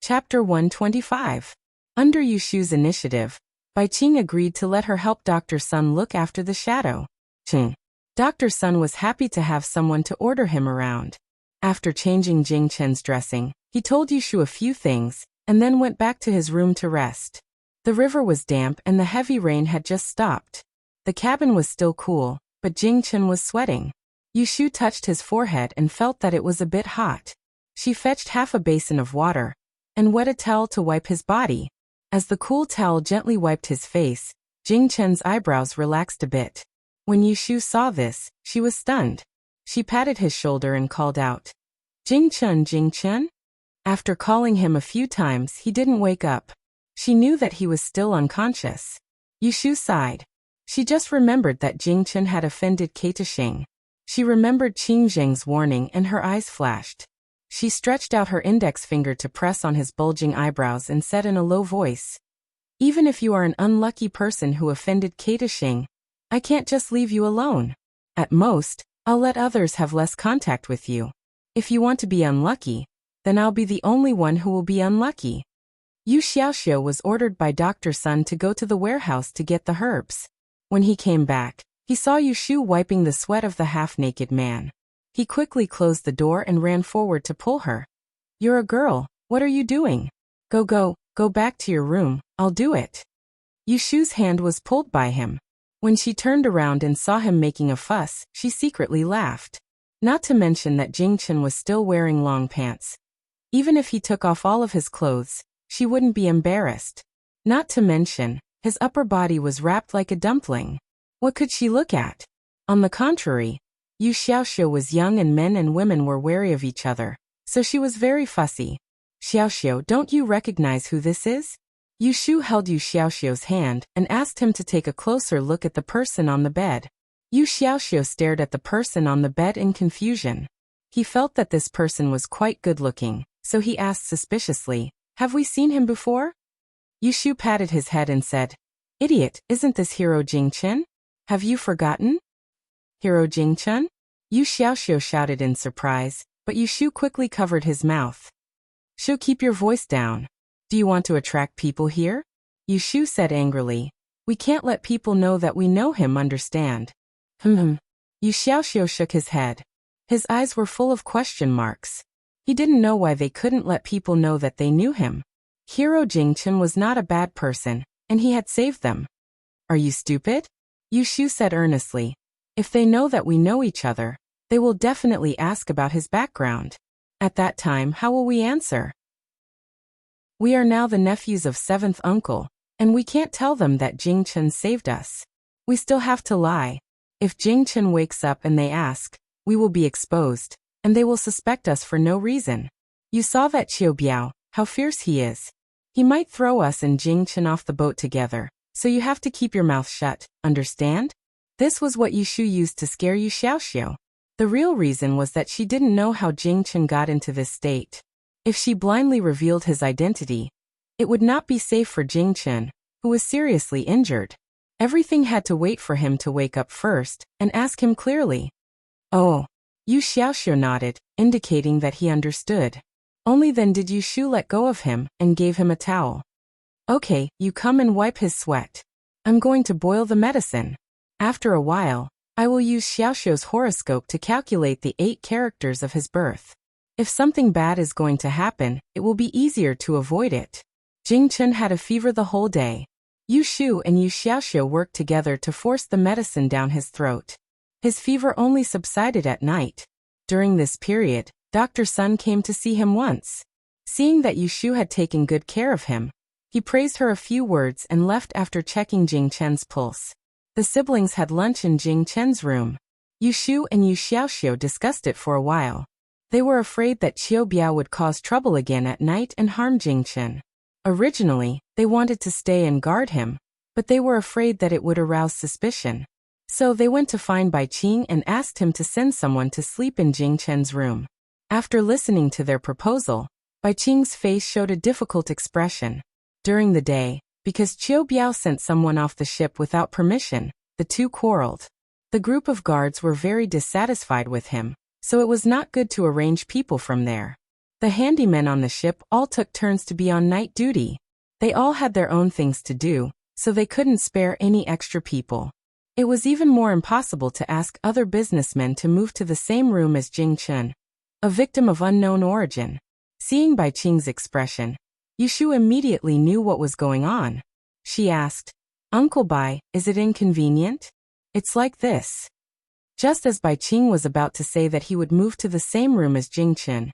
Chapter 125. Under Yushu's initiative, Bai Qing agreed to let her help Dr. Sun look after the shadow. Dr. Sun was happy to have someone to order him around. After changing Jing Chen's dressing, he told Yushu a few things, and then went back to his room to rest. The river was damp and the heavy rain had just stopped. The cabin was still cool, but Jing Chen was sweating. Yushu touched his forehead and felt that it was a bit hot. She fetched half a basin of water and wet a towel to wipe his body. As the cool towel gently wiped his face, Jing Chen's eyebrows relaxed a bit. When Yushu saw this, she was stunned. She patted his shoulder and called out, Jing Chen, Jing Chen? After calling him a few times, he didn't wake up. She knew that he was still unconscious. Yushu sighed. She just remembered that Jing Chen had offended Keita Xing. She remembered Qing Zheng's warning and her eyes flashed. She stretched out her index finger to press on his bulging eyebrows and said in a low voice, Even if you are an unlucky person who offended Keita Xing, I can't just leave you alone. At most, I'll let others have less contact with you. If you want to be unlucky, then I'll be the only one who will be unlucky. Yu Xiaoxiu was ordered by Dr. Sun to go to the warehouse to get the herbs. When he came back, he saw Yushu wiping the sweat of the half-naked man. He quickly closed the door and ran forward to pull her. You're a girl, what are you doing? Go back to your room, I'll do it. Yushu's hand was pulled by him. When she turned around and saw him making a fuss, she secretly laughed. Not to mention that Jing Chen was still wearing long pants. Even if he took off all of his clothes, she wouldn't be embarrassed. Not to mention, his upper body was wrapped like a dumpling. What could she look at? On the contrary, Yu Xiaoxiu was young and men and women were wary of each other, so she was very fussy. Xiaoxiu, don't you recognize who this is? Yushu held Yu Xiaoxiu's hand and asked him to take a closer look at the person on the bed. Yu Xiaoxiu stared at the person on the bed in confusion. He felt that this person was quite good-looking, so he asked suspiciously, Have we seen him before? Yushu patted his head and said, Idiot, isn't this Hero Jing Chen? Have you forgotten? Hero Jing Chen? Yu Xiaoxiu shouted in surprise, but Yushu quickly covered his mouth. Shu, keep your voice down. Do you want to attract people here? Yushu said angrily. We can't let people know that we know him, understand? Yu Xiaoxiu shook his head. His eyes were full of question marks. He didn't know why they couldn't let people know that they knew him. Hero Jing Chen was not a bad person, and he had saved them. Are you stupid? Yushu said earnestly. If they know that we know each other, they will definitely ask about his background. At that time, how will we answer? We are now the nephews of 7th uncle, and we can't tell them that Jing Chen saved us. We still have to lie. If Jing Chen wakes up and they ask, we will be exposed, and they will suspect us for no reason. You saw that Qiu Biao, how fierce he is. He might throw us and Jing Chen off the boat together, so you have to keep your mouth shut, understand? This was what Yushu used to scare Yu Xiaoxiu. The real reason was that she didn't know how Jing Chen got into this state. If she blindly revealed his identity, it would not be safe for Jing Chen, who was seriously injured. Everything had to wait for him to wake up first and ask him clearly. Oh. Yu Xiaoxiu nodded, indicating that he understood. Only then did Yushu let go of him and gave him a towel. Okay, you come and wipe his sweat. I'm going to boil the medicine. After a while, I will use Xiaoxiu's horoscope to calculate the 8 characters of his birth. If something bad is going to happen, it will be easier to avoid it. Jing Chen had a fever the whole day. Yushu and Yu Xiaoxiu worked together to force the medicine down his throat. His fever only subsided at night. During this period, Dr. Sun came to see him once. Seeing that Yushu had taken good care of him, he praised her a few words and left after checking Jing Chen's pulse. The siblings had lunch in Jing Chen's room. Yushu and Yu Xiaoxiu discussed it for a while. They were afraid that Qiu Biao would cause trouble again at night and harm Jing Chen. Originally, they wanted to stay and guard him, but they were afraid that it would arouse suspicion. So they went to find Bai Qing and asked him to send someone to sleep in Jing Chen's room. After listening to their proposal, Bai Qing's face showed a difficult expression. During the day, because Qiu Biao sent someone off the ship without permission, the two quarreled. The group of guards were very dissatisfied with him, so it was not good to arrange people from there. The handymen on the ship all took turns to be on night duty. They all had their own things to do, so they couldn't spare any extra people. It was even more impossible to ask other businessmen to move to the same room as Jing Chun, a victim of unknown origin. Seeing Bai Qing's expression, Yushu immediately knew what was going on. She asked, "Uncle Bai, is it inconvenient?" "It's like this." Just as Bai Qing was about to say that he would move to the same room as Jing Chun,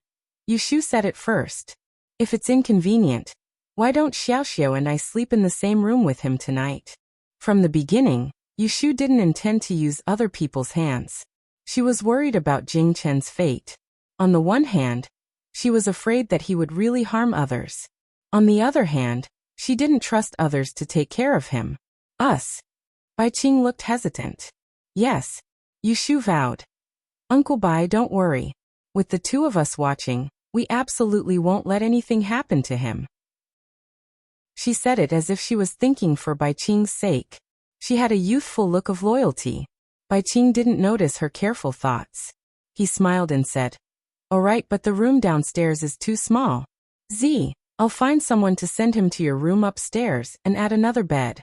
Yushu said it first. "If it's inconvenient, why don't Xiaoxiao and I sleep in the same room with him tonight?" From the beginning, Yushu didn't intend to use other people's hands. She was worried about Jing Chen's fate. On the one hand, she was afraid that he would really harm others. On the other hand, she didn't trust others to take care of him. Us. Bai Qing looked hesitant. "Yes," Yushu vowed. "Uncle Bai, don't worry. With the two of us watching, we absolutely won't let anything happen to him." She said it as if she was thinking for Bai Qing's sake. She had a youthful look of loyalty. Bai Qing didn't notice her careful thoughts. He smiled and said, "All right, but the room downstairs is too small. I'll find someone to send him to your room upstairs and add another bed."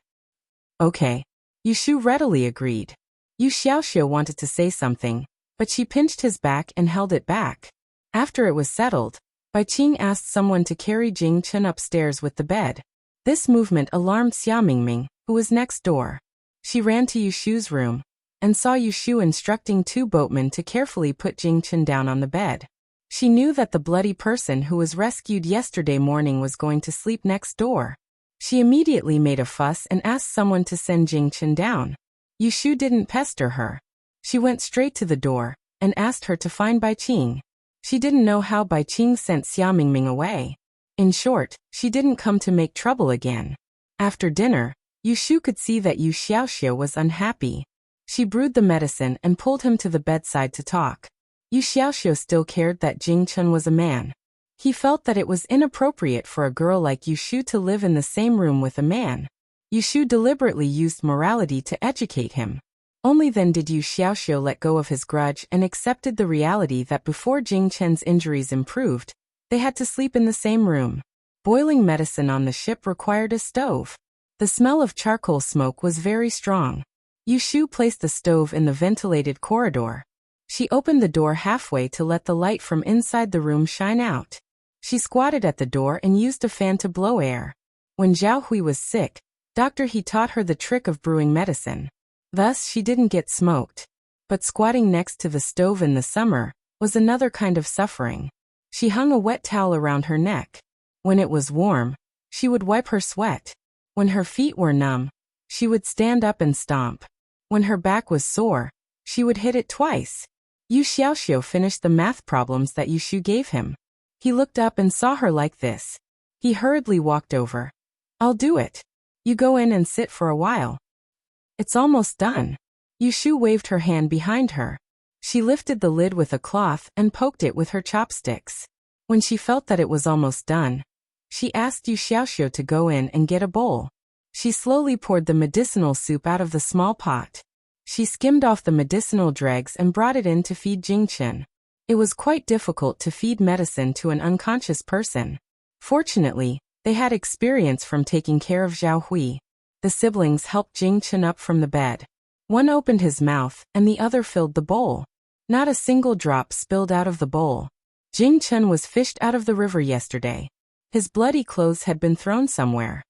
"Okay." Yushu readily agreed. Yu Xiaoxiao wanted to say something, but she pinched his back and held it back. After it was settled, Bai Qing asked someone to carry Jing Chun upstairs with the bed. This movement alarmed Xia Mingming, who was next door. She ran to Yushu's room and saw Yushu instructing two boatmen to carefully put Jing Chun down on the bed. She knew that the bloody person who was rescued yesterday morning was going to sleep next door. She immediately made a fuss and asked someone to send Jing Chun down. Yushu didn't pester her. She went straight to the door and asked her to find Bai Qing. She didn't know how Bai Qing sent Xia Mingming away. In short, she didn't come to make trouble again. After dinner, Yushu could see that Yu Xiaoxiao was unhappy. She brewed the medicine and pulled him to the bedside to talk. Yu Xiaoxiao still cared that Jing Chun was a man. He felt that it was inappropriate for a girl like Yushu to live in the same room with a man. Yushu deliberately used morality to educate him. Only then did Yu Xiaoxiao let go of his grudge and accepted the reality that before Jing Chen's injuries improved, they had to sleep in the same room. Boiling medicine on the ship required a stove. The smell of charcoal smoke was very strong. Yushu placed the stove in the ventilated corridor. She opened the door halfway to let the light from inside the room shine out. She squatted at the door and used a fan to blow air. When Zhao Hui was sick, Dr. He taught her the trick of brewing medicine. Thus, she didn't get smoked. But squatting next to the stove in the summer was another kind of suffering. She hung a wet towel around her neck. When it was warm, she would wipe her sweat. When her feet were numb, she would stand up and stomp. When her back was sore, she would hit it twice. Yu Xiaoxiao finished the math problems that Yushu gave him. He looked up and saw her like this. He hurriedly walked over. "I'll do it. You go in and sit for a while. It's almost done." Yushu waved her hand behind her. She lifted the lid with a cloth and poked it with her chopsticks. When she felt that it was almost done, she asked Yu Xiaoxiao to go in and get a bowl. She slowly poured the medicinal soup out of the small pot. She skimmed off the medicinal dregs and brought it in to feed Jing Chun. It was quite difficult to feed medicine to an unconscious person. Fortunately, they had experience from taking care of Zhao Hui. The siblings helped Jing Chun up from the bed. One opened his mouth and the other filled the bowl. Not a single drop spilled out of the bowl. Jing Chun was fished out of the river yesterday. His bloody clothes had been thrown somewhere.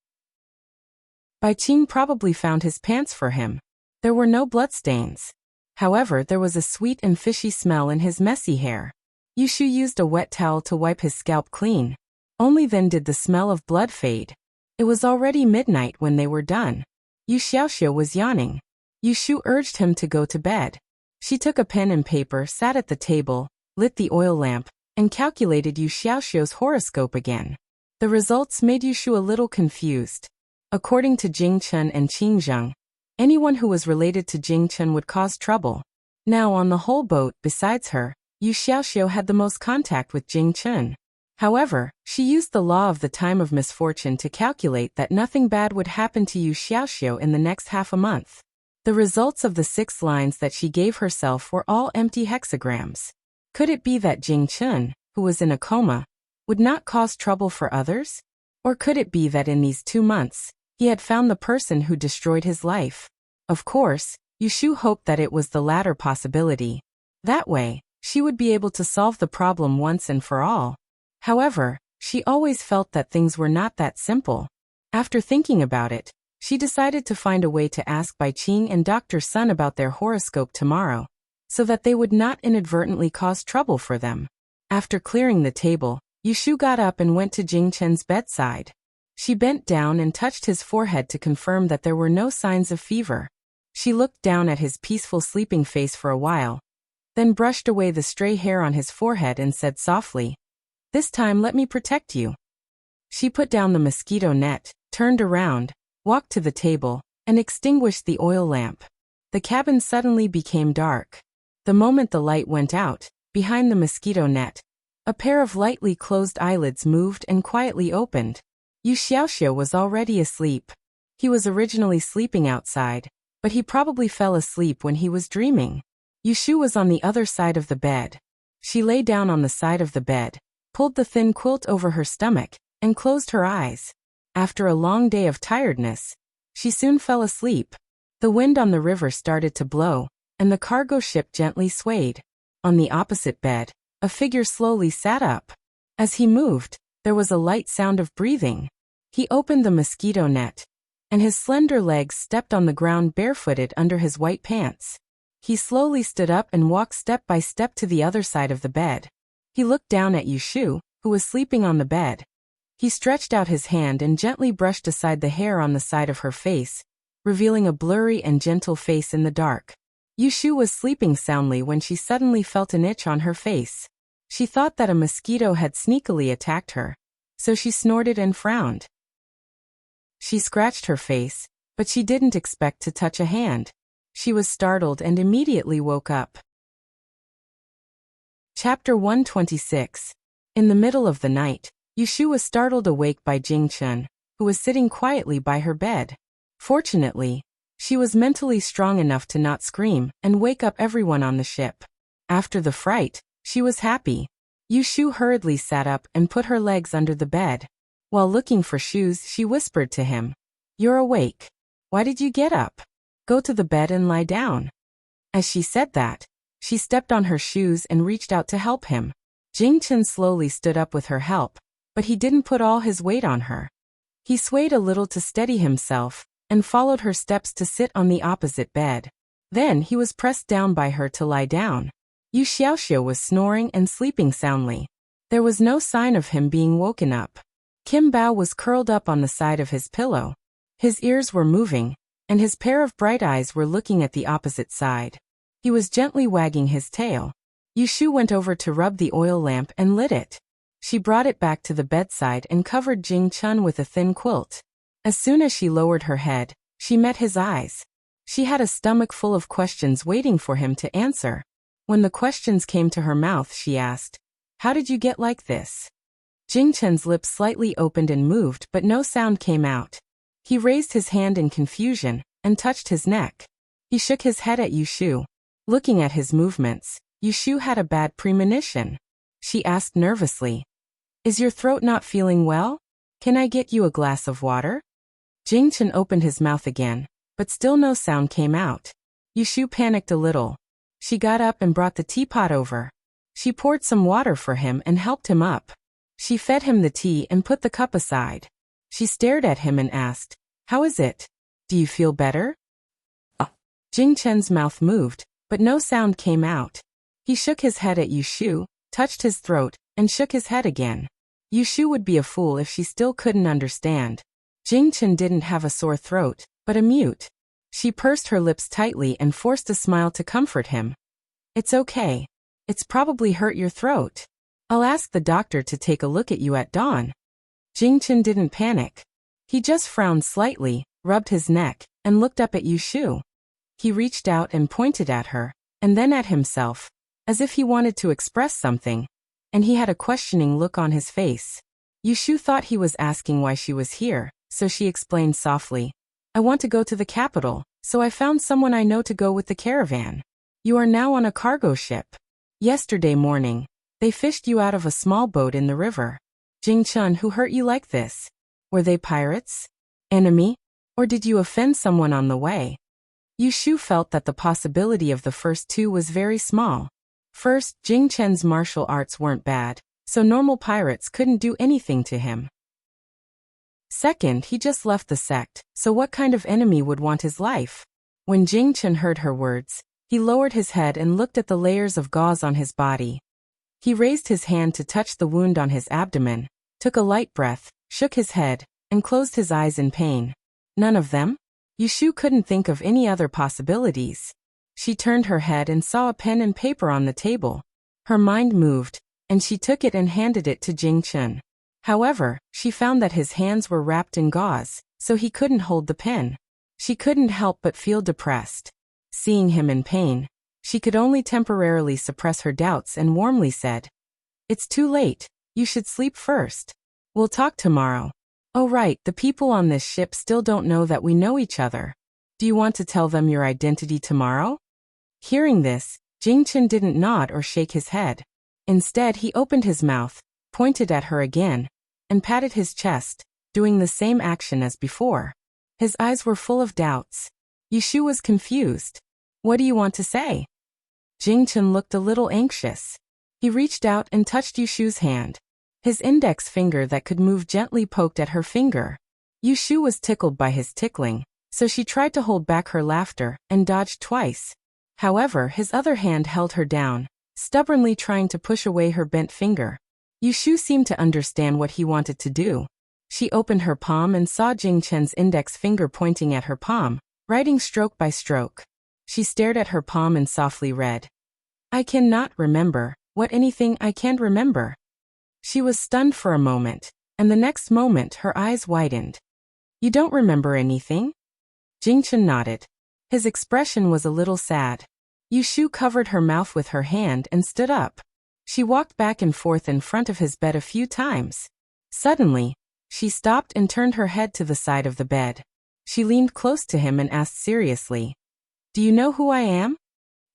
Bai Qing probably found his pants for him. There were no bloodstains. However, there was a sweet and fishy smell in his messy hair. Yushu used a wet towel to wipe his scalp clean. Only then did the smell of blood fade. It was already midnight when they were done. Yu Xiaoxiao was yawning. Yushu urged him to go to bed. She took a pen and paper, sat at the table, lit the oil lamp, and calculated Yu Xiaoxiao's horoscope again. The results made Yushu a little confused. According to Jing Chun and Qing Zheng, anyone who was related to Jing Chun would cause trouble. Now on the whole boat, besides her, Yu Xiaoxiao had the most contact with Jing Chun. However, she used the law of the time of misfortune to calculate that nothing bad would happen to Yu Xiaoxiao in the next half a month. The results of the 6 lines that she gave herself were all empty hexagrams. Could it be that Jing Chun, who was in a coma, would not cause trouble for others? Or could it be that in these 2 months, he had found the person who destroyed his life? Of course, Yushu hoped that it was the latter possibility. That way, she would be able to solve the problem once and for all. However, she always felt that things were not that simple. After thinking about it, she decided to find a way to ask Bai Qing and Dr. Sun about their horoscope tomorrow, so that they would not inadvertently cause trouble for them. After clearing the table, Yushu got up and went to Jing Chen's bedside. She bent down and touched his forehead to confirm that there were no signs of fever. She looked down at his peaceful sleeping face for a while, then brushed away the stray hair on his forehead and said softly, "This time let me protect you." She put down the mosquito net, turned around, walked to the table, and extinguished the oil lamp. The cabin suddenly became dark. The moment the light went out, behind the mosquito net, a pair of lightly closed eyelids moved and quietly opened. Yu Xiaoxiu was already asleep. He was originally sleeping outside, but he probably fell asleep when he was dreaming. Yushu was on the other side of the bed. She lay down on the side of the bed, pulled the thin quilt over her stomach, and closed her eyes. After a long day of tiredness, she soon fell asleep. The wind on the river started to blow, and the cargo ship gently swayed. On the opposite bed, a figure slowly sat up. As he moved, there was a light sound of breathing. He opened the mosquito net, and his slender legs stepped on the ground barefooted under his white pants. He slowly stood up and walked step by step to the other side of the bed. He looked down at Yushu, who was sleeping on the bed. He stretched out his hand and gently brushed aside the hair on the side of her face, revealing a blurry and gentle face in the dark. Yushu was sleeping soundly when she suddenly felt an itch on her face. She thought that a mosquito had sneakily attacked her, so she snorted and frowned. She scratched her face, but she didn't expect to touch a hand. She was startled and immediately woke up. Chapter 126. In the middle of the night, Yushu was startled awake by Jing Chen, who was sitting quietly by her bed. Fortunately, she was mentally strong enough to not scream and wake up everyone on the ship. After the fright, she was happy. Yushu hurriedly sat up and put her legs under the bed. While looking for shoes, she whispered to him, "You're awake. Why did you get up? Go to the bed and lie down." As she said that, she stepped on her shoes and reached out to help him. Jing Chen slowly stood up with her help, but he didn't put all his weight on her. He swayed a little to steady himself, and followed her steps to sit on the opposite bed. Then he was pressed down by her to lie down. Yu Xiaoxiu was snoring and sleeping soundly. There was no sign of him being woken up. Kim Bao was curled up on the side of his pillow. His ears were moving, and his pair of bright eyes were looking at the opposite side. He was gently wagging his tail. Yushu went over to rub the oil lamp and lit it. She brought it back to the bedside and covered Jing Chen with a thin quilt. As soon as she lowered her head, she met his eyes. She had a stomach full of questions waiting for him to answer. When the questions came to her mouth, she asked, "How did you get like this?" Jing Chen's lips slightly opened and moved, but no sound came out. He raised his hand in confusion and touched his neck. He shook his head at Yushu. Looking at his movements, Yushu had a bad premonition. She asked nervously, "Is your throat not feeling well? Can I get you a glass of water?" Jing Chen opened his mouth again, but still no sound came out. Yushu panicked a little. She got up and brought the teapot over. She poured some water for him and helped him up. She fed him the tea and put the cup aside. She stared at him and asked, "How is it? Do you feel better?" Jing Chen's mouth moved, but no sound came out. He shook his head at Yushu, touched his throat, and shook his head again. Yushu would be a fool if she still couldn't understand. Jing Chen didn't have a sore throat, but a mute. She pursed her lips tightly and forced a smile to comfort him. "It's okay. It's probably hurt your throat. I'll ask the doctor to take a look at you at dawn." Jing Chen didn't panic. He just frowned slightly, rubbed his neck, and looked up at Yushu. He reached out and pointed at her, and then at himself, as if he wanted to express something, and he had a questioning look on his face. Yushu thought he was asking why she was here, so she explained softly, "I want to go to the capital, so I found someone I know to go with the caravan. You are now on a cargo ship. Yesterday morning, they fished you out of a small boat in the river. Jing-chun, who hurt you like this? Were they pirates? Enemy? Or did you offend someone on the way? Yushu felt that the possibility of the first two was very small. First, Jing-chun's martial arts weren't bad, so normal pirates couldn't do anything to him. Second, he just left the sect, so what kind of enemy would want his life? When Jing-chun heard her words, he lowered his head and looked at the layers of gauze on his body. He raised his hand to touch the wound on his abdomen, took a light breath, shook his head, and closed his eyes in pain. None of them? Yushu couldn't think of any other possibilities. She turned her head and saw a pen and paper on the table. Her mind moved, and she took it and handed it to Jing-chun. However, she found that his hands were wrapped in gauze, so he couldn't hold the pen. She couldn't help but feel depressed. Seeing him in pain, she could only temporarily suppress her doubts and warmly said, "It's too late. You should sleep first. We'll talk tomorrow." "Oh right, the people on this ship still don't know that we know each other. Do you want to tell them your identity tomorrow?" Hearing this, Jing-chun didn't nod or shake his head. Instead, he opened his mouth, pointed at her again, and patted his chest, doing the same action as before. His eyes were full of doubts. Yushu was confused. "What do you want to say?" Jing-chun looked a little anxious. He reached out and touched Yushu's hand. His index finger that could move gently poked at her finger. Yushu was tickled by his tickling, so she tried to hold back her laughter and dodged twice. However, his other hand held her down, stubbornly trying to push away her bent finger. Yushu seemed to understand what he wanted to do. She opened her palm and saw Jing-chun's index finger pointing at her palm, writing stroke by stroke. She stared at her palm and softly read, "I cannot remember. What anything I can't remember." She was stunned for a moment, and the next moment her eyes widened. "You don't remember anything?" Jing-chun nodded. His expression was a little sad. Yushu covered her mouth with her hand and stood up. She walked back and forth in front of his bed a few times. Suddenly, she stopped and turned her head to the side of the bed. She leaned close to him and asked seriously, "Do you know who I am?"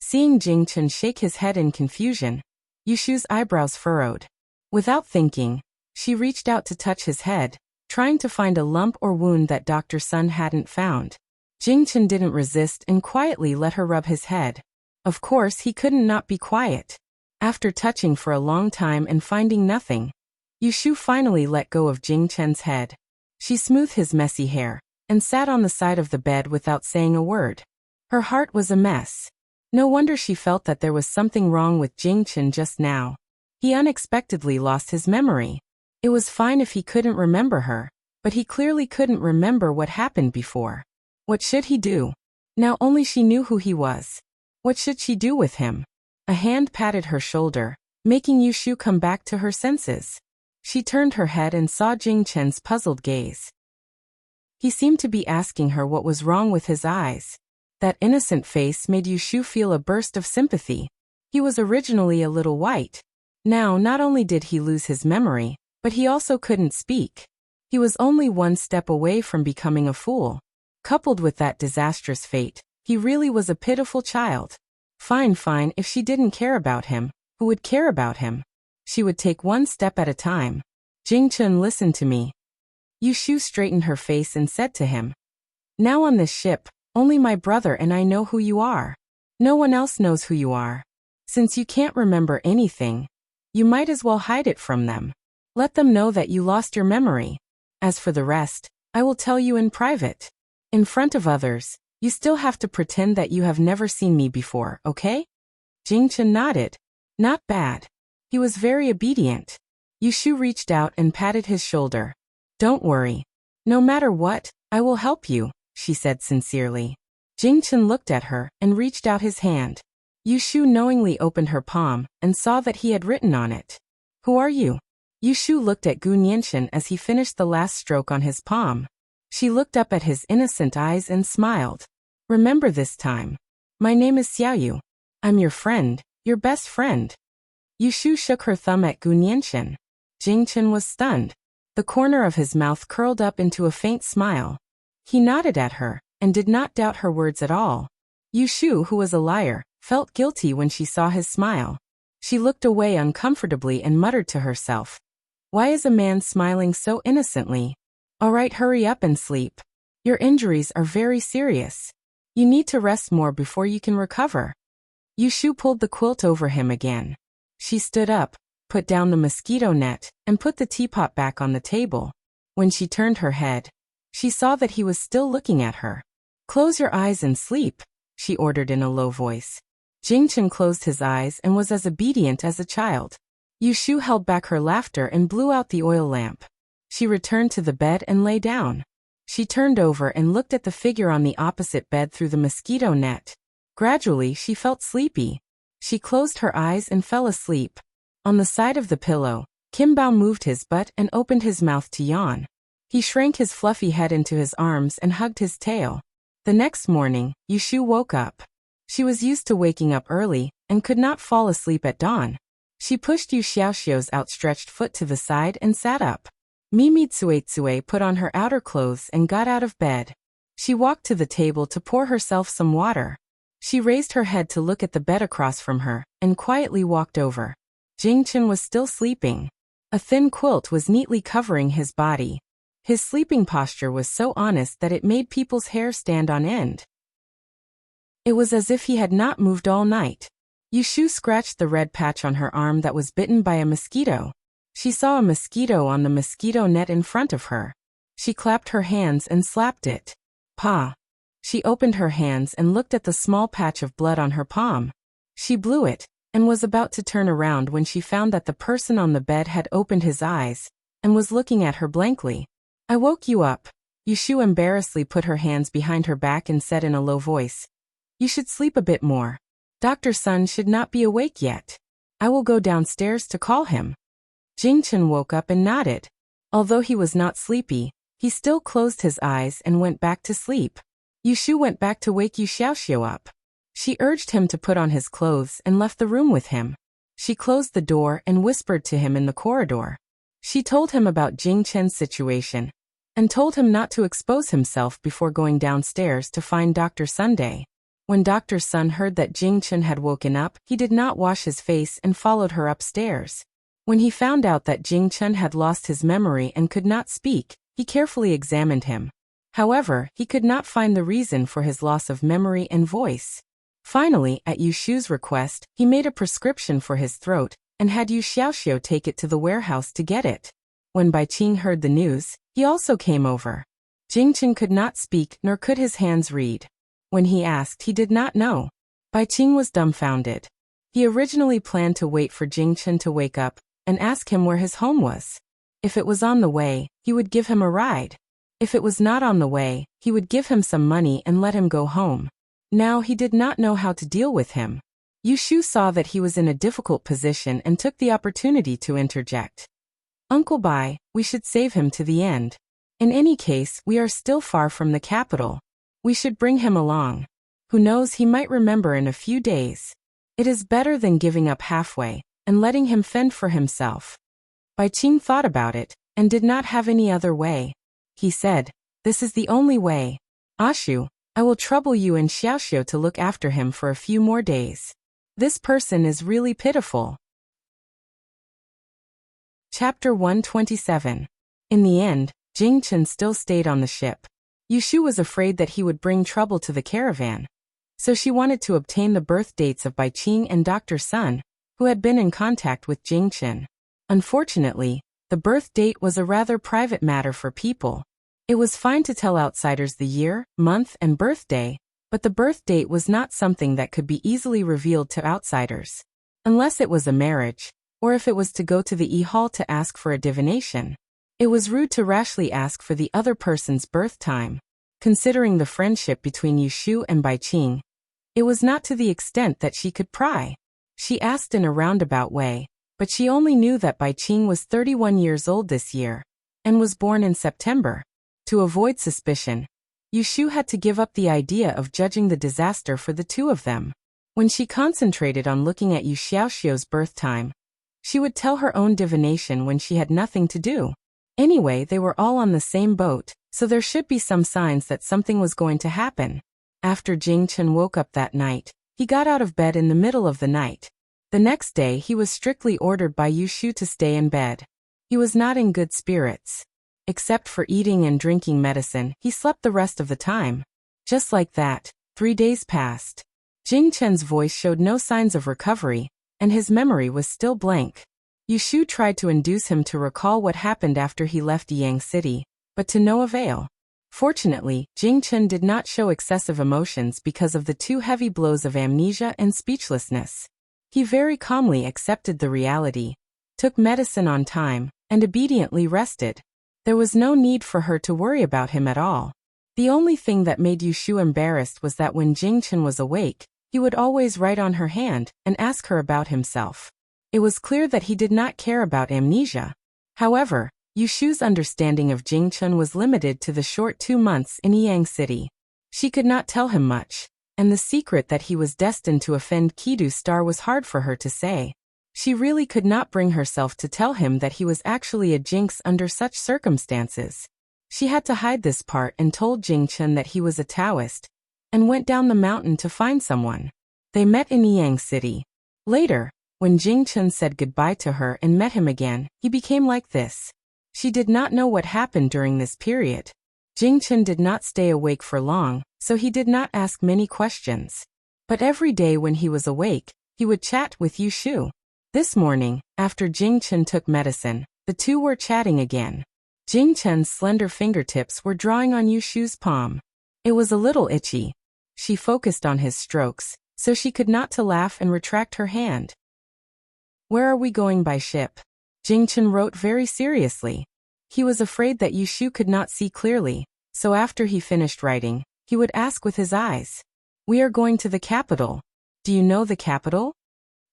Seeing Jing-chun shake his head in confusion, Yushu's eyebrows furrowed. Without thinking, she reached out to touch his head, trying to find a lump or wound that Dr. Sun hadn't found. Jing-chun didn't resist and quietly let her rub his head. Of course, he couldn't not be quiet. After touching for a long time and finding nothing, Yushu finally let go of Jing-chun's head. She smoothed his messy hair and sat on the side of the bed without saying a word. Her heart was a mess. No wonder she felt that there was something wrong with Jing-chun just now. He unexpectedly lost his memory. It was fine if he couldn't remember her, but he clearly couldn't remember what happened before. What should he do? Now only she knew who he was. What should she do with him? A hand patted her shoulder, making Yushu come back to her senses. She turned her head and saw Jing-chun's puzzled gaze. He seemed to be asking her what was wrong with his eyes. That innocent face made Yushu feel a burst of sympathy. He was originally a little white. Now, not only did he lose his memory, but he also couldn't speak. He was only one step away from becoming a fool. Coupled with that disastrous fate, he really was a pitiful child. Fine, if she didn't care about him, who would care about him? She would take one step at a time. Jing-chun, listen to me. Yushu straightened her face and said to him, "Now on this ship, only my brother and I know who you are. No one else knows who you are. Since you can't remember anything, you might as well hide it from them. Let them know that you lost your memory. As for the rest, I will tell you in private. In front of others, you still have to pretend that you have never seen me before, okay?" Jing-chun nodded. Not bad. He was very obedient. Yushu reached out and patted his shoulder. "Don't worry. No matter what, I will help you," she said sincerely. Jing-chun looked at her and reached out his hand. Yushu knowingly opened her palm and saw that he had written on it, "Who are you?" Yushu looked at Gu Nianchen as he finished the last stroke on his palm. She looked up at his innocent eyes and smiled. "Remember this time. My name is Xiaoyu. I'm your friend, your best friend." Yushu shook her thumb at Gu Nianchen. Jing-chun was stunned. The corner of his mouth curled up into a faint smile. He nodded at her and did not doubt her words at all. Yushu, who was a liar, felt guilty when she saw his smile. She looked away uncomfortably and muttered to herself, Why is a man smiling so innocently? All right, hurry up and sleep. Your injuries are very serious. You need to rest more before you can recover. Yushu pulled the quilt over him again. She stood up, put down the mosquito net, and put the teapot back on the table. When she turned her head, she saw that he was still looking at her. Close your eyes and sleep, she ordered in a low voice. Jingchen closed his eyes and was as obedient as a child. Yushu held back her laughter and blew out the oil lamp. She returned to the bed and lay down. She turned over and looked at the figure on the opposite bed through the mosquito net. Gradually, she felt sleepy. She closed her eyes and fell asleep. On the side of the pillow, Kim Bao moved his butt and opened his mouth to yawn. He shrank his fluffy head into his arms and hugged his tail. The next morning, Yushu woke up. She was used to waking up early and could not fall asleep at dawn. She pushed Yu Xiaoxiu's outstretched foot to the side and sat up. Mimi Tsuetsue put on her outer clothes and got out of bed. She walked to the table to pour herself some water. She raised her head to look at the bed across from her and quietly walked over. Jingchen was still sleeping. A thin quilt was neatly covering his body. His sleeping posture was so honest that it made people's hair stand on end. It was as if he had not moved all night. Yushu scratched the red patch on her arm that was bitten by a mosquito. She saw a mosquito on the mosquito net in front of her. She clapped her hands and slapped it. Pa. She opened her hands and looked at the small patch of blood on her palm. She blew it, and was about to turn around when she found that the person on the bed had opened his eyes, and was looking at her blankly. I woke you up. Yushu embarrassedly put her hands behind her back and said in a low voice. You should sleep a bit more. Dr. Sun should not be awake yet. I will go downstairs to call him. Jingchen woke up and nodded. Although he was not sleepy, he still closed his eyes and went back to sleep. Yushu went back to wake Yu Xiaoxiu up. She urged him to put on his clothes and left the room with him. She closed the door and whispered to him in the corridor. She told him about Jingchen's situation, and told him not to expose himself before going downstairs to find Dr. Sunday. When Dr. Sun heard that Jingchen had woken up, he did not wash his face and followed her upstairs. When he found out that Jingchen had lost his memory and could not speak, he carefully examined him. However, he could not find the reason for his loss of memory and voice. Finally, at Yushu's request, he made a prescription for his throat, and had Yu Xiaoxiu take it to the warehouse to get it. When Bai Qing heard the news, he also came over. Jingchen could not speak nor could his hands read. When he asked, he did not know. Bai Qing was dumbfounded. He originally planned to wait for Jingchen to wake up and ask him where his home was. If it was on the way, he would give him a ride. If it was not on the way, he would give him some money and let him go home. Now he did not know how to deal with him. Yushu saw that he was in a difficult position and took the opportunity to interject. Uncle Bai, we should save him to the end. In any case, we are still far from the capital. We should bring him along. Who knows, he might remember in a few days. It is better than giving up halfway and letting him fend for himself. Bai Qing thought about it and did not have any other way. He said, this is the only way. Ashu, I will trouble you and Xiaoxiu to look after him for a few more days. This person is really pitiful. Chapter 127. In the end, Jingchen still stayed on the ship. Yushu was afraid that he would bring trouble to the caravan. So she wanted to obtain the birth dates of Bai Qing and Dr. Sun, who had been in contact with Jingchen. Unfortunately, the birth date was a rather private matter for people. It was fine to tell outsiders the year, month, and birthday, but the birth date was not something that could be easily revealed to outsiders. Unless it was a marriage, or if it was to go to the hall to ask for a divination. It was rude to rashly ask for the other person's birth time. Considering the friendship between Yushu and Bai Qing, it was not to the extent that she could pry. She asked in a roundabout way, but she only knew that Bai Qing was 31 years old this year, and was born in September. To avoid suspicion, Yushu had to give up the idea of judging the disaster for the two of them. When she concentrated on looking at Yu Xiaoxiu's birth time, she would tell her own divination when she had nothing to do. Anyway, they were all on the same boat, so there should be some signs that something was going to happen. After Jingchen woke up that night, he got out of bed in the middle of the night. The next day he was strictly ordered by Yushu to stay in bed. He was not in good spirits. Except for eating and drinking medicine, he slept the rest of the time. Just like that, 3 days passed. Jing Chen's voice showed no signs of recovery, and his memory was still blank. Yushu tried to induce him to recall what happened after he left Yang City, but to no avail. Fortunately, Jing Chen did not show excessive emotions because of the 2 heavy blows of amnesia and speechlessness. He very calmly accepted the reality, took medicine on time, and obediently rested. There was no need for her to worry about him at all. The only thing that made Yushu embarrassed was that when Jing Chen was awake, he would always write on her hand and ask her about himself. It was clear that he did not care about amnesia. However, Yushu's understanding of Jing Chen was limited to the short 2 months in Yang City. She could not tell him much, and the secret that he was destined to offend Kidu Star was hard for her to say. She really could not bring herself to tell him that he was actually a jinx under such circumstances. She had to hide this part and told Jing Chen that he was a Taoist, and went down the mountain to find someone. They met in Yang City. Later, when Jing Chen said goodbye to her and met him again, he became like this. She did not know what happened during this period. Jing Chen did not stay awake for long, so he did not ask many questions. But every day when he was awake, he would chat with Yushu. This morning, after Jing Chen took medicine, the 2 were chatting again. Jing Chen's slender fingertips were drawing on Yushu's palm. It was a little itchy. She focused on his strokes, so she could not to laugh and retract her hand. "Where are we going by ship?" Jing Chen wrote very seriously. He was afraid that Yushu could not see clearly, so after he finished writing, he would ask with his eyes. "We are going to the capital. Do you know the capital?"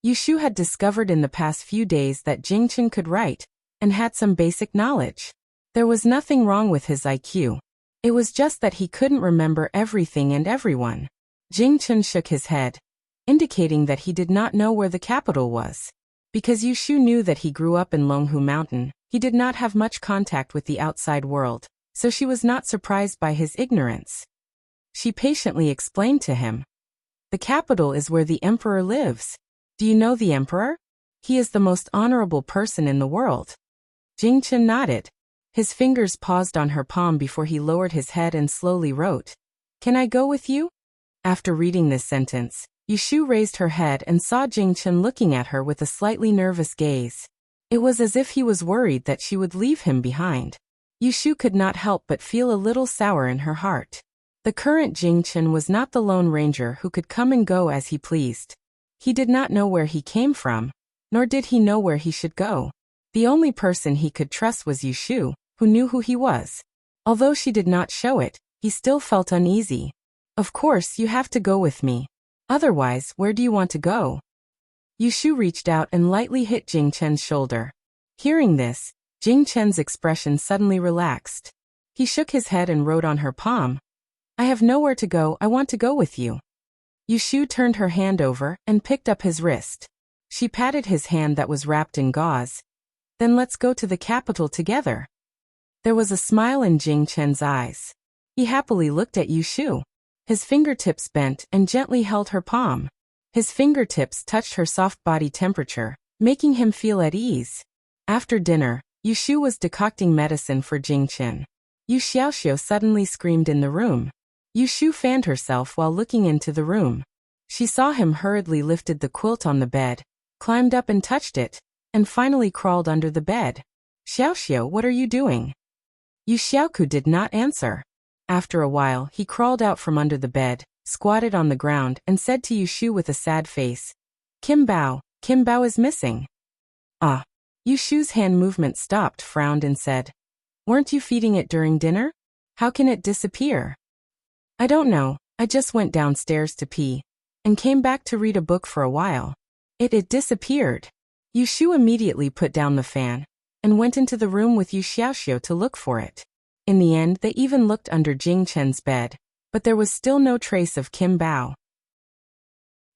Yushu had discovered in the past few days that Jing Chen could write, and had some basic knowledge. There was nothing wrong with his IQ. It was just that he couldn't remember everything and everyone. Jing Chen shook his head, indicating that he did not know where the capital was. Because Yushu knew that he grew up in Longhu Mountain, he did not have much contact with the outside world, so she was not surprised by his ignorance. She patiently explained to him. "The capital is where the emperor lives. Do you know the emperor? He is the most honorable person in the world." Jing Chen nodded. His fingers paused on her palm before he lowered his head and slowly wrote, "Can I go with you?" After reading this sentence, Yushu raised her head and saw Jing Chen looking at her with a slightly nervous gaze. It was as if he was worried that she would leave him behind. Yushu could not help but feel a little sour in her heart. The current Jing Chen was not the Lone Ranger who could come and go as he pleased. He did not know where he came from, nor did he know where he should go. The only person he could trust was Yushu, who knew who he was. Although she did not show it, he still felt uneasy. "Of course you have to go with me. Otherwise, where do you want to go?" Yushu reached out and lightly hit Jing Chen's shoulder. Hearing this, Jing Chen's expression suddenly relaxed. He shook his head and wrote on her palm, "I have nowhere to go, I want to go with you." Yushu turned her hand over and picked up his wrist. She patted his hand that was wrapped in gauze. "Then let's go to the capital together." There was a smile in Jing Chen's eyes. He happily looked at Yushu. His fingertips bent and gently held her palm. His fingertips touched her soft body temperature, making him feel at ease. After dinner, Yushu was decocting medicine for Jing Chen. Yu Xiaoxiu suddenly screamed in the room. Yushu fanned herself while looking into the room. She saw him hurriedly lifted the quilt on the bed, climbed up and touched it, and finally crawled under the bed. "Xiaoxiu, what are you doing?" Yu Xiaoku did not answer. After a while, he crawled out from under the bed, squatted on the ground, and said to Yushu with a sad face, Kim Bao is missing." "Ah." Yushu's hand movement stopped, frowned, and said, "Weren't you feeding it during dinner? How can it disappear?" "I don't know, I just went downstairs to pee, and came back to read a book for a while. It disappeared." Yushu immediately put down the fan, and went into the room with Yu Xiaoxiu to look for it. In the end, they even looked under Jing Chen's bed, but there was still no trace of Kim Bao.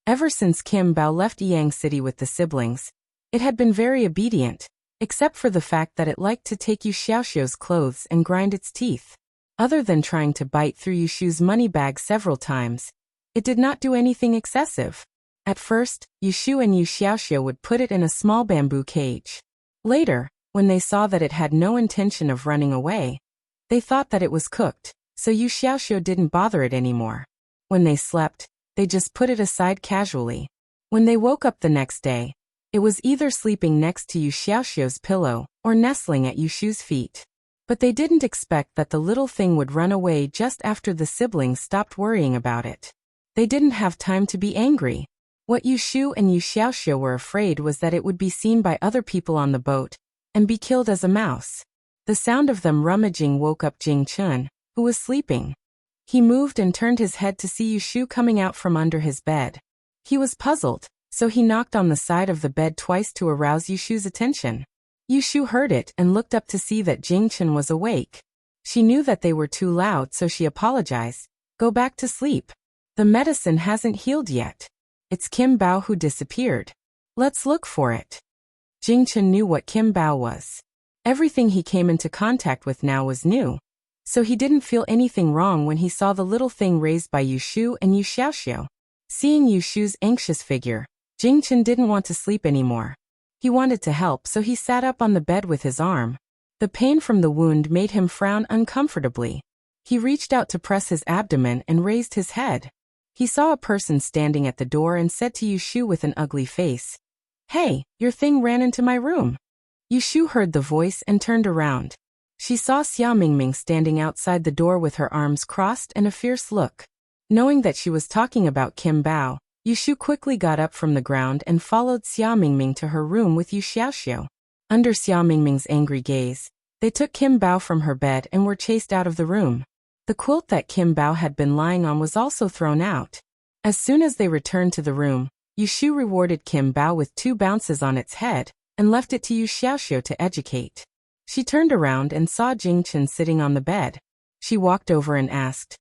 Ever since Kim Bao left Yang City with the siblings, it had been very obedient, except for the fact that it liked to take Yu Xiaoxiu's clothes and grind its teeth. Other than trying to bite through Yushu's money bag several times, it did not do anything excessive. At first, Yushu and Yu Xiaoxiu would put it in a small bamboo cage. Later, When they saw that it had no intention of running away, they thought that it was cooked, so Yu Xiaoxiu didn't bother it anymore. When they slept, they just put it aside casually. When they woke up the next day, it was either sleeping next to Yu Xiaoxiu's pillow or nestling at Yu Shu's feet. But they didn't expect that the little thing would run away just after the siblings stopped worrying about it. They didn't have time to be angry. What Yu Shu and Yu Xiaoxiu were afraid was that it would be seen by other people on the boat and be killed as a mouse. The sound of them rummaging woke up Jing Chun, who was sleeping. He moved and turned his head to see Yu Shu coming out from under his bed. He was puzzled, so he knocked on the side of the bed twice to arouse Yu Shu's attention. Yu Shu heard it and looked up to see that Jing Chun was awake. She knew that they were too loud, so she apologized. Go back to sleep. The medicine hasn't healed yet. It's Kim Bao who disappeared. Let's look for it. Jing Chun knew what Kim Bao was. Everything he came into contact with now was new. So he didn't feel anything wrong when he saw the little thing raised by Yu Shu and Yu Xiaoxiu. Seeing Yu Shu's anxious figure, Jing Chun didn't want to sleep anymore. He wanted to help, so he sat up on the bed with his arm. The pain from the wound made him frown uncomfortably. He reached out to press his abdomen and raised his head. He saw a person standing at the door and said to Yu Shu with an ugly face, "Hey, your thing ran into my room." Yu Shu heard the voice and turned around. She saw Xia Mingming standing outside the door with her arms crossed and a fierce look. Knowing that she was talking about Kim Bao, Yu Shu quickly got up from the ground and followed Xia Mingming to her room with Yu Xiaoxiu. Under Xia Mingming's angry gaze, they took Kim Bao from her bed and were chased out of the room. The quilt that Kim Bao had been lying on was also thrown out. As soon as they returned to the room, Yu Shu rewarded Kim Bao with 2 bounces on its head and left it to Yu Xiaoxiu to educate. She turned around and saw Jing Chun sitting on the bed. She walked over and asked,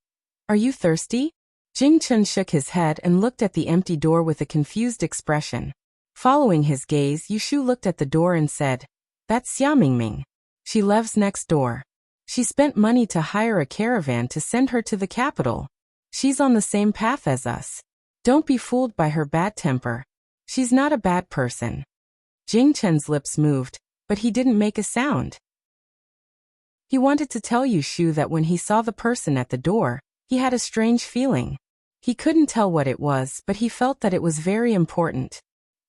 "Are you thirsty?" Jing Chun shook his head and looked at the empty door with a confused expression. Following his gaze, Yu Shu looked at the door and said, "That's Xia Mingming. She lives next door. She spent money to hire a caravan to send her to the capital. She's on the same path as us. Don't be fooled by her bad temper. She's not a bad person." Jing Chun's lips moved, but he didn't make a sound. He wanted to tell Yu Shu that when he saw the person at the door, he had a strange feeling. He couldn't tell what it was, but he felt that it was very important.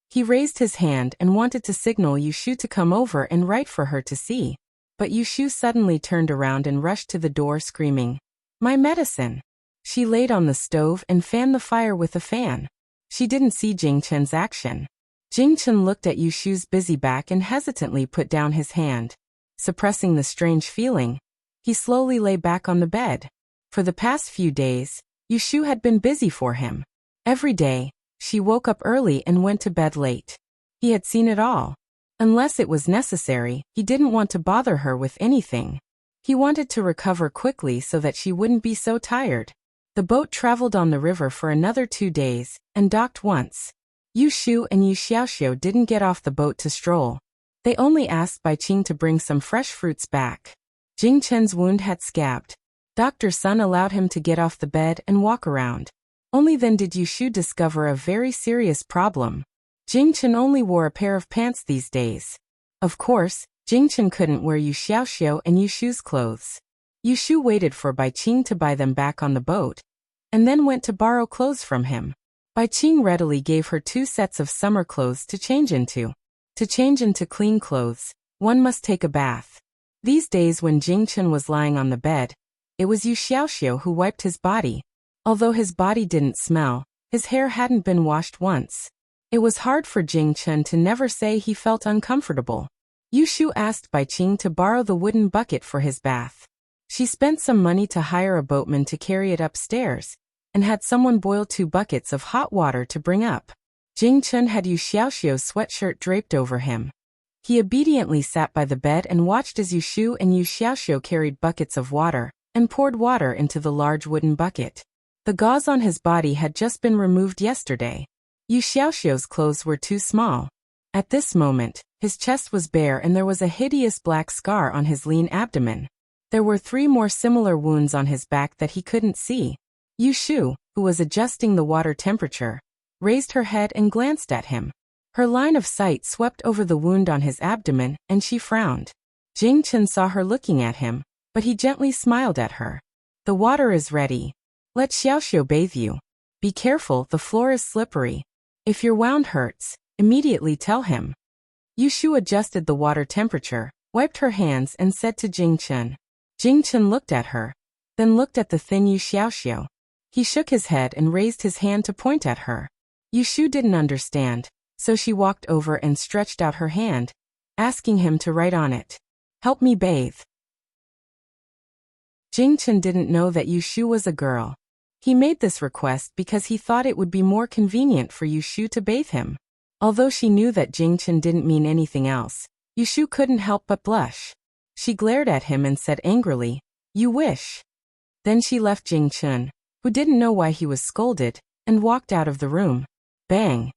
He raised his hand and wanted to signal Yu Shu to come over and write for her to see. But Yu Shu suddenly turned around and rushed to the door screaming, "My medicine!" She laid on the stove and fanned the fire with a fan. She didn't see Jing Chun's action. Jing Chun looked at Yu Shu's busy back and hesitantly put down his hand. Suppressing the strange feeling, he slowly lay back on the bed. For the past few days, Yu Shu had been busy for him. Every day, she woke up early and went to bed late. He had seen it all. Unless it was necessary, he didn't want to bother her with anything. He wanted to recover quickly so that she wouldn't be so tired. The boat traveled on the river for another 2 days and docked once. Yu Shu and Yu Xiaoxiu didn't get off the boat to stroll. They only asked Bai Qing to bring some fresh fruits back. Jing Chen's wound had scabbed. Dr. Sun allowed him to get off the bed and walk around. Only then did Yu Shu discover a very serious problem. Jing Chen only wore a pair of pants these days. Of course, Jing Chen couldn't wear Yu Xiaoxiu and Yu Shu's clothes. Yu Shu waited for Bai Qing to buy them back on the boat, and then went to borrow clothes from him. Bai Qing readily gave her 2 sets of summer clothes to change into. To change into clean clothes, one must take a bath. These days when Jing Chen was lying on the bed, it was Yu Xiaoxiu who wiped his body. Although his body didn't smell, his hair hadn't been washed once. It was hard for Jing Chen to never say he felt uncomfortable. Yu Shu asked Bai Qing to borrow the wooden bucket for his bath. She spent some money to hire a boatman to carry it upstairs, and had someone boil 2 buckets of hot water to bring up. Jing Chen had Yu Xiaoxiu's sweatshirt draped over him. He obediently sat by the bed and watched as Yu Shu and Yu Xiaoxiu carried buckets of water and poured water into the large wooden bucket. The gauze on his body had just been removed yesterday. Yu Xiaoxiu's clothes were too small. At this moment, his chest was bare and there was a hideous black scar on his lean abdomen. There were 3 more similar wounds on his back that he couldn't see. Yu Shu, who was adjusting the water temperature, raised her head and glanced at him. Her line of sight swept over the wound on his abdomen, and she frowned. Jing Chen saw her looking at him, but he gently smiled at her. The water is ready. Let Xiaoxiu bathe you. Be careful, the floor is slippery. If your wound hurts, immediately tell him. Yushu adjusted the water temperature, wiped her hands and said to Jing Chen. Jing Chen looked at her, then looked at the thin Yu Xiaoxiu. He shook his head and raised his hand to point at her. Yushu didn't understand, so she walked over and stretched out her hand, asking him to write on it. Help me bathe. Jing Chen didn't know that Yushu was a girl. He made this request because he thought it would be more convenient for Yushu to bathe him. Although she knew that Jing Chen didn't mean anything else, Yushu couldn't help but blush. She glared at him and said angrily, "You wish." Then she left Jing Chen, who didn't know why he was scolded, and walked out of the room. Bang!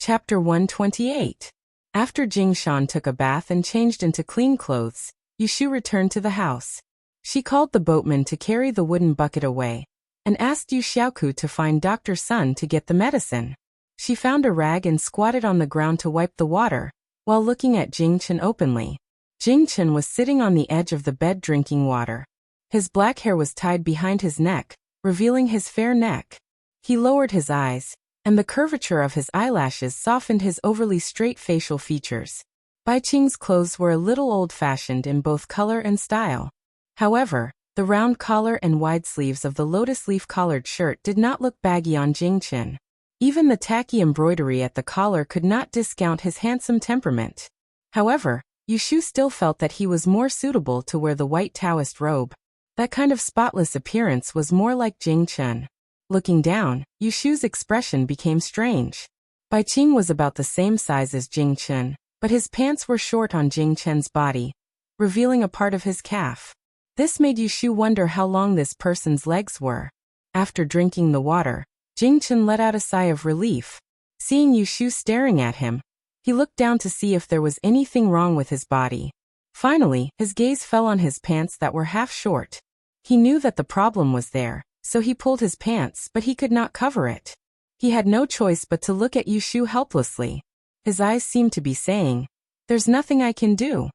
Chapter 128. After Jing Shan took a bath and changed into clean clothes, Yushu returned to the house. She called the boatman to carry the wooden bucket away, and asked Yu Xiaoku to find Dr. Sun to get the medicine. She found a rag and squatted on the ground to wipe the water, while looking at Jing Chen openly. Jing Chen was sitting on the edge of the bed drinking water. His black hair was tied behind his neck, revealing his fair neck. He lowered his eyes, and the curvature of his eyelashes softened his overly straight facial features. Bai Qing's clothes were a little old-fashioned in both color and style. However, the round collar and wide sleeves of the lotus leaf collared shirt did not look baggy on Jing Chen. Even the tacky embroidery at the collar could not discount his handsome temperament. However, Yushu still felt that he was more suitable to wear the white Taoist robe. That kind of spotless appearance was more like Jing Chen. Looking down, Yushu's expression became strange. Bai Qing was about the same size as Jing Chen, but his pants were short on Jing Chen's body, revealing a part of his calf. This made Yushu wonder how long this person's legs were. After drinking the water, Jing Chen let out a sigh of relief. Seeing Yushu staring at him, he looked down to see if there was anything wrong with his body. Finally, his gaze fell on his pants that were half short. He knew that the problem was there, so he pulled his pants, but he could not cover it. He had no choice but to look at Yushu helplessly. His eyes seemed to be saying, "There's nothing I can do."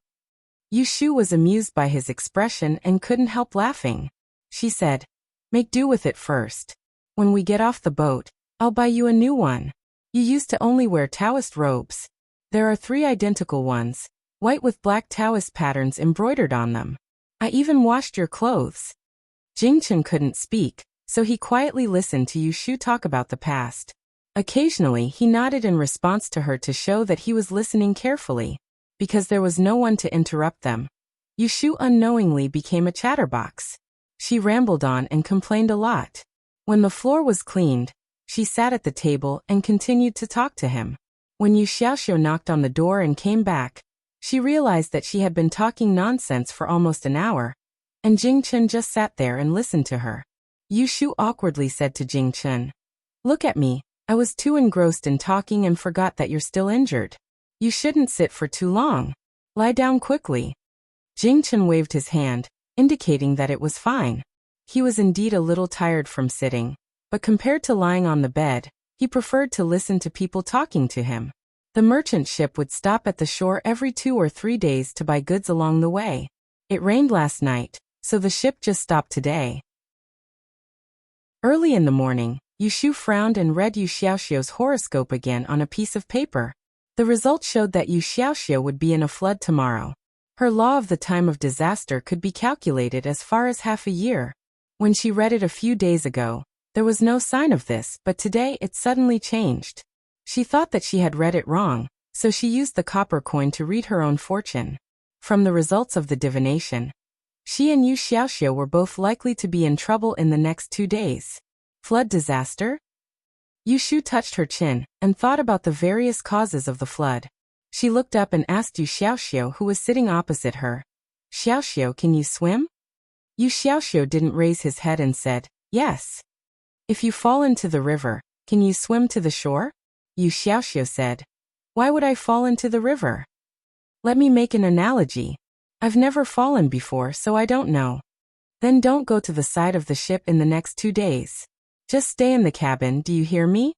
Yushu was amused by his expression and couldn't help laughing. She said, "Make do with it first. When we get off the boat, I'll buy you a new one. You used to only wear Taoist robes. There are 3 identical ones, white with black Taoist patterns embroidered on them. I even washed your clothes." Jing Chen couldn't speak, so he quietly listened to Yushu talk about the past. Occasionally he nodded in response to her to show that he was listening carefully. Because there was no one to interrupt them, Yushu unknowingly became a chatterbox. She rambled on and complained a lot. When the floor was cleaned, she sat at the table and continued to talk to him. When Yu Xiaoxiu knocked on the door and came back, she realized that she had been talking nonsense for almost an hour, and Jing Chen just sat there and listened to her. Yushu awkwardly said to Jing Chen, "Look at me, I was too engrossed in talking and forgot that you're still injured. You shouldn't sit for too long. Lie down quickly." Jing Chen waved his hand, indicating that it was fine. He was indeed a little tired from sitting, but compared to lying on the bed, he preferred to listen to people talking to him. The merchant ship would stop at the shore every 2 or 3 days to buy goods along the way. It rained last night, so the ship just stopped today. Early in the morning, Yushu frowned and read Yu Xiaoxiu's horoscope again on a piece of paper. The results showed that Yu Xiaoxiu would be in a flood tomorrow. Her law of the time of disaster could be calculated as far as half a year. When she read it a few days ago, there was no sign of this, but today it suddenly changed. She thought that she had read it wrong, so she used the copper coin to read her own fortune. From the results of the divination, she and Yu Xiaoxiu were both likely to be in trouble in the next 2 days. Flood disaster? Yushu touched her chin and thought about the various causes of the flood. She looked up and asked Yu Xiaoxiu, who was sitting opposite her, "Xiaoxiu, can you swim?" Yu Xiaoxiu didn't raise his head and said, "Yes." "If you fall into the river, can you swim to the shore?" Yu Xiaoxiu said, "Why would I fall into the river?" "Let me make an analogy. I've never fallen before, so I don't know." "Then don't go to the side of the ship in the next 2 days. Just stay in the cabin, do you hear me?"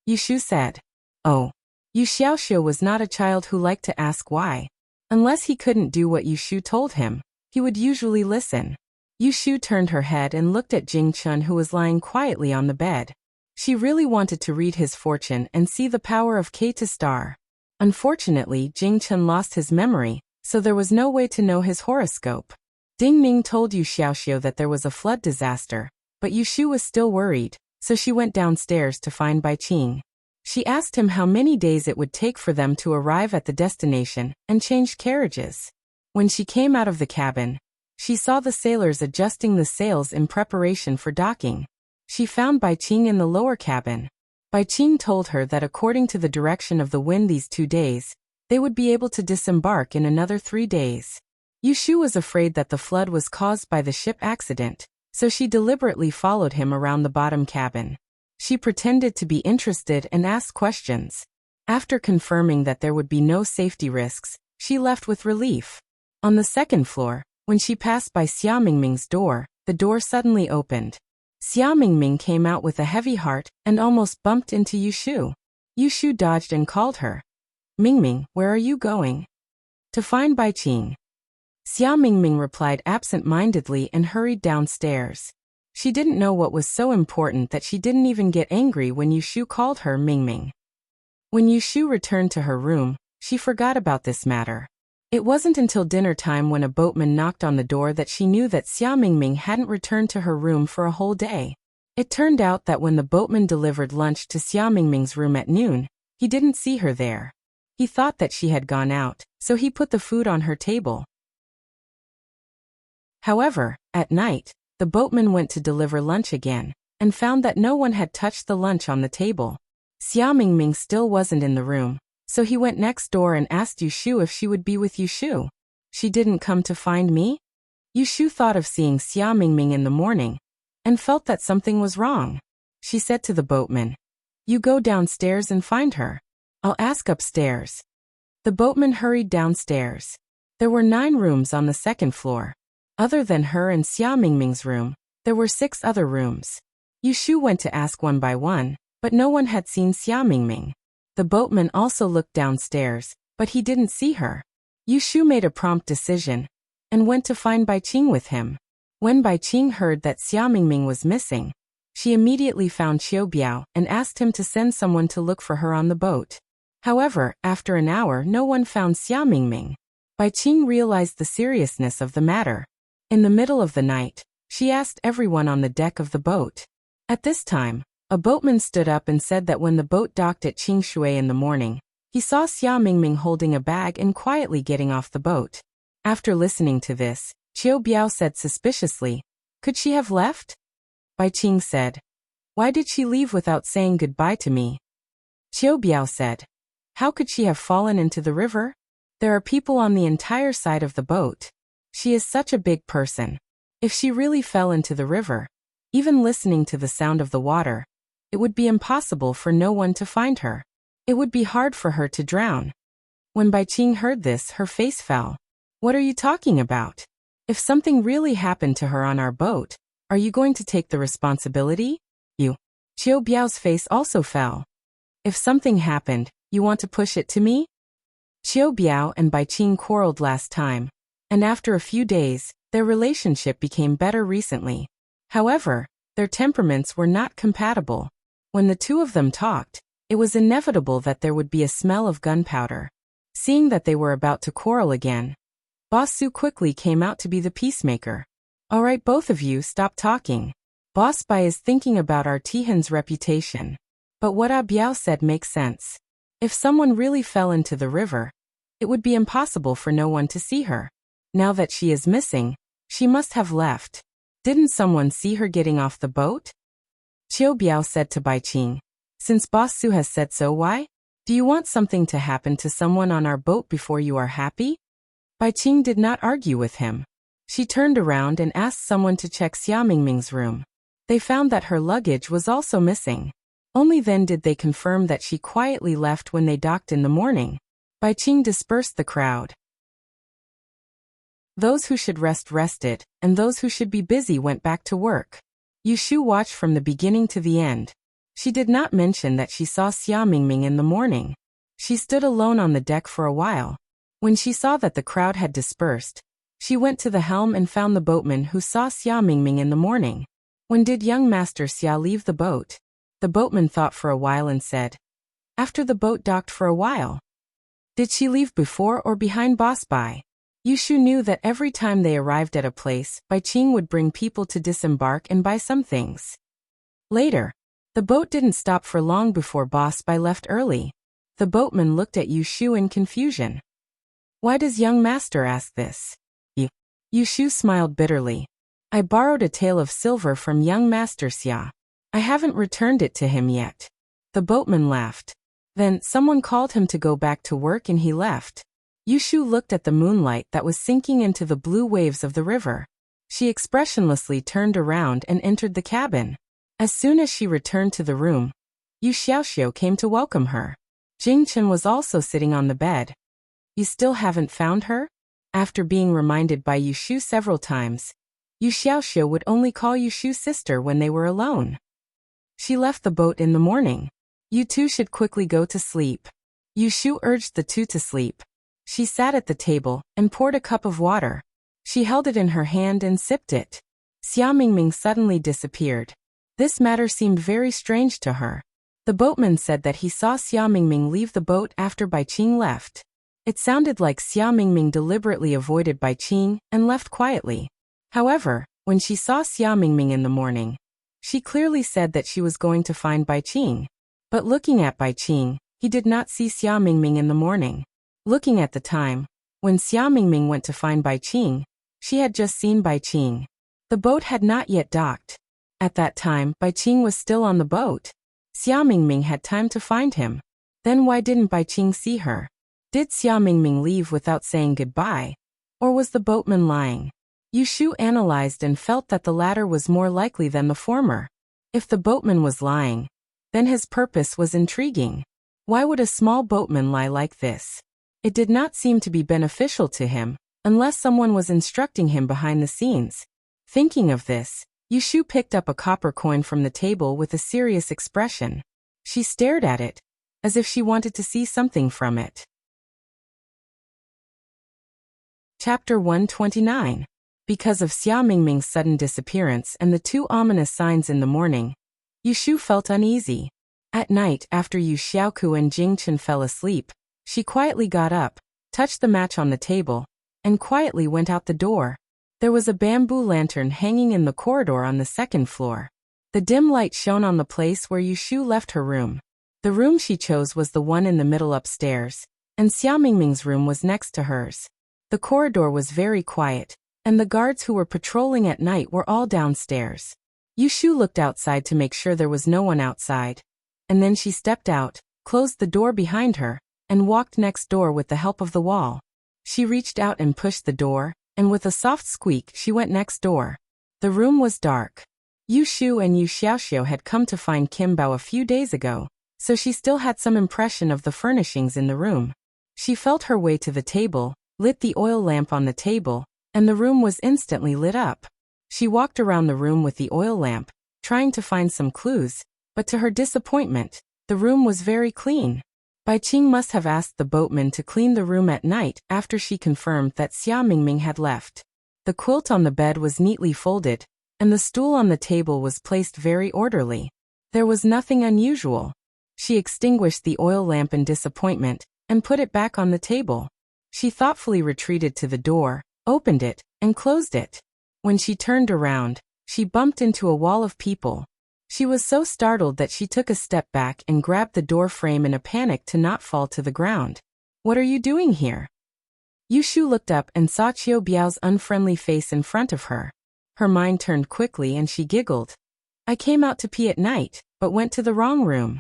Yushu said. Oh. Yu Xiaoxiu was not a child who liked to ask why. Unless he couldn't do what Yushu told him, he would usually listen. Yushu turned her head and looked at Jing Chun, who was lying quietly on the bed. She really wanted to read his fortune and see the power of K to star. Unfortunately, Jing Chun lost his memory, so there was no way to know his horoscope. Ding Ming told Yu Xiaoxiu that there was a flood disaster, but Yushu was still worried, so she went downstairs to find Bai Qing. She asked him how many days it would take for them to arrive at the destination and change carriages. When she came out of the cabin, she saw the sailors adjusting the sails in preparation for docking. She found Bai Qing in the lower cabin. Bai Qing told her that according to the direction of the wind these 2 days, they would be able to disembark in another 3 days. Yushu was afraid that the flood was caused by the ship accident, so she deliberately followed him around the bottom cabin. She pretended to be interested and asked questions. After confirming that there would be no safety risks, she left with relief. On the second floor, when she passed by Xia Mingming's door, the door suddenly opened. Xia Mingming came out with a heavy heart and almost bumped into Yushu. Yushu dodged and called her. Mingming, where are you going? To find Bai Qing. Xia Mingming replied absent-mindedly and hurried downstairs. She didn't know what was so important that she didn't even get angry when Yushu called her Mingming. When Yushu returned to her room, she forgot about this matter. It wasn't until dinner time when a boatman knocked on the door that she knew that Xia Mingming hadn't returned to her room for a whole day. It turned out that when the boatman delivered lunch to Xia Mingming's room at noon, he didn't see her there. He thought that she had gone out, so he put the food on her table. However, at night, the boatman went to deliver lunch again, and found that no one had touched the lunch on the table. Xia Mingming still wasn't in the room, so he went next door and asked Yushu if she would be with Yushu. She didn't come to find me? Yushu thought of seeing Xia Mingming in the morning, and felt that something was wrong. She said to the boatman, "You go downstairs and find her. I'll ask upstairs." The boatman hurried downstairs. There were 9 rooms on the second floor. Other than her and Xia Mingming's room, there were 6 other rooms. Yushu went to ask one by one, but no one had seen Xia Mingming. The boatman also looked downstairs, but he didn't see her. Yushu made a prompt decision and went to find Bai Qing with him. When Bai Qing heard that Xia Mingming was missing, she immediately found Qiu Biao and asked him to send someone to look for her on the boat. However, after an hour no one found Xia Mingming. Bai Qing realized the seriousness of the matter. In the middle of the night, she asked everyone on the deck of the boat. At this time, a boatman stood up and said that when the boat docked at Qingshui in the morning, he saw Xia Mingming holding a bag and quietly getting off the boat. After listening to this, Qiu Biao said suspiciously, "Could she have left?" Bai Qing said, "Why did she leave without saying goodbye to me?" Qiu Biao said, "How could she have fallen into the river? There are people on the entire side of the boat. She is such a big person. If she really fell into the river, even listening to the sound of the water, it would be impossible for no one to find her. It would be hard for her to drown." When Bai Qing heard this, her face fell. "What are you talking about? If something really happened to her on our boat, are you going to take the responsibility? You." Qiu Biao's face also fell. "If something happened, you want to push it to me?" Qiu Biao and Bai Qing quarreled last time, and after a few days, their relationship became better recently. However, their temperaments were not compatible. When the 2 of them talked, it was inevitable that there would be a smell of gunpowder. Seeing that they were about to quarrel again, Boss Su quickly came out to be the peacemaker. "All right, both of you, stop talking. Boss Bai is thinking about our Tihan's reputation." But what Ah Biao said makes sense. If someone really fell into the river, it would be impossible for no one to see her. Now that she is missing, she must have left. Didn't someone see her getting off the boat? Qiu Biao said to Bai Qing, "Since Boss Su has said so, why? Do you want something to happen to someone on our boat before you are happy?" Bai Qing did not argue with him. She turned around and asked someone to check Xia Mingming's room. They found that her luggage was also missing. Only then did they confirm that she quietly left when they docked in the morning. Bai Qing dispersed the crowd. Those who should rest rested, and those who should be busy went back to work. Yushu watched from the beginning to the end. She did not mention that she saw Xia Mingming in the morning. She stood alone on the deck for a while. When she saw that the crowd had dispersed, she went to the helm and found the boatman who saw Xia Mingming in the morning. When did young Master Xia leave the boat? The boatman thought for a while and said, after the boat docked for a while. Did she leave before or behind Boss Bai? Yushu knew that every time they arrived at a place, Bai Qing would bring people to disembark and buy some things. Later, the boat didn't stop for long before Boss Bai left early. The boatman looked at Yushu in confusion. Why does young master ask this? Yushu smiled bitterly. I borrowed a tael of silver from young Master Xia. I haven't returned it to him yet. The boatman laughed. Then someone called him to go back to work and he left. Yushu looked at the moonlight that was sinking into the blue waves of the river. She expressionlessly turned around and entered the cabin. As soon as she returned to the room, Yu Xiaoxiu came to welcome her. Jing Chen was also sitting on the bed. You still haven't found her? After being reminded by Yushu several times, Yu Xiaoxiu would only call Yushu's sister when they were alone. She left the boat in the morning. You two should quickly go to sleep. Yushu urged the two to sleep. She sat at the table and poured a cup of water. She held it in her hand and sipped it. Xia Mingming suddenly disappeared. This matter seemed very strange to her. The boatman said that he saw Xia Mingming leave the boat after Bai Qing left. It sounded like Xia Mingming deliberately avoided Bai Qing and left quietly. However, when she saw Xia Mingming in the morning, she clearly said that she was going to find Bai Qing. But looking at Bai Qing, he did not see Xia Mingming in the morning. Looking at the time, when Xia Mingming went to find Bai Qing, she had just seen Bai Qing. The boat had not yet docked. At that time, Bai Qing was still on the boat. Xia Mingming had time to find him. Then why didn't Bai Qing see her? Did Xia Mingming leave without saying goodbye? Or was the boatman lying? Yushu analyzed and felt that the latter was more likely than the former. If the boatman was lying, then his purpose was intriguing. Why would a small boatman lie like this? It did not seem to be beneficial to him, unless someone was instructing him behind the scenes. Thinking of this, Yushu picked up a copper coin from the table with a serious expression. She stared at it, as if she wanted to see something from it. Chapter 129. Because of Xia Mingming's sudden disappearance and the two ominous signs in the morning, Yushu felt uneasy. At night, after Yu Xiaoku and Jing Chen fell asleep, she quietly got up, touched the match on the table, and quietly went out the door. There was a bamboo lantern hanging in the corridor on the second floor. The dim light shone on the place where Yushu left her room. The room she chose was the one in the middle upstairs, and Xia Mingming's room was next to hers. The corridor was very quiet, and the guards who were patrolling at night were all downstairs. Yushu looked outside to make sure there was no one outside, and then she stepped out, closed the door behind her, and walked next door with the help of the wall. She reached out and pushed the door, and with a soft squeak she went next door. The room was dark. Yushu and Yu Xiaoxiu had come to find Kim Bao a few days ago, so she still had some impression of the furnishings in the room. She felt her way to the table, lit the oil lamp on the table, and the room was instantly lit up. She walked around the room with the oil lamp, trying to find some clues, but to her disappointment, the room was very clean. Bai Qing must have asked the boatman to clean the room at night after she confirmed that Xia Mingming had left. The quilt on the bed was neatly folded, and the stool on the table was placed very orderly. There was nothing unusual. She extinguished the oil lamp in disappointment and put it back on the table. She thoughtfully retreated to the door, opened it, and closed it. When she turned around, she bumped into a wall of people. She was so startled that she took a step back and grabbed the door frame in a panic to not fall to the ground. What are you doing here? Yushu looked up and saw Qiu Biao's unfriendly face in front of her. Her mind turned quickly and she giggled. I came out to pee at night, but went to the wrong room.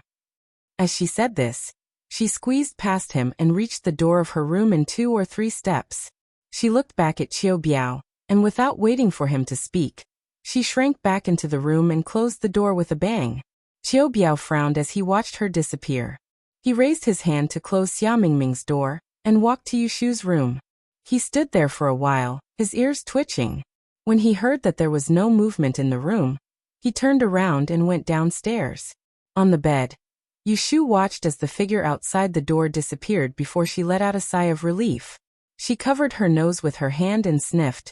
As she said this, she squeezed past him and reached the door of her room in 2 or 3 steps. She looked back at Qiu Biao, and without waiting for him to speak, she shrank back into the room and closed the door with a bang. Qiu Biao frowned as he watched her disappear. He raised his hand to close Xia Mingming's door, and walked to Yushu's room. He stood there for a while, his ears twitching. When he heard that there was no movement in the room, he turned around and went downstairs. On the bed, Yushu watched as the figure outside the door disappeared before she let out a sigh of relief. She covered her nose with her hand and sniffed,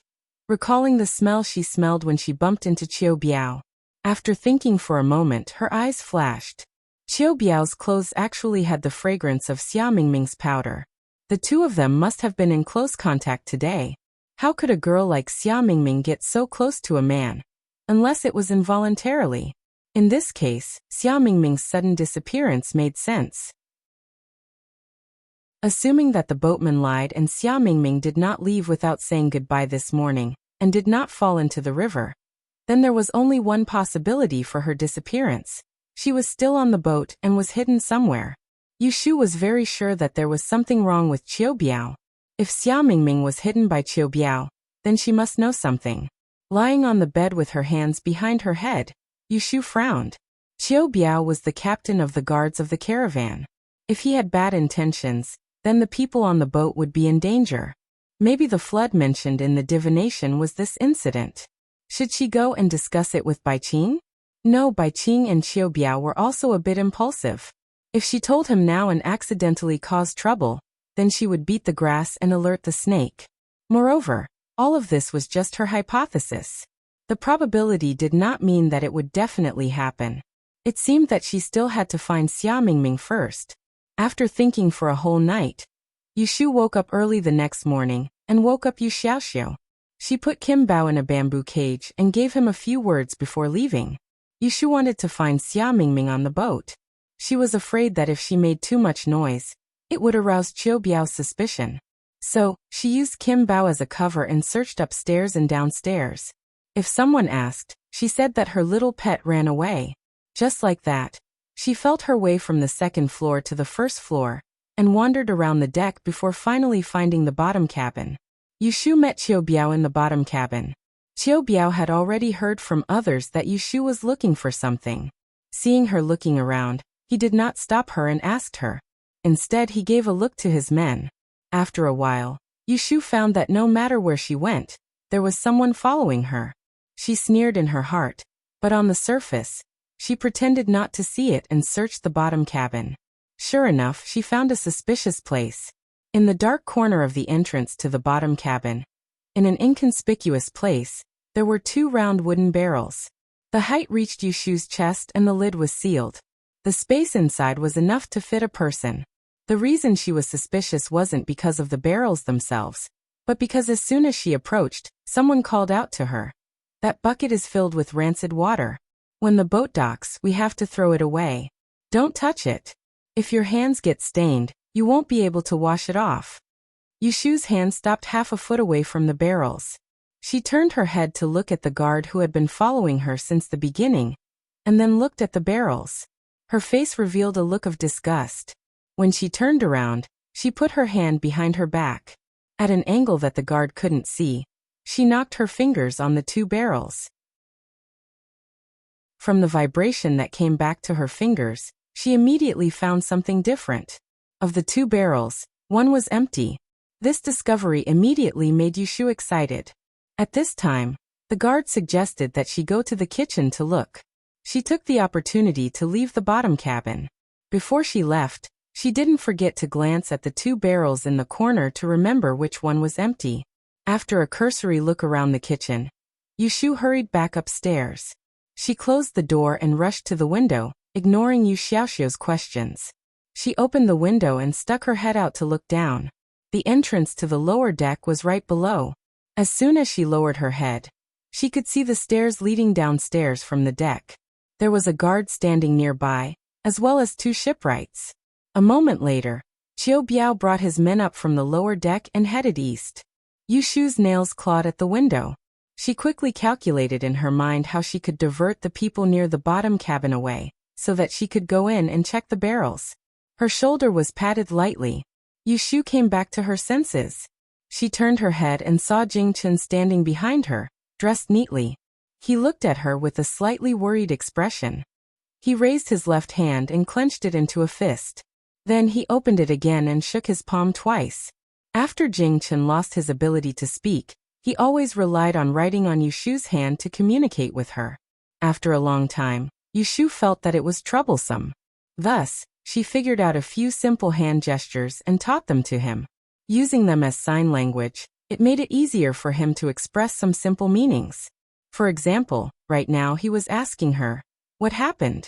recalling the smell she smelled when she bumped into Qiu Biao. After thinking for a moment, her eyes flashed. Qiu Biao's clothes actually had the fragrance of Xia Mingming's powder. The two of them must have been in close contact today. How could a girl like Xia Mingming get so close to a man? Unless it was involuntarily. In this case, Xia Mingming's sudden disappearance made sense. Assuming that the boatman lied and Xia Mingming did not leave without saying goodbye this morning, and did not fall into the river, then there was only one possibility for her disappearance. She was still on the boat and was hidden somewhere. Yushu was very sure that there was something wrong with Qiu Biao. If Xia Mingming was hidden by Qiu Biao, then she must know something. Lying on the bed with her hands behind her head, Yushu frowned. Qiu Biao was the captain of the guards of the caravan. If he had bad intentions, then the people on the boat would be in danger. Maybe the flood mentioned in the divination was this incident. Should she go and discuss it with Bai Qing? No, Bai Qing and Qiu Biao were also a bit impulsive. If she told him now and accidentally caused trouble, then she would beat the grass and alert the snake. Moreover, all of this was just her hypothesis. The probability did not mean that it would definitely happen. It seemed that she still had to find Xia Mingming first. After thinking for a whole night, Yushu woke up early the next morning and woke up Yu Xiaoxiu. She put Kim Bao in a bamboo cage and gave him a few words before leaving. Yushu wanted to find Xia Mingming on the boat. She was afraid that if she made too much noise, it would arouse Qiu Biao's suspicion. So, she used Kim Bao as a cover and searched upstairs and downstairs. If someone asked, she said that her little pet ran away. Just like that, she felt her way from the second floor to the first floor, and wandered around the deck before finally finding the bottom cabin. Yushu met Qiu Biao in the bottom cabin. Qiu Biao had already heard from others that Yushu was looking for something. Seeing her looking around, he did not stop her and asked her. Instead, he gave a look to his men. After a while, Yushu found that no matter where she went, there was someone following her. She sneered in her heart, but on the surface, she pretended not to see it and searched the bottom cabin. Sure enough, she found a suspicious place. In the dark corner of the entrance to the bottom cabin, in an inconspicuous place, there were two round wooden barrels. The height reached Yushu's chest and the lid was sealed. The space inside was enough to fit a person. The reason she was suspicious wasn't because of the barrels themselves, but because as soon as she approached, someone called out to her. That bucket is filled with rancid water. When the boat docks, we have to throw it away. Don't touch it. If your hands get stained, you won't be able to wash it off. Yushu's hand stopped half a foot away from the barrels. She turned her head to look at the guard who had been following her since the beginning, and then looked at the barrels. Her face revealed a look of disgust. When she turned around, she put her hand behind her back. At an angle that the guard couldn't see, she knocked her fingers on the two barrels. From the vibration that came back to her fingers, she immediately found something different. Of the two barrels, one was empty. This discovery immediately made Yushu excited. At this time, the guard suggested that she go to the kitchen to look. She took the opportunity to leave the bottom cabin. Before she left, she didn't forget to glance at the two barrels in the corner to remember which one was empty. After a cursory look around the kitchen, Yushu hurried back upstairs. She closed the door and rushed to the window, ignoring Yu Xiaoxiu's questions. She opened the window and stuck her head out to look down. The entrance to the lower deck was right below. As soon as she lowered her head, she could see the stairs leading downstairs from the deck. There was a guard standing nearby, as well as two shipwrights. A moment later, Qiu Biao brought his men up from the lower deck and headed east. Yushu's nails clawed at the window. She quickly calculated in her mind how she could divert the people near the bottom cabin away, so that she could go in and check the barrels. Her shoulder was patted lightly. Yushu came back to her senses. She turned her head and saw Jingchen standing behind her, dressed neatly. He looked at her with a slightly worried expression. He raised his left hand and clenched it into a fist. Then he opened it again and shook his palm twice. After Jingchen lost his ability to speak, he always relied on writing on Yushu's hand to communicate with her. After a long time, Yushu felt that it was troublesome. Thus, she figured out a few simple hand gestures and taught them to him. Using them as sign language, it made it easier for him to express some simple meanings. For example, right now he was asking her, "What happened?"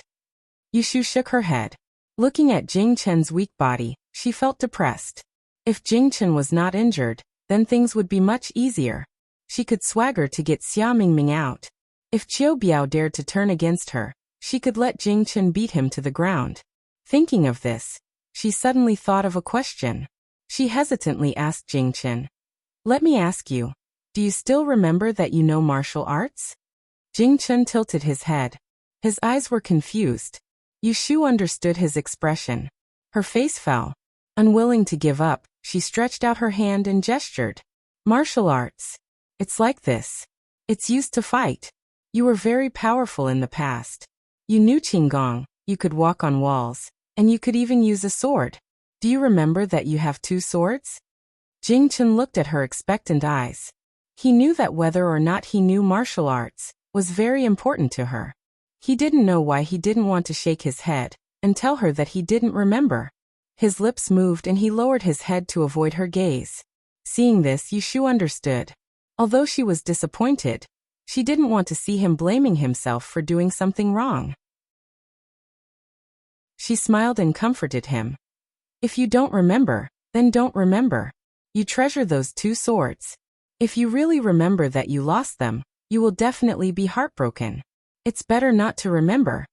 Yushu shook her head. Looking at Jing Chen's weak body, she felt depressed. If Jing Chen was not injured, then things would be much easier. She could swagger to get Xia Mingming out. If Qiu Biao dared to turn against her, she could let Jing Chen beat him to the ground. Thinking of this, she suddenly thought of a question. She hesitantly asked Jing Chen, "Let me ask you, do you still remember that you know martial arts?" Jing Chen tilted his head. His eyes were confused. Yushu understood his expression. Her face fell. Unwilling to give up, she stretched out her hand and gestured. "Martial arts. It's like this. It's used to fight. You were very powerful in the past. You knew Qinggong, you could walk on walls, and you could even use a sword. Do you remember that you have 2 swords?" Jing Chen looked at her expectant eyes. He knew that whether or not he knew martial arts was very important to her. He didn't know why he didn't want to shake his head and tell her that he didn't remember. His lips moved and he lowered his head to avoid her gaze. Seeing this, Yushu understood. Although she was disappointed, she didn't want to see him blaming himself for doing something wrong. She smiled and comforted him. "If you don't remember, then don't remember. You treasure those 2 swords. If you really remember that you lost them, you will definitely be heartbroken. It's better not to remember."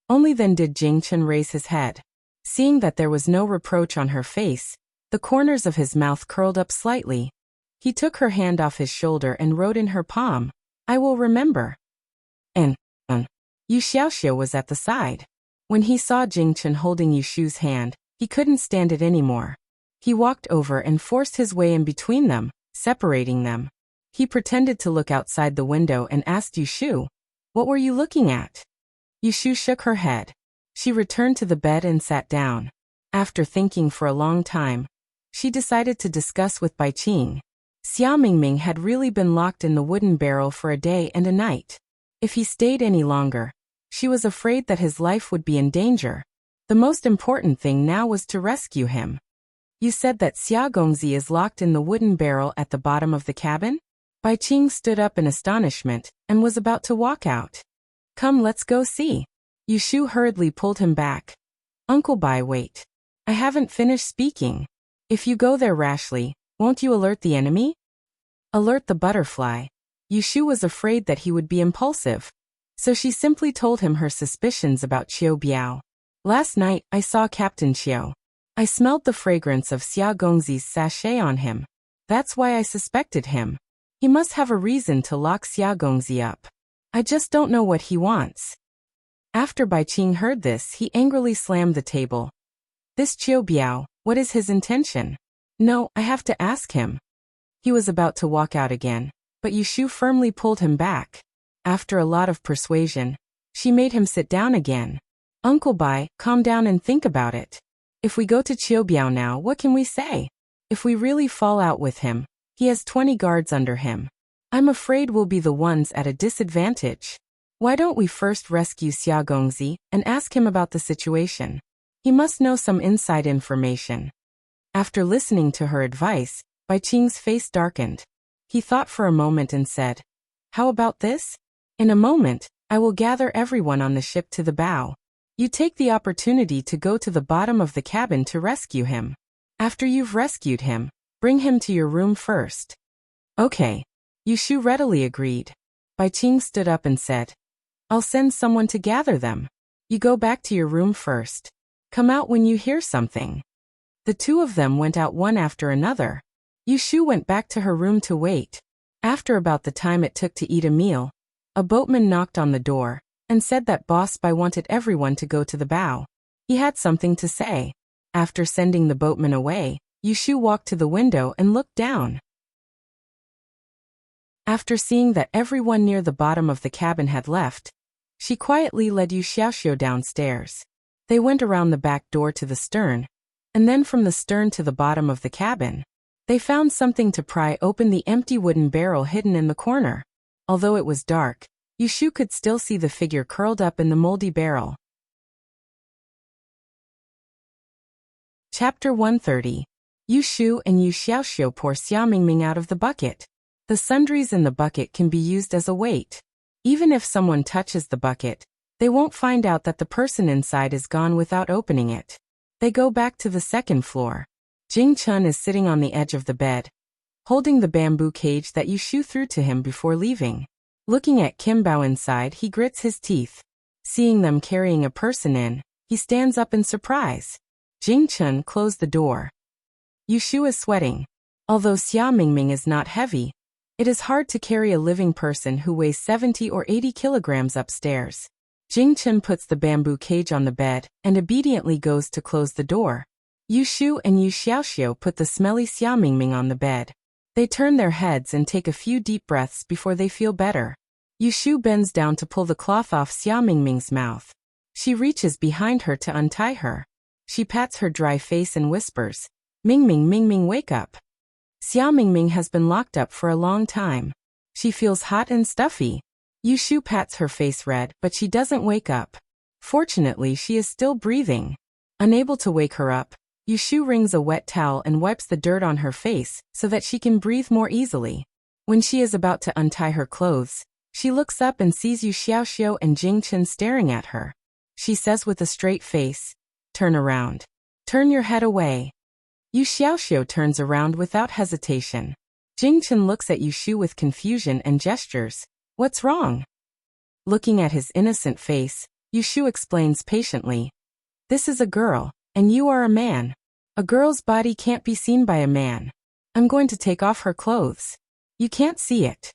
Only then did Jing Chen raise his head. Seeing that there was no reproach on her face, the corners of his mouth curled up slightly. He took her hand off his shoulder and wrote in her palm, "I will remember." And, Yu Xiaoxiu was at the side. When he saw Jing Chen holding Yushu's hand, he couldn't stand it anymore. He walked over and forced his way in between them, separating them. He pretended to look outside the window and asked Yushu, "What were you looking at?" Yushu shook her head. She returned to the bed and sat down. After thinking for a long time, she decided to discuss with Bai Qing. Xia Mingming had really been locked in the wooden barrel for a day and a night. If he stayed any longer, she was afraid that his life would be in danger. The most important thing now was to rescue him. "You said that Xia Gongzi is locked in the wooden barrel at the bottom of the cabin?" Bai Qing stood up in astonishment and was about to walk out. "Come, let's go see." Yushu hurriedly pulled him back. "Uncle Bai, wait. I haven't finished speaking. If you go there rashly, won't you alert the enemy?" Alert the butterfly. Yushu was afraid that he would be impulsive, so she simply told him her suspicions about Qiu Biao. "Last night, I saw Captain Qiu. I smelled the fragrance of Xia Gongzi's sachet on him. That's why I suspected him. He must have a reason to lock Xia Gongzi up. I just don't know what he wants." After Bai Qing heard this, he angrily slammed the table. "This Qiu Biao, what is his intention? No, I have to ask him." He was about to walk out again, but Yushu firmly pulled him back. After a lot of persuasion, she made him sit down again. "Uncle Bai, calm down and think about it. If we go to Qiu Biao now, what can we say? If we really fall out with him, he has 20 guards under him. I'm afraid we'll be the ones at a disadvantage. Why don't we first rescue Xia Gongzi and ask him about the situation? He must know some inside information." After listening to her advice, Bai Qing's face darkened. He thought for a moment and said, "How about this? In a moment, I will gather everyone on the ship to the bow. You take the opportunity to go to the bottom of the cabin to rescue him. After you've rescued him, bring him to your room first." "Okay." Yushu readily agreed. Bai Qing stood up and said, "I'll send someone to gather them. You go back to your room first. Come out when you hear something." The 2 of them went out one after another. Yushu went back to her room to wait. After about the time it took to eat a meal, a boatman knocked on the door and said that Boss Bai wanted everyone to go to the bow. He had something to say. After sending the boatman away, Yushu walked to the window and looked down. After seeing that everyone near the bottom of the cabin had left, she quietly led Yu Xiaoxiu downstairs. They went around the back door to the stern, and then from the stern to the bottom of the cabin. They found something to pry open the empty wooden barrel hidden in the corner. Although it was dark, Yushu could still see the figure curled up in the moldy barrel. Chapter 130. Yushu and Yu Xiaoxiu pour Xia Mingming out of the bucket. The sundries in the bucket can be used as a weight. Even if someone touches the bucket, they won't find out that the person inside is gone without opening it. They go back to the second floor. Jing Chun is sitting on the edge of the bed, holding the bamboo cage that Yushu threw to him before leaving. Looking at Kim Bao inside, he grits his teeth. Seeing them carrying a person in, he stands up in surprise. Jing Chun closed the door. Yushu is sweating. Although Xia Mingming is not heavy, it is hard to carry a living person who weighs 70 or 80 kilograms upstairs. Jing Chun puts the bamboo cage on the bed and obediently goes to close the door. Yushu and Yu Xiaoxiu put the smelly Xia Mingming on the bed. They turn their heads and take a few deep breaths before they feel better. Yushu bends down to pull the cloth off Xia Mingming's mouth. She reaches behind her to untie her. She pats her dry face and whispers, "Mingming, Mingming, wake up." Xia Mingming has been locked up for a long time. She feels hot and stuffy. Yushu pats her face red, but she doesn't wake up. Fortunately, she is still breathing. Unable to wake her up, Yushu wrings a wet towel and wipes the dirt on her face so that she can breathe more easily. When she is about to untie her clothes, she looks up and sees Yu Xiaoxiu and Jing Chun staring at her. She says with a straight face, "Turn around. Turn your head away." Yu Xiaoxiu turns around without hesitation. Jing Chun looks at Yushu with confusion and gestures. "What's wrong?" Looking at his innocent face, Yushu explains patiently, "This is a girl, and you are a man. A girl's body can't be seen by a man. I'm going to take off her clothes. You can't see it."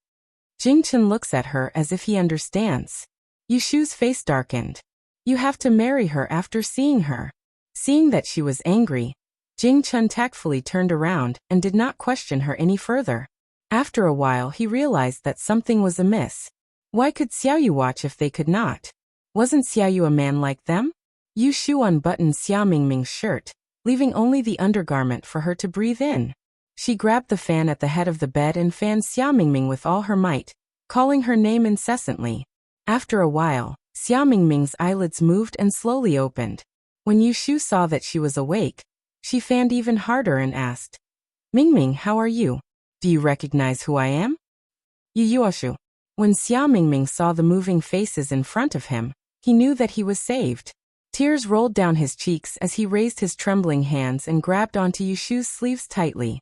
Jing Chun looks at her as if he understands. Yushu's face darkened. "You have to marry her after seeing her." Seeing that she was angry, Jing Chun tactfully turned around and did not question her any further. After a while he realized that something was amiss. Why could Xiaoyu watch if they could not? Wasn't Xiaoyu a man like them? Yushu unbuttoned Xia Mingming's shirt, leaving only the undergarment for her to breathe in. She grabbed the fan at the head of the bed and fanned Xia Mingming with all her might, calling her name incessantly. After a while, Xia Mingming's eyelids moved and slowly opened. When Yushu saw that she was awake, she fanned even harder and asked, "Mingming, how are you? Do you recognize who I am?" Yuyuoshu. When Xia Mingming saw the moving faces in front of him, he knew that he was saved. Tears rolled down his cheeks as he raised his trembling hands and grabbed onto Yushu's sleeves tightly.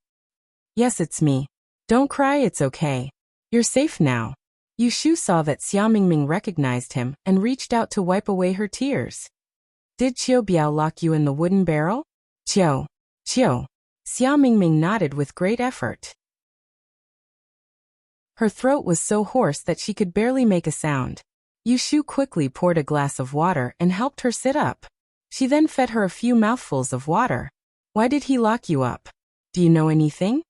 "Yes, it's me. Don't cry, it's okay. You're safe now." Yushu saw that Xia Mingming recognized him and reached out to wipe away her tears. "Did Qiu Biao lock you in the wooden barrel?" "Qiu. Xia Mingming nodded with great effort. Her throat was so hoarse that she could barely make a sound. Yushu quickly poured a glass of water and helped her sit up. She then fed her a few mouthfuls of water. "Why did he lock you up? Do you know anything?"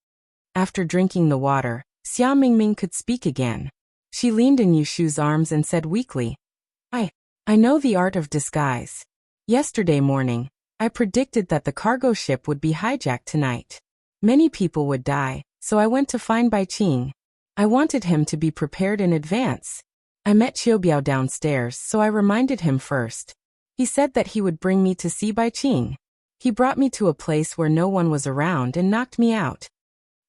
After drinking the water, Xia Mingming could speak again. She leaned in Yushu's arms and said weakly, I know the art of disguise. Yesterday morning, I predicted that the cargo ship would be hijacked tonight. Many people would die, so I went to find Bai Qing. I wanted him to be prepared in advance. I met Qiu Biao downstairs, so I reminded him first. He said that he would bring me to see Bai Qing. He brought me to a place where no one was around and knocked me out."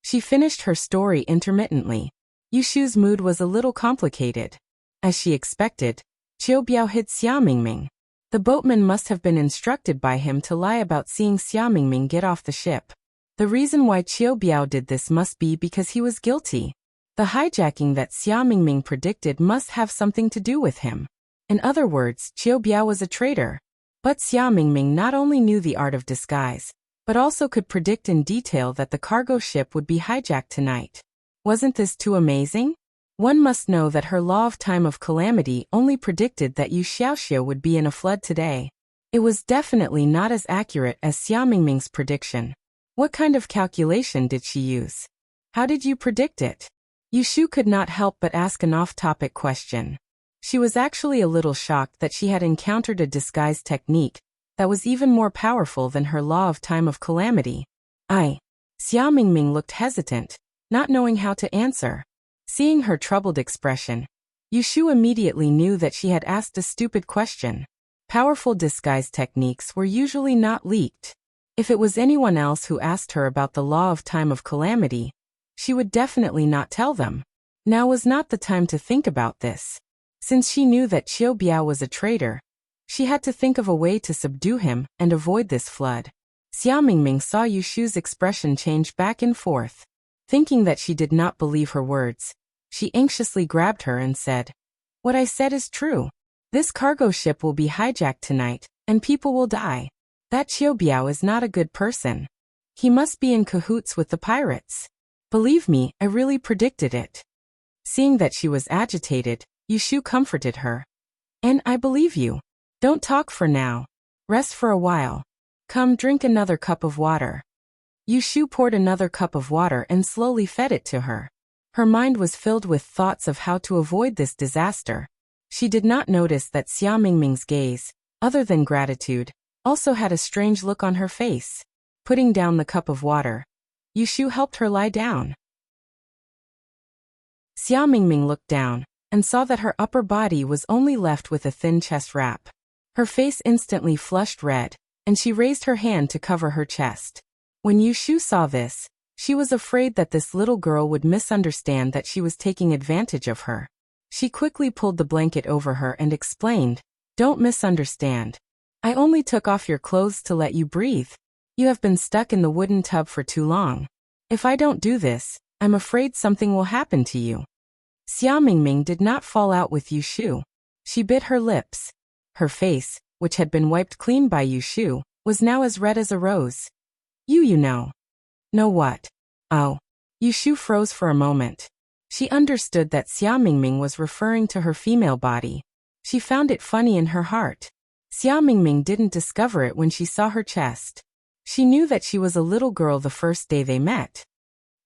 She finished her story intermittently. Yushu's mood was a little complicated. As she expected, Qiu Biao hid Xia Mingming. The boatman must have been instructed by him to lie about seeing Xia Mingming get off the ship. The reason why Qiu Biao did this must be because he was guilty. The hijacking that Xia Mingming predicted must have something to do with him. In other words, Qiu Biao was a traitor. But Xia Mingming not only knew the art of disguise, but also could predict in detail that the cargo ship would be hijacked tonight. Wasn't this too amazing? One must know that her law of time of calamity only predicted that Yu Xiaoxiu would be in a flood today. It was definitely not as accurate as Xia Mingming's prediction. What kind of calculation did she use? How did you predict it? Yushu could not help but ask an off-topic question. She was actually a little shocked that she had encountered a disguise technique that was even more powerful than her law of time of calamity. Xia Mingming looked hesitant, not knowing how to answer. Seeing her troubled expression, Yushu immediately knew that she had asked a stupid question. Powerful disguise techniques were usually not leaked. If it was anyone else who asked her about the law of time of calamity, she would definitely not tell them. Now was not the time to think about this. Since she knew that Qiu Biao was a traitor, she had to think of a way to subdue him and avoid this flood. Xia Mingming saw Yushu's expression change back and forth. Thinking that she did not believe her words, she anxiously grabbed her and said, "What I said is true. This cargo ship will be hijacked tonight, and people will die. That Qiu Biao is not a good person. He must be in cahoots with the pirates. Believe me, I really predicted it." Seeing that she was agitated, Yushu comforted her. "And I believe you. Don't talk for now. Rest for a while. Come, drink another cup of water." Yushu poured another cup of water and slowly fed it to her. Her mind was filled with thoughts of how to avoid this disaster. She did not notice that Xia Mingming's gaze, other than gratitude, also had a strange look on her face. Putting down the cup of water, Yushu helped her lie down. Xia Mingming looked down and saw that her upper body was only left with a thin chest wrap. Her face instantly flushed red, and she raised her hand to cover her chest. When Yushu saw this, she was afraid that this little girl would misunderstand that she was taking advantage of her. She quickly pulled the blanket over her and explained, "Don't misunderstand. I only took off your clothes to let you breathe. You have been stuck in the wooden tub for too long. If I don't do this, I'm afraid something will happen to you." Xia Mingming did not fall out with Yushu. She bit her lips. Her face, which had been wiped clean by Yushu, was now as red as a rose. You know. Know what? Oh. Yushu froze for a moment. She understood that Xia Mingming was referring to her female body. She found it funny in her heart. Xia Mingming didn't discover it when she saw her chest. She knew that she was a little girl the first day they met.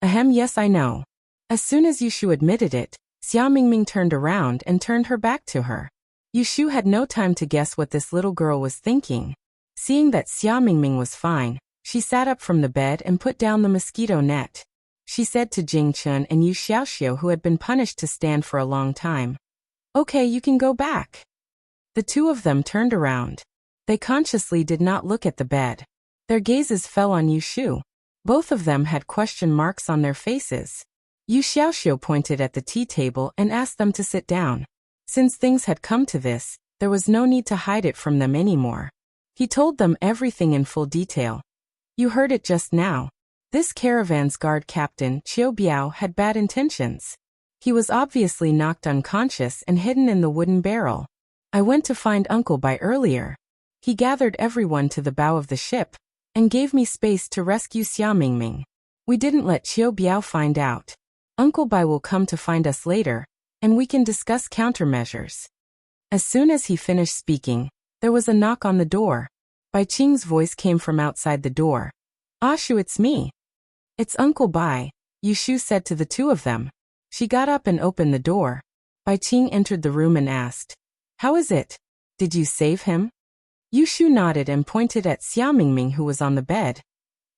Ahem, yes, I know. As soon as Yushu admitted it, Xia Mingming turned around and turned her back to her. Yushu had no time to guess what this little girl was thinking. Seeing that Xia Mingming was fine, she sat up from the bed and put down the mosquito net. She said to Jing Chun and Yu Xiaoxiu, who had been punished to stand for a long time, "Okay, you can go back." The two of them turned around. They consciously did not look at the bed. Their gazes fell on Yushu. Both of them had question marks on their faces. Yu Xiaoxiu pointed at the tea table and asked them to sit down. Since things had come to this, there was no need to hide it from them anymore. He told them everything in full detail. You heard it just now. This caravan's guard captain, Qiu Biao, had bad intentions. He was obviously knocked unconscious and hidden in the wooden barrel. I went to find Uncle Bai earlier. He gathered everyone to the bow of the ship and gave me space to rescue Xia Mingming. We didn't let Qiu Biao find out. Uncle Bai will come to find us later, and we can discuss countermeasures. As soon as he finished speaking, there was a knock on the door. Bai Qing's voice came from outside the door. "Ashu, it's me." "It's Uncle Bai," Yushu said to the two of them. She got up and opened the door. Bai Qing entered the room and asked, "How is it? Did you save him?" Yushu nodded and pointed at Xia Mingming, who was on the bed.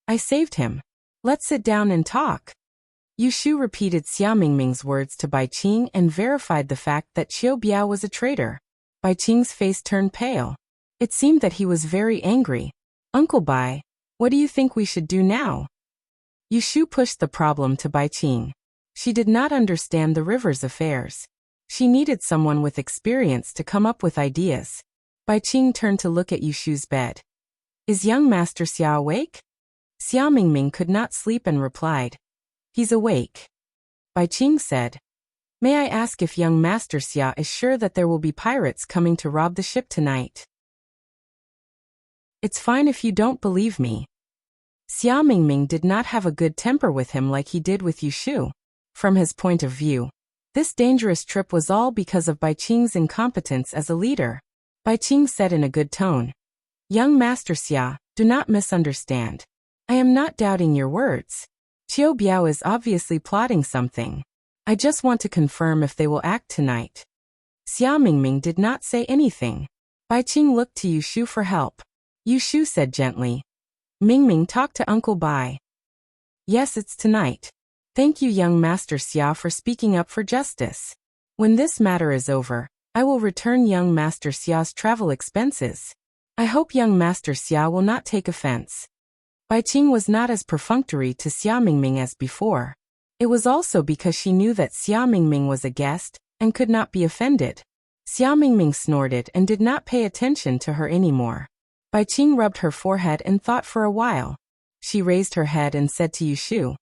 "I saved him. Let's sit down and talk." Yushu repeated Xia Mingming's words to Bai Qing and verified the fact that Qiu Biao was a traitor. Bai Qing's face turned pale. It seemed that he was very angry. "Uncle Bai, what do you think we should do now?" Yushu pushed the problem to Bai Qing. She did not understand the river's affairs. She needed someone with experience to come up with ideas. Bai Qing turned to look at Yushu's bed. "Is young Master Xia awake?" Xia Mingming could not sleep and replied, "He's awake." Bai Qing said, "May I ask if young Master Xia is sure that there will be pirates coming to rob the ship tonight?" "It's fine if you don't believe me." Xia Mingming did not have a good temper with him like he did with Yushu. From his point of view, this dangerous trip was all because of Bai Qing's incompetence as a leader. Bai Qing said in a good tone, "Young Master Xia, do not misunderstand. I am not doubting your words. Qiu Biao is obviously plotting something. I just want to confirm if they will act tonight." Xia Mingming did not say anything. Bai Qing looked to Yushu for help. Yushu said gently, "Mingming, talk to Uncle Bai." "Yes, it's tonight. Thank you, young Master Xia, for speaking up for justice." When this matter is over, I will return young Master Xia's travel expenses. I hope young Master Xia will not take offense. Bai Qing was not as perfunctory to Xia Mingming as before. It was also because she knew that Xia Mingming was a guest and could not be offended. Xia Mingming snorted and did not pay attention to her anymore. Bai Qing rubbed her forehead and thought for a while. She raised her head and said to Yushu,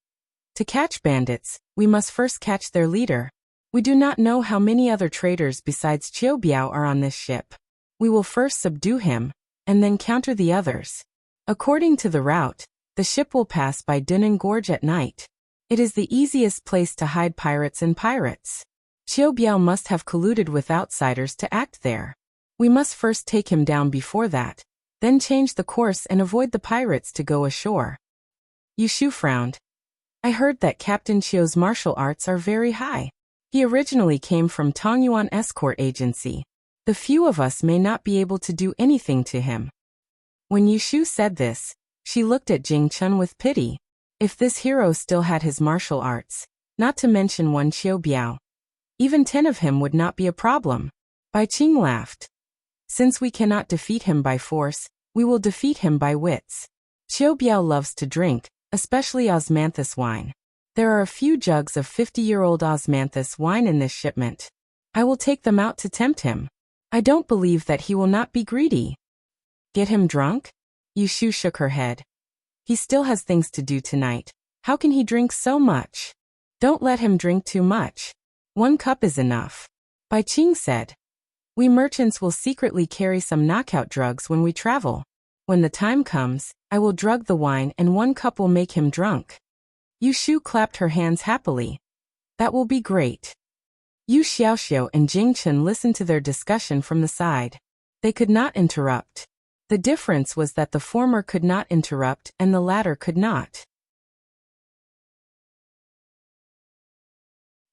"To catch bandits, we must first catch their leader. We do not know how many other traders besides Qiu Biao are on this ship. We will first subdue him, and then counter the others. According to the route, the ship will pass by Dunnan Gorge at night. It is the easiest place to hide pirates and pirates. Qiu Biao must have colluded with outsiders to act there. We must first take him down before that, then change the course and avoid the pirates to go ashore." Yushu frowned. "I heard that Captain Qiu's martial arts are very high. He originally came from Tongyuan Escort Agency. The few of us may not be able to do anything to him." When Yushu said this, she looked at Jing Chun with pity. If this hero still had his martial arts, not to mention one Qiu Biao, even 10 of him would not be a problem. Bai Qing laughed. "Since we cannot defeat him by force, we will defeat him by wits. Qiu Biao loves to drink, especially osmanthus wine. There are a few jugs of 50-year-old osmanthus wine in this shipment. I will take them out to tempt him. I don't believe that he will not be greedy." "Get him drunk?" Yushu shook her head. "He still has things to do tonight. How can he drink so much?" "Don't let him drink too much. 1 cup is enough." Bai Qing said. "We merchants will secretly carry some knockout drugs when we travel. When the time comes, I will drug the wine and 1 cup will make him drunk." Yushu clapped her hands happily. "That will be great." Yu Xiaoxiu and Jing Chen listened to their discussion from the side. They could not interrupt. The difference was that the former could not interrupt and the latter could not.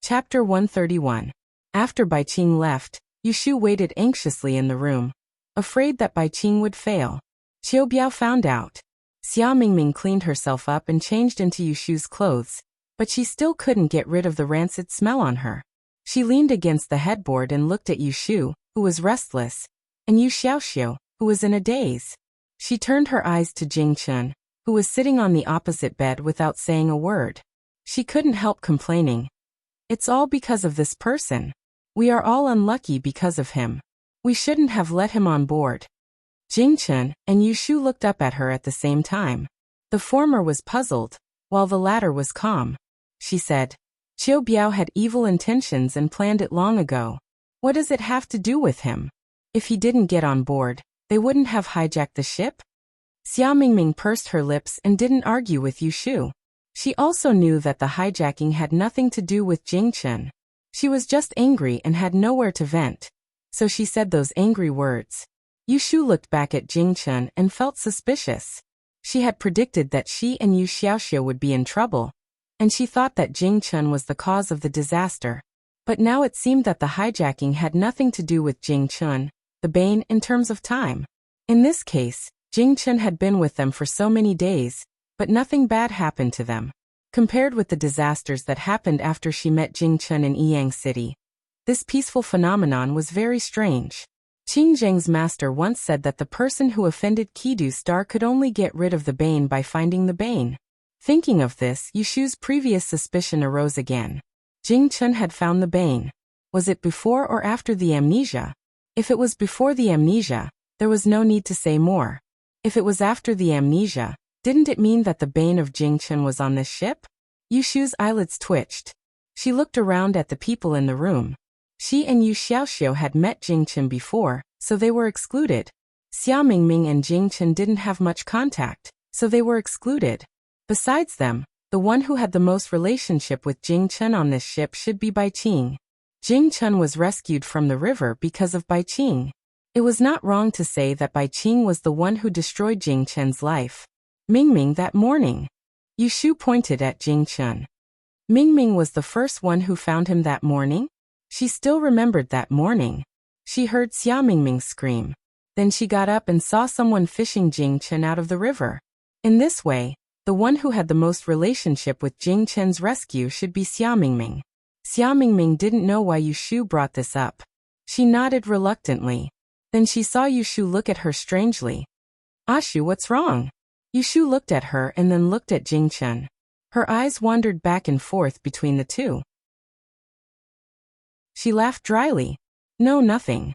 Chapter 131. After Bai Qing left, Yushu waited anxiously in the room, afraid that Bai Qing would fail. Qiu Biao found out. Xia Mingming cleaned herself up and changed into Yushu's clothes, but she still couldn't get rid of the rancid smell on her. She leaned against the headboard and looked at Yushu, who was restless, and Yu Xiaoxiu, who was in a daze. She turned her eyes to Jing Chun, who was sitting on the opposite bed without saying a word. She couldn't help complaining. "It's all because of this person. We are all unlucky because of him. We shouldn't have let him on board." Jing Chun and Yushu looked up at her at the same time. The former was puzzled, while the latter was calm. She said, "Qiu Biao had evil intentions and planned it long ago. What does it have to do with him? If he didn't get on board, they wouldn't have hijacked the ship?" Xia Mingming pursed her lips and didn't argue with Yushu. She also knew that the hijacking had nothing to do with Jing Chun. She was just angry and had nowhere to vent, so she said those angry words. Yushu looked back at Jing Chun and felt suspicious. She had predicted that she and Yu Xiaoxiu would be in trouble, and she thought that Jing Chun was the cause of the disaster. But now it seemed that the hijacking had nothing to do with Jing Chun, the bane in terms of time. In this case, Jing Chun had been with them for so many days, but nothing bad happened to them. Compared with the disasters that happened after she met Jing Chun in Yiyang City, this peaceful phenomenon was very strange. Qing Zheng's master once said that the person who offended Kidu Star could only get rid of the bane by finding the bane. Thinking of this, Yushu's previous suspicion arose again. Jing Chun had found the bane. Was it before or after the amnesia? If it was before the amnesia, there was no need to say more. If it was after the amnesia, didn't it mean that the bane of Jing Chun was on this ship? Yushu's eyelids twitched. She looked around at the people in the room. She and Yu Xiaoxiu had met Jing Chun before, so they were excluded. Xia Mingming and Jing Chun didn't have much contact, so they were excluded. Besides them, the one who had the most relationship with Jing Chun on this ship should be Bai Qing. Jing Chun was rescued from the river because of Bai Qing. It was not wrong to say that Bai Qing was the one who destroyed Jing Chun's life. Mingming that morning. Yushu pointed at Jing Chun. Mingming was the first one who found him that morning? She still remembered that morning. She heard Xia Mingming scream. Then she got up and saw someone fishing Jing Chun out of the river. In this way, the one who had the most relationship with Jing Chun's rescue should be Xia Mingming. Xia Mingming didn't know why Yushu brought this up. She nodded reluctantly. Then she saw Yushu look at her strangely. Ashu, what's wrong? Yushu looked at her and then looked at Jingchen. Her eyes wandered back and forth between the two. She laughed dryly. No, nothing.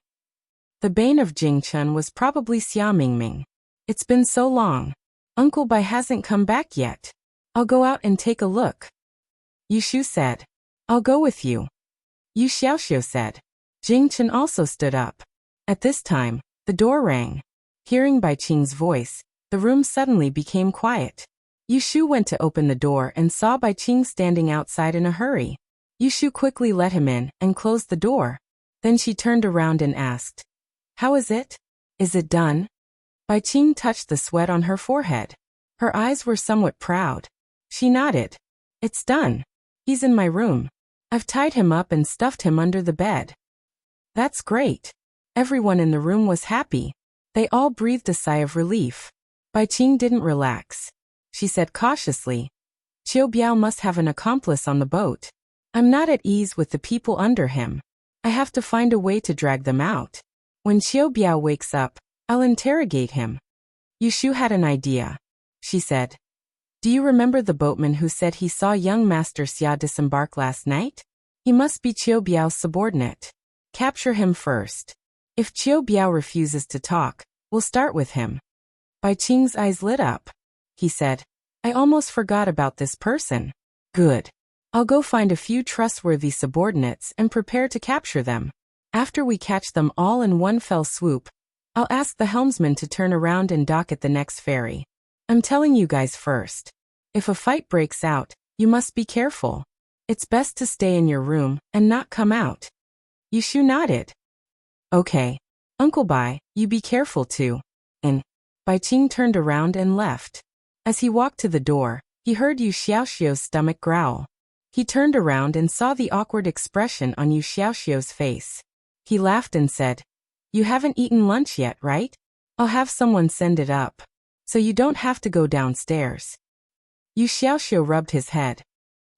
The bane of Jingchen was probably Xia Mingming. It's been so long. Uncle Bai hasn't come back yet. I'll go out and take a look. Yushu said. I'll go with you. Yu Xiaoxiu said. Jingchen also stood up. At this time, the door rang. Hearing Bai Qing's voice, the room suddenly became quiet. Yushu went to open the door and saw Bai Qing standing outside in a hurry. Yushu quickly let him in and closed the door. Then she turned around and asked, How is it? Is it done? Bai Qing touched the sweat on her forehead. Her eyes were somewhat proud. She nodded. It's done. He's in my room. I've tied him up and stuffed him under the bed. That's great. Everyone in the room was happy. They all breathed a sigh of relief. Bai Qing didn't relax. She said cautiously, Qiu Biao must have an accomplice on the boat. I'm not at ease with the people under him. I have to find a way to drag them out. When Qiu Biao wakes up, I'll interrogate him. Yushu had an idea. She said, Do you remember the boatman who said he saw young Master Xia disembark last night? He must be Qiu Biao's subordinate. Capture him first. If Qiu Biao refuses to talk, we'll start with him. Bai Qing's eyes lit up. He said, I almost forgot about this person. Good. I'll go find a few trustworthy subordinates and prepare to capture them. After we catch them all in one fell swoop, I'll ask the helmsman to turn around and dock at the next ferry. I'm telling you guys first. If a fight breaks out, you must be careful. It's best to stay in your room and not come out. Yushu nodded. Okay. Uncle Bai, you be careful too. And Bai Qing turned around and left. As he walked to the door, he heard Yu Xiaoxiu's stomach growl. He turned around and saw the awkward expression on Yu Xiaoxiu's face. He laughed and said, You haven't eaten lunch yet, right? I'll have someone send it up. So you don't have to go downstairs. Yu Xiaoxiu rubbed his head.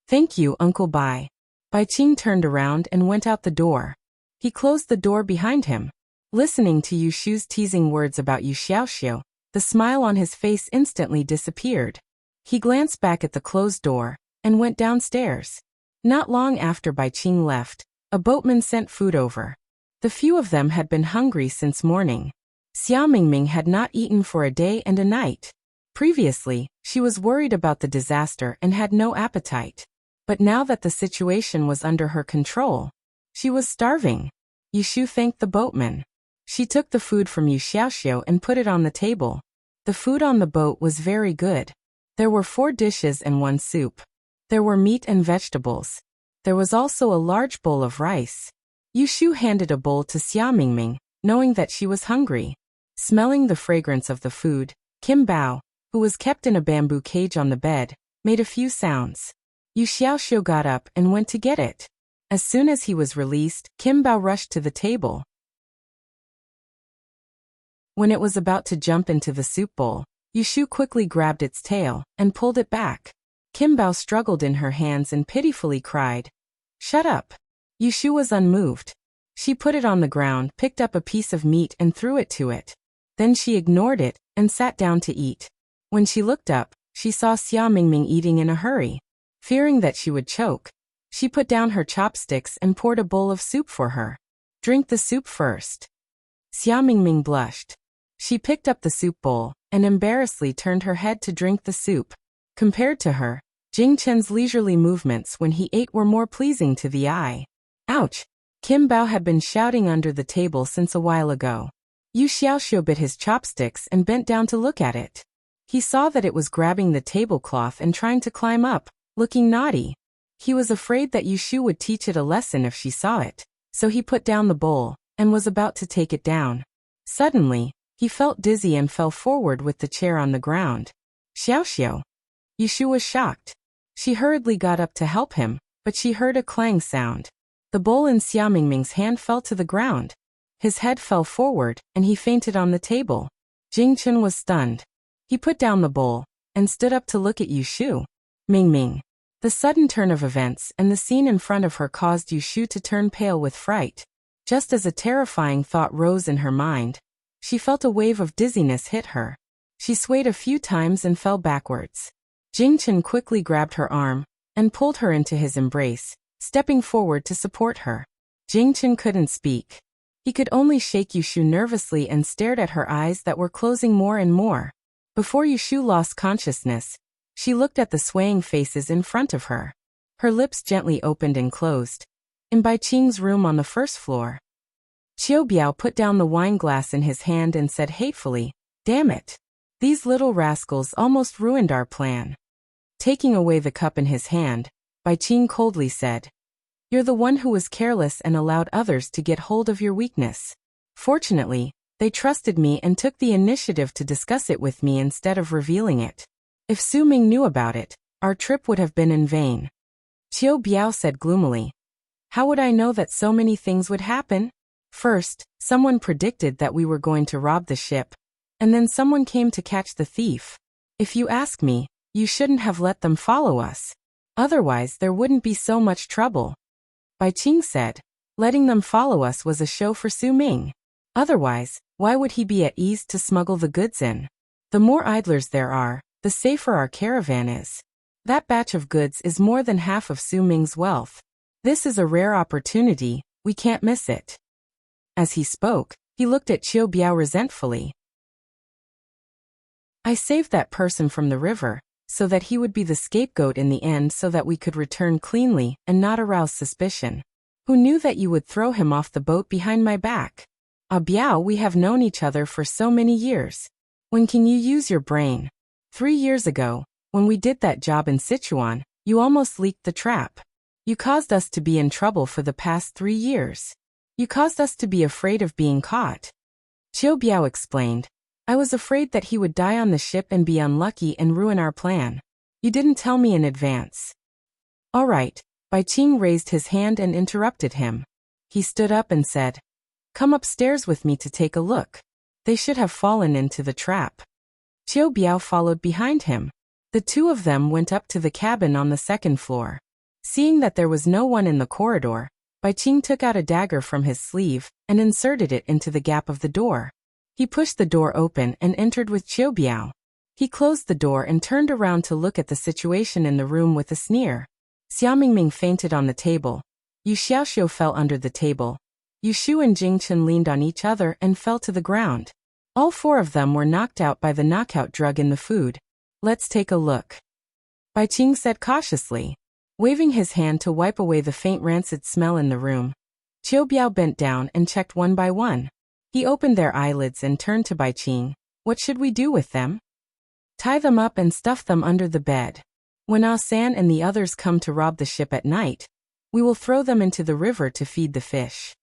Thank you, Uncle Bai. Bai Qing turned around and went out the door. He closed the door behind him. Listening to Yushu's teasing words about Yu Xiaoxiu, the smile on his face instantly disappeared. He glanced back at the closed door and went downstairs. Not long after Bai Qing left, a boatman sent food over. The few of them had been hungry since morning. Xia Mingming had not eaten for a day and a night. Previously, she was worried about the disaster and had no appetite. But now that the situation was under her control, she was starving. Yushu thanked the boatman. She took the food from Yu Xiaoxiu and put it on the table. The food on the boat was very good. There were 4 dishes and 1 soup. There were meat and vegetables. There was also a large bowl of rice. Yushu handed a bowl to Xia Mingming, knowing that she was hungry. Smelling the fragrance of the food, Kim Bao, who was kept in a bamboo cage on the bed, made a few sounds. Yu Xiaoxiu got up and went to get it. As soon as he was released, Kim Bao rushed to the table. When it was about to jump into the soup bowl, Yushu quickly grabbed its tail and pulled it back. Kim Bao struggled in her hands and pitifully cried, Shut up. Yushu was unmoved. She put it on the ground, picked up a piece of meat and threw it to it. Then she ignored it and sat down to eat. When she looked up, she saw Xia Mingming eating in a hurry. Fearing that she would choke, she put down her chopsticks and poured a bowl of soup for her. Drink the soup first. Xia Mingming blushed. She picked up the soup bowl and embarrassedly turned her head to drink the soup. Compared to her, Jing Chen's leisurely movements when he ate were more pleasing to the eye. Ouch! Kim Bao had been shouting under the table since a while ago. Yu Xiaoxiu bit his chopsticks and bent down to look at it. He saw that it was grabbing the tablecloth and trying to climb up, looking naughty. He was afraid that Yushu would teach it a lesson if she saw it, so he put down the bowl and was about to take it down. Suddenly, he felt dizzy and fell forward with the chair on the ground. Xiaoxiu! Yushu was shocked. She hurriedly got up to help him, but she heard a clang sound. The bowl in Xia Mingming's hand fell to the ground. His head fell forward, and he fainted on the table. Jingchen was stunned. He put down the bowl and stood up to look at Yushu. Mingming. The sudden turn of events and the scene in front of her caused Yushu to turn pale with fright. Just as a terrifying thought rose in her mind, she felt a wave of dizziness hit her. She swayed a few times and fell backwards. Jingchen quickly grabbed her arm and pulled her into his embrace, stepping forward to support her. Jingchen couldn't speak. He could only shake Yushu nervously and stared at her eyes that were closing more and more. Before Yushu lost consciousness, she looked at the swaying faces in front of her. Her lips gently opened and closed. In Bai Qing's room on the first floor. Qiu Biao put down the wine glass in his hand and said hatefully, "Damn it. These little rascals almost ruined our plan." Taking away the cup in his hand, Bai Qing coldly said, "You're the one who was careless and allowed others to get hold of your weakness. Fortunately, they trusted me and took the initiative to discuss it with me instead of revealing it. If Su Ming knew about it, our trip would have been in vain." Qiu Biao said gloomily, "How would I know that so many things would happen? First, someone predicted that we were going to rob the ship, and then someone came to catch the thief. If you ask me, you shouldn't have let them follow us. Otherwise there wouldn't be so much trouble." Bai Qing said, "Letting them follow us was a show for Su Ming. Otherwise, why would he be at ease to smuggle the goods in? The more idlers there are, the safer our caravan is. That batch of goods is more than half of Su Ming's wealth. This is a rare opportunity, we can't miss it." As he spoke, he looked at Qiu Biao resentfully. "I saved that person from the river, so that he would be the scapegoat in the end so that we could return cleanly and not arouse suspicion. Who knew that you would throw him off the boat behind my back? Biao, we have known each other for so many years. When can you use your brain? 3 years ago, when we did that job in Sichuan, you almost leaked the trap. You caused us to be in trouble for the past 3 years. You caused us to be afraid of being caught." Qiu Biao explained, "I was afraid that he would die on the ship and be unlucky and ruin our plan. You didn't tell me in advance." "All right." Bai Qing raised his hand and interrupted him. He stood up and said, "Come upstairs with me to take a look. They should have fallen into the trap." Qiu Biao followed behind him. The two of them went up to the cabin on the second floor. Seeing that there was no one in the corridor, Bai Qing took out a dagger from his sleeve and inserted it into the gap of the door. He pushed the door open and entered with Qiu Biao. He closed the door and turned around to look at the situation in the room with a sneer. Xia Mingming fainted on the table. Yu Xiaoxiu fell under the table. Yushu and Jingchen leaned on each other and fell to the ground. All 4 of them were knocked out by the knockout drug in the food. "Let's take a look," Bai Qing said cautiously, waving his hand to wipe away the faint rancid smell in the room. Qiu Biao bent down and checked one by one. He opened their eyelids and turned to Bai Qing. "What should we do with them?" "Tie them up and stuff them under the bed. When Ah San and the others come to rob the ship at night, we will throw them into the river to feed the fish."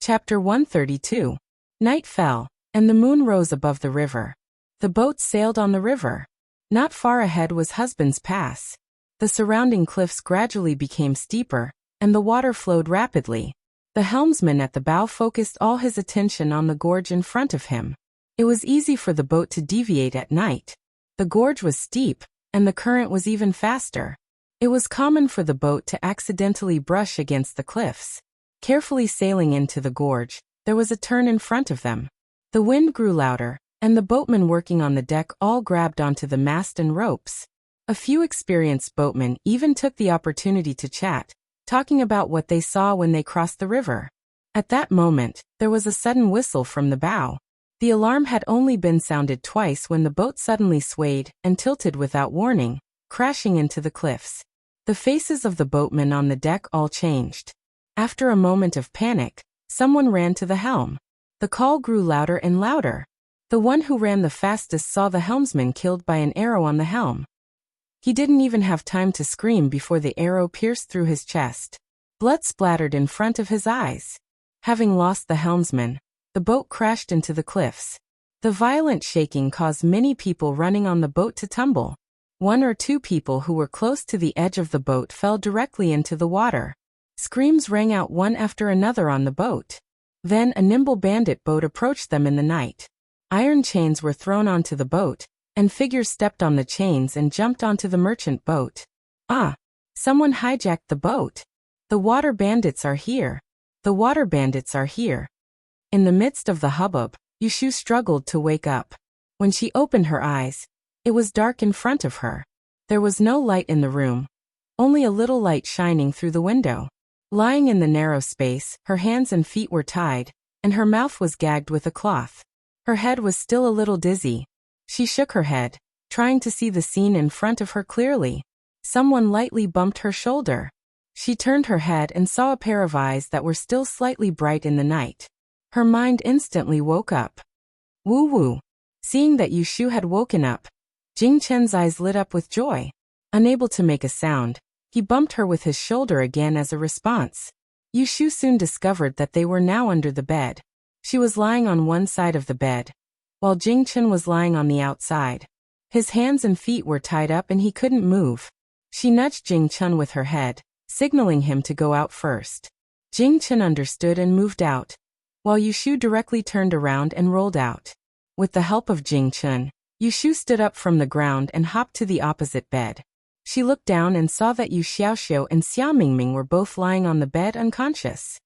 Chapter 132. Night fell, and the moon rose above the river. The boats sailed on the river. Not far ahead was Husband's Pass. The surrounding cliffs gradually became steeper, and the water flowed rapidly. The helmsman at the bow focused all his attention on the gorge in front of him. It was easy for the boat to deviate at night. The gorge was steep, and the current was even faster. It was common for the boat to accidentally brush against the cliffs. Carefully sailing into the gorge, there was a turn in front of them. The wind grew louder, and the boatmen working on the deck all grabbed onto the mast and ropes. A few experienced boatmen even took the opportunity to chat, talking about what they saw when they crossed the river. At that moment, there was a sudden whistle from the bow. The alarm had only been sounded twice when the boat suddenly swayed and tilted without warning, crashing into the cliffs. The faces of the boatmen on the deck all changed. After a moment of panic, someone ran to the helm. The call grew louder and louder. The one who ran the fastest saw the helmsman killed by an arrow on the helm. He didn't even have time to scream before the arrow pierced through his chest. Blood splattered in front of his eyes. Having lost the helmsman, the boat crashed into the cliffs. The violent shaking caused many people running on the boat to tumble. 1 or 2 people who were close to the edge of the boat fell directly into the water. Screams rang out one after another on the boat. Then a nimble bandit boat approached them in the night. Iron chains were thrown onto the boat, and figures stepped on the chains and jumped onto the merchant boat. Ah! Someone hijacked the boat. The water bandits are here. The water bandits are here. In the midst of the hubbub, Yushu struggled to wake up. When she opened her eyes, it was dark in front of her. There was no light in the room, only a little light shining through the window. Lying in the narrow space, her hands and feet were tied, and her mouth was gagged with a cloth. Her head was still a little dizzy. She shook her head, trying to see the scene in front of her clearly. Someone lightly bumped her shoulder. She turned her head and saw a pair of eyes that were still slightly bright in the night. Her mind instantly woke up. Woo-woo. Seeing that Yushu had woken up, Jing Chen's eyes lit up with joy. Unable to make a sound, he bumped her with his shoulder again as a response. Yushu soon discovered that they were now under the bed. She was lying on one side of the bed, while Jing Chen was lying on the outside. His hands and feet were tied up and he couldn't move. She nudged Jing Chen with her head, signaling him to go out first. Jing Chen understood and moved out, while Yushu directly turned around and rolled out. With the help of Jing Chen, Yushu stood up from the ground and hopped to the opposite bed. She looked down and saw that Yu Xiaoxiu and Xia Mingming were both lying on the bed unconscious.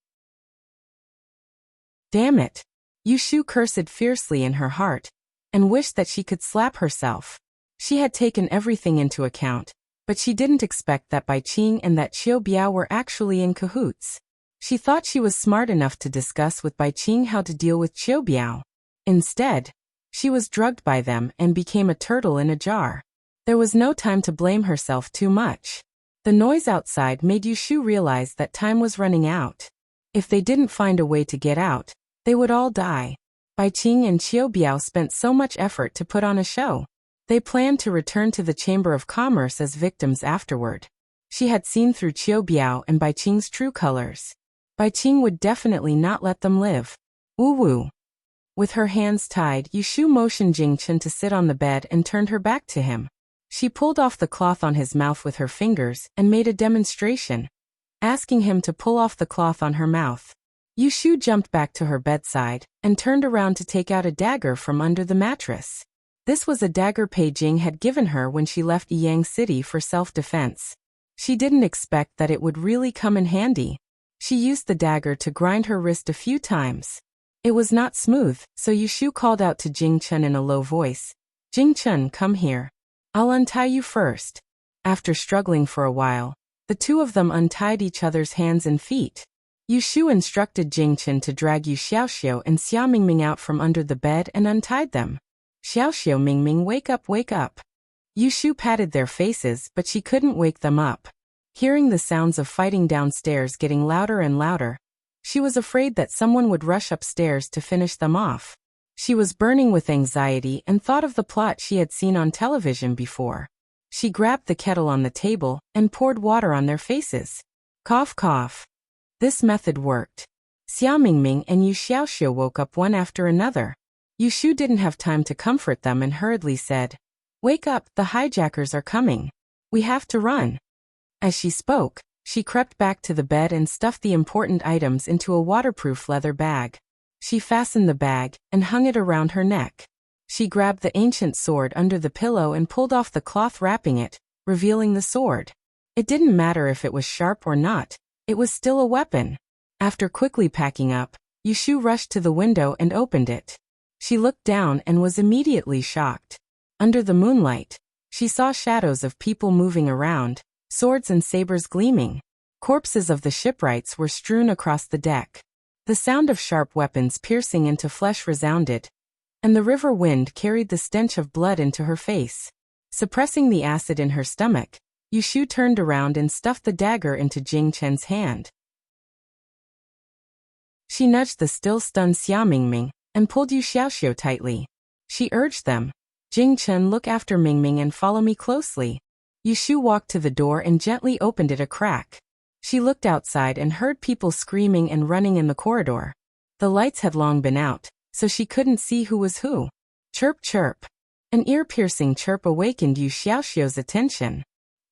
Damn it! Yushu cursed fiercely in her heart, and wished that she could slap herself. She had taken everything into account, but she didn't expect that Bai Qing and that Qiu Biao were actually in cahoots. She thought she was smart enough to discuss with Bai Qing how to deal with Qiu Biao. Instead, she was drugged by them and became a turtle in a jar. There was no time to blame herself too much. The noise outside made Yushu realize that time was running out. If they didn't find a way to get out, they would all die. Bai Qing and Qiu Biao spent so much effort to put on a show. They planned to return to the Chamber of Commerce as victims afterward. She had seen through Qiu Biao and Bai Qing's true colors. Bai Qing would definitely not let them live. Woo-woo. With her hands tied, Yushu motioned Jing Chen to sit on the bed and turned her back to him. She pulled off the cloth on his mouth with her fingers and made a demonstration, asking him to pull off the cloth on her mouth. Yushu jumped back to her bedside and turned around to take out a dagger from under the mattress. This was a dagger Pei Jing had given her when she left Yang City for self-defense. She didn't expect that it would really come in handy. She used the dagger to grind her wrist a few times. It was not smooth, so Yushu called out to Jing Chen in a low voice. Jing Chen, come here. I'll untie you first. After struggling for a while, the two of them untied each other's hands and feet. Yushu instructed Jing Chen to drag Yu Xiaoxiu and Xia Mingming out from under the bed and untied them. Xiaoxiu Mingming, wake up, wake up. Yushu patted their faces, but she couldn't wake them up. Hearing the sounds of fighting downstairs getting louder and louder, she was afraid that someone would rush upstairs to finish them off. She was burning with anxiety and thought of the plot she had seen on television before. She grabbed the kettle on the table and poured water on their faces. Cough, cough. This method worked. Xia Mingming and Yu Xiaoxiu woke up one after another. Yushu didn't have time to comfort them and hurriedly said, "Wake up, the hijackers are coming. We have to run." As she spoke, she crept back to the bed and stuffed the important items into a waterproof leather bag. She fastened the bag and hung it around her neck. She grabbed the ancient sword under the pillow and pulled off the cloth wrapping it, revealing the sword. It didn't matter if it was sharp or not, it was still a weapon. After quickly packing up, Yushu rushed to the window and opened it. She looked down and was immediately shocked. Under the moonlight, she saw shadows of people moving around, swords and sabers gleaming. Corpses of the shipwrights were strewn across the deck. The sound of sharp weapons piercing into flesh resounded, and the river wind carried the stench of blood into her face. Suppressing the acid in her stomach, Yushu turned around and stuffed the dagger into Jing Chen's hand. She nudged the still stunned Xia Mingming and pulled Yu Xiaoxiu tightly. She urged them, "Jing Chen, look after Mingming and follow me closely." Yushu walked to the door and gently opened it a crack. She looked outside and heard people screaming and running in the corridor. The lights had long been out, so she couldn't see who was who. Chirp, chirp. An ear-piercing chirp awakened Yu Xiaoxiu's attention.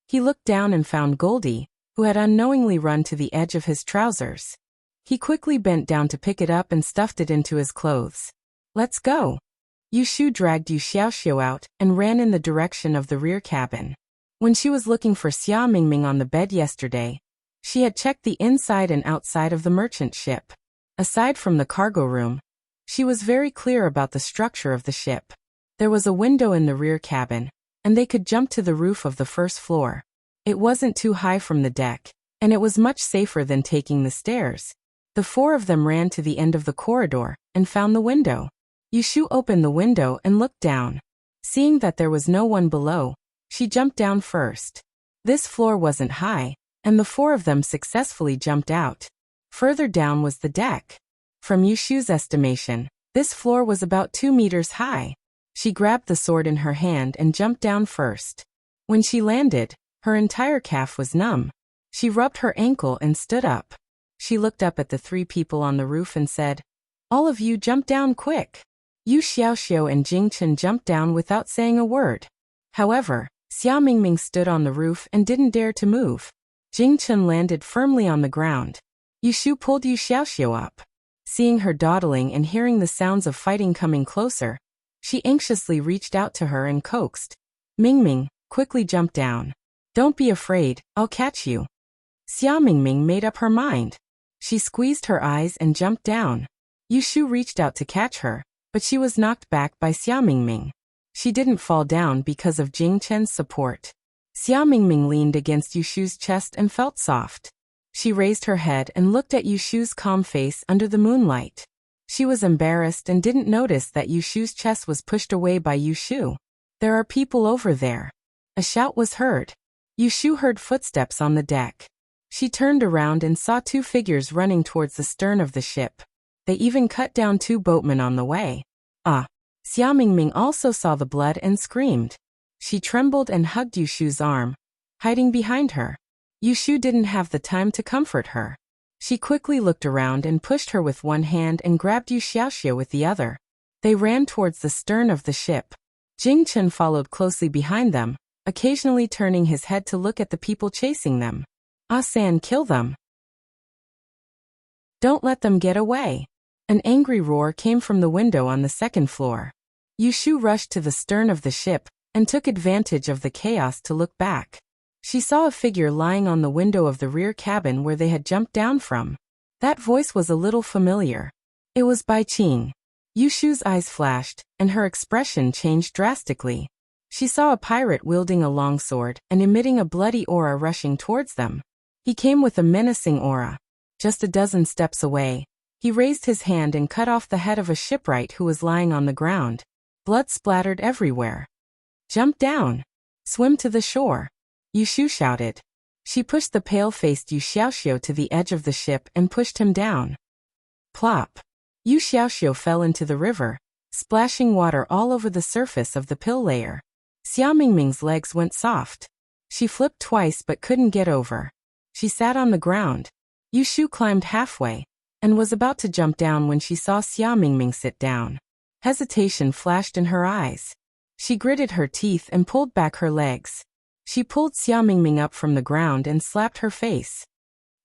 He looked down and found Goldie, who had unknowingly run to the edge of his trousers. He quickly bent down to pick it up and stuffed it into his clothes. "Let's go." Yushu dragged Yu Xiaoxiu out and ran in the direction of the rear cabin. When she was looking for Xia Mingming on the bed yesterday, she had checked the inside and outside of the merchant ship. Aside from the cargo room, she was very clear about the structure of the ship. There was a window in the rear cabin, and they could jump to the roof of the first floor. It wasn't too high from the deck, and it was much safer than taking the stairs. The four of them ran to the end of the corridor and found the window. Yushu opened the window and looked down. Seeing that there was no one below, she jumped down first. This floor wasn't high, and the four of them successfully jumped out. Further down was the deck. From Yushu's estimation, this floor was about 2 meters high. She grabbed the sword in her hand and jumped down first. When she landed, her entire calf was numb. She rubbed her ankle and stood up. She looked up at the 3 people on the roof and said, "All of you jump down quick." Yu Xiaoxiu and Jing Chen jumped down without saying a word. However, Xia Mingming stood on the roof and didn't dare to move. Jing Chen landed firmly on the ground. Yushu pulled Yu Xiaoxiu up. Seeing her dawdling and hearing the sounds of fighting coming closer, she anxiously reached out to her and coaxed. "Mingming, quickly jump down. Don't be afraid, I'll catch you." Xia Mingming made up her mind. She squeezed her eyes and jumped down. Yushu reached out to catch her, but she was knocked back by Xia Mingming. She didn't fall down because of Jing Chen's support. Xia Mingming leaned against Yushu's chest and felt soft. She raised her head and looked at Yushu's calm face under the moonlight. She was embarrassed and didn't notice that Yushu's chest was pushed away by Yushu. "There are people over there." A shout was heard. Yushu heard footsteps on the deck. She turned around and saw 2 figures running towards the stern of the ship. They even cut down 2 boatmen on the way. Ah! Xia Mingming also saw the blood and screamed. She trembled and hugged Yushu's arm, hiding behind her. Yushu didn't have the time to comfort her. She quickly looked around and pushed her with one hand and grabbed Yu Xiaoxiu with the other. They ran towards the stern of the ship. Jing Chen followed closely behind them, occasionally turning his head to look at the people chasing them. "Ah-san, kill them. Don't let them get away." An angry roar came from the window on the second floor. Yushu rushed to the stern of the ship and took advantage of the chaos to look back. She saw a figure lying on the window of the rear cabin where they had jumped down from. That voice was a little familiar. It was Bai Qing. Yushu's eyes flashed, and her expression changed drastically. She saw a pirate wielding a longsword and emitting a bloody aura rushing towards them. He came with a menacing aura. Just a dozen steps away, he raised his hand and cut off the head of a shipwright who was lying on the ground. Blood splattered everywhere. "Jump down! Swim to the shore!" Yushu shouted. She pushed the pale-faced Yu Xiaoxiu to the edge of the ship and pushed him down. Plop! Yu Xiaoxiu fell into the river, splashing water all over the surface of the pill layer. Xia Mingming's legs went soft. She flipped twice but couldn't get over. She sat on the ground. Yushu climbed halfway and was about to jump down when she saw Xia Mingming sit down. Hesitation flashed in her eyes. She gritted her teeth and pulled back her legs. She pulled Xia Mingming up from the ground and slapped her face.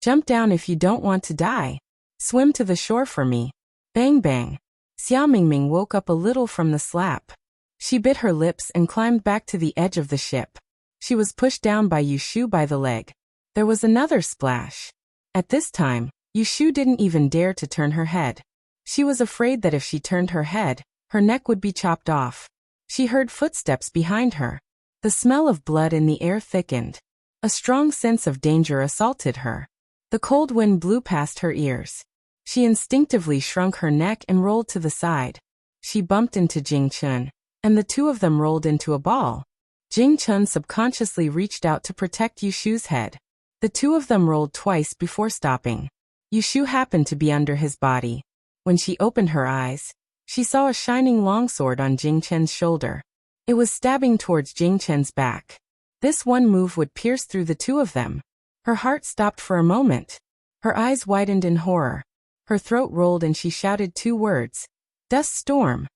"Jump down if you don't want to die. Swim to the shore for me." Bang bang. Xia Mingming woke up a little from the slap. She bit her lips and climbed back to the edge of the ship. She was pushed down by Yushu by the leg. There was another splash. At this time, Yushu didn't even dare to turn her head. She was afraid that if she turned her head, her neck would be chopped off. She heard footsteps behind her. The smell of blood in the air thickened. A strong sense of danger assaulted her. The cold wind blew past her ears. She instinctively shrunk her neck and rolled to the side. She bumped into Jing Chen, and the 2 of them rolled into a ball. Jing Chen subconsciously reached out to protect Yushu's head. The 2 of them rolled twice before stopping. Yushu happened to be under his body. When she opened her eyes, she saw a shining longsword on Jing Chen's shoulder. It was stabbing towards Jing Chen's back. This one move would pierce through the 2 of them. Her heart stopped for a moment. Her eyes widened in horror. Her throat rolled and she shouted 2 words. "Dust storm."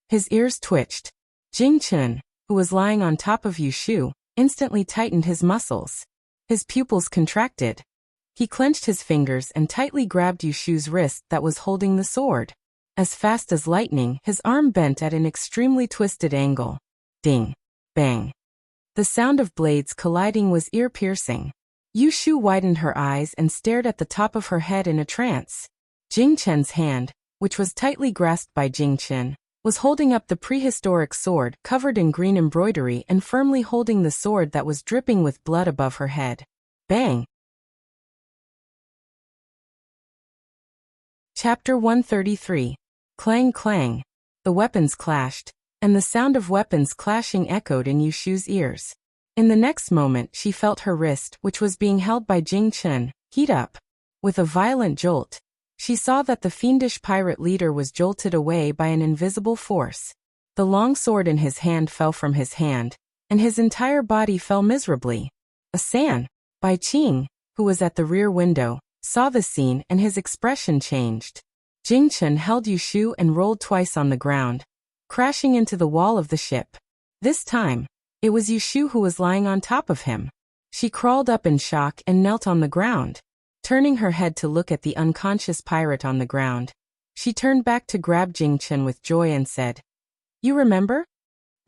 His ears twitched. Jing Chen, who was lying on top of Yushu, instantly tightened his muscles. His pupils contracted. He clenched his fingers and tightly grabbed Yushu's wrist that was holding the sword. As fast as lightning, his arm bent at an extremely twisted angle. Ding! Bang! The sound of blades colliding was ear-piercing. Yushu widened her eyes and stared at the top of her head in a trance. Jing Chen's hand, which was tightly grasped by Jing Chen, was holding up the prehistoric sword covered in green embroidery and firmly holding the sword that was dripping with blood above her head. Bang! Chapter 133. Clang clang. The weapons clashed, and the sound of weapons clashing echoed in Yushu's ears. In the next moment she felt her wrist, which was being held by Jing Chen, heat up. With a violent jolt, she saw that the fiendish pirate leader was jolted away by an invisible force. The long sword in his hand fell from his hand, and his entire body fell miserably. A San, Bai Qing, who was at the rear window, saw the scene and his expression changed. Jing Chen held Yushu and rolled twice on the ground, crashing into the wall of the ship. This time, it was Yushu who was lying on top of him. She crawled up in shock and knelt on the ground. Turning her head to look at the unconscious pirate on the ground, she turned back to grab Jing Chen with joy and said, "You remember?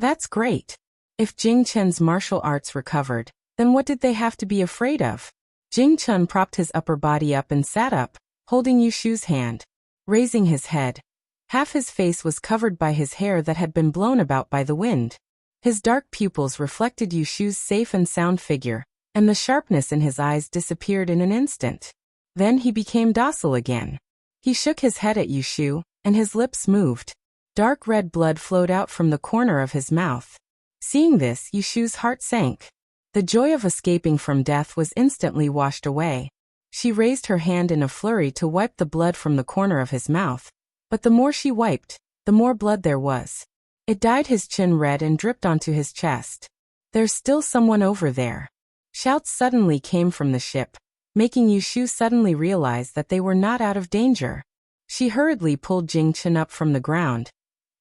That's great. If Jing Chen's martial arts recovered, then what did they have to be afraid of?" Jing Chen propped his upper body up and sat up, holding Yushu's hand. Raising his head, half his face was covered by his hair that had been blown about by the wind. His dark pupils reflected Yushu's safe and sound figure, and the sharpness in his eyes disappeared in an instant. Then he became docile again. He shook his head at Yushu, and his lips moved. Dark red blood flowed out from the corner of his mouth. Seeing this, Yushu's heart sank. The joy of escaping from death was instantly washed away. She raised her hand in a flurry to wipe the blood from the corner of his mouth, but the more she wiped, the more blood there was. It dyed his chin red and dripped onto his chest. "There's still someone over there." Shouts suddenly came from the ship, making Yushu suddenly realize that they were not out of danger. She hurriedly pulled Jing Chen up from the ground,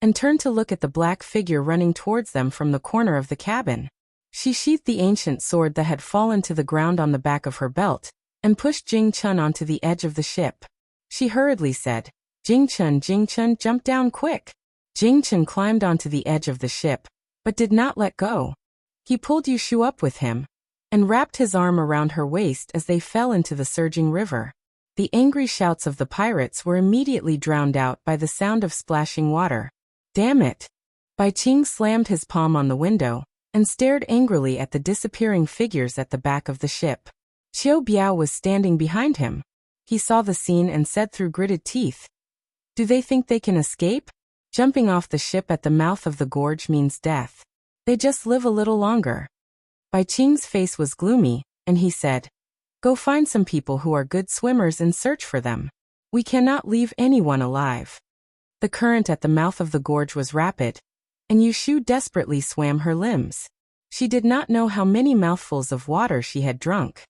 and turned to look at the black figure running towards them from the corner of the cabin. She sheathed the ancient sword that had fallen to the ground on the back of her belt, and pushed Jing Chen onto the edge of the ship. She hurriedly said, Jing Chen, jump down quick." Jing Chen climbed onto the edge of the ship, but did not let go. He pulled Yushu up with him, and wrapped his arm around her waist as they fell into the surging river. The angry shouts of the pirates were immediately drowned out by the sound of splashing water. "Damn it!" Bai Qing slammed his palm on the window, and stared angrily at the disappearing figures at the back of the ship. Qiu Biao was standing behind him. He saw the scene and said through gritted teeth, "Do they think they can escape? Jumping off the ship at the mouth of the gorge means death. They just live a little longer." Bai Qing's face was gloomy, and he said, "Go find some people who are good swimmers and search for them. We cannot leave anyone alive." The current at the mouth of the gorge was rapid, and Yushu desperately swam her limbs. She did not know how many mouthfuls of water she had drunk.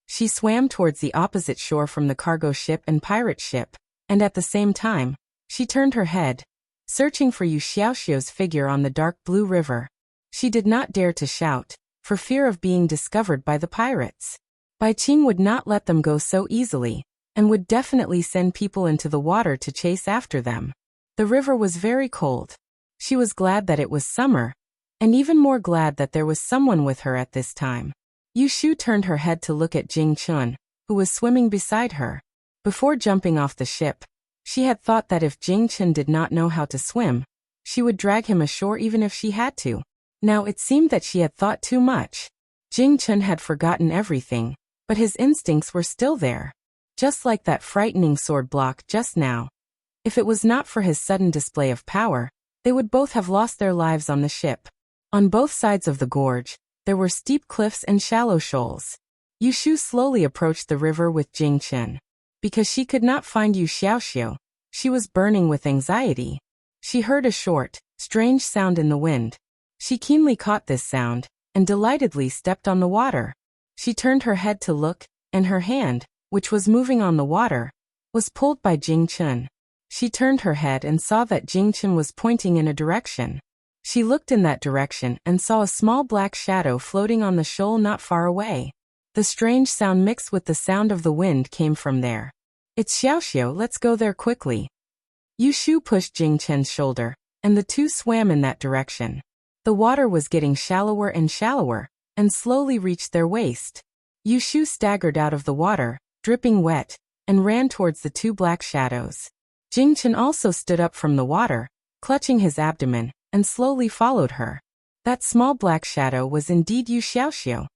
She swam towards the opposite shore from the cargo ship and pirate ship, and at the same time, she turned her head, searching for Yu Xiaoxiu's figure on the dark blue river. She did not dare to shout, for fear of being discovered by the pirates. Bai Qing would not let them go so easily, and would definitely send people into the water to chase after them. The river was very cold. She was glad that it was summer, and even more glad that there was someone with her at this time. Yushu turned her head to look at Jing Chen, who was swimming beside her. Before jumping off the ship, she had thought that if Jing Chen did not know how to swim, she would drag him ashore even if she had to. Now it seemed that she had thought too much. Jing Chen had forgotten everything, but his instincts were still there. Just like that frightening sword block just now. If it was not for his sudden display of power, they would both have lost their lives on the ship. On both sides of the gorge, there were steep cliffs and shallow shoals. Yushu slowly approached the river with Jing Chen. Because she could not find Yu Xiaoxiu, she was burning with anxiety. She heard a short, strange sound in the wind. She keenly caught this sound, and delightedly stepped on the water. She turned her head to look, and her hand, which was moving on the water, was pulled by Jing Chen. She turned her head and saw that Jing Chen was pointing in a direction. She looked in that direction and saw a small black shadow floating on the shoal not far away. The strange sound mixed with the sound of the wind came from there. It's Xiaoxiu, let's go there quickly. Yushu pushed Jing Chen's shoulder, and the two swam in that direction. The water was getting shallower and shallower, and slowly reached their waist. Yushu staggered out of the water, dripping wet, and ran towards the two black shadows. Jing Chen also stood up from the water, clutching his abdomen, and slowly followed her. That small black shadow was indeed Yu Xiaoxiu.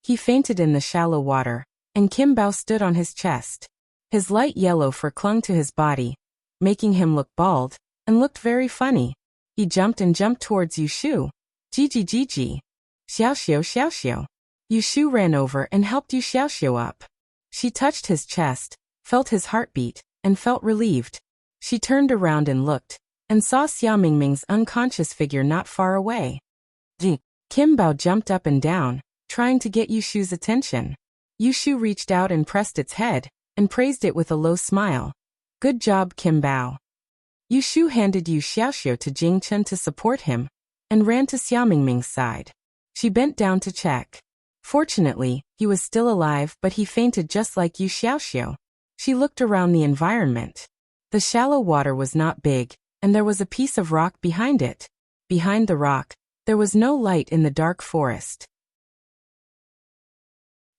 He fainted in the shallow water, and Kim Bao stood on his chest. His light yellow fur clung to his body, making him look bald, and looked very funny. He jumped and jumped towards Yushu. Gigi Gigi. Xiaoxiu Xiaoxiu. Yushu ran over and helped Yu Xiaoxiu up. She touched his chest, felt his heartbeat, and felt relieved. She turned around and looked, and saw Xia Mingming's unconscious figure not far away. Kim Bao jumped up and down, trying to get Yushu's attention. Yushu reached out and pressed its head, and praised it with a low smile. Good job, Kim Bao. Yushu handed Yu Xiaoxiu to Jing Chen to support him, and ran to Xia Mingming's side. She bent down to check. Fortunately, he was still alive, but he fainted just like Yu Xiaoxiu. She looked around the environment. The shallow water was not big, and there was a piece of rock behind it. Behind the rock, there was no light in the dark forest.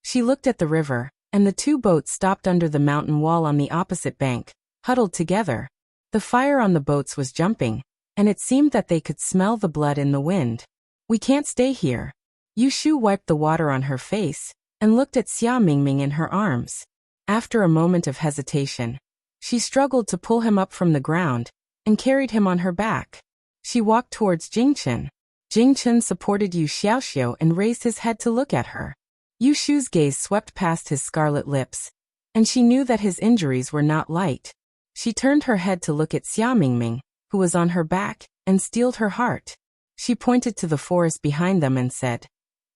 She looked at the river, and the two boats stopped under the mountain wall on the opposite bank, huddled together. The fire on the boats was jumping, and it seemed that they could smell the blood in the wind. We can't stay here. Yushu wiped the water on her face, and looked at Xia Mingming in her arms. After a moment of hesitation, she struggled to pull him up from the ground, and carried him on her back. She walked towards Jing Chen. Jing Chen supported Yu Xiaoxiu and raised his head to look at her. Yushu's gaze swept past his scarlet lips, and she knew that his injuries were not light. She turned her head to look at Xia Mingming, who was on her back, and steeled her heart. She pointed to the forest behind them and said,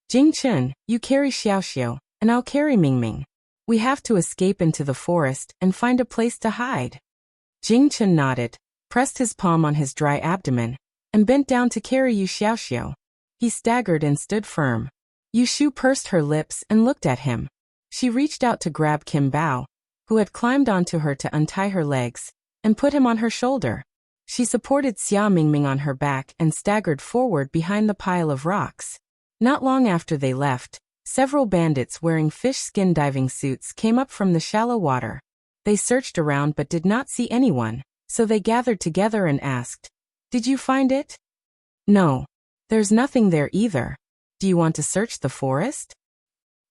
Jing Chen, you carry Xiaoxiu, and I'll carry Mingming. We have to escape into the forest and find a place to hide. Jing Chen nodded, pressed his palm on his dry abdomen, and bent down to carry Yu Xiaoxiu. He staggered and stood firm. Yushu pursed her lips and looked at him. She reached out to grab Kim Bao, who had climbed onto her to untie her legs, and put him on her shoulder. She supported Xia Mingming on her back and staggered forward behind the pile of rocks. Not long after they left, several bandits wearing fish skin diving suits came up from the shallow water. They searched around but did not see anyone, so they gathered together and asked, Did you find it? No. There's nothing there either. Do you want to search the forest?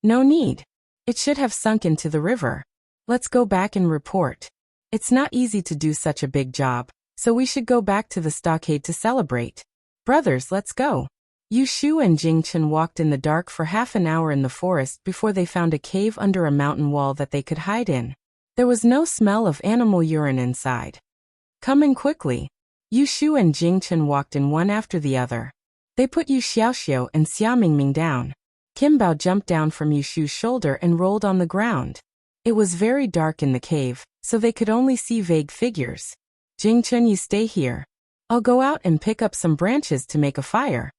No need. It should have sunk into the river. Let's go back and report. It's not easy to do such a big job, so we should go back to the stockade to celebrate. Brothers, let's go. Yushu and Jing Chen walked in the dark for half an hour in the forest before they found a cave under a mountain wall that they could hide in. There was no smell of animal urine inside. Come in quickly. Yushu and Jing Chen walked in one after the other. They put Yu Xiaoxiu and Xia Mingming down. Kim Bao jumped down from Yushu's shoulder and rolled on the ground. It was very dark in the cave, so they could only see vague figures. Jing Chen, you stay here. I'll go out and pick up some branches to make a fire.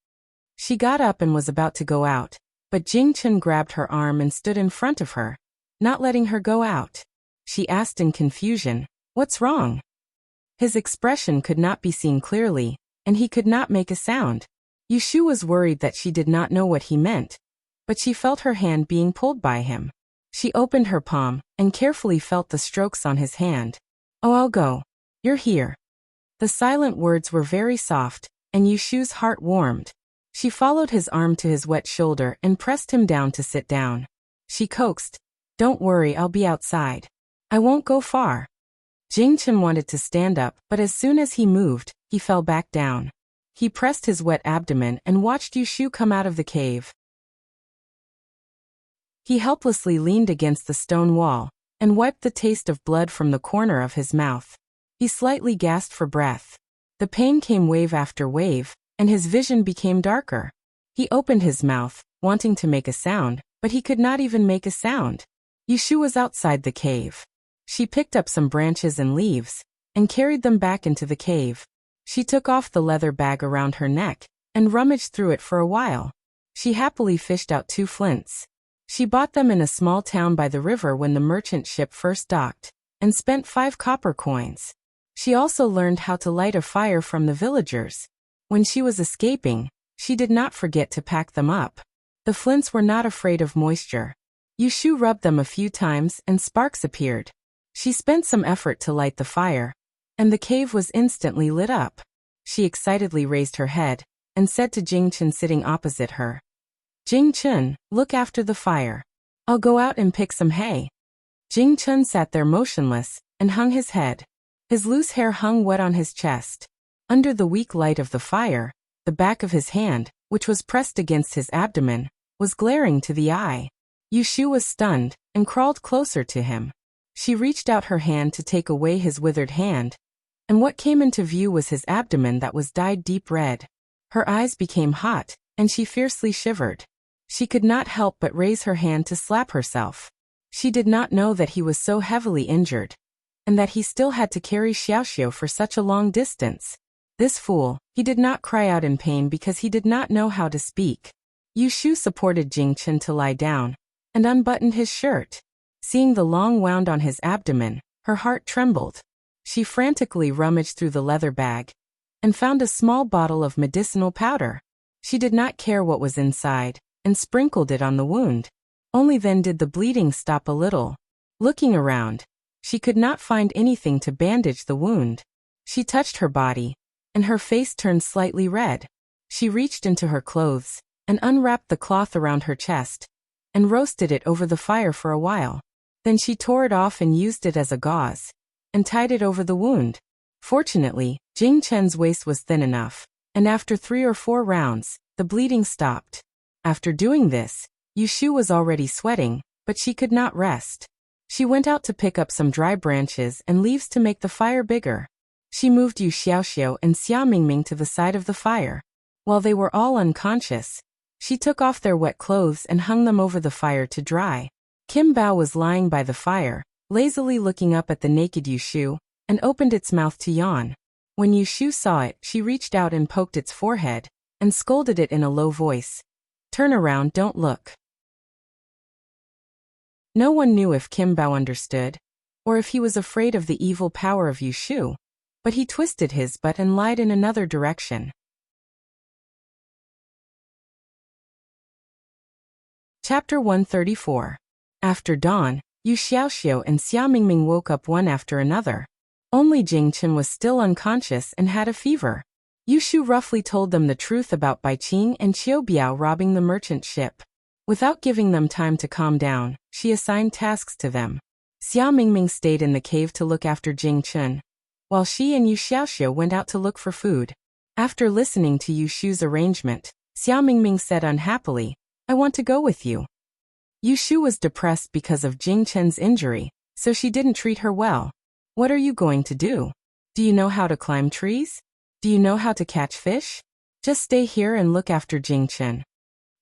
She got up and was about to go out, but Jing Chen grabbed her arm and stood in front of her, not letting her go out. She asked in confusion, What's wrong? His expression could not be seen clearly, and he could not make a sound. Yushu was worried that she did not know what he meant, but she felt her hand being pulled by him. She opened her palm and carefully felt the strokes on his hand. Oh, I'll go. You're here. The silent words were very soft, and Yushu's heart warmed. She followed his arm to his wet shoulder and pressed him down to sit down. She coaxed, Don't worry, I'll be outside. I won't go far. Jing Chen wanted to stand up, but as soon as he moved, he fell back down. He pressed his wet abdomen and watched Yushu come out of the cave. He helplessly leaned against the stone wall and wiped the taste of blood from the corner of his mouth. He slightly gasped for breath. The pain came wave after wave, and his vision became darker. He opened his mouth, wanting to make a sound, but he could not even make a sound. Yushu was outside the cave. She picked up some branches and leaves, and carried them back into the cave. She took off the leather bag around her neck, and rummaged through it for a while. She happily fished out 2 flints. She bought them in a small town by the river when the merchant ship first docked, and spent 5 copper coins. She also learned how to light a fire from the villagers. When she was escaping, she did not forget to pack them up. The flints were not afraid of moisture. Yushu rubbed them a few times and sparks appeared. She spent some effort to light the fire, and the cave was instantly lit up. She excitedly raised her head and said to Jingchen sitting opposite her, "Jingchen, look after the fire. I'll go out and pick some hay." Jingchen sat there motionless and hung his head. His loose hair hung wet on his chest. Under the weak light of the fire, the back of his hand, which was pressed against his abdomen, was glaring to the eye. Yushu was stunned and crawled closer to him. She reached out her hand to take away his withered hand, and what came into view was his abdomen that was dyed deep red. Her eyes became hot, and she fiercely shivered. She could not help but raise her hand to slap herself. She did not know that he was so heavily injured, and that he still had to carry Xiaoxiao for such a long distance. This fool, he did not cry out in pain because he did not know how to speak. Yushu supported Jingchen to lie down, and unbuttoned his shirt. Seeing the long wound on his abdomen, her heart trembled. She frantically rummaged through the leather bag, and found a small bottle of medicinal powder. She did not care what was inside, and sprinkled it on the wound. Only then did the bleeding stop a little. Looking around, she could not find anything to bandage the wound. She touched her body, and her face turned slightly red. She reached into her clothes, and unwrapped the cloth around her chest, and roasted it over the fire for a while. Then she tore it off and used it as a gauze, and tied it over the wound. Fortunately, Jingchen's waist was thin enough, and after 3 or 4 rounds, the bleeding stopped. After doing this, Yushu was already sweating, but she could not rest. She went out to pick up some dry branches and leaves to make the fire bigger. She moved Yu Xiaoxiao and Xia Mingming to the side of the fire. While they were all unconscious, she took off their wet clothes and hung them over the fire to dry. Kim Bao was lying by the fire, lazily looking up at the naked Yushu, and opened its mouth to yawn. When Yushu saw it, she reached out and poked its forehead, and scolded it in a low voice. "Turn around, don't look." No one knew if Kim Bao understood, or if he was afraid of the evil power of Yushu, but he twisted his butt and lied in another direction. Chapter 134. After dawn, Yu Xiaoxiao and Xia Mingming woke up one after another. Only Jingchen was still unconscious and had a fever. Yushu roughly told them the truth about Baiqing and Qiubiao robbing the merchant ship. Without giving them time to calm down, she assigned tasks to them. Xia Mingming stayed in the cave to look after Jingchen, while she and Yu Xiaoxiao went out to look for food. After listening to Yushu's arrangement, Xia Mingming said unhappily, "I want to go with you." Yushu was depressed because of Jingchen's injury, so she didn't treat her well. "What are you going to do? Do you know how to climb trees? Do you know how to catch fish? Just stay here and look after Jingchen."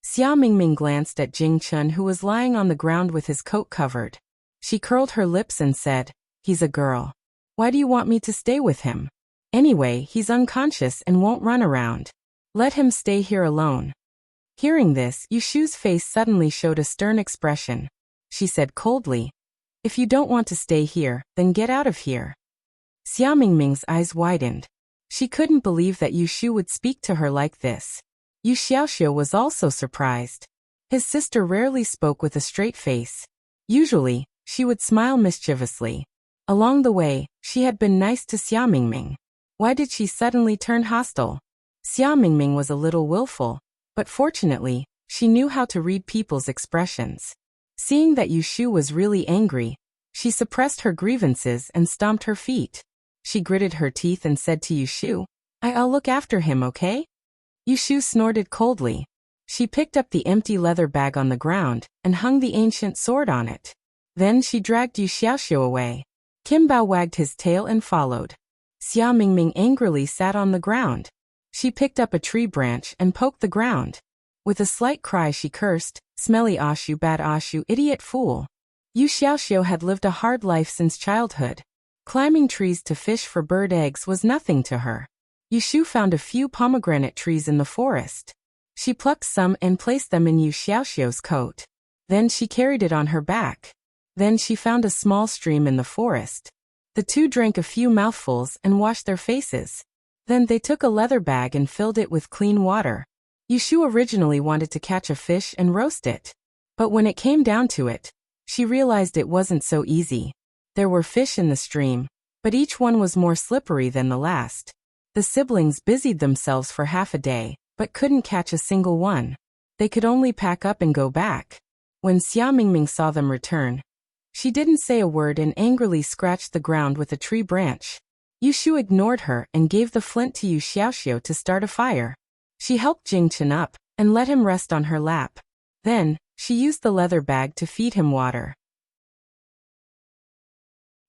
Xia Mingming glanced at Jingchen, who was lying on the ground with his coat covered. She curled her lips and said, "He's a girl. Why do you want me to stay with him? Anyway, he's unconscious and won't run around. Let him stay here alone." Hearing this, Yushu's face suddenly showed a stern expression. She said coldly, "If you don't want to stay here, then get out of here." Xia Mingming's eyes widened. She couldn't believe that Yushu would speak to her like this. Yu Xiaoxiao was also surprised. His sister rarely spoke with a straight face. Usually, she would smile mischievously. Along the way, she had been nice to Xia Mingming. Why did she suddenly turn hostile? Xia Mingming was a little willful, but fortunately, she knew how to read people's expressions. Seeing that Yushu was really angry, she suppressed her grievances and stomped her feet. She gritted her teeth and said to Yushu, "I'll look after him, okay?" Yushu snorted coldly. She picked up the empty leather bag on the ground and hung the ancient sword on it. Then she dragged Yu Xiaoxiao away. Kim Bao wagged his tail and followed. Xia Mingming angrily sat on the ground. She picked up a tree branch and poked the ground. With a slight cry she cursed, "Smelly Ashu, bad Ashu, idiot fool." Yu Xiaoxiao had lived a hard life since childhood. Climbing trees to fish for bird eggs was nothing to her. Yushu found a few pomegranate trees in the forest. She plucked some and placed them in Yu Xiaoxiao's coat. Then she carried it on her back. Then she found a small stream in the forest. The two drank a few mouthfuls and washed their faces. Then they took a leather bag and filled it with clean water. Yushu originally wanted to catch a fish and roast it. But when it came down to it, she realized it wasn't so easy. There were fish in the stream, but each one was more slippery than the last. The siblings busied themselves for half a day, but couldn't catch a single one. They could only pack up and go back. When Xia Mingming saw them return, she didn't say a word and angrily scratched the ground with a tree branch. Yushu ignored her and gave the flint to Yu Xiaoxiu to start a fire. She helped Jingchen up and let him rest on her lap. Then, she used the leather bag to feed him water.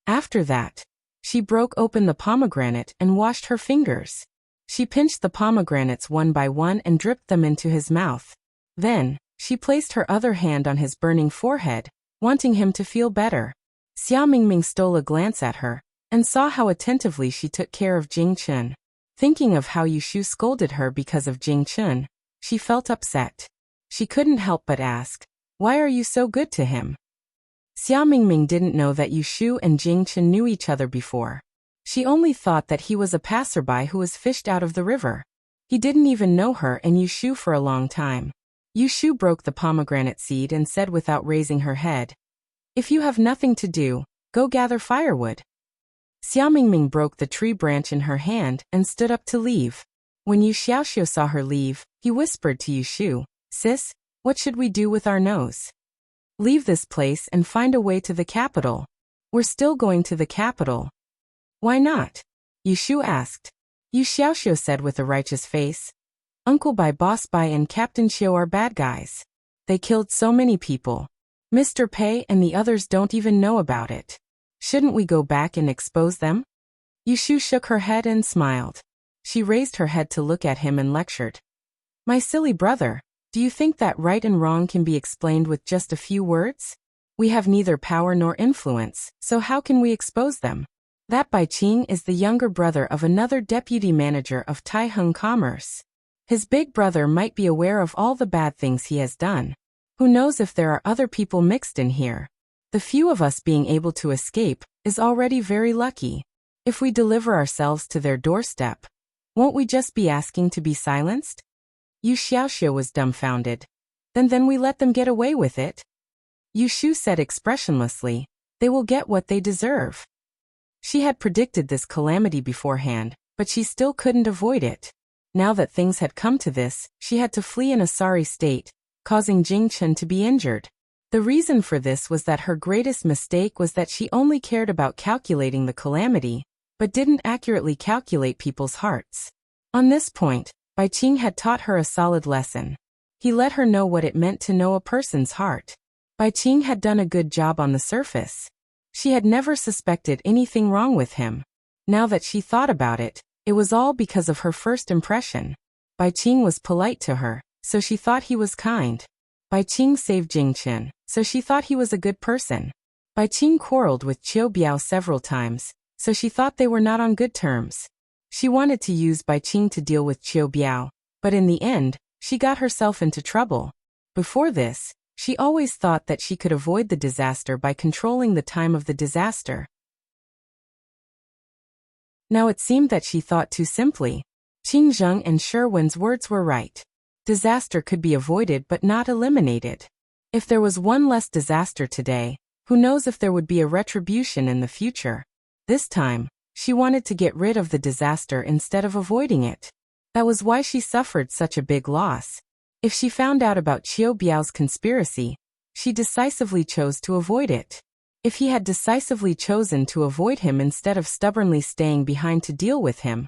After that, she broke open the pomegranate and washed her fingers. She pinched the pomegranates one by one and dripped them into his mouth. Then, she placed her other hand on his burning forehead, wanting him to feel better. Xia Mingming stole a glance at her and saw how attentively she took care of Jingchen. Thinking of how Yushu scolded her because of Jingchen, she felt upset. She couldn't help but ask, "Why are you so good to him?" Xia Mingming didn't know that Yushu and Jingchen knew each other before. She only thought that he was a passerby who was fished out of the river. He didn't even know her and Yushu for a long time. Yushu broke the pomegranate seed and said without raising her head, "If you have nothing to do, go gather firewood." Xia Mingming broke the tree branch in her hand and stood up to leave. When Yu Xiaoxiu saw her leave, he whispered to Yushu, "Sis, what should we do with our nose?" "Leave this place and find a way to the capital." "We're still going to the capital." "Why not?" Yushu asked. Yu Xiaoxiu said with a righteous face, "Uncle Bai, Boss Bai and Captain Xiu are bad guys. They killed so many people. Mr. Pei and the others don't even know about it. Shouldn't we go back and expose them?" Yushu shook her head and smiled. She raised her head to look at him and lectured. "My silly brother, do you think that right and wrong can be explained with just a few words? We have neither power nor influence, so how can we expose them? That Bai Qing is the younger brother of another deputy manager of Taiheng Commerce. His big brother might be aware of all the bad things he has done. Who knows if there are other people mixed in here? The few of us being able to escape is already very lucky. If we deliver ourselves to their doorstep, won't we just be asking to be silenced?" Yu Xiaoxiu was dumbfounded. Then we let them get away with it?" Yushu said expressionlessly, "They will get what they deserve." She had predicted this calamity beforehand, but she still couldn't avoid it. Now that things had come to this, she had to flee in a sorry state, causing Jingchen to be injured. The reason for this was that her greatest mistake was that she only cared about calculating the calamity, but didn't accurately calculate people's hearts. On this point, Bai Qing had taught her a solid lesson. He let her know what it meant to know a person's heart. Bai Qing had done a good job on the surface. She had never suspected anything wrong with him. Now that she thought about it, it was all because of her first impression. Bai Qing was polite to her, so she thought he was kind. Bai Qing saved Jingchen, so she thought he was a good person. Bai Qing quarreled with Qiu Biao several times, so she thought they were not on good terms. She wanted to use Bai Qing to deal with Qiu Biao, but in the end, she got herself into trouble. Before this, she always thought that she could avoid the disaster by controlling the time of the disaster. Now it seemed that she thought too simply. Qing Zheng and Shi Wen's words were right. Disaster could be avoided but not eliminated. If there was one less disaster today, who knows if there would be a retribution in the future. This time, she wanted to get rid of the disaster instead of avoiding it. That was why she suffered such a big loss. If she found out about Qiu Biao's conspiracy, she decisively chose to avoid it. If he had decisively chosen to avoid him instead of stubbornly staying behind to deal with him,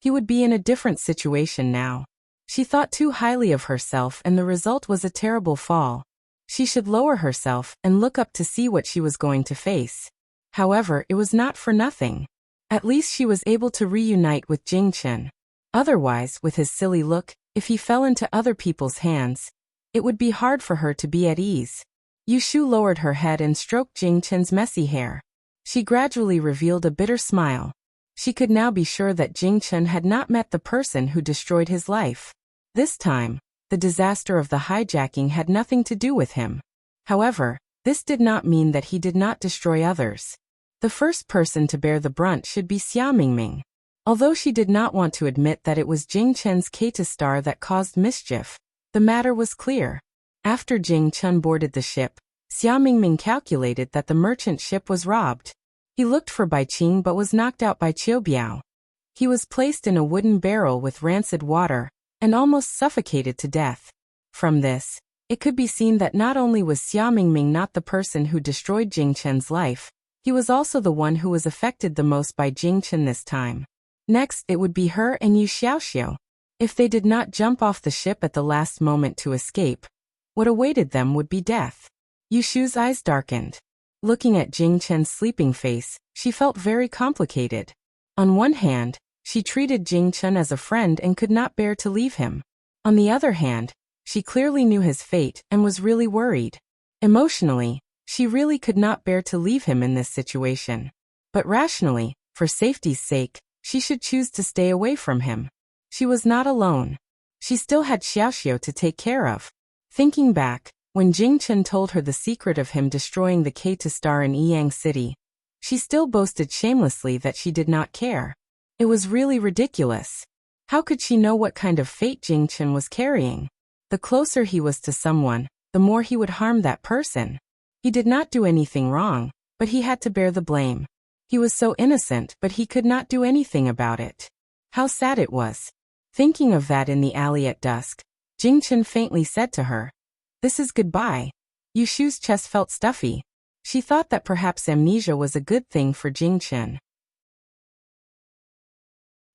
he would be in a different situation now. She thought too highly of herself and the result was a terrible fall. She should lower herself and look up to see what she was going to face. However, it was not for nothing. At least she was able to reunite with Jingchen. Otherwise, with his silly look, if he fell into other people's hands, it would be hard for her to be at ease. Yushu lowered her head and stroked Jingchen's messy hair. She gradually revealed a bitter smile. She could now be sure that Jingchen had not met the person who destroyed his life. This time, the disaster of the hijacking had nothing to do with him. However, This did not mean that he did not destroy others. The first person to bear the brunt should be Xia Mingming. Although she did not want to admit that it was Jing Chen's Kata star that caused mischief, the matter was clear. After Jing Chen boarded the ship, Xia Mingming calculated that the merchant ship was robbed. He looked for Bai Qing but was knocked out by Qiu Biao. He was placed in a wooden barrel with rancid water and almost suffocated to death. From this, it could be seen that not only was Xia Mingming not the person who destroyed Jing Chen's life, he was also the one who was affected the most by Jing Chen this time. Next, it would be her and Yu Xiaoxiu. If they did not jump off the ship at the last moment to escape, what awaited them would be death. Yu Shu's eyes darkened. Looking at Jing Chen's sleeping face, she felt very complicated. On one hand, she treated Jing Chen as a friend and could not bear to leave him. On the other hand, she clearly knew his fate and was really worried. Emotionally, she really could not bear to leave him in this situation. But rationally, for safety's sake, she should choose to stay away from him. She was not alone. She still had Xiaoxiu to take care of. Thinking back, when Jing Chen told her the secret of him destroying the Kata star in Yiyang City, she still boasted shamelessly that she did not care. It was really ridiculous. How could she know what kind of fate Jing Chen was carrying? The closer he was to someone, the more he would harm that person. He did not do anything wrong, but he had to bear the blame. He was so innocent, but he could not do anything about it. How sad it was. Thinking of that in the alley at dusk, Jing Chen faintly said to her, "This is goodbye." Yu Shu's chest felt stuffy. She thought that perhaps amnesia was a good thing for Jing Chen.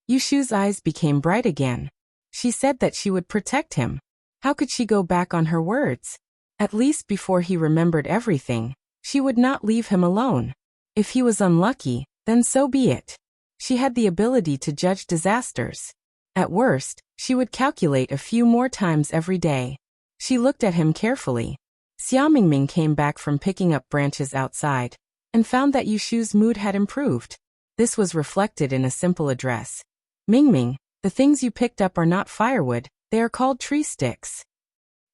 Yu Shu's eyes became bright again. She said that she would protect him. How could she go back on her words? At least before he remembered everything, she would not leave him alone. If he was unlucky, then so be it. She had the ability to judge disasters. At worst, she would calculate a few more times every day. She looked at him carefully. Xia Mingming came back from picking up branches outside and found that Yu Shu's mood had improved. This was reflected in a simple address. "Mingming, the things you picked up are not firewood, they are called tree sticks."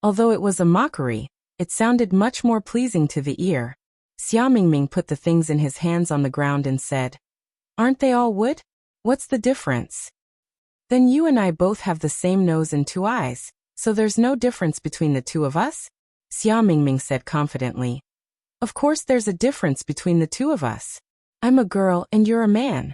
Although it was a mockery, it sounded much more pleasing to the ear. Xia Mingming put the things in his hands on the ground and said, "Aren't they all wood? What's the difference?" "Then you and I both have the same nose and two eyes, so there's no difference between the two of us?" Xia Mingming said confidently. "Of course there's a difference between the two of us. I'm a girl and you're a man."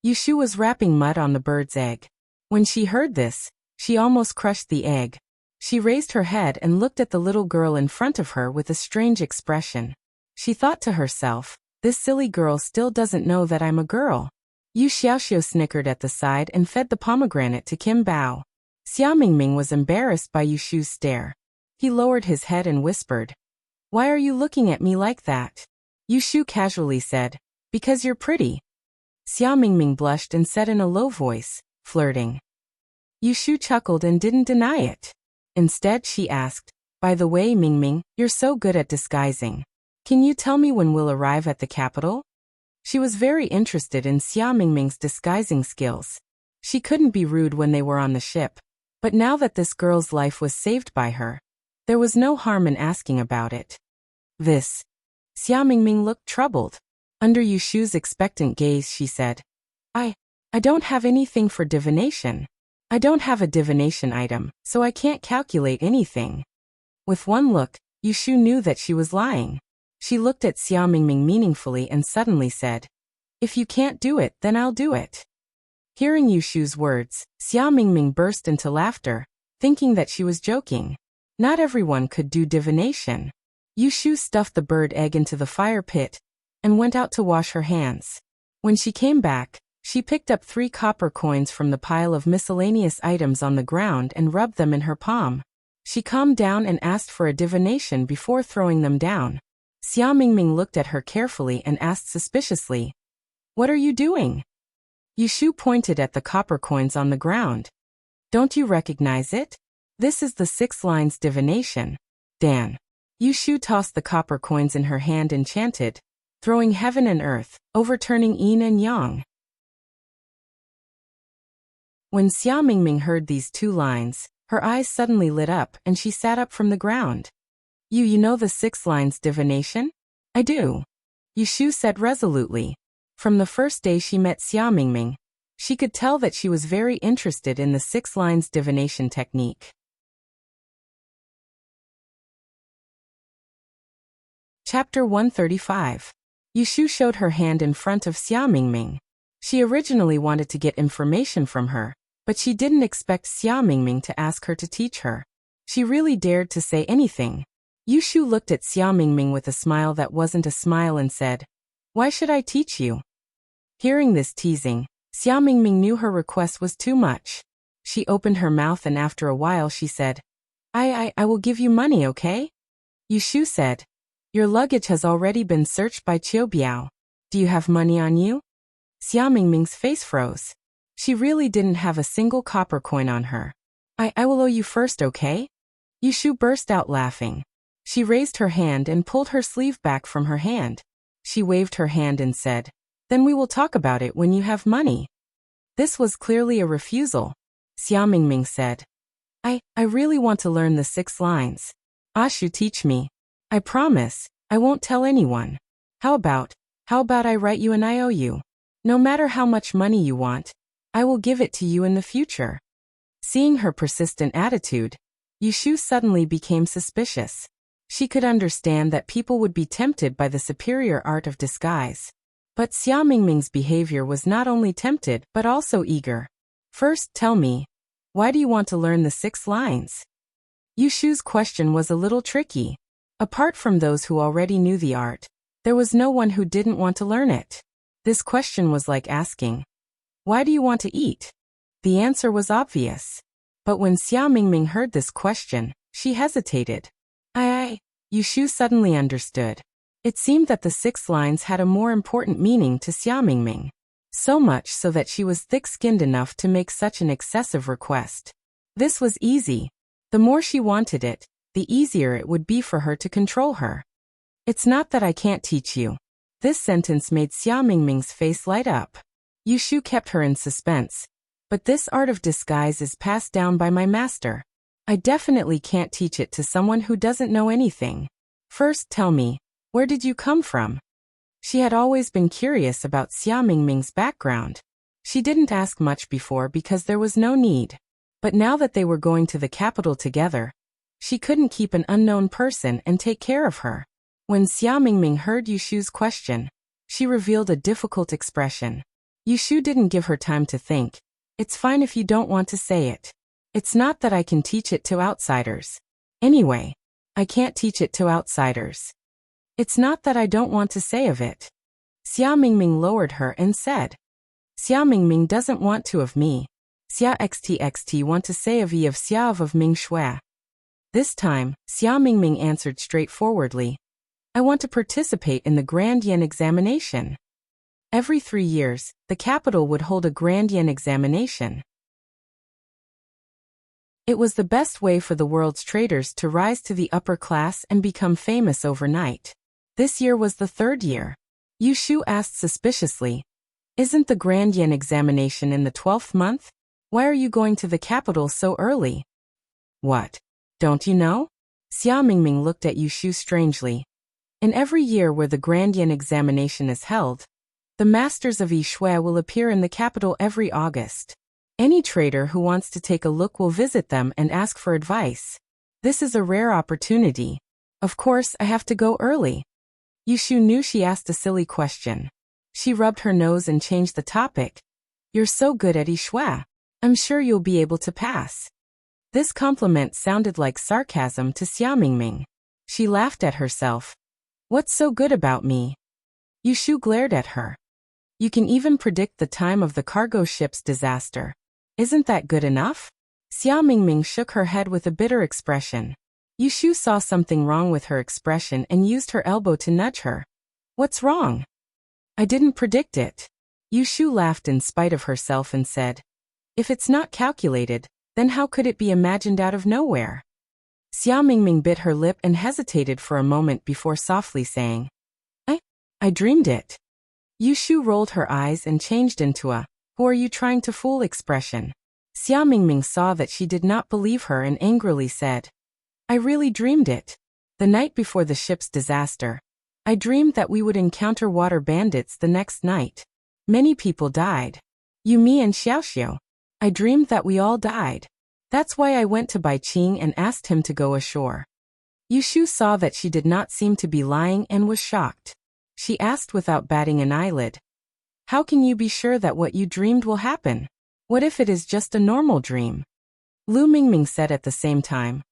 Yu Shu was wrapping mud on the bird's egg. When she heard this, she almost crushed the egg. She raised her head and looked at the little girl in front of her with a strange expression. She thought to herself, "This silly girl still doesn't know that I'm a girl." Yu Xiaoxiu snickered at the side and fed the pomegranate to Kim Bao. Xia Mingming was embarrassed by Yu Shu's stare. He lowered his head and whispered, "Why are you looking at me like that?" Yu Shu casually said, "Because you're pretty." Xia Mingming blushed and said in a low voice, flirting. Yu Shu chuckled and didn't deny it. Instead, she asked, "By the way, Mingming, you're so good at disguising. Can you tell me when we'll arrive at the capital?" She was very interested in Xia Mingming's disguising skills. She couldn't be rude when they were on the ship, but now that this girl's life was saved by her, there was no harm in asking about it. Xia Mingming looked troubled. Under Yu Shu's expectant gaze, she said, I don't have anything for divination. I don't have a divination item, so I can't calculate anything." With one look, Yu Shu knew that she was lying. She looked at Xia Mingming meaningfully and suddenly said, "If you can't do it, then I'll do it." Hearing Yu Shu's words, Xia Mingming burst into laughter, thinking that she was joking. Not everyone could do divination. Yu Shu stuffed the bird egg into the fire pit and went out to wash her hands. When she came back, she picked up 3 copper coins from the pile of miscellaneous items on the ground and rubbed them in her palm. She calmed down and asked for a divination before throwing them down. Xia Mingming looked at her carefully and asked suspiciously, "What are you doing?" Yu Shu pointed at the copper coins on the ground. "Don't you recognize it? This is the 6 lines divination. Dan." Yu Shu tossed the copper coins in her hand and chanted, throwing heaven and earth, overturning yin and yang. When Xia Mingming heard these 2 lines, her eyes suddenly lit up and she sat up from the ground. You know the 6 lines divination? I do. Yushu said resolutely. From the first day she met Xia Mingming, she could tell that she was very interested in the 6 lines divination technique. Chapter 135. Yushu showed her hand in front of Xia Mingming. She originally wanted to get information from her, but she didn't expect Xia Mingming to ask her to teach her. She really dared to say anything. Yushu looked at Xia Mingming with a smile that wasn't a smile and said, "Why should I teach you?" Hearing this teasing, Xia Mingming knew her request was too much. She opened her mouth and after a while she said, I will give you money, okay? Yushu said, "Your luggage has already been searched by Qiu Biao. Do you have money on you?" Xia Mingming's face froze. She really didn't have a single copper coin on her. I will owe you first, okay? Yushu burst out laughing. She raised her hand and pulled her sleeve back from her hand. She waved her hand and said, "Then we will talk about it when you have money." This was clearly a refusal. Xia Mingming said, I really want to learn the 6 lines. Ashu, teach me. I promise, I won't tell anyone. How about I write you an IOU? No matter how much money you want, I will give it to you in the future. Seeing her persistent attitude, Yushu suddenly became suspicious. She could understand that people would be tempted by the superior art of disguise. But Xia Mingming's behavior was not only tempted but also eager. First, tell me, why do you want to learn the 6 lines? Yushu's question was a little tricky. Apart from those who already knew the art, there was no one who didn't want to learn it. This question was like asking, why do you want to eat? The answer was obvious. But when Xia Mingming heard this question, she hesitated. Yushu suddenly understood. It seemed that the 6 lines had a more important meaning to Xia Mingming. So much so that she was thick-skinned enough to make such an excessive request. This was easy. The more she wanted it, the easier it would be for her to control her. It's not that I can't teach you. This sentence made Xia Mingming's face light up. Yushu kept her in suspense. But this art of disguise is passed down by my master. I definitely can't teach it to someone who doesn't know anything. First, tell me, where did you come from? She had always been curious about Xia Mingming's background. She didn't ask much before because there was no need. But now that they were going to the capital together, she couldn't keep an unknown person and take care of her. When Xia Mingming heard Yushu's question, she revealed a difficult expression. Yushu didn't give her time to think. It's fine if you don't want to say it. It's not that I can teach it to outsiders. Anyway, I can't teach it to outsiders. It's not that I don't want to say of it. Xia Mingming lowered her and said, Xia Mingming doesn't want to of me. Xia XTXT want to say of ye of Xia of Ming Shui. This time, Xia Mingming answered straightforwardly. I want to participate in the Grand Yen examination. Every 3 years, the capital would hold a Grand Yen examination. It was the best way for the world's traders to rise to the upper class and become famous overnight. This year was the 3rd year. Yushu asked suspiciously, Isn't the Grand Yen examination in the 12th month? Why are you going to the capital so early? What? Don't you know? Xia Mingming looked at Yushu strangely. In every year where the Grand Yen examination is held, the masters of Yi Shui will appear in the capital every August. Any trader who wants to take a look will visit them and ask for advice. This is a rare opportunity. Of course, I have to go early. Yushu knew she asked a silly question. She rubbed her nose and changed the topic. You're so good at Yi Shui. I'm sure you'll be able to pass. This compliment sounded like sarcasm to Xia Mingming. She laughed at herself. What's so good about me? Yushu glared at her. You can even predict the time of the cargo ship's disaster. Isn't that good enough? Xia Mingming shook her head with a bitter expression. Yushu saw something wrong with her expression and used her elbow to nudge her. What's wrong? I didn't predict it. Yushu laughed in spite of herself and said, If it's not calculated, then how could it be imagined out of nowhere? Xia Mingming bit her lip and hesitated for a moment before softly saying, I dreamed it. Yushu rolled her eyes and changed into a, who are you trying to fool expression. Xia Mingming saw that she did not believe her and angrily said, I really dreamed it. The night before the ship's disaster, I dreamed that we would encounter water bandits the next night. Many people died. You, me, and Xiaoxiao. I dreamed that we all died. That's why I went to Bai Qing and asked him to go ashore. Yushu saw that she did not seem to be lying and was shocked. She asked without batting an eyelid, "How can you be sure that what you dreamed will happen? What if it is just a normal dream?" Lu Mingming said at the same time,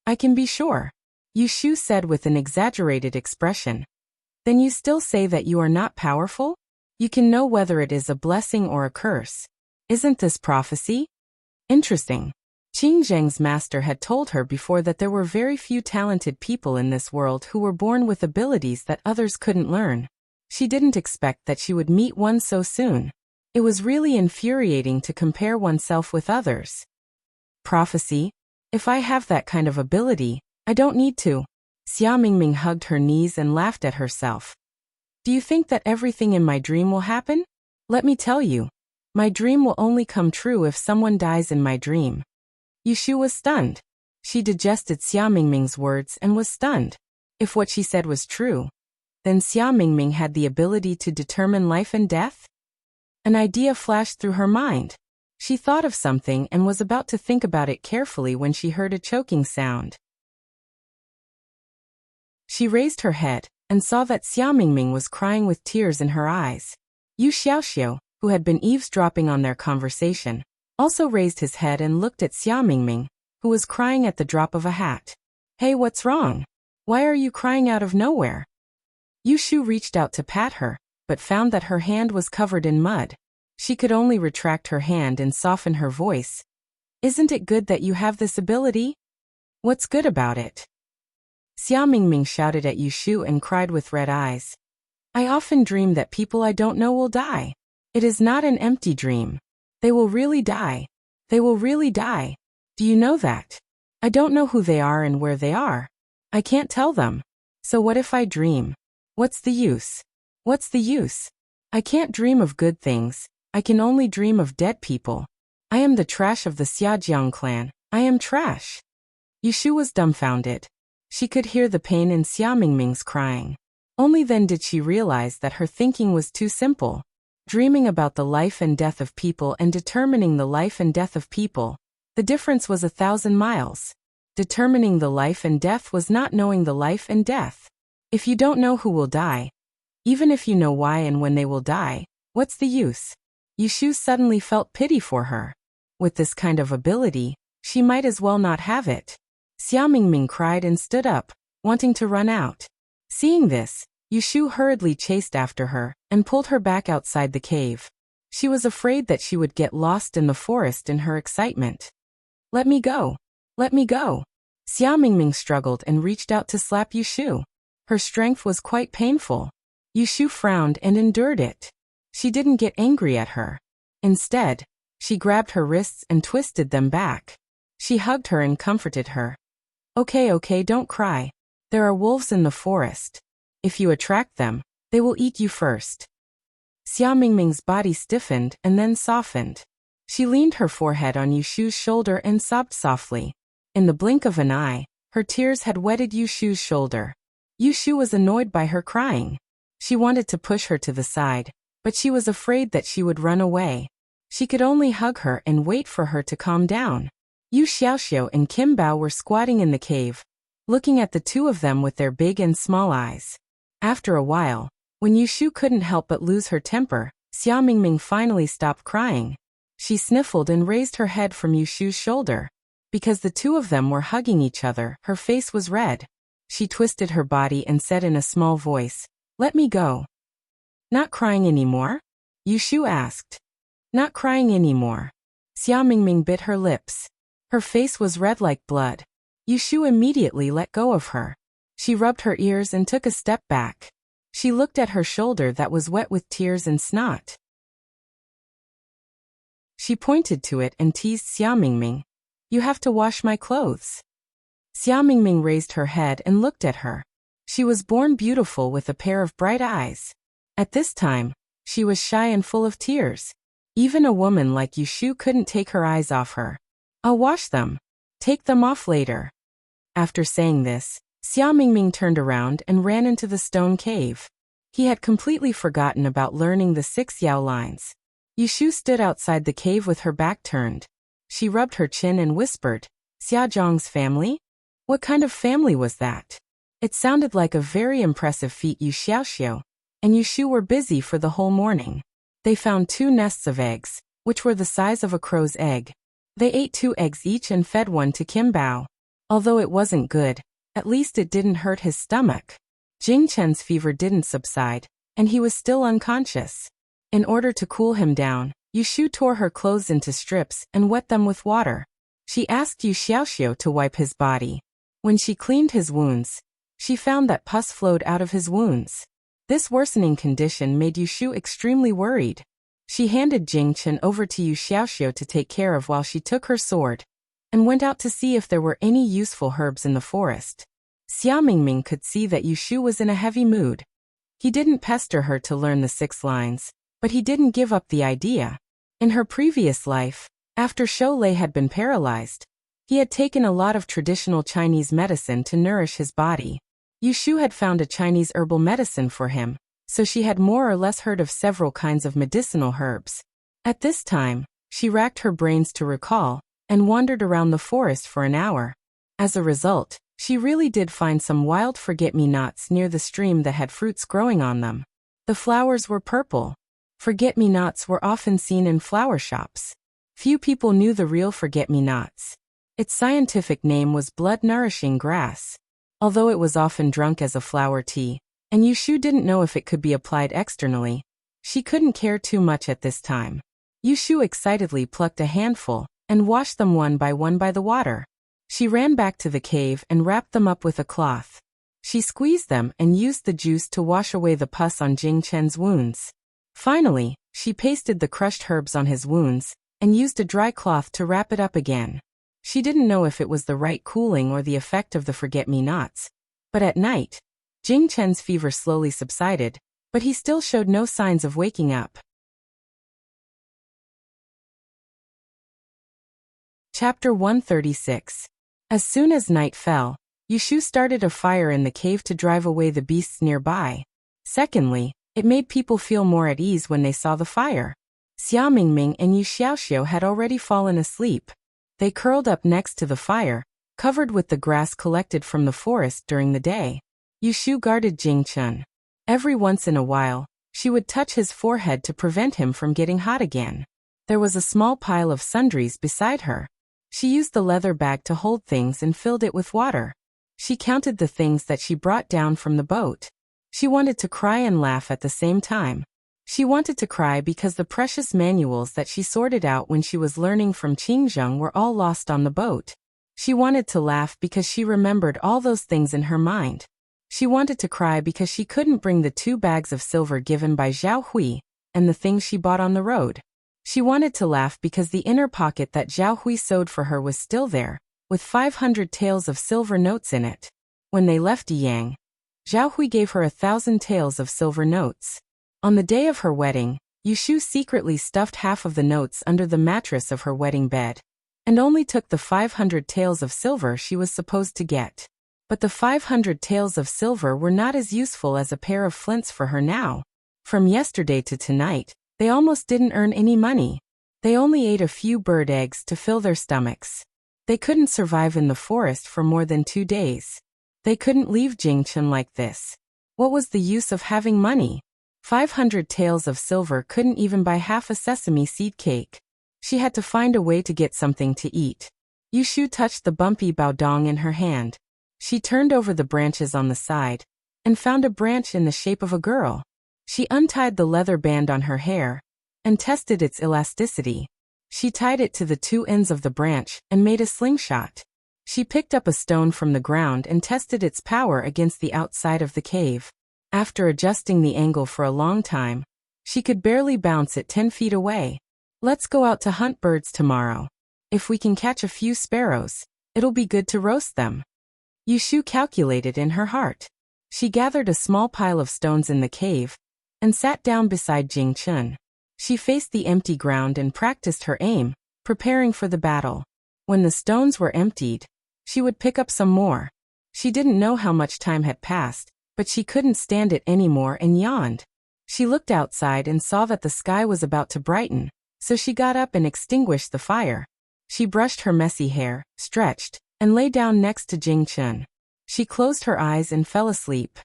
"I can be sure." Yushu said with an exaggerated expression, "Then you still say that you are not powerful? You can know whether it is a blessing or a curse. Isn't this prophecy?" Interesting. Qing Zheng's master had told her before that there were very few talented people in this world who were born with abilities that others couldn't learn. She didn't expect that she would meet one so soon. It was really infuriating to compare oneself with others. Prophecy? If I have that kind of ability, I don't need to. Xia Mingming hugged her knees and laughed at herself. Do you think that everything in my dream will happen? Let me tell you. My dream will only come true if someone dies in my dream. Yushu was stunned. She digested Xia Mingming's words and was stunned. If what she said was true, then Xia Mingming had the ability to determine life and death? An idea flashed through her mind. She thought of something and was about to think about it carefully when she heard a choking sound. She raised her head and saw that Xia Mingming was crying with tears in her eyes. Yu Xiaoxiao, who had been eavesdropping on their conversation, also raised his head and looked at Xia Mingming, who was crying at the drop of a hat. "Hey, what's wrong? Why are you crying out of nowhere?" Yushu reached out to pat her, but found that her hand was covered in mud. She could only retract her hand and soften her voice. "Isn't it good that you have this ability? What's good about it?" Xia Mingming shouted at Yushu and cried with red eyes. "I often dream that people I don't know will die. It is not an empty dream. They will really die. They will really die. Do you know that? I don't know who they are and where they are. I can't tell them. So what if I dream? What's the use? What's the use? I can't dream of good things. I can only dream of dead people. I am the trash of the Xiajiang clan. I am trash." Yushu was dumbfounded. She could hear the pain in Xia Mingming's crying. Only then did she realize that her thinking was too simple. Dreaming about the life and death of people and determining the life and death of people. The difference was 1,000 miles. Determining the life and death was not knowing the life and death. If you don't know who will die, even if you know why and when they will die, what's the use? Yushu suddenly felt pity for her. With this kind of ability, she might as well not have it. Xia Mingming cried and stood up, wanting to run out. Seeing this, Yushu hurriedly chased after her and pulled her back outside the cave. She was afraid that she would get lost in the forest in her excitement. "Let me go! Let me go!" Xia Mingming struggled and reached out to slap Yushu. Her strength was quite painful. Yushu frowned and endured it. She didn't get angry at her. Instead, she grabbed her wrists and twisted them back. She hugged her and comforted her. Okay, don't cry. There are wolves in the forest. If you attract them, they will eat you first." Xia Mingming's body stiffened and then softened. She leaned her forehead on Yushu's shoulder and sobbed softly. In the blink of an eye, her tears had wetted Yushu's shoulder. Yushu was annoyed by her crying. She wanted to push her to the side, but she was afraid that she would run away. She could only hug her and wait for her to calm down. Yu Xiaoxiao and Kim Bao were squatting in the cave, looking at the two of them with their big and small eyes. After a while, when Yushu couldn't help but lose her temper, Xia Mingming finally stopped crying. She sniffled and raised her head from Yushu's shoulder. Because the two of them were hugging each other, her face was red. She twisted her body and said in a small voice, "Let me go." "Not crying anymore?" Yushu asked. "Not crying anymore." Xia Mingming bit her lips. Her face was red like blood. Yushu immediately let go of her. She rubbed her ears and took a step back. She looked at her shoulder that was wet with tears and snot. She pointed to it and teased Xia Mingming. "You have to wash my clothes." Xia Mingming raised her head and looked at her. She was born beautiful with a pair of bright eyes. At this time, she was shy and full of tears. Even a woman like Yushu couldn't take her eyes off her. "I'll wash them. Take them off later." After saying this, Xia Mingming turned around and ran into the stone cave. He had completely forgotten about learning the 6 Yao lines. Yushu stood outside the cave with her back turned. She rubbed her chin and whispered, "Xia Zhang's family? What kind of family was that?" It sounded like a very impressive feat. Yu Xiaoxiu and Yushu were busy for the whole morning. They found 2 nests of eggs, which were the size of a crow's egg. They ate 2 eggs each and fed one to Kim Bao. Although it wasn't good, at least it didn't hurt his stomach. Jing Chen's fever didn't subside, and he was still unconscious. In order to cool him down, Yushu tore her clothes into strips and wet them with water. She asked Yu Xiaoxiu to wipe his body. When she cleaned his wounds, she found that pus flowed out of his wounds. This worsening condition made Yushu extremely worried. She handed Jing Chen over to Yu Xiaoxiu to take care of while she took her sword and went out to see if there were any useful herbs in the forest. Xia Mingming could see that Yushu was in a heavy mood. He didn't pester her to learn the 6 lines, but he didn't give up the idea. In her previous life, after Shou Lei had been paralyzed, he had taken a lot of traditional Chinese medicine to nourish his body. Yushu had found a Chinese herbal medicine for him, so she had more or less heard of several kinds of medicinal herbs. At this time, she racked her brains to recall, and wandered around the forest for an hour. As a result, she really did find some wild forget-me-nots near the stream that had fruits growing on them. The flowers were purple. Forget-me-nots were often seen in flower shops. Few people knew the real forget-me-nots. Its scientific name was blood-nourishing grass. Although it was often drunk as a flower tea, and Yushu didn't know if it could be applied externally, she couldn't care too much at this time. Yushu excitedly plucked a handful and washed them one by the water. She ran back to the cave and wrapped them up with a cloth. She squeezed them and used the juice to wash away the pus on Jing Chen's wounds. Finally, she pasted the crushed herbs on his wounds and used a dry cloth to wrap it up again. She didn't know if it was the right cooling or the effect of the forget-me-nots. But at night, Jing Chen's fever slowly subsided, but he still showed no signs of waking up. Chapter 136. As soon as night fell, Yushu started a fire in the cave to drive away the beasts nearby. Secondly, it made people feel more at ease when they saw the fire. Xia Mingming and Yu Xiaoxiu had already fallen asleep. They curled up next to the fire, covered with the grass collected from the forest during the day. Yushu guarded Jing Chen. Every once in a while, she would touch his forehead to prevent him from getting hot again. There was a small pile of sundries beside her. She used the leather bag to hold things and filled it with water. She counted the things that she brought down from the boat. She wanted to cry and laugh at the same time. She wanted to cry because the precious manuals that she sorted out when she was learning from Qingzheng were all lost on the boat. She wanted to laugh because she remembered all those things in her mind. She wanted to cry because she couldn't bring the 2 bags of silver given by Zhao Hui and the things she bought on the road. She wanted to laugh because the inner pocket that Zhao Hui sewed for her was still there, with 500 taels of silver notes in it. When they left Yang, Zhao Hui gave her 1,000 taels of silver notes. On the day of her wedding, Yushu secretly stuffed half of the notes under the mattress of her wedding bed, and only took the 500 taels of silver she was supposed to get. But the 500 taels of silver were not as useful as a pair of flints for her now. From yesterday to tonight, they almost didn't earn any money. They only ate a few bird eggs to fill their stomachs. They couldn't survive in the forest for more than 2 days. They couldn't leave Jingchen like this. What was the use of having money? 500 taels of silver couldn't even buy half a sesame seed cake. She had to find a way to get something to eat. Yushu touched the bumpy baodong in her hand. She turned over the branches on the side and found a branch in the shape of a girl. She untied the leather band on her hair and tested its elasticity. She tied it to the 2 ends of the branch and made a slingshot. She picked up a stone from the ground and tested its power against the outside of the cave. After adjusting the angle for a long time, she could barely bounce it 10 feet away. Let's go out to hunt birds tomorrow. If we can catch a few sparrows, it'll be good to roast them. Yushu calculated in her heart. She gathered a small pile of stones in the cave and sat down beside Jing Chen. She faced the empty ground and practiced her aim, preparing for the battle. When the stones were emptied, she would pick up some more. She didn't know how much time had passed, but she couldn't stand it anymore and yawned. She looked outside and saw that the sky was about to brighten, so she got up and extinguished the fire. She brushed her messy hair, stretched, and lay down next to Jing Chun. She closed her eyes and fell asleep.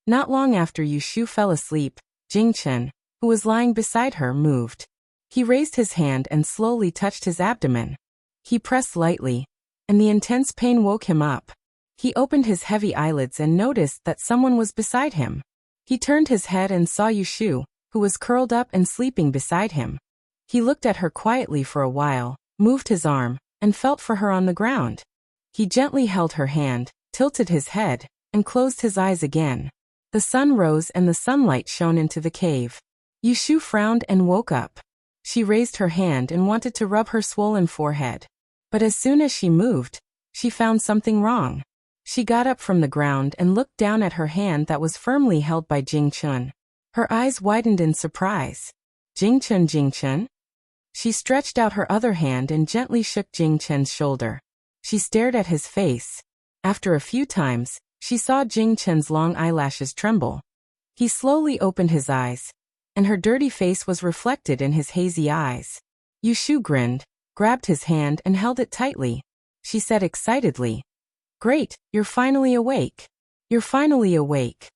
Not long after Yushu fell asleep, Jing Chun, who was lying beside her, moved. He raised his hand and slowly touched his abdomen. He pressed lightly, and the intense pain woke him up. He opened his heavy eyelids and noticed that someone was beside him. He turned his head and saw Yushu, who was curled up and sleeping beside him. He looked at her quietly for a while, moved his arm, and felt for her on the ground. He gently held her hand, tilted his head, and closed his eyes again. The sun rose and the sunlight shone into the cave. Yushu frowned and woke up. She raised her hand and wanted to rub her swollen forehead. But as soon as she moved, she found something wrong. She got up from the ground and looked down at her hand that was firmly held by Jing Chun. Her eyes widened in surprise. Jing Chun, Jing Chun? She stretched out her other hand and gently shook Jing Chun's shoulder. She stared at his face. After a few times, she saw Jing Chun's long eyelashes tremble. He slowly opened his eyes, and her dirty face was reflected in his hazy eyes. Yushu grinned, grabbed his hand and held it tightly. She said excitedly, "Great, you're finally awake. You're finally awake."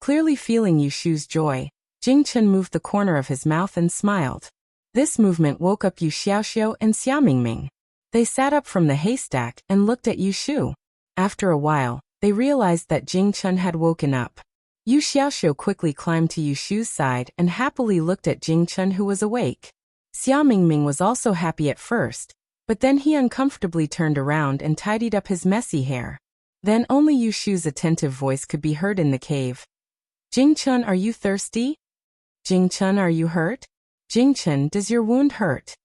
Clearly feeling Yushu's joy, Jing Chun moved the corner of his mouth and smiled. This movement woke up Yu Xiaoxiu and Xia Mingming. They sat up from the haystack and looked at Yushu. After a while, they realized that Jing Chun had woken up. Yu Xiaoxiu quickly climbed to Yushu's side and happily looked at Jing Chun, who was awake. Xia Mingming was also happy at first, but then he uncomfortably turned around and tidied up his messy hair. Then only Yushu's attentive voice could be heard in the cave. "Jing Chun, are you thirsty? Jing Chun, are you hurt? Jing Chun, does your wound hurt?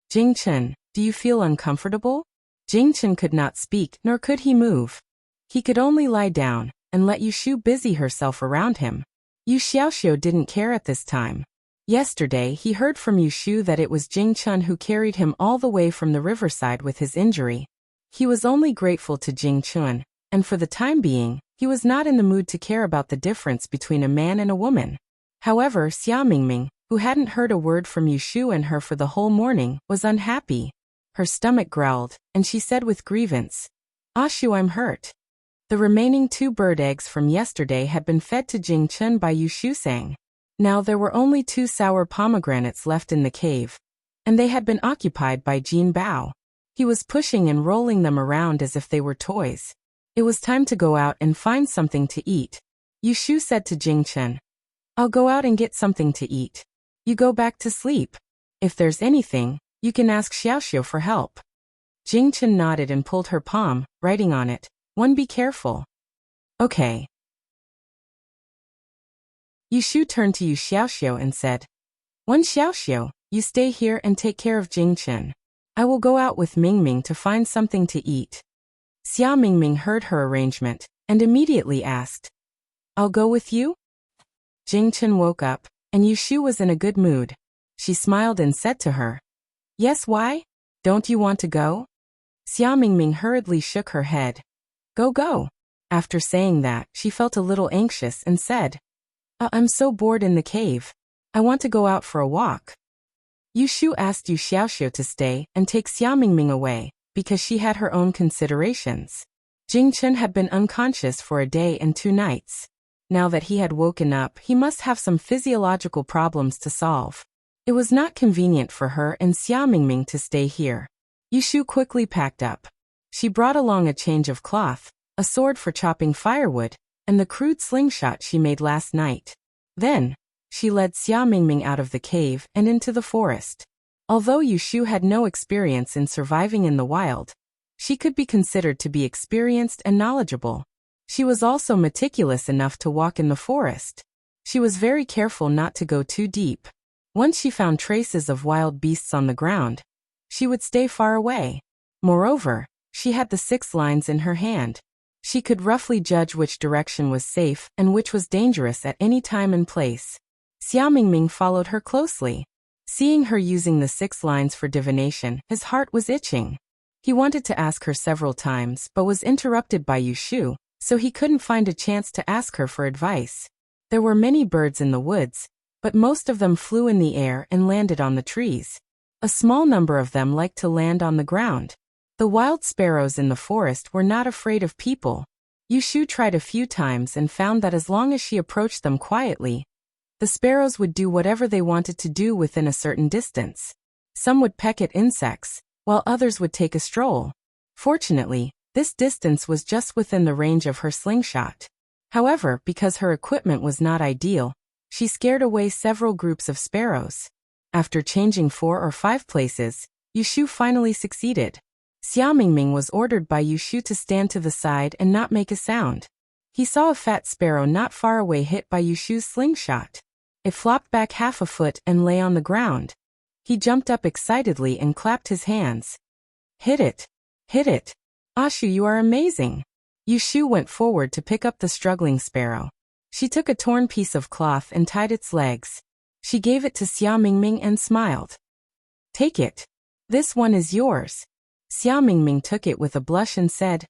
Jing Chun, do you feel uncomfortable?" Jing Chun could not speak, nor could he move. He could only lie down and let Yushu busy herself around him. Yu Xiaoxiu didn't care at this time. Yesterday he heard from Yushu that it was Jing Chun who carried him all the way from the riverside with his injury. He was only grateful to Jing Chun, and for the time being, he was not in the mood to care about the difference between a man and a woman. However, Xia Mingming, who hadn't heard a word from Yushu and her for the whole morning, was unhappy. Her stomach growled, and she said with grievance, "Ashu, I'm hurt." The remaining 2 bird eggs from yesterday had been fed to Jing Chun by Yushu Sang. Now there were only 2 sour pomegranates left in the cave, and they had been occupied by Jin Bao. He was pushing and rolling them around as if they were toys. It was time to go out and find something to eat. Yushu said to Jing Chun, "I'll go out and get something to eat. You go back to sleep. If there's anything, you can ask Xiaoxiu for help." Jing Chun nodded and pulled her palm, writing on it, "One, be careful." "Okay." Yushu turned to Yu Xiaoxiu and said, "One, Xiaoxiu, you stay here and take care of Jing Chun. I will go out with Mingming to find something to eat." Xia Mingming heard her arrangement and immediately asked, "I'll go with you?" Jing Chun woke up, and Yushu was in a good mood. She smiled and said to her, "Yes, why? Don't you want to go?" Xia Mingming hurriedly shook her head. "Go, go." After saying that, she felt a little anxious and said, I'm so bored in the cave. I want to go out for a walk." Yushu asked Yu Xiaoxiu to stay and take Xia Mingming away, because she had her own considerations. Jing Chun had been unconscious for a day and 2 nights. Now that he had woken up, he must have some physiological problems to solve. It was not convenient for her and Xia Mingming to stay here. Yushu quickly packed up. She brought along a change of cloth, a sword for chopping firewood, and the crude slingshot she made last night. Then, she led Xia Mingming out of the cave and into the forest. Although Yushu had no experience in surviving in the wild, she could be considered to be experienced and knowledgeable. She was also meticulous enough to walk in the forest. She was very careful not to go too deep. Once she found traces of wild beasts on the ground, she would stay far away. Moreover, she had the 6 lines in her hand. She could roughly judge which direction was safe and which was dangerous at any time and place. Xia Mingming followed her closely. Seeing her using the 6 lines for divination, his heart was itching. He wanted to ask her several times but was interrupted by Yushu, so he couldn't find a chance to ask her for advice. There were many birds in the woods, but most of them flew in the air and landed on the trees. A small number of them liked to land on the ground. The wild sparrows in the forest were not afraid of people. Yushu tried a few times and found that as long as she approached them quietly, the sparrows would do whatever they wanted to do within a certain distance. Some would peck at insects, while others would take a stroll. Fortunately, this distance was just within the range of her slingshot. However, because her equipment was not ideal, she scared away several groups of sparrows. After changing 4 or 5 places, Yushu finally succeeded. Xiaomingming was ordered by Yushu to stand to the side and not make a sound. He saw a fat sparrow not far away hit by Yushu's slingshot. It flopped back half a foot and lay on the ground. He jumped up excitedly and clapped his hands. Hit it! Hit it! Ashu, you are amazing! Yushu went forward to pick up the struggling sparrow. She took a torn piece of cloth and tied its legs. She gave it to Xiaomingming and smiled. Take it. This one is yours. Xiaomingming took it with a blush and said,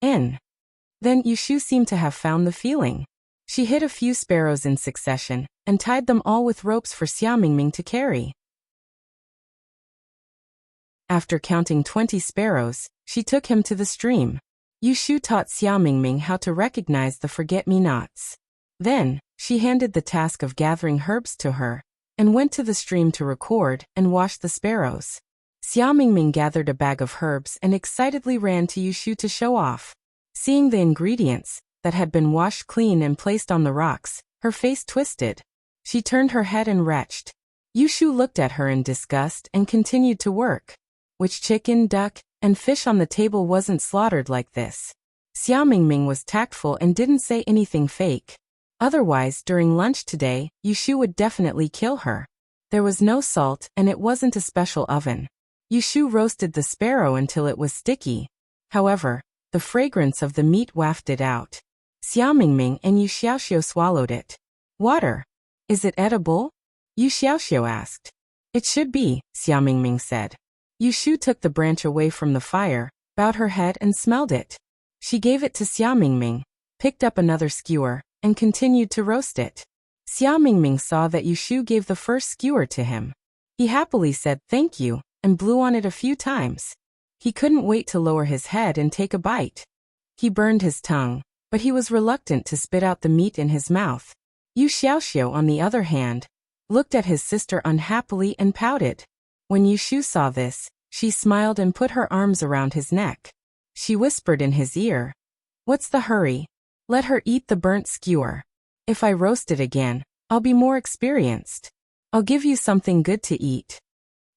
N. Then Yushu seemed to have found the feeling. She hit a few sparrows in succession and tied them all with ropes for Xiaomingming to carry. After counting 20 sparrows, she took him to the stream. Yushu taught Xiaomingming how to recognize the forget-me-nots. Then, she handed the task of gathering herbs to her, and went to the stream to record and wash the sparrows. Xiaomingming gathered a bag of herbs and excitedly ran to Yushu to show off. Seeing the ingredients, that had been washed clean and placed on the rocks, her face twisted. She turned her head and retched. Yushu looked at her in disgust and continued to work. Which chicken, duck, and fish on the table wasn't slaughtered like this? Xiaomingming was tactful and didn't say anything fake. Otherwise, during lunch today, Yushu would definitely kill her. There was no salt and it wasn't a special oven. Yushu roasted the sparrow until it was sticky. However, the fragrance of the meat wafted out. Xiaomingming and Yu Xiaoxiu swallowed it. Water. Is it edible? Yu Xiaoxiu asked. It should be, Xiaomingming said. Yushu took the branch away from the fire, bowed her head and smelled it. She gave it to Xiaomingming, picked up another skewer, and continued to roast it. Xiaomingming saw that Yushu gave the first skewer to him. He happily said thank you, and blew on it a few times. He couldn't wait to lower his head and take a bite. He burned his tongue, but he was reluctant to spit out the meat in his mouth. Yu Xiaoxiu, on the other hand, looked at his sister unhappily and pouted. When Yushu saw this, she smiled and put her arms around his neck. She whispered in his ear, What's the hurry? Let her eat the burnt skewer. If I roast it again, I'll be more experienced. I'll give you something good to eat.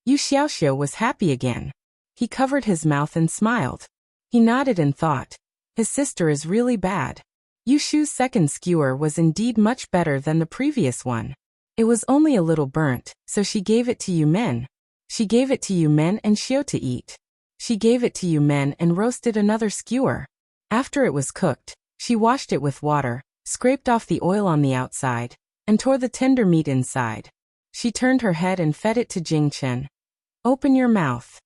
Yu Xiaoxiu was happy again. He covered his mouth and smiled. He nodded and thought, his sister is really bad. Yushu's second skewer was indeed much better than the previous one. It was only a little burnt, so she gave it to Yumen. She gave it to Yumen and Xiu to eat. She gave it to Yumen and roasted another skewer. After it was cooked, she washed it with water, scraped off the oil on the outside, and tore the tender meat inside. She turned her head and fed it to Jingchen. Open your mouth.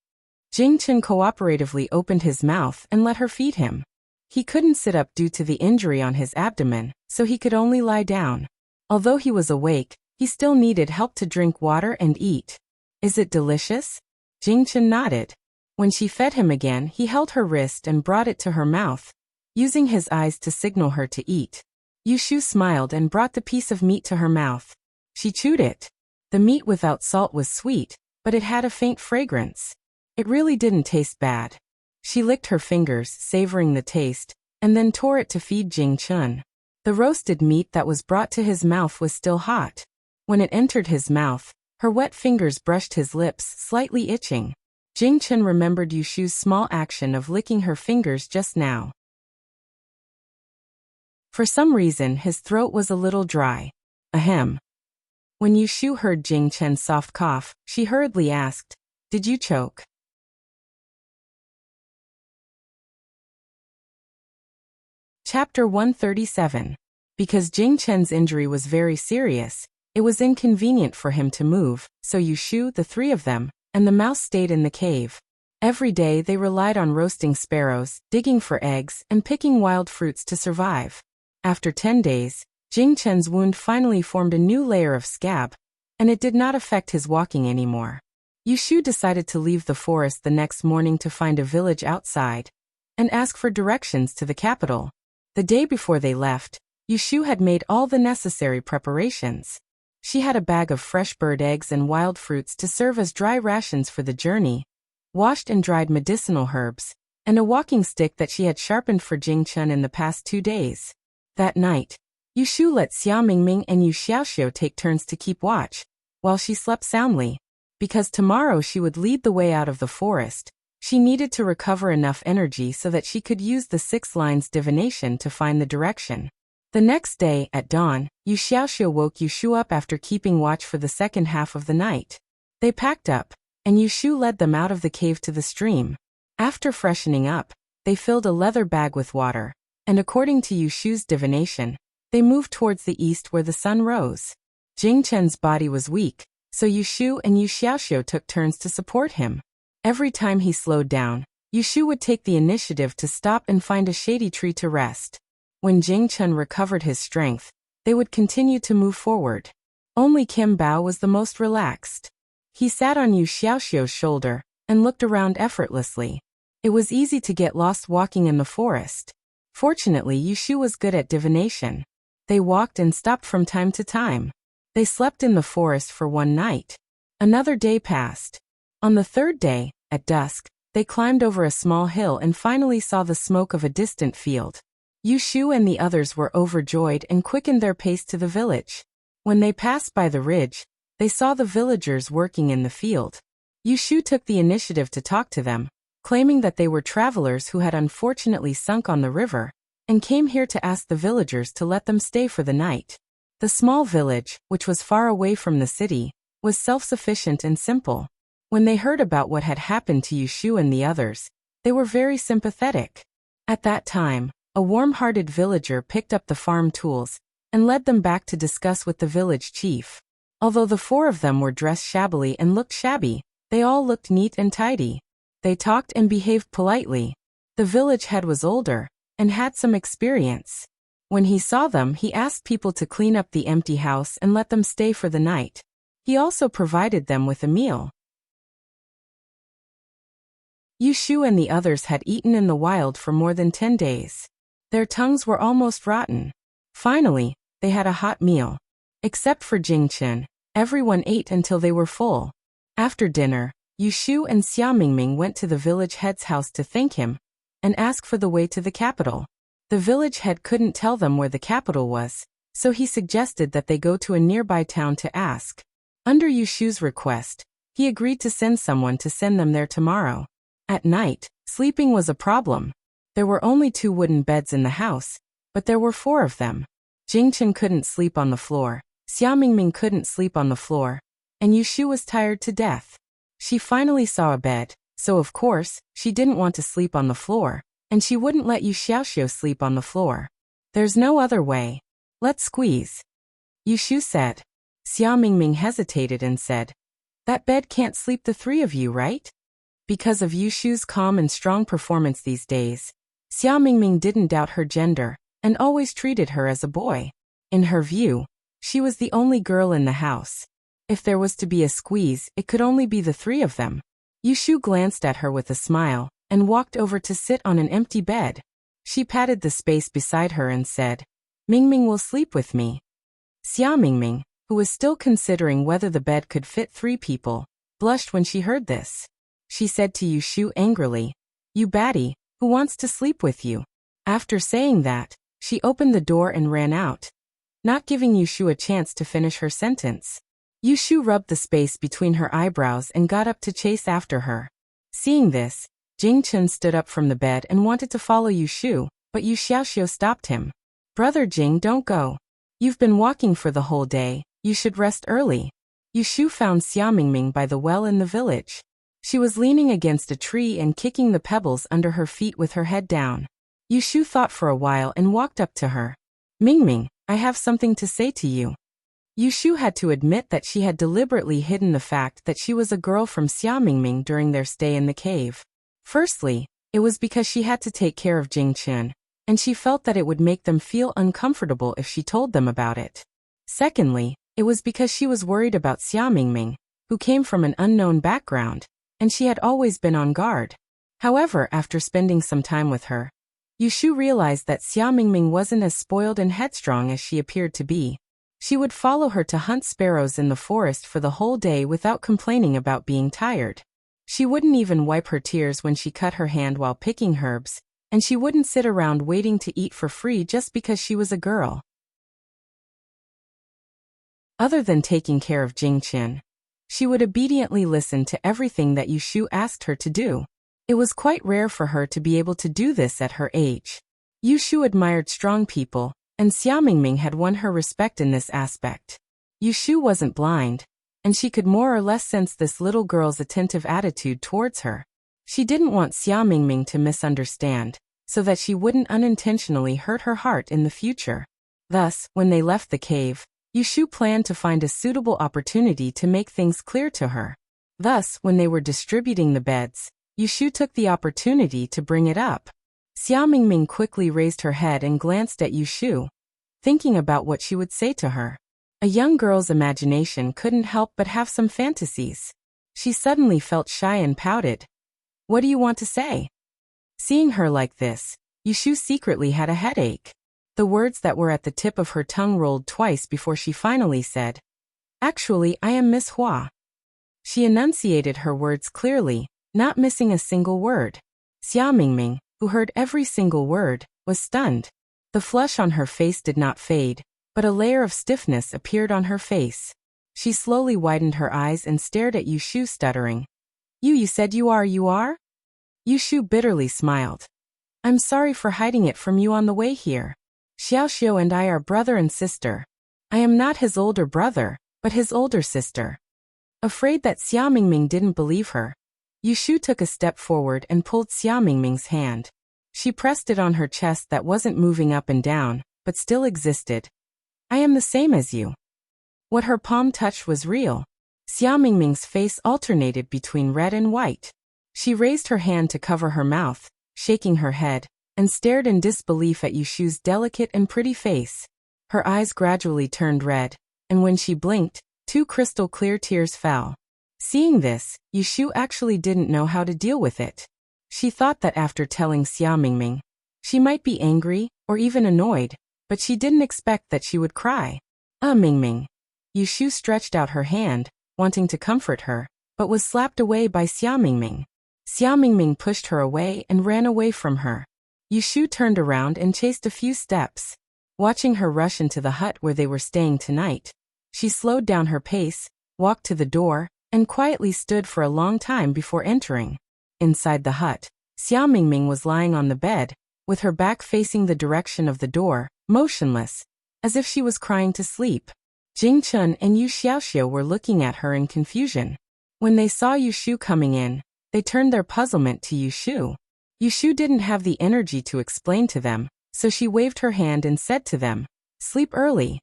Jingchen cooperatively opened his mouth and let her feed him. He couldn't sit up due to the injury on his abdomen, so he could only lie down. Although he was awake, he still needed help to drink water and eat. Is it delicious? Jingchen nodded. When she fed him again, he held her wrist and brought it to her mouth, using his eyes to signal her to eat. Yushu smiled and brought the piece of meat to her mouth. She chewed it. The meat without salt was sweet, but it had a faint fragrance. It really didn't taste bad. She licked her fingers, savoring the taste, and then tore it to feed Jingchen. The roasted meat that was brought to his mouth was still hot. When it entered his mouth, her wet fingers brushed his lips, slightly itching. Jingchen remembered Yushu's small action of licking her fingers just now. For some reason, his throat was a little dry. Ahem. When Yushu heard Jingchen's soft cough, she hurriedly asked, Did you choke? Chapter 137. Because Jingchen's injury was very serious, it was inconvenient for him to move, so Yushu, the three of them, and the mouse stayed in the cave. Every day they relied on roasting sparrows, digging for eggs, and picking wild fruits to survive. After 10 days, Jing Chen's wound finally formed a new layer of scab, and it did not affect his walking anymore. Yushu decided to leave the forest the next morning to find a village outside and ask for directions to the capital. The day before they left, Yushu had made all the necessary preparations. She had a bag of fresh bird eggs and wild fruits to serve as dry rations for the journey, washed and dried medicinal herbs, and a walking stick that she had sharpened for Jing Chen in the past 2 days. That night, Yushu let Xia Mingming and Yu Xiaoxiu take turns to keep watch, while she slept soundly. Because tomorrow she would lead the way out of the forest, she needed to recover enough energy so that she could use the 6 lines divination to find the direction. The next day, at dawn, Yu Xiaoxiu woke Yushu up after keeping watch for the second half of the night. They packed up, and Yushu led them out of the cave to the stream. After freshening up, they filled a leather bag with water, and according to Yushu's divination, they moved towards the east where the sun rose. Jing Chen's body was weak, so Yushu and Yu Xiaoxiu took turns to support him. Every time he slowed down, Yushu would take the initiative to stop and find a shady tree to rest. When Jing Chen recovered his strength, they would continue to move forward. Only Kim Bao was the most relaxed. He sat on Yu Xiaoxiu's shoulder and looked around effortlessly. It was easy to get lost walking in the forest. Fortunately, Yushu was good at divination. They walked and stopped from time to time. They slept in the forest for 1 night. Another day passed. On the 3rd day, at dusk, they climbed over a small hill and finally saw the smoke of a distant field. Yushu and the others were overjoyed and quickened their pace to the village. When they passed by the ridge, they saw the villagers working in the field. Yushu took the initiative to talk to them, claiming that they were travelers who had unfortunately sunk on the river and came here to ask the villagers to let them stay for the night. The small village, which was far away from the city, was self-sufficient and simple. When they heard about what had happened to Yushu and the others, they were very sympathetic. At that time, a warm-hearted villager picked up the farm tools and led them back to discuss with the village chief. Although the 4 of them were dressed shabbily and looked shabby, they all looked neat and tidy. They talked and behaved politely. The village head was older and had some experience. When he saw them, he asked people to clean up the empty house and let them stay for the night. He also provided them with a meal. Yushu and the others had eaten in the wild for more than 10 days. Their tongues were almost rotten. Finally, they had a hot meal. Except for Jing Chen, everyone ate until they were full. After dinner, Yushu and Xia Mingming went to the village head's house to thank him and ask for the way to the capital. The village head couldn't tell them where the capital was, so he suggested that they go to a nearby town to ask. Under Yushu's request, he agreed to send someone to send them there tomorrow. At night, sleeping was a problem. There were only 2 wooden beds in the house, but there were 4 of them. Jing Chen couldn't sleep on the floor, Xia Mingming couldn't sleep on the floor, and Yushu was tired to death. She finally saw a bed, so of course, she didn't want to sleep on the floor, and she wouldn't let Yu Xiaoxiu sleep on the floor. There's no other way. Let's squeeze. Yushu said. Xia Mingming hesitated and said, "That bed can't sleep the 3 of you, right?" Because of Yushu's calm and strong performance these days, Xia Mingming didn't doubt her gender and always treated her as a boy. In her view, she was the only girl in the house. If there was to be a squeeze, it could only be the 3 of them. Yushu glanced at her with a smile and walked over to sit on an empty bed. She patted the space beside her and said, "Mingming will sleep with me." Xia Mingming, who was still considering whether the bed could fit 3 people, blushed when she heard this. She said to Yushu angrily, "You baddie, who wants to sleep with you?" After saying that, she opened the door and ran out, not giving Yushu a chance to finish her sentence. Yushu rubbed the space between her eyebrows and got up to chase after her. Seeing this, Jing Chen stood up from the bed and wanted to follow Yushu, but Yu Xiaoxiu stopped him. "Brother Jing, don't go. You've been walking for the whole day, you should rest early." Yushu found Xia Mingming by the well in the village. She was leaning against a tree and kicking the pebbles under her feet with her head down. Yushu thought for a while and walked up to her. "Mingming, I have something to say to you." Yushu had to admit that she had deliberately hidden the fact that she was a girl from Xiaomingming during their stay in the cave. Firstly, it was because she had to take care of Jingchen, and she felt that it would make them feel uncomfortable if she told them about it. Secondly, it was because she was worried about Xiaomingming, who came from an unknown background, and she had always been on guard. However, after spending some time with her, Yushu realized that Xiaomingming wasn't as spoiled and headstrong as she appeared to be. She would follow her to hunt sparrows in the forest for the whole day without complaining about being tired. She wouldn't even wipe her tears when she cut her hand while picking herbs, and she wouldn't sit around waiting to eat for free just because she was a girl. Other than taking care of Jingchen, she would obediently listen to everything that Yushu asked her to do. It was quite rare for her to be able to do this at her age. Yushu admired strong people, and Xiaomingming had won her respect in this aspect. Yushu wasn't blind, and she could more or less sense this little girl's attentive attitude towards her. She didn't want Xiaomingming to misunderstand, so that she wouldn't unintentionally hurt her heart in the future. Thus, when they left the cave, Yushu planned to find a suitable opportunity to make things clear to her. Thus, when they were distributing the beds, Yushu took the opportunity to bring it up. Xiaomingming quickly raised her head and glanced at Yushu, thinking about what she would say to her. A young girl's imagination couldn't help but have some fantasies. She suddenly felt shy and pouted. "What do you want to say?" Seeing her like this, Yushu secretly had a headache. The words that were at the tip of her tongue rolled twice before she finally said, "Actually, I am Miss Hua." She enunciated her words clearly, not missing a single word. Xiaomingming, who heard every single word, was stunned. The flush on her face did not fade, but a layer of stiffness appeared on her face. She slowly widened her eyes and stared at Yushu, stuttering. You said you are? Yushu bitterly smiled. "I'm sorry for hiding it from you on the way here. Xiaoxiu and I are brother and sister. I am not his older brother, but his older sister." Afraid that Xiaomingming didn't believe her, Yushu took a step forward and pulled Xiaomingming's hand. She pressed it on her chest that wasn't moving up and down, but still existed. "I am the same as you." What her palm touched was real. Xiaomingming's face alternated between red and white. She raised her hand to cover her mouth, shaking her head, and stared in disbelief at Yushu's delicate and pretty face. Her eyes gradually turned red, and when she blinked, 2 crystal-clear tears fell. Seeing this, Yushu actually didn't know how to deal with it. She thought that after telling Xiaomingming, she might be angry, or even annoyed, but she didn't expect that she would cry. Mingming. Yushu stretched out her hand, wanting to comfort her, but was slapped away by Xiaomingming. Xiaomingming pushed her away and ran away from her. Yushu turned around and chased a few steps. Watching her rush into the hut where they were staying tonight, she slowed down her pace, walked to the door, and quietly stood for a long time before entering. Inside the hut, Xiaomingming was lying on the bed, with her back facing the direction of the door, motionless, as if she was crying to sleep. Jingchen and Yu Xiaoxiu were looking at her in confusion. When they saw Yushu coming in, they turned their puzzlement to Yushu. Yushu didn't have the energy to explain to them, so she waved her hand and said to them, "Sleep early."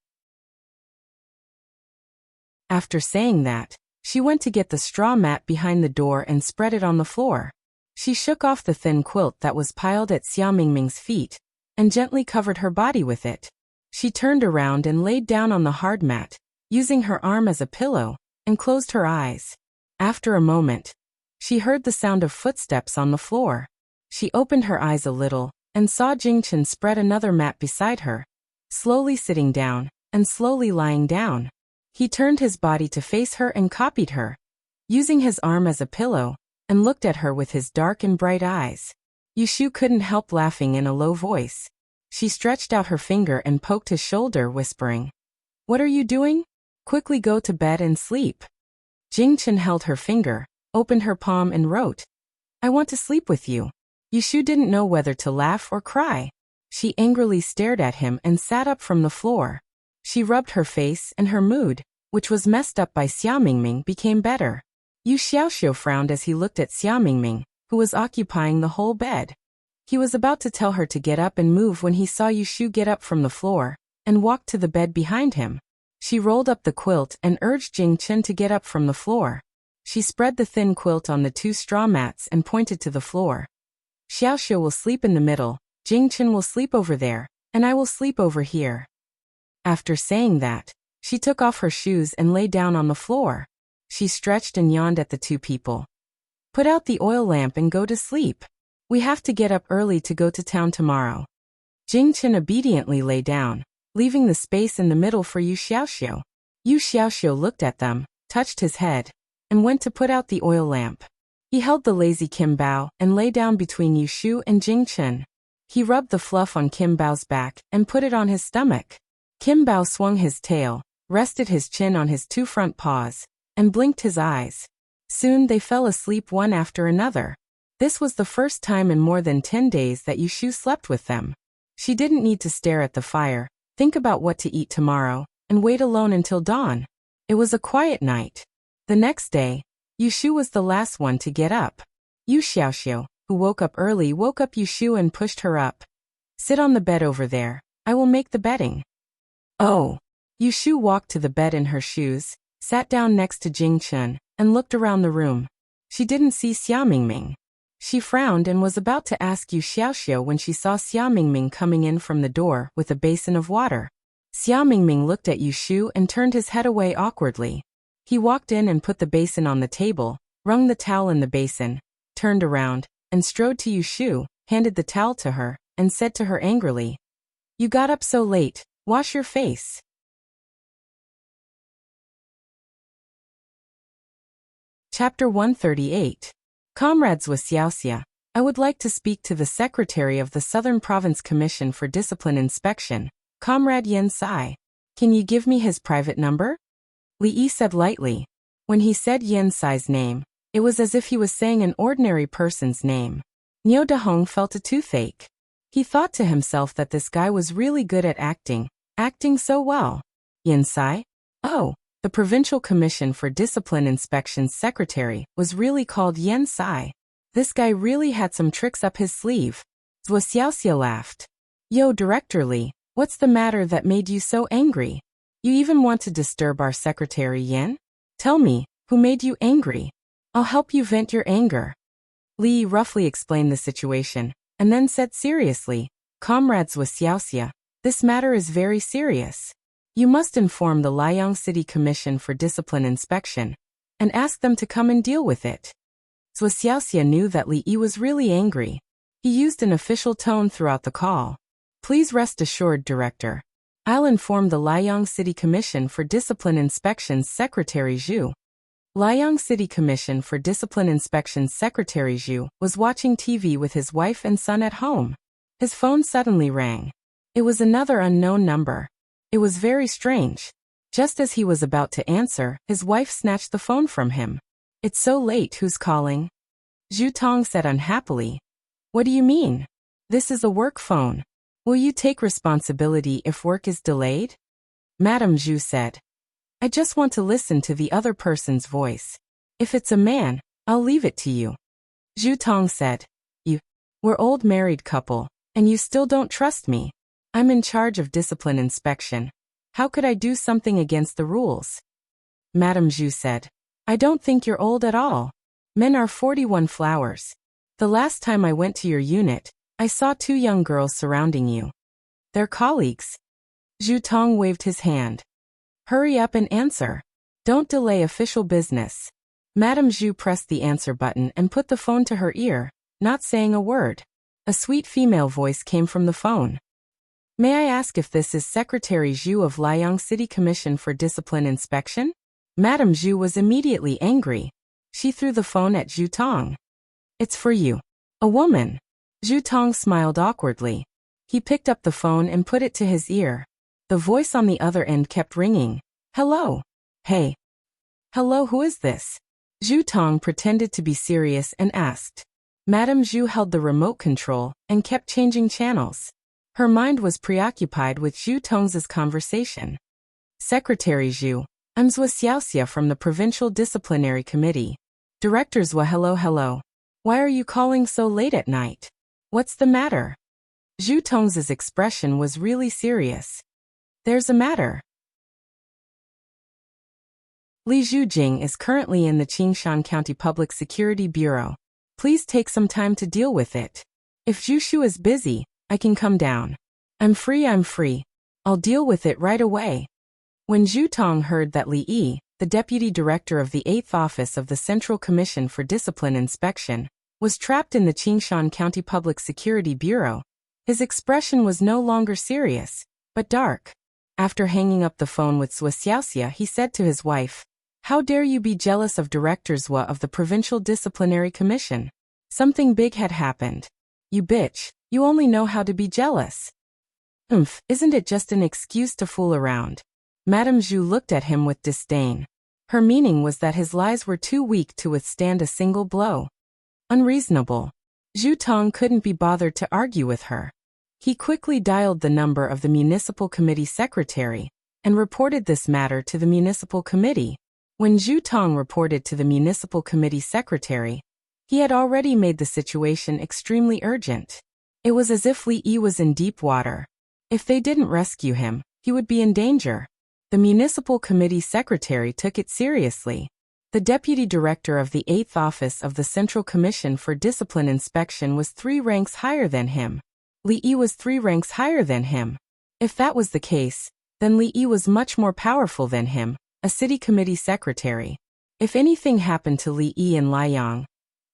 After saying that, she went to get the straw mat behind the door and spread it on the floor. She shook off the thin quilt that was piled at Xiaomingming's feet, and gently covered her body with it. She turned around and laid down on the hard mat, using her arm as a pillow, and closed her eyes. After a moment, she heard the sound of footsteps on the floor. She opened her eyes a little, and saw Jingchen spread another mat beside her, slowly sitting down, and slowly lying down. He turned his body to face her and copied her, using his arm as a pillow, and looked at her with his dark and bright eyes. Yushu couldn't help laughing in a low voice. She stretched out her finger and poked his shoulder, whispering, "What are you doing? Quickly go to bed and sleep." Jingchen held her finger, opened her palm and wrote, "I want to sleep with you." Yushu didn't know whether to laugh or cry. She angrily stared at him and sat up from the floor. She rubbed her face, and her mood, which was messed up by Xiaomingming, became better. Yu Xiaoxiu frowned as he looked at Xiaomingming, who was occupying the whole bed. He was about to tell her to get up and move when he saw Yushu get up from the floor and walk to the bed behind him. She rolled up the quilt and urged Jing Chen to get up from the floor. She spread the thin quilt on the 2 straw mats and pointed to the floor. Xiaoxiu will sleep in the middle, Jing Chen will sleep over there, and I will sleep over here. After saying that, she took off her shoes and lay down on the floor. She stretched and yawned at the 2 people. Put out the oil lamp and go to sleep. We have to get up early to go to town tomorrow. Jing Chen obediently lay down, leaving the space in the middle for Yu Xiaoxiu. Yu Xiaoxiu looked at them, touched his head, and went to put out the oil lamp. He held the lazy Kim Bao and lay down between Yu Shu and Jing Chen. He rubbed the fluff on Kim Bao's back and put it on his stomach. Kim Bao swung his tail, rested his chin on his 2 front paws, and blinked his eyes. Soon they fell asleep one after another. This was the first time in more than 10 days that Yu Shu slept with them. She didn't need to stare at the fire, think about what to eat tomorrow, and wait alone until dawn. It was a quiet night. The next day, Yu Shu was the last one to get up. Yu Xiaoxiu, who woke up early, woke up Yu Shu and pushed her up. Sit on the bed over there. I will make the bedding. Oh. Yu Shu walked to the bed in her shoes, sat down next to Jing Chen, and looked around the room. She didn't see Xia Mingming. She frowned and was about to ask Yu Xiaoxiu when she saw Xia Mingming coming in from the door with a basin of water. Xia Mingming looked at Yu Shu and turned his head away awkwardly. He walked in and put the basin on the table, wrung the towel in the basin, turned around, and strode to Yu Shu, handed the towel to her, and said to her angrily, "You got up so late, wash your face." Chapter 138. Comrades with Xiaoxia, I would like to speak to the Secretary of the Southern Province Commission for Discipline Inspection, Comrade Yen Sai. Can you give me his private number? Li Yi said lightly. When he said Yen Sai's name, it was as if he was saying an ordinary person's name. Niu Dahong felt a toothache. He thought to himself that this guy was really good at acting so well. Yen Sai? Oh. The Provincial Commission for Discipline Inspection's secretary was really called Yen Sai. This guy really had some tricks up his sleeve. Zhuo Xiaoxia laughed. Yo, Director Li, what's the matter that made you so angry? You even want to disturb our secretary Yen? Tell me, who made you angry? I'll help you vent your anger. Li roughly explained the situation, and then said seriously, Comrades with Xiaoxia, this matter is very serious. You must inform the Liang City Commission for Discipline Inspection and ask them to come and deal with it. Zhuo Xiaoxia knew that Li Yi was really angry. He used an official tone throughout the call. Please rest assured, Director. I'll inform the Liang City Commission for Discipline Inspection's Secretary Zhu. Liang City Commission for Discipline Inspection's Secretary Zhu was watching TV with his wife and son at home. His phone suddenly rang. It was another unknown number. It was very strange. Just as he was about to answer, his wife snatched the phone from him. It's so late, who's calling? Zhu Tong said unhappily. What do you mean? This is a work phone. Will you take responsibility if work is delayed? Madam Zhu said. I just want to listen to the other person's voice. If it's a man, I'll leave it to you. Zhu Tong said. We're old married couple, and you still don't trust me. I'm in charge of discipline inspection. How could I do something against the rules? Madam Zhu said. I don't think you're old at all. Men are 41 flowers. The last time I went to your unit, I saw 2 young girls surrounding you. They're colleagues. Zhu Tong waved his hand. Hurry up and answer. Don't delay official business. Madam Zhu pressed the answer button and put the phone to her ear, not saying a word. A sweet female voice came from the phone. May I ask if this is Secretary Zhu of Liang City Commission for Discipline Inspection? Madam Zhu was immediately angry. She threw the phone at Zhu Tong. It's for you. A woman. Zhu Tong smiled awkwardly. He picked up the phone and put it to his ear. The voice on the other end kept ringing. Hello. Hey. Hello, who is this? Zhu Tong pretended to be serious and asked. Madam Zhu held the remote control and kept changing channels. Her mind was preoccupied with Zhu Tong's conversation. Secretary Zhu, I'm Zhuo Xiaoxia from the Provincial Disciplinary Committee. Director Zhuo, hello. Why are you calling so late at night? What's the matter? Zhu Tong's expression was really serious. There's a matter. Li Zhujing is currently in the Qingshan County Public Security Bureau. Please take some time to deal with it. If Jushu is busy, I can come down. I'm free. I'll deal with it right away. When Zhu Tong heard that Li Yi, the deputy director of the 8th Office of the Central Commission for Discipline Inspection, was trapped in the Qingshan County Public Security Bureau, his expression was no longer serious, but dark. After hanging up the phone with Sua Xiaoxia, he said to his wife, "How dare you be jealous of Director Zua of the Provincial Disciplinary Commission? Something big had happened. You bitch, you only know how to be jealous. Isn't it just an excuse to fool around?" Madame Zhu looked at him with disdain. Her meaning was that his lies were too weak to withstand a single blow. Unreasonable. Zhu Tong couldn't be bothered to argue with her. He quickly dialed the number of the municipal committee secretary and reported this matter to the municipal committee. When Zhu Tong reported to the municipal committee secretary, he had already made the situation extremely urgent. It was as if Li Yi was in deep water. If they didn't rescue him, he would be in danger. The municipal committee secretary took it seriously. The deputy director of the 8th Office of the Central Commission for Discipline Inspection was 3 ranks higher than him. Li Yi was 3 ranks higher than him. If that was the case, then Li Yi was much more powerful than him, a city committee secretary. If anything happened to Li Yi in Liang,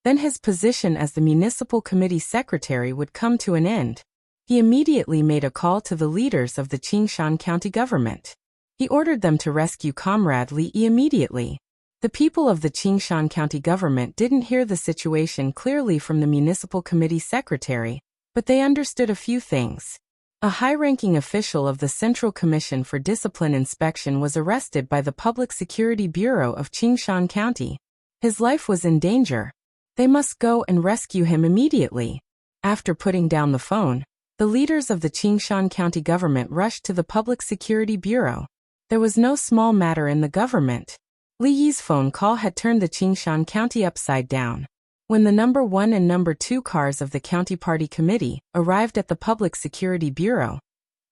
then his position as the municipal committee secretary would come to an end. He immediately made a call to the leaders of the Qingshan County government. He ordered them to rescue Comrade Li Yi immediately. The people of the Qingshan County government didn't hear the situation clearly from the municipal committee secretary, but they understood a few things. A high-ranking official of the Central Commission for Discipline Inspection was arrested by the Public Security Bureau of Qingshan County. His life was in danger. They must go and rescue him immediately. After putting down the phone, the leaders of the Qingshan County government rushed to the Public Security Bureau. There was no small matter in the government. Li Yi's phone call had turned the Qingshan County upside down. When the number 1 and number 2 cars of the County Party Committee arrived at the Public Security Bureau,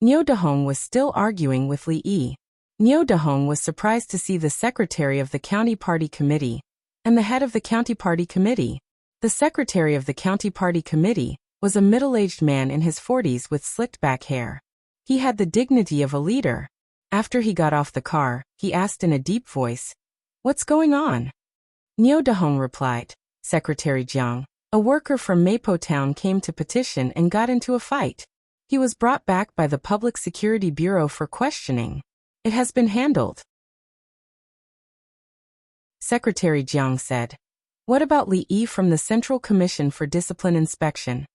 Niu Dehong was still arguing with Li Yi. Niu Dehong was surprised to see the secretary of the County Party Committee and the head of the County Party Committee. The secretary of the County Party Committee was a middle-aged man in his 40s with slicked-back hair. He had the dignity of a leader. After he got off the car, he asked in a deep voice, "What's going on?" Niu Dehong replied, "Secretary Jiang, a worker from Mapo Town came to petition and got into a fight. He was brought back by the Public Security Bureau for questioning. It has been handled." Secretary Jiang said, "What about Li Yi from the Central Commission for Discipline Inspection?"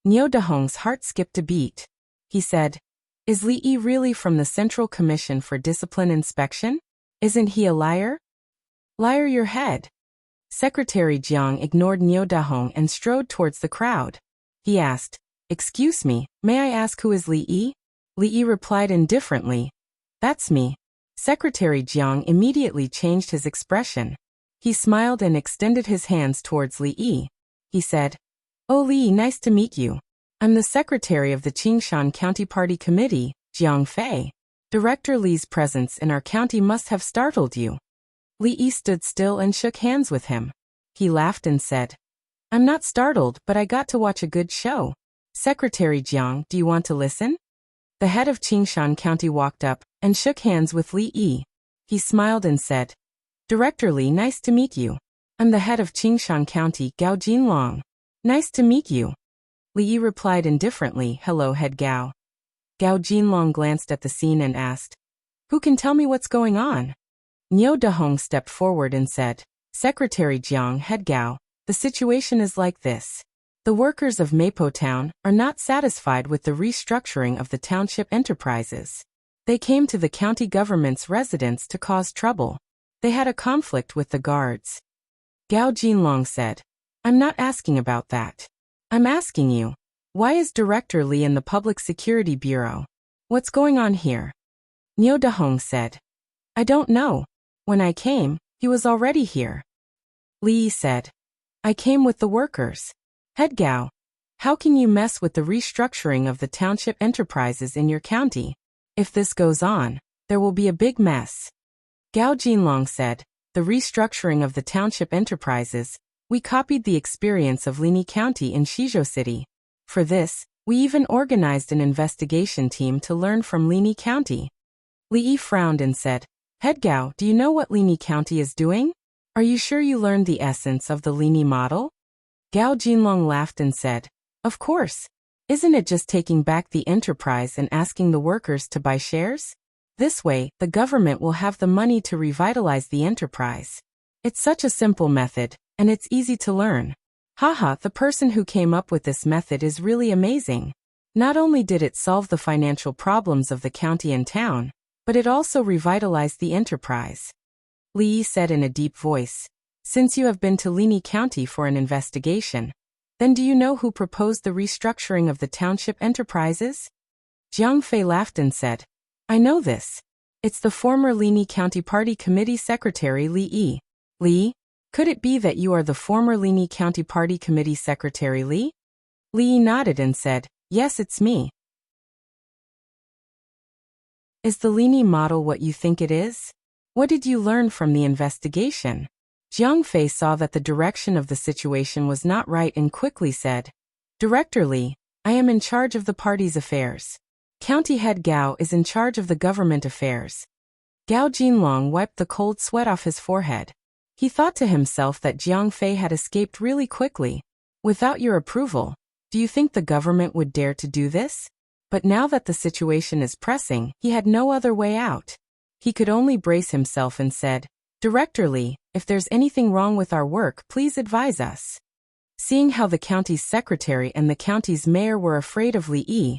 Niu Dehong's heart skipped a beat. He said, "Is Li Yi really from the Central Commission for Discipline Inspection? Isn't he a liar?" "Liar your head." Secretary Jiang ignored Niu Dehong and strode towards the crowd. He asked, "Excuse me, may I ask who is Li Yi?" Li Yi replied indifferently, "That's me." Secretary Jiang immediately changed his expression. He smiled and extended his hands towards Li Yi. He said, "Oh Li, nice to meet you. I'm the secretary of the Qingshan County Party Committee, Jiang Fei. Director Li's presence in our county must have startled you." Li Yi stood still and shook hands with him. He laughed and said, "I'm not startled, but I got to watch a good show. Secretary Jiang, do you want to listen?" The head of Qingshan County walked up and shook hands with Li Yi. He smiled and said, "Director Li, nice to meet you. I'm the head of Qingshan County, Gao Jinlong. Nice to meet you." Li Yi replied indifferently, "Hello, head Gao." Gao Jinlong glanced at the scene and asked, "Who can tell me what's going on?" Niu Dehong stepped forward and said, "Secretary Jiang, head Gao, the situation is like this. The workers of Mapo Town are not satisfied with the restructuring of the township enterprises. They came to the county government's residence to cause trouble. They had a conflict with the guards." Gao Jinlong said, "I'm not asking about that. I'm asking you, why is Director Li in the Public Security Bureau? What's going on here?" Niu Dehong said, "I don't know. When I came, he was already here." Li Yi said, "I came with the workers. Head Gao, how can you mess with the restructuring of the township enterprises in your county? If this goes on, there will be a big mess." Gao Jinlong said, the restructuring of the township enterprises, we copied the experience of Lini County in Shizhou City. For this, we even organized an investigation team to learn from Lini County. Li Yi frowned and said, Head Gao, do you know what Lini County is doing? Are you sure you learned the essence of the Lini model? Gao Jinlong laughed and said, Of course. Isn't it just taking back the enterprise and asking the workers to buy shares? This way, the government will have the money to revitalize the enterprise. It's such a simple method, and it's easy to learn. Haha, the person who came up with this method is really amazing. Not only did it solve the financial problems of the county and town, but it also revitalized the enterprise. Li Yi said in a deep voice, Since you have been to Lini County for an investigation, then do you know who proposed the restructuring of the township enterprises? Jiang Fei laughed and said, I know this. It's the former Lini County Party Committee Secretary Li Yi. Li, could it be that you are the former Lini County Party Committee Secretary Li? Li Yi nodded and said, Yes, it's me. Is the Lini model what you think it is? What did you learn from the investigation? Jiang Fei saw that the direction of the situation was not right and quickly said, Director Li, I am in charge of the party's affairs. County head Gao is in charge of the government affairs. Gao Jinlong wiped the cold sweat off his forehead. He thought to himself that Jiang Fei had escaped really quickly. Without your approval, do you think the government would dare to do this? But now that the situation is pressing, he had no other way out. He could only brace himself and said, Director Li, if there's anything wrong with our work, please advise us. Seeing how the county's secretary and the county's mayor were afraid of Li Yi,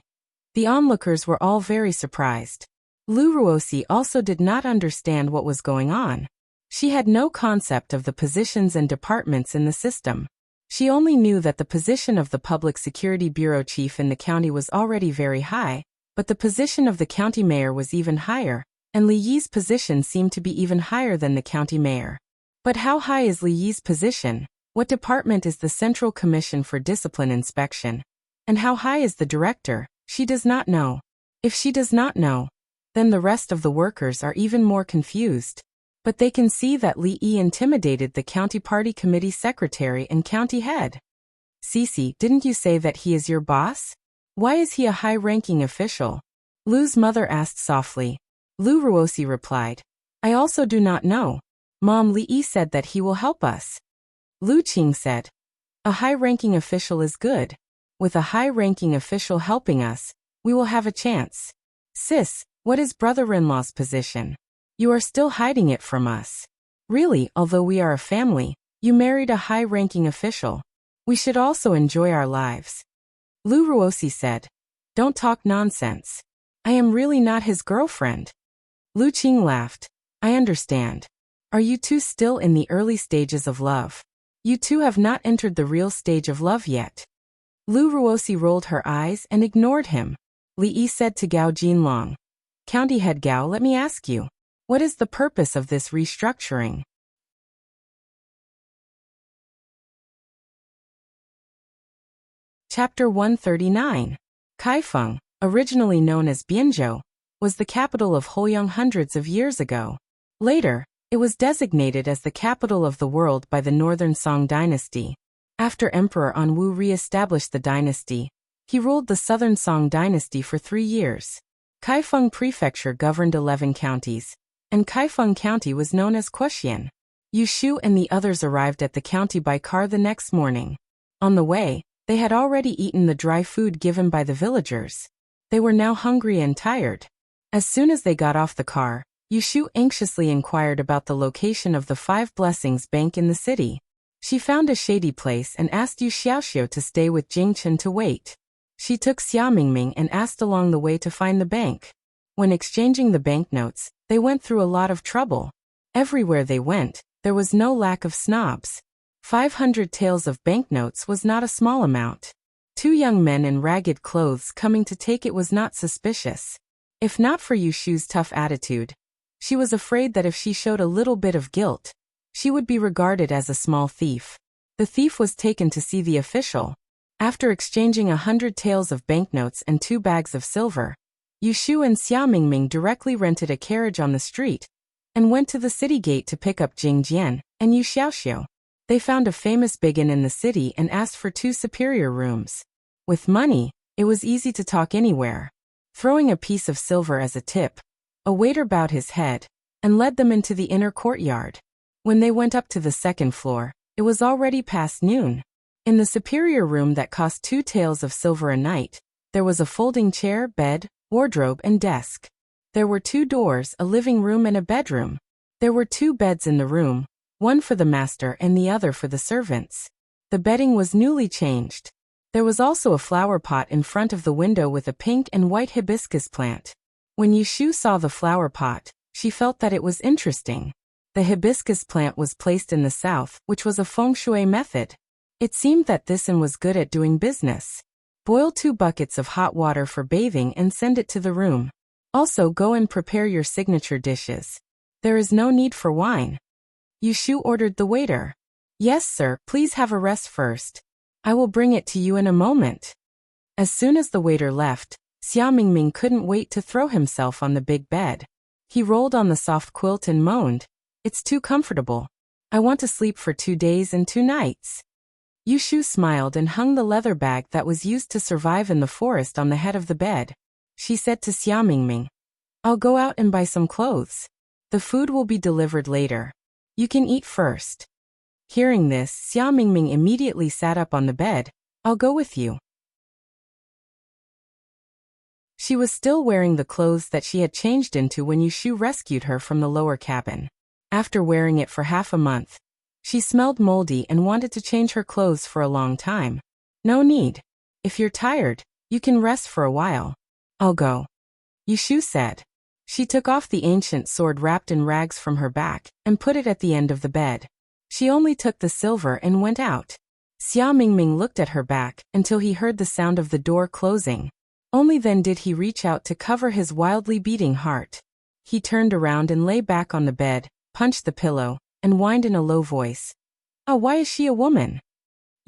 the onlookers were all very surprised. Lu Ruosi also did not understand what was going on. She had no concept of the positions and departments in the system. She only knew that the position of the Public Security Bureau chief in the county was already very high, but the position of the county mayor was even higher, and Li Yi's position seemed to be even higher than the county mayor. But how high is Li Yi's position? What department is the Central Commission for Discipline Inspection? And how high is the director? She does not know. If she does not know, then the rest of the workers are even more confused. But they can see that Li Yi intimidated the county party committee secretary and county head. Cici, didn't you say that he is your boss? Why is he a high-ranking official? Lu's mother asked softly. Lu Ruosi replied, I also do not know. Mom, Li Yi said that he will help us. Lu Qing said, a high-ranking official is good. With a high-ranking official helping us, we will have a chance. Sis, what is brother-in-law's position? You are still hiding it from us. Really, although we are a family, you married a high-ranking official. We should also enjoy our lives. Lu Ruosi said, Don't talk nonsense. I am really not his girlfriend. Lu Qing laughed. I understand. Are you two still in the early stages of love? You two have not entered the real stage of love yet. Lu Ruosi rolled her eyes and ignored him. Li Yi said to Gao Jinlong, County head Gao, let me ask you, what is the purpose of this restructuring? Chapter 139. Kaifeng, originally known as Bianzhou, was the capital of Houyang hundreds of years ago. Later, it was designated as the capital of the world by the Northern Song dynasty. After Emperor Anwu re-established the dynasty, he ruled the Southern Song dynasty for 3 years. Kaifeng Prefecture governed 11 counties, and Kaifeng County was known as Quxian. Yu Shu and the others arrived at the county by car the next morning. On the way, they had already eaten the dry food given by the villagers. They were now hungry and tired. As soon as they got off the car, Yu Shu anxiously inquired about the location of the Five Blessings Bank in the city. She found a shady place and asked Yu Xiaoxiu to stay with Jing Chen to wait. She took Xia Mingming and asked along the way to find the bank. When exchanging the banknotes, they went through a lot of trouble. Everywhere they went, there was no lack of snobs. 500 taels of banknotes was not a small amount. 2 young men in ragged clothes coming to take it was not suspicious. If not for Yu Shu's tough attitude, she was afraid that if she showed a little bit of guilt, she would be regarded as a small thief. The thief was taken to see the official. After exchanging 100 taels of banknotes and 2 bags of silver, Yu Shu and Xia Mingming directly rented a carriage on the street and went to the city gate to pick up Jing Jian and Yu Xiaoxiu. They found a famous big inn in the city and asked for 2 superior rooms. With money, it was easy to talk anywhere. Throwing a piece of silver as a tip, a waiter bowed his head and led them into the inner courtyard. When they went up to the 2nd floor, it was already past noon. In the superior room that cost 2 taels of silver a night, there was a folding chair, bed, wardrobe, and desk. There were 2 doors, a living room and a bedroom. There were 2 beds in the room, one for the master and the other for the servants. The bedding was newly changed. There was also a flower pot in front of the window with a pink and white hibiscus plant. When Yushu saw the flower pot, she felt that it was interesting. The hibiscus plant was placed in the south, which was a feng shui method. It seemed that this inn was good at doing business. Boil 2 buckets of hot water for bathing and send it to the room. Also go and prepare your signature dishes. There is no need for wine. Yushu ordered the waiter. Yes, sir, please have a rest first. I will bring it to you in a moment. As soon as the waiter left, Xia Mingming couldn't wait to throw himself on the big bed. He rolled on the soft quilt and moaned, "It's too comfortable. I want to sleep for 2 days and 2 nights. Yushu smiled and hung the leather bag that was used to survive in the forest on the head of the bed. She said to Xia Mingming, "I'll go out and buy some clothes. The food will be delivered later. You can eat first." Hearing this, Xia Mingming immediately sat up on the bed. "I'll go with you." She was still wearing the clothes that she had changed into when Yushu rescued her from the lower cabin. After wearing it for half a month, she smelled moldy and wanted to change her clothes for a long time. "No need. If you're tired, you can rest for a while. I'll go," Yushu said. She took off the ancient sword wrapped in rags from her back and put it at the end of the bed. She only took the silver and went out. Xia Mingming looked at her back until he heard the sound of the door closing. Only then did he reach out to cover his wildly beating heart. He turned around and lay back on the bed, punched the pillow, and whined in a low voice. "Oh, why is she a woman?"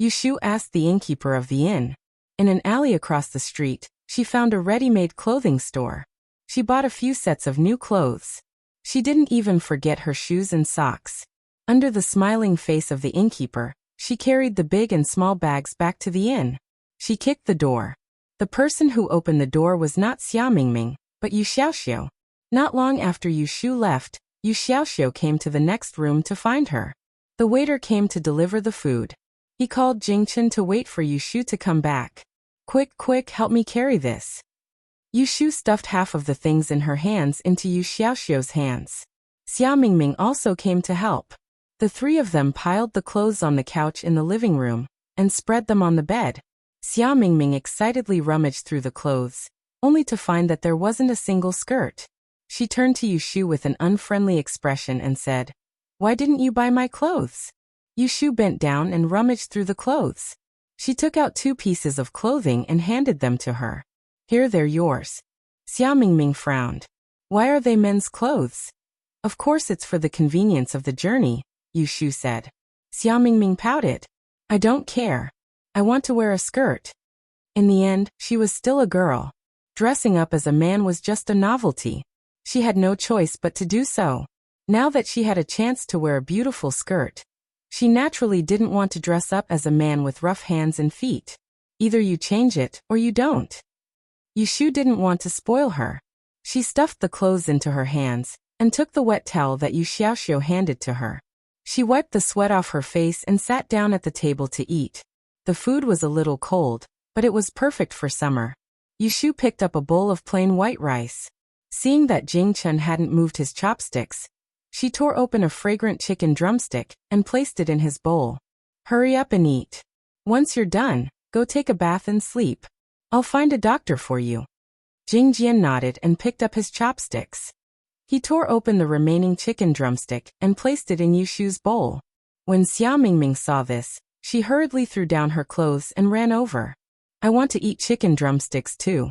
Yushu asked the innkeeper of the inn. In an alley across the street, she found a ready-made clothing store. She bought a few sets of new clothes. She didn't even forget her shoes and socks. Under the smiling face of the innkeeper, she carried the big and small bags back to the inn. She kicked the door. The person who opened the door was not Xia Mingming, but Yu Xiaoxiu. Not long after Yushu left, Yu Xiaoxiu came to the next room to find her. The waiter came to deliver the food. He called Jingchen to wait for Yushu to come back. "Quick, quick, help me carry this." Yushu stuffed half of the things in her hands into Yu Xiaoxiu's hands. Xia Mingming also came to help. The 3 of them piled the clothes on the couch in the living room and spread them on the bed. Xia Mingming excitedly rummaged through the clothes, only to find that there wasn't a single skirt. She turned to Yushu with an unfriendly expression and said, "Why didn't you buy my clothes?" Yushu bent down and rummaged through the clothes. She took out 2 pieces of clothing and handed them to her. "Here, they're yours." Xia Mingming frowned. "Why are they men's clothes?" "Of course it's for the convenience of the journey," Yushu said. Xia Mingming pouted. "I don't care. I want to wear a skirt." In the end, she was still a girl. Dressing up as a man was just a novelty. She had no choice but to do so. Now that she had a chance to wear a beautiful skirt, she naturally didn't want to dress up as a man with rough hands and feet. Either you change it or you don't. Yushu didn't want to spoil her. She stuffed the clothes into her hands and took the wet towel that Yu Xiaoxiu handed to her. She wiped the sweat off her face and sat down at the table to eat. The food was a little cold, but it was perfect for summer. Yushu picked up a bowl of plain white rice. Seeing that Jingchen hadn't moved his chopsticks, she tore open a fragrant chicken drumstick and placed it in his bowl. "Hurry up and eat. Once you're done, go take a bath and sleep. I'll find a doctor for you." Jingjian nodded and picked up his chopsticks. He tore open the remaining chicken drumstick and placed it in Yushu's bowl. When Xia Mingming saw this, she hurriedly threw down her clothes and ran over. "I want to eat chicken drumsticks too."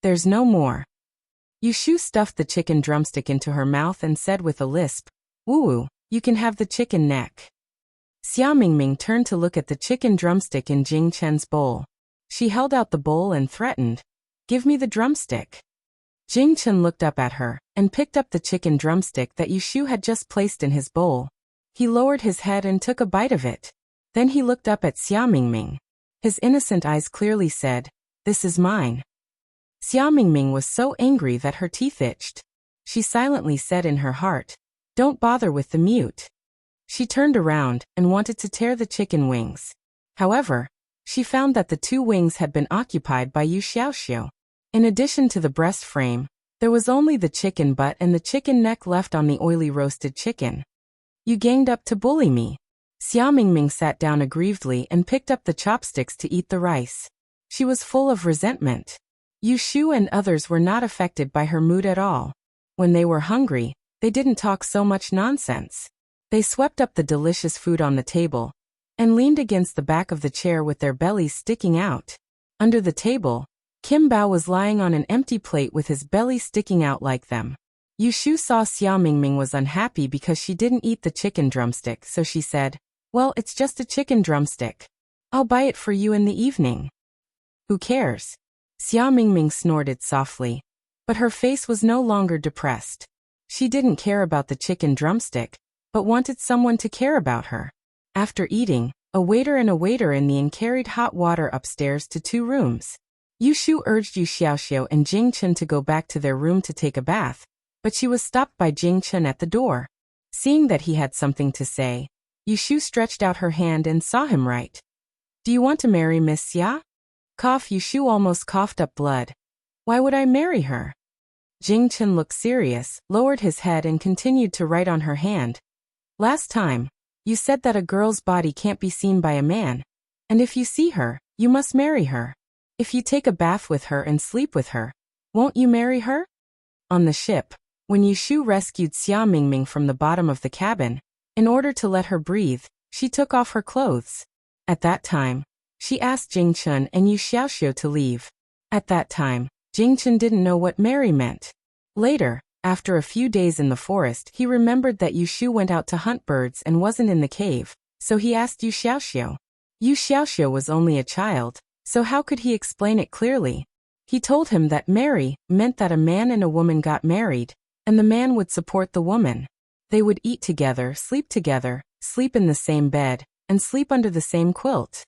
"There's no more." Yushu stuffed the chicken drumstick into her mouth and said with a lisp, "Woo, you can have the chicken neck." Xia Mingming turned to look at the chicken drumstick in Jing Chen's bowl. She held out the bowl and threatened, "Give me the drumstick." Jing Chen looked up at her and picked up the chicken drumstick that Yushu had just placed in his bowl. He lowered his head and took a bite of it. Then he looked up at Xia Mingming. His innocent eyes clearly said, "This is mine." Xia Mingming was so angry that her teeth itched. She silently said in her heart, "Don't bother with the mute." She turned around and wanted to tear the chicken wings. However, she found that the two wings had been occupied by Yu Xiaoxiu. In addition to the breast frame, there was only the chicken butt and the chicken neck left on the oily roasted chicken. "You ganged up to bully me." Xia Mingming sat down aggrievedly and picked up the chopsticks to eat the rice. She was full of resentment. Yu Shu and others were not affected by her mood at all. When they were hungry, they didn't talk so much nonsense. They swept up the delicious food on the table and leaned against the back of the chair with their bellies sticking out. Under the table, Kim Bao was lying on an empty plate with his belly sticking out like them. Yu Shu saw Xia Mingming was unhappy because she didn't eat the chicken drumstick, so she said, "Well, it's just a chicken drumstick. I'll buy it for you in the evening." "Who cares?" Xia Mingming snorted softly. But her face was no longer depressed. She didn't care about the chicken drumstick, but wanted someone to care about her. After eating, a waiter in the inn carried hot water upstairs to 2 rooms. Yu Shu urged Yu Xiaoxiu and Jing Chen to go back to their room to take a bath, but she was stopped by Jing Chen at the door. Seeing that he had something to say, Yu Shu stretched out her hand and saw him right. "Do you want to marry Miss Xia?" Cough. Yu Shu almost coughed up blood. "Why would I marry her?" Jing Chen looked serious, lowered his head and continued to write on her hand. "Last time, you said that a girl's body can't be seen by a man, and if you see her, you must marry her. If you take a bath with her and sleep with her, won't you marry her?" On the ship, when Yu Shu rescued Xia Mingming from the bottom of the cabin, in order to let her breathe, she took off her clothes. At that time, she asked Jing Chen and Yu Xiaoxiu to leave. At that time, Jing Chen didn't know what marry meant. Later, after a few days in the forest, he remembered that Yu Shu went out to hunt birds and wasn't in the cave, so he asked Yu Xiaoxiu. Yu Xiaoxiu was only a child, so how could he explain it clearly? He told him that marry meant that a man and a woman got married, and the man would support the woman. They would eat together, sleep in the same bed, and sleep under the same quilt.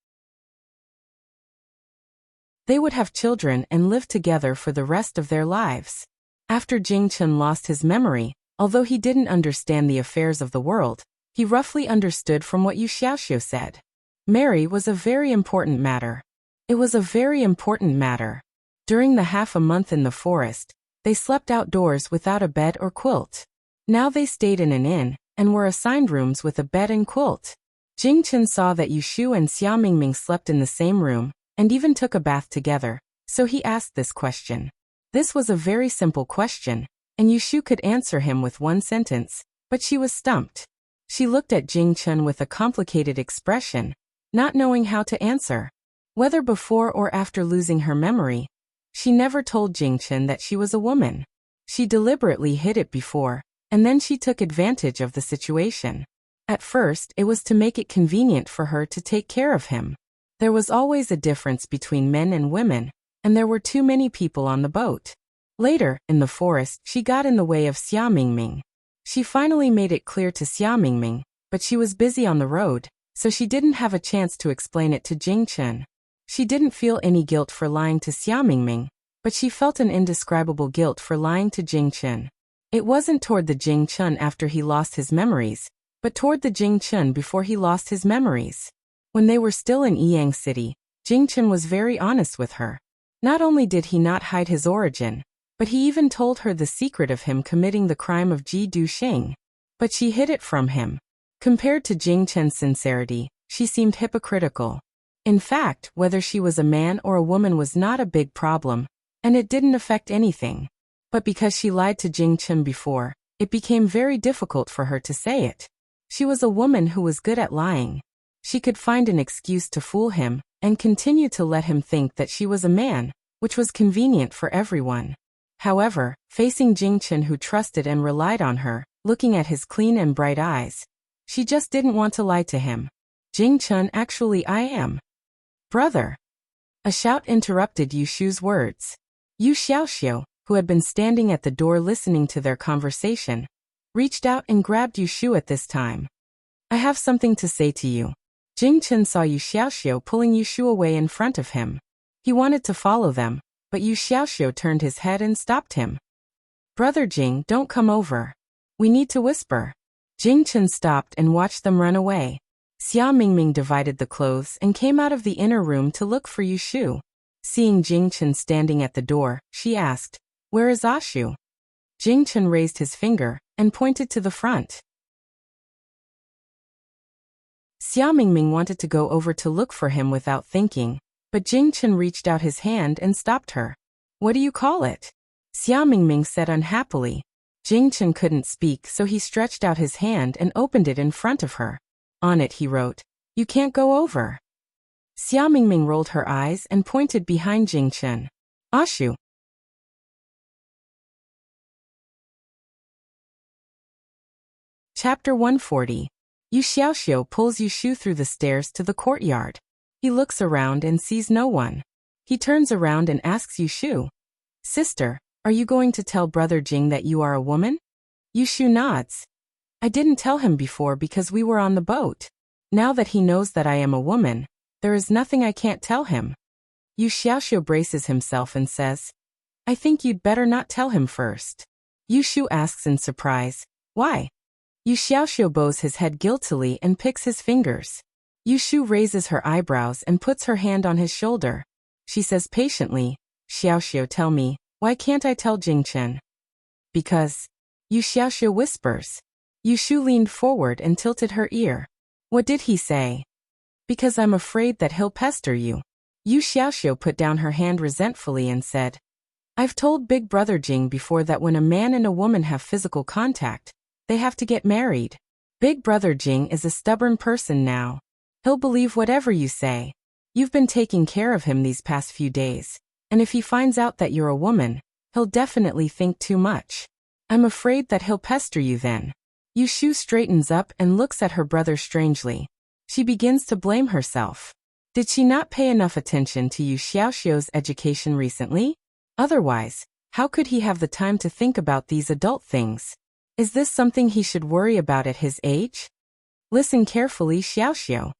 They would have children and live together for the rest of their lives. After Jing Chen lost his memory, although he didn't understand the affairs of the world, he roughly understood from what Yu Xiaoxiu said. Marry was a very important matter. It was a very important matter. During the half a month in the forest, they slept outdoors without a bed or quilt. Now they stayed in an inn, and were assigned rooms with a bed and quilt. Jing Chen saw that Yu Shu and Xia Mingming slept in the same room, and even took a bath together, so he asked this question. This was a very simple question, and Yu Shu could answer him with one sentence, but she was stumped. She looked at Jing Chen with a complicated expression, not knowing how to answer. Whether before or after losing her memory, she never told Jing Chen that she was a woman. She deliberately hid it before, and then she took advantage of the situation. At first, it was to make it convenient for her to take care of him. There was always a difference between men and women, and there were too many people on the boat. Later, in the forest, she got in the way of Xia Mingming. She finally made it clear to Xia Mingming, but she was busy on the road, so she didn't have a chance to explain it to Jing Chen. She didn't feel any guilt for lying to Xia Mingming, but she felt an indescribable guilt for lying to Jing Chen. It wasn't toward the Jing Chen after he lost his memories, but toward the Jing Chen before he lost his memories. When they were still in Yang City, Jing Chen was very honest with her. Not only did he not hide his origin, but he even told her the secret of him committing the crime of Ji Duxing. But she hid it from him. Compared to Jing Chen's sincerity, she seemed hypocritical. In fact, whether she was a man or a woman was not a big problem, and it didn't affect anything. But because she lied to Jing Chen before, it became very difficult for her to say it. She was a woman who was good at lying. She could find an excuse to fool him, and continue to let him think that she was a man, which was convenient for everyone. However, facing Jing Chen, who trusted and relied on her, looking at his clean and bright eyes, she just didn't want to lie to him. "Jing Chen, actually I am." "Brother." A shout interrupted Yu Shu's words. "Yu Xiaoxiu, who had been standing at the door listening to their conversation, reached out and grabbed Yu Shu at this time. I have something to say to you. Jing Chen saw Yu Xiaoxiu pulling Yu Shu away in front of him. He wanted to follow them, but Yu Xiaoxiu turned his head and stopped him. Brother Jing, don't come over. We need to whisper. Jing Chen stopped and watched them run away. Xia Mingming divided the clothes and came out of the inner room to look for Yu Shu. Seeing Jing Chen standing at the door, she asked, "Where is Ashu?" Jing Chen raised his finger and pointed to the front. Xia Mingming wanted to go over to look for him without thinking, but Jing Chen reached out his hand and stopped her. What do you call it? Xia Mingming said unhappily. Jing Chen couldn't speak, so he stretched out his hand and opened it in front of her. On it he wrote, "You can't go over." Xia Mingming rolled her eyes and pointed behind Jing Chen. Ashu. Chapter 140. Yu Xiaoxiu pulls Yu Shu through the stairs to the courtyard. He looks around and sees no one. He turns around and asks Yu Shu, "Sister, are you going to tell Brother Jing that you are a woman?" Yu Shu nods. I didn't tell him before because we were on the boat. Now that he knows that I am a woman, there is nothing I can't tell him. Yu Xiaoxiu braces himself and says, I think you'd better not tell him first. Yu Shu asks in surprise, why? Yu Xiaoxiu bows his head guiltily and picks his fingers. Yu Shu raises her eyebrows and puts her hand on his shoulder. She says patiently, Xiaoxiu, tell me, why can't I tell Jing Chen? Because. Yu Xiaoxiu whispers. Yu Shu leaned forward and tilted her ear. What did he say? Because I'm afraid that he'll pester you. Yu Xiaoxiu put down her hand resentfully and said, I've told Big Brother Jing before that when a man and a woman have physical contact, they have to get married. Big Brother Jing is a stubborn person now. He'll believe whatever you say. You've been taking care of him these past few days, and if he finds out that you're a woman, he'll definitely think too much. I'm afraid that he'll pester you then. Yu Shu straightens up and looks at her brother strangely. She begins to blame herself. Did she not pay enough attention to Yu Xiaoxiu's education recently? Otherwise, how could he have the time to think about these adult things? Is this something he should worry about at his age? Listen carefully, Xiaoxiu.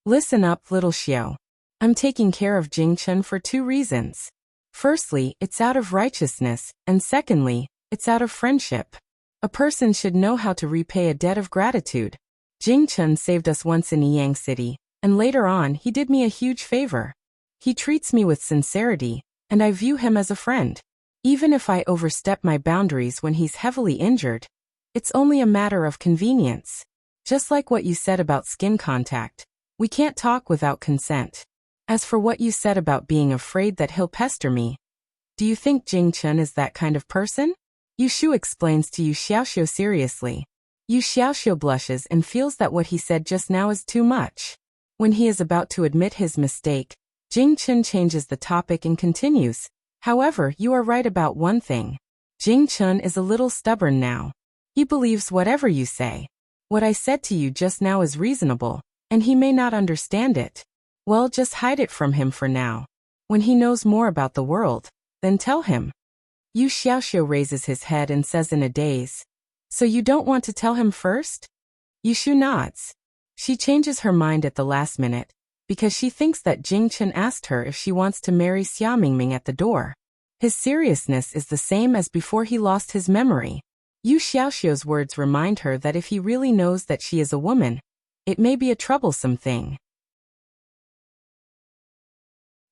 Listen up, little Xiao. I'm taking care of Jing Chen for two reasons. Firstly, it's out of righteousness, and secondly, it's out of friendship. A person should know how to repay a debt of gratitude. Jing Chen saved us once in Yang City, and later on he did me a huge favor. He treats me with sincerity, and I view him as a friend. Even if I overstep my boundaries when he's heavily injured, it's only a matter of convenience. Just like what you said about skin contact, we can't talk without consent. As for what you said about being afraid that he'll pester me, do you think Jing Chen is that kind of person? Yu Shu explains to Yu Xiaoxiu seriously. Yu Xiaoxiu blushes and feels that what he said just now is too much. When he is about to admit his mistake, Jing Chen changes the topic and continues. However, you are right about one thing. Jing Chen is a little stubborn now. He believes whatever you say. What I said to you just now is reasonable, and he may not understand it. Well, just hide it from him for now. When he knows more about the world, then tell him. Yu Xiaoxiu raises his head and says in a daze, So you don't want to tell him first? Yu Shu nods. She changes her mind at the last minute, because she thinks that Jing Chen asked her if she wants to marry Xia Mingming at the door. His seriousness is the same as before he lost his memory. Yu Xiaoxiu's words remind her that if he really knows that she is a woman, it may be a troublesome thing.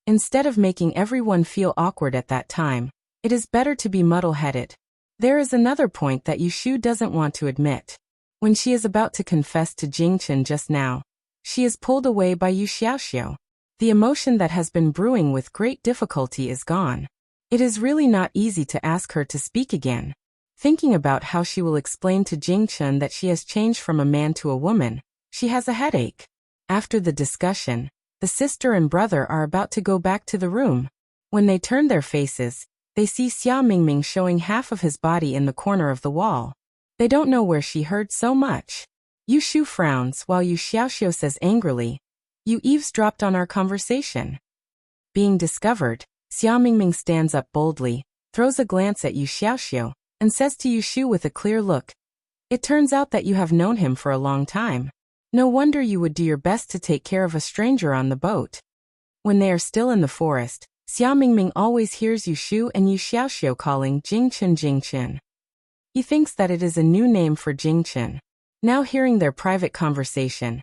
Instead of making everyone feel awkward at that time, it is better to be muddle-headed. There is another point that Yu Shu doesn't want to admit. When she is about to confess to Jing Chen just now, she is pulled away by Yu Xiaoxiu. The emotion that has been brewing with great difficulty is gone. It is really not easy to ask her to speak again. Thinking about how she will explain to Jing Chen that she has changed from a man to a woman, she has a headache. After the discussion, the sister and brother are about to go back to the room. When they turn their faces, they see Xia Mingming showing half of his body in the corner of the wall. They don't know where she heard so much. Yu Shu frowns while Yu Xiaoxiu says angrily, You eavesdropped on our conversation. Being discovered, Xia Mingming stands up boldly, throws a glance at Yu Xiaoxiu, and says to Yu Shu with a clear look, "It turns out that you have known him for a long time. No wonder you would do your best to take care of a stranger on the boat." When they are still in the forest, Xia Mingming always hears Yu Shu and Yu Xiaoxiu calling Jingchen Jingchen. He thinks that it is a new name for Jingchen. Now hearing their private conversation,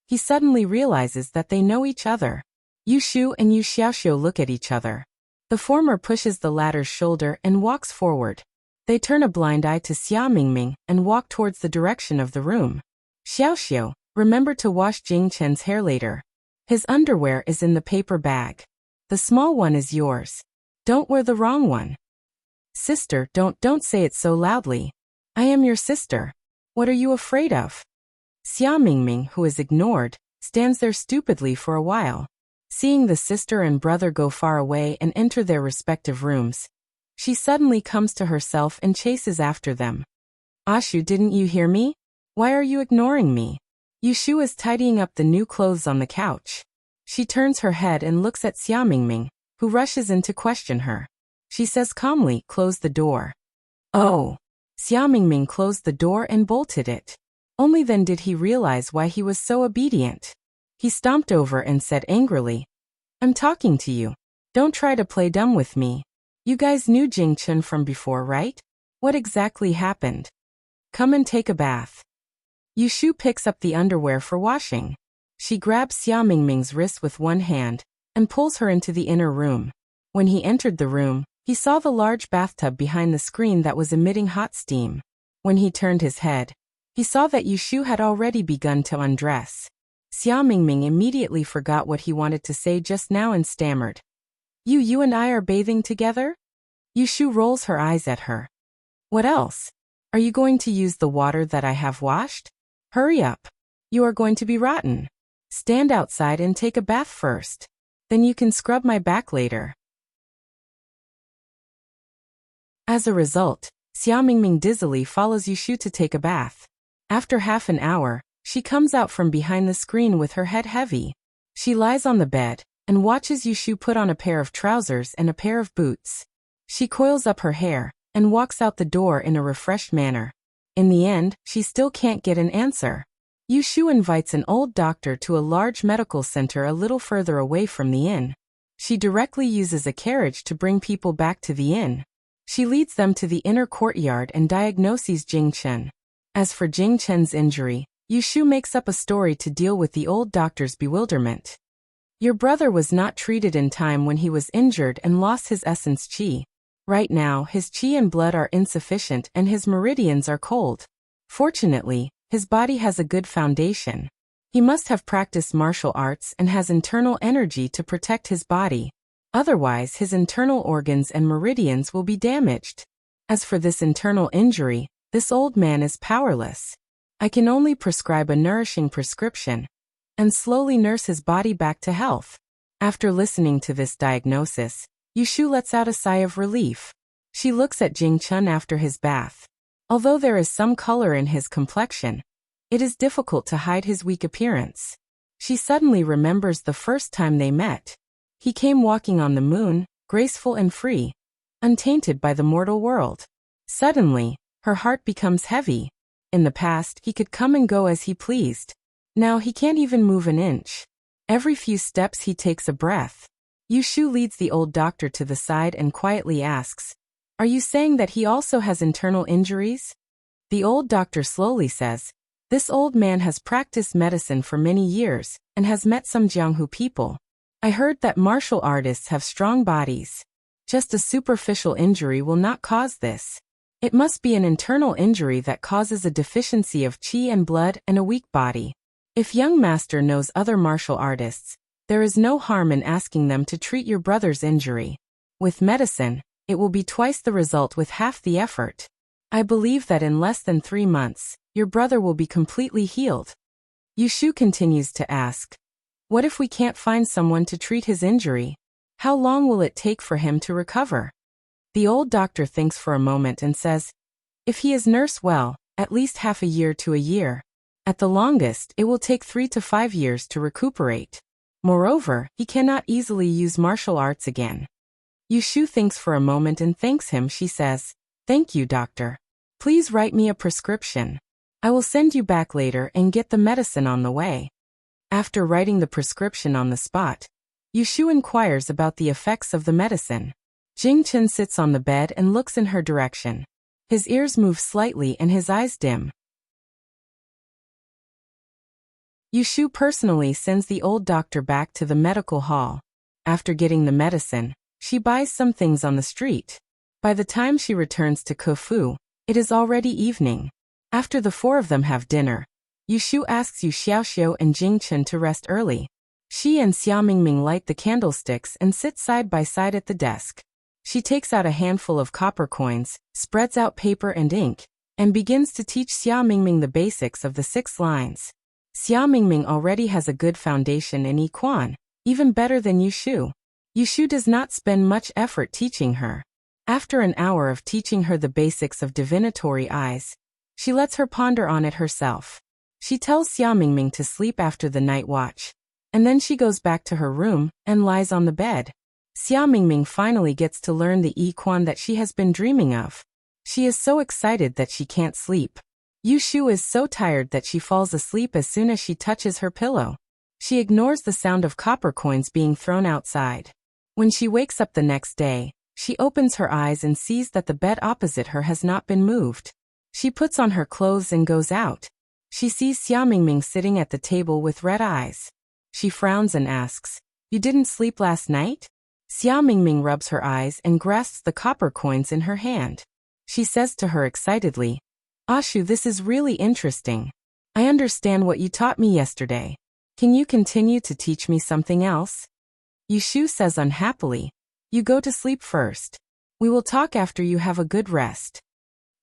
he suddenly realizes that they know each other. Yu Shu and Yu Xiaoxiu look at each other. The former pushes the latter's shoulder and walks forward. They turn a blind eye to Xia Mingming and walk towards the direction of the room. "Xiaoxiu, remember to wash Jingchen's hair later. His underwear is in the paper bag. The small one is yours. Don't wear the wrong one." "Sister, don't say it so loudly. I am your sister. What are you afraid of?" Xia Mingming, who is ignored, stands there stupidly for a while. Seeing the sister and brother go far away and enter their respective rooms, she suddenly comes to herself and chases after them. "Ashu, didn't you hear me? Why are you ignoring me?" Yu Shu is tidying up the new clothes on the couch. She turns her head and looks at Xia Mingming, who rushes in to question her. She says calmly, "Close the door." "Oh." Xia Mingming closed the door and bolted it. Only then did he realize why he was so obedient. He stomped over and said angrily, "I'm talking to you. Don't try to play dumb with me. You guys knew Jingchen from before, right? What exactly happened? Come and take a bath." Yu Shu picks up the underwear for washing. She grabs Xia Mingming's wrist with one hand and pulls her into the inner room. When he entered the room, he saw the large bathtub behind the screen that was emitting hot steam. When he turned his head, he saw that Yu Shu had already begun to undress. Xia Mingming immediately forgot what he wanted to say just now and stammered, You and I are bathing together?" Yu Shu rolls her eyes at her. "What else? Are you going to use the water that I have washed? Hurry up. You are going to be rotten. Stand outside and take a bath first. Then you can scrub my back later." As a result, Xia Mingming dizzily follows Yu Shu to take a bath. After half an hour, she comes out from behind the screen with her head heavy. She lies on the bed and watches Yu Shu put on a pair of trousers and a pair of boots. She coils up her hair and walks out the door in a refreshed manner. In the end, she still can't get an answer. Yu Shu invites an old doctor to a large medical center a little further away from the inn. She directly uses a carriage to bring people back to the inn. She leads them to the inner courtyard and diagnoses Jingchen. As for Jingchen's injury, Yu Shu makes up a story to deal with the old doctor's bewilderment. "Your brother was not treated in time when he was injured and lost his essence qi. Right now, his qi and blood are insufficient and his meridians are cold. Fortunately, his body has a good foundation. He must have practiced martial arts and has internal energy to protect his body. Otherwise, his internal organs and meridians will be damaged. As for this internal injury, this old man is powerless. I can only prescribe a nourishing prescription and slowly nurse his body back to health." After listening to this diagnosis, Yu Shu lets out a sigh of relief. She looks at Jingchen after his bath. Although there is some color in his complexion, it is difficult to hide his weak appearance. She suddenly remembers the first time they met. He came walking on the moon, graceful and free, untainted by the mortal world. Suddenly, her heart becomes heavy. In the past, he could come and go as he pleased. Now he can't even move an inch. Every few steps he takes a breath. Yu Shu leads the old doctor to the side and quietly asks, "Are you saying that he also has internal injuries?" The old doctor slowly says, "This old man has practiced medicine for many years and has met some Jianghu people. I heard that martial artists have strong bodies. Just a superficial injury will not cause this. It must be an internal injury that causes a deficiency of qi and blood and a weak body. If young master knows other martial artists, there is no harm in asking them to treat your brother's injury. With medicine, it will be twice the result with half the effort. I believe that in less than 3 months, your brother will be completely healed." Yu Shu continues to ask, "What if we can't find someone to treat his injury? How long will it take for him to recover?" The old doctor thinks for a moment and says, "If he is nursed well, at least half a year to a year. At the longest, it will take 3 to 5 years to recuperate. Moreover, he cannot easily use martial arts again." Yushu thinks for a moment and thanks him. She says, "Thank you, doctor. Please write me a prescription. I will send you back later and get the medicine on the way." After writing the prescription on the spot, Yushu inquires about the effects of the medicine. Jingchen sits on the bed and looks in her direction. His ears move slightly and his eyes dim. Yushu personally sends the old doctor back to the medical hall. After getting the medicine, she buys some things on the street. By the time she returns to Kofu, it is already evening. After the four of them have dinner, Yushu asks Yu Xiaoxiu and Jingchen to rest early. She and Xia Mingming light the candlesticks and sit side by side at the desk. She takes out a handful of copper coins, spreads out paper and ink, and begins to teach Xia Mingming the basics of the 6 lines. Xia Mingming already has a good foundation in Yiquan, even better than Yushu. Yushu does not spend much effort teaching her. After an hour of teaching her the basics of divinatory eyes, she lets her ponder on it herself. She tells Xia Mingming to sleep after the night watch, and then she goes back to her room and lies on the bed. Xia Mingming finally gets to learn the Yiquan that she has been dreaming of. She is so excited that she can't sleep. Yushu is so tired that she falls asleep as soon as she touches her pillow. She ignores the sound of copper coins being thrown outside. When she wakes up the next day, she opens her eyes and sees that the bed opposite her has not been moved. She puts on her clothes and goes out. She sees Xia Mingming sitting at the table with red eyes. She frowns and asks, "You didn't sleep last night?" Xia Mingming rubs her eyes and grasps the copper coins in her hand. She says to her excitedly, "Ashu, this is really interesting. I understand what you taught me yesterday. Can you continue to teach me something else?" Yushu says unhappily, "You go to sleep first. We will talk after you have a good rest."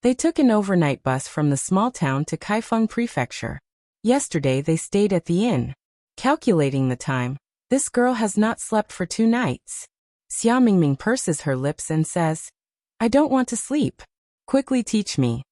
They took an overnight bus from the small town to Kaifeng Prefecture. Yesterday they stayed at the inn. Calculating the time, this girl has not slept for 2 nights. Xia Mingming purses her lips and says, "I don't want to sleep. Quickly teach me."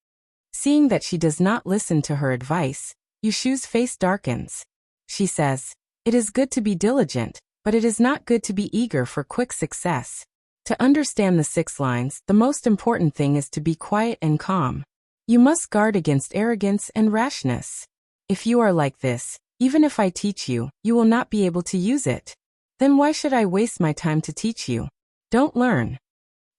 Seeing that she does not listen to her advice, Yushu's face darkens. She says, "It is good to be diligent, but it is not good to be eager for quick success. To understand the 6 lines, the most important thing is to be quiet and calm. You must guard against arrogance and rashness. If you are like this, even if I teach you, you will not be able to use it. Then why should I waste my time to teach you? Don't learn."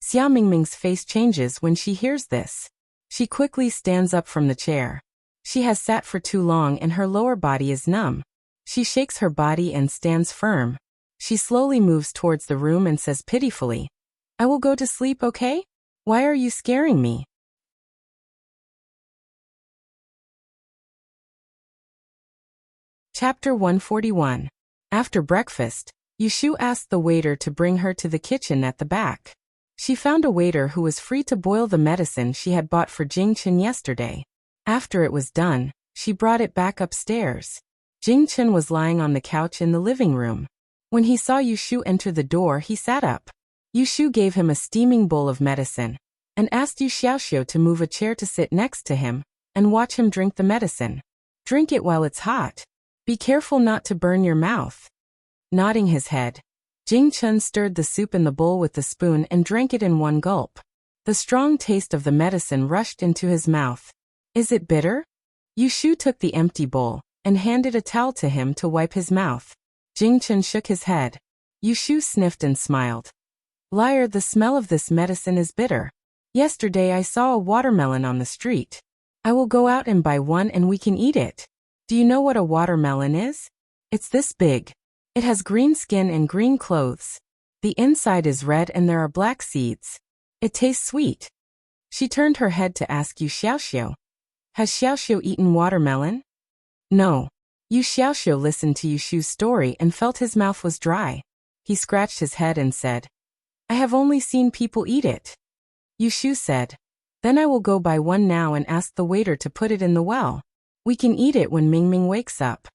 Xia Mingming's face changes when she hears this. She quickly stands up from the chair. She has sat for too long and her lower body is numb. She shakes her body and stands firm. She slowly moves towards the room and says pitifully, "I will go to sleep, okay? Why are you scaring me?" Chapter 141. After breakfast, Yushu asked the waiter to bring her to the kitchen at the back. She found a waiter who was free to boil the medicine she had bought for Jingchen yesterday. After it was done, she brought it back upstairs. Jingchen was lying on the couch in the living room. When he saw Yushu enter the door, he sat up. Yushu gave him a steaming bowl of medicine and asked Yu Xiaoxiu to move a chair to sit next to him and watch him drink the medicine. "Drink it while it's hot. Be careful not to burn your mouth." Nodding his head, Jingchen stirred the soup in the bowl with the spoon and drank it in one gulp. The strong taste of the medicine rushed into his mouth. "Is it bitter?" Yushu took the empty bowl and handed a towel to him to wipe his mouth. Jingchen shook his head. Yushu sniffed and smiled. "Liar, the smell of this medicine is bitter. Yesterday I saw a watermelon on the street. I will go out and buy one and we can eat it. Do you know what a watermelon is? It's this big. It has green skin and green clothes. The inside is red and there are black seeds. It tastes sweet." She turned her head to ask Yu Xiaoxiu, "Has Xiaoxiu eaten watermelon?" "No." Yu Xiaoxiu listened to Yushu's story and felt his mouth was dry. He scratched his head and said, "I have only seen people eat it." Yushu said, "Then I will go buy one now and ask the waiter to put it in the well. We can eat it when Mingming wakes up."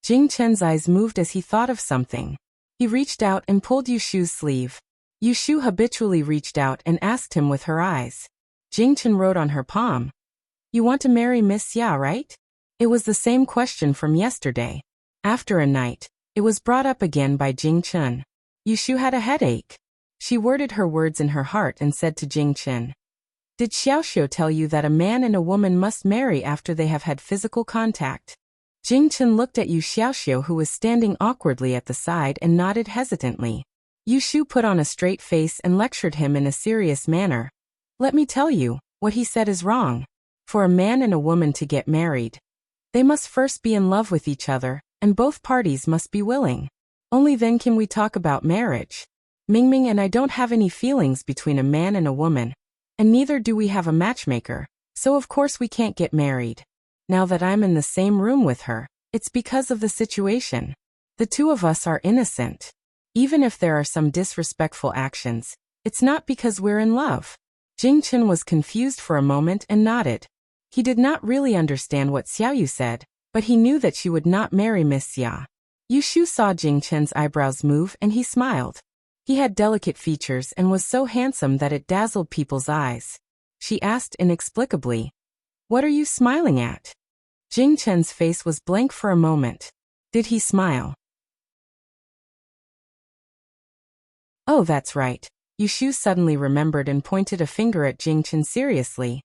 Jingchen's eyes moved as he thought of something. He reached out and pulled Yushu's sleeve. Yushu habitually reached out and asked him with her eyes. Jingchen wrote on her palm, "You want to marry Miss Xia, right?" It was the same question from yesterday. After a night, it was brought up again by Jingchen. Yushu had a headache. She worded her words in her heart and said to Jing Chen, "Did Xiaoxiu tell you that a man and a woman must marry after they have had physical contact?" Jing Chen looked at Yu Xiaoxiu, who was standing awkwardly at the side, and nodded hesitantly. Yu Shu put on a straight face and lectured him in a serious manner. "Let me tell you, what he said is wrong. For a man and a woman to get married, they must first be in love with each other, and both parties must be willing. Only then can we talk about marriage. Mingming and I don't have any feelings between a man and a woman, and neither do we have a matchmaker, so of course we can't get married. Now that I'm in the same room with her, it's because of the situation. The two of us are innocent. Even if there are some disrespectful actions, it's not because we're in love." Jing Chen was confused for a moment and nodded. He did not really understand what Xiaoyu said, but he knew that she would not marry Miss Xia. Yu Shu saw Jing Chen's eyebrows move and he smiled. He had delicate features and was so handsome that it dazzled people's eyes. She asked inexplicably, "What are you smiling at?" Jing Chen's face was blank for a moment. Did he smile? "Oh, that's right." Yu Shu suddenly remembered and pointed a finger at Jing Chen seriously.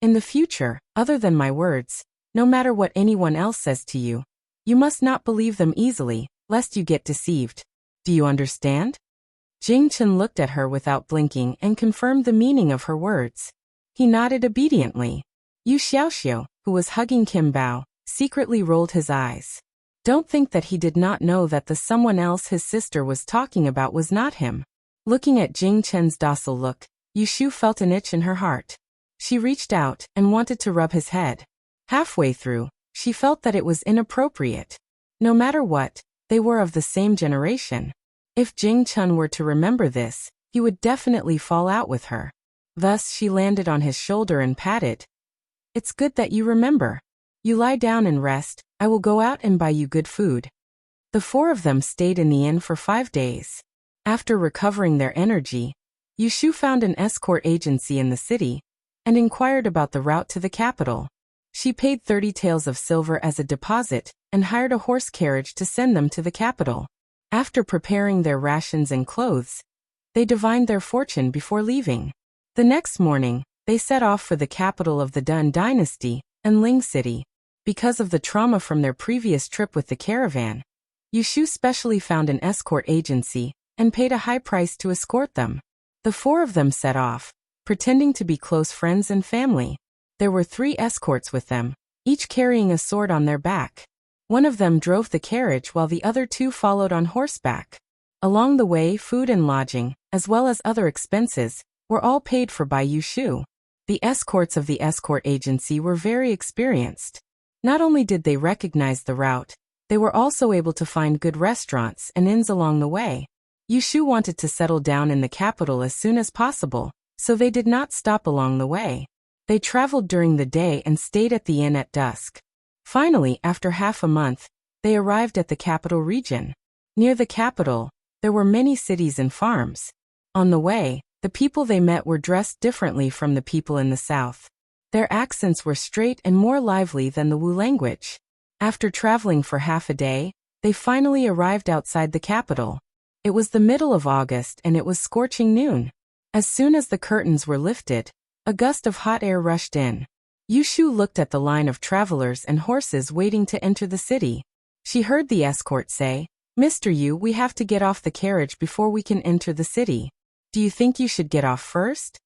"In the future, other than my words, no matter what anyone else says to you, you must not believe them easily, lest you get deceived. Do you understand?" Jing Chen looked at her without blinking and confirmed the meaning of her words. He nodded obediently. Yu Xiaoxiu, who was hugging Kim Bao, secretly rolled his eyes. Don't think that he did not know that the someone else his sister was talking about was not him. Looking at Jing Chen's docile look, Yu Shu felt an itch in her heart. She reached out and wanted to rub his head. Halfway through, she felt that it was inappropriate. No matter what, they were of the same generation. If Jing Chen were to remember this, he would definitely fall out with her. Thus she landed on his shoulder and patted. "It's good that you remember. You lie down and rest, I will go out and buy you good food." The four of them stayed in the inn for 5 days. After recovering their energy, Yu Shu found an escort agency in the city and inquired about the route to the capital. She paid 30 taels of silver as a deposit and hired a horse carriage to send them to the capital. After preparing their rations and clothes, they divined their fortune before leaving. The next morning, they set off for the capital of the Dun dynasty, Enling City. Because of the trauma from their previous trip with the caravan, Yu Shu specially found an escort agency and paid a high price to escort them. The four of them set off, pretending to be close friends and family. There were 3 escorts with them, each carrying a sword on their back. One of them drove the carriage while the other 2 followed on horseback. Along the way, food and lodging, as well as other expenses, were all paid for by Yu Shu. The escorts of the escort agency were very experienced. Not only did they recognize the route, they were also able to find good restaurants and inns along the way. Yu Shu wanted to settle down in the capital as soon as possible, so they did not stop along the way. They traveled during the day and stayed at the inn at dusk. Finally, after half a month, they arrived at the capital region. Near the capital, there were many cities and farms. On the way, the people they met were dressed differently from the people in the south. Their accents were straight and more lively than the Wu language. After traveling for half a day, they finally arrived outside the capital. It was the middle of August and it was scorching noon. As soon as the curtains were lifted, a gust of hot air rushed in. Yu Shu looked at the line of travelers and horses waiting to enter the city. She heard the escort say, "Mr. Yu, we have to get off the carriage before we can enter the city. Do you think you should get off first?"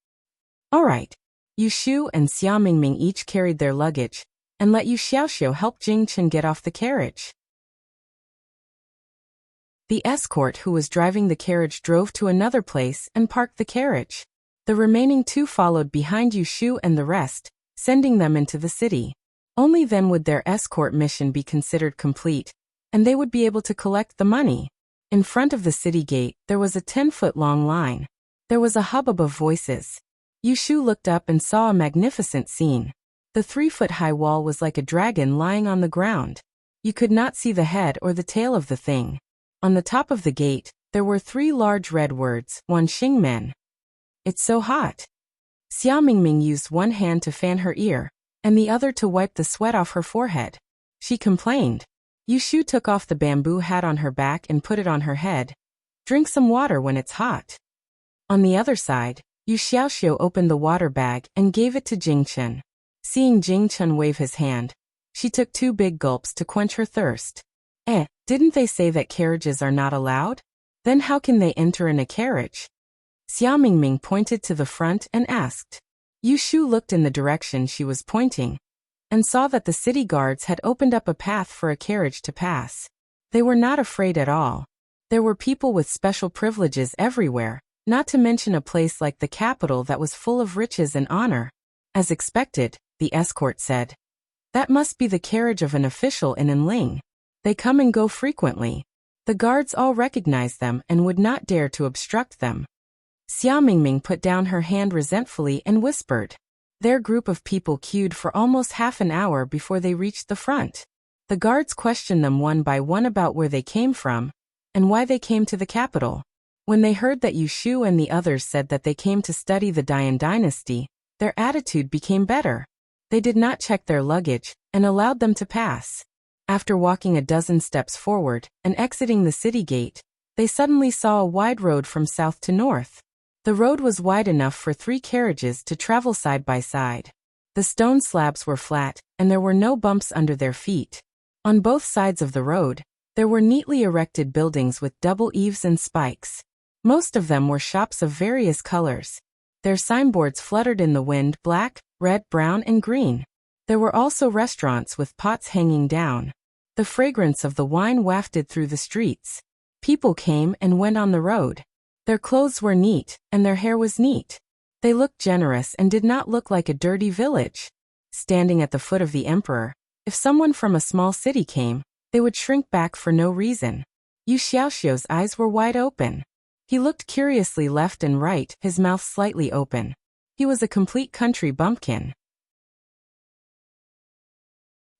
"All right." Yu Shu and Xia Mingming each carried their luggage, and let Yu Xiaoxiu help Jing Chen get off the carriage. The escort who was driving the carriage drove to another place and parked the carriage. The remaining 2 followed behind Yu Shu and the rest, sending them into the city. Only then would their escort mission be considered complete, and they would be able to collect the money. In front of the city gate, there was a 10-foot-long line. There was a hubbub of voices. Yu Shu looked up and saw a magnificent scene. The 3-foot-high wall was like a dragon lying on the ground. You could not see the head or the tail of the thing. On the top of the gate, there were 3 large red words, Wan Xing Men. "It's so hot." Xia Mingming used one hand to fan her ear, and the other to wipe the sweat off her forehead. She complained. Yu Shu took off the bamboo hat on her back and put it on her head. "Drink some water when it's hot." On the other side, Yu Xiaoxiu opened the water bag and gave it to Jingchen. Seeing Jingchen wave his hand, she took 2 big gulps to quench her thirst. Didn't they say that carriages are not allowed? Then how can they enter in a carriage? Xiao Mingming pointed to the front and asked. Yu Shu looked in the direction she was pointing and saw that the city guards had opened up a path for a carriage to pass. They were not afraid at all. There were people with special privileges everywhere, not to mention a place like the capital that was full of riches and honor. As expected, the escort said. That must be the carriage of an official in Enling. They come and go frequently. The guards all recognized them and would not dare to obstruct them. Xiao Mingming put down her hand resentfully and whispered. Their group of people queued for almost half an hour before they reached the front. The guards questioned them one by one about where they came from and why they came to the capital. When they heard that Yu Shu and the others said that they came to study the Dian dynasty, their attitude became better. They did not check their luggage and allowed them to pass. After walking a dozen steps forward and exiting the city gate, they suddenly saw a wide road from south to north. The road was wide enough for 3 carriages to travel side by side. The stone slabs were flat, and there were no bumps under their feet. On both sides of the road, there were neatly erected buildings with double eaves and spikes. Most of them were shops of various colors. Their signboards fluttered in the wind, black, red, brown, and green. There were also restaurants with pots hanging down. The fragrance of the wine wafted through the streets. People came and went on the road. Their clothes were neat, and their hair was neat. They looked generous and did not look like a dirty village. Standing at the foot of the emperor, if someone from a small city came, they would shrink back for no reason. Yu Xiaoxiu's eyes were wide open. He looked curiously left and right, his mouth slightly open. He was a complete country bumpkin.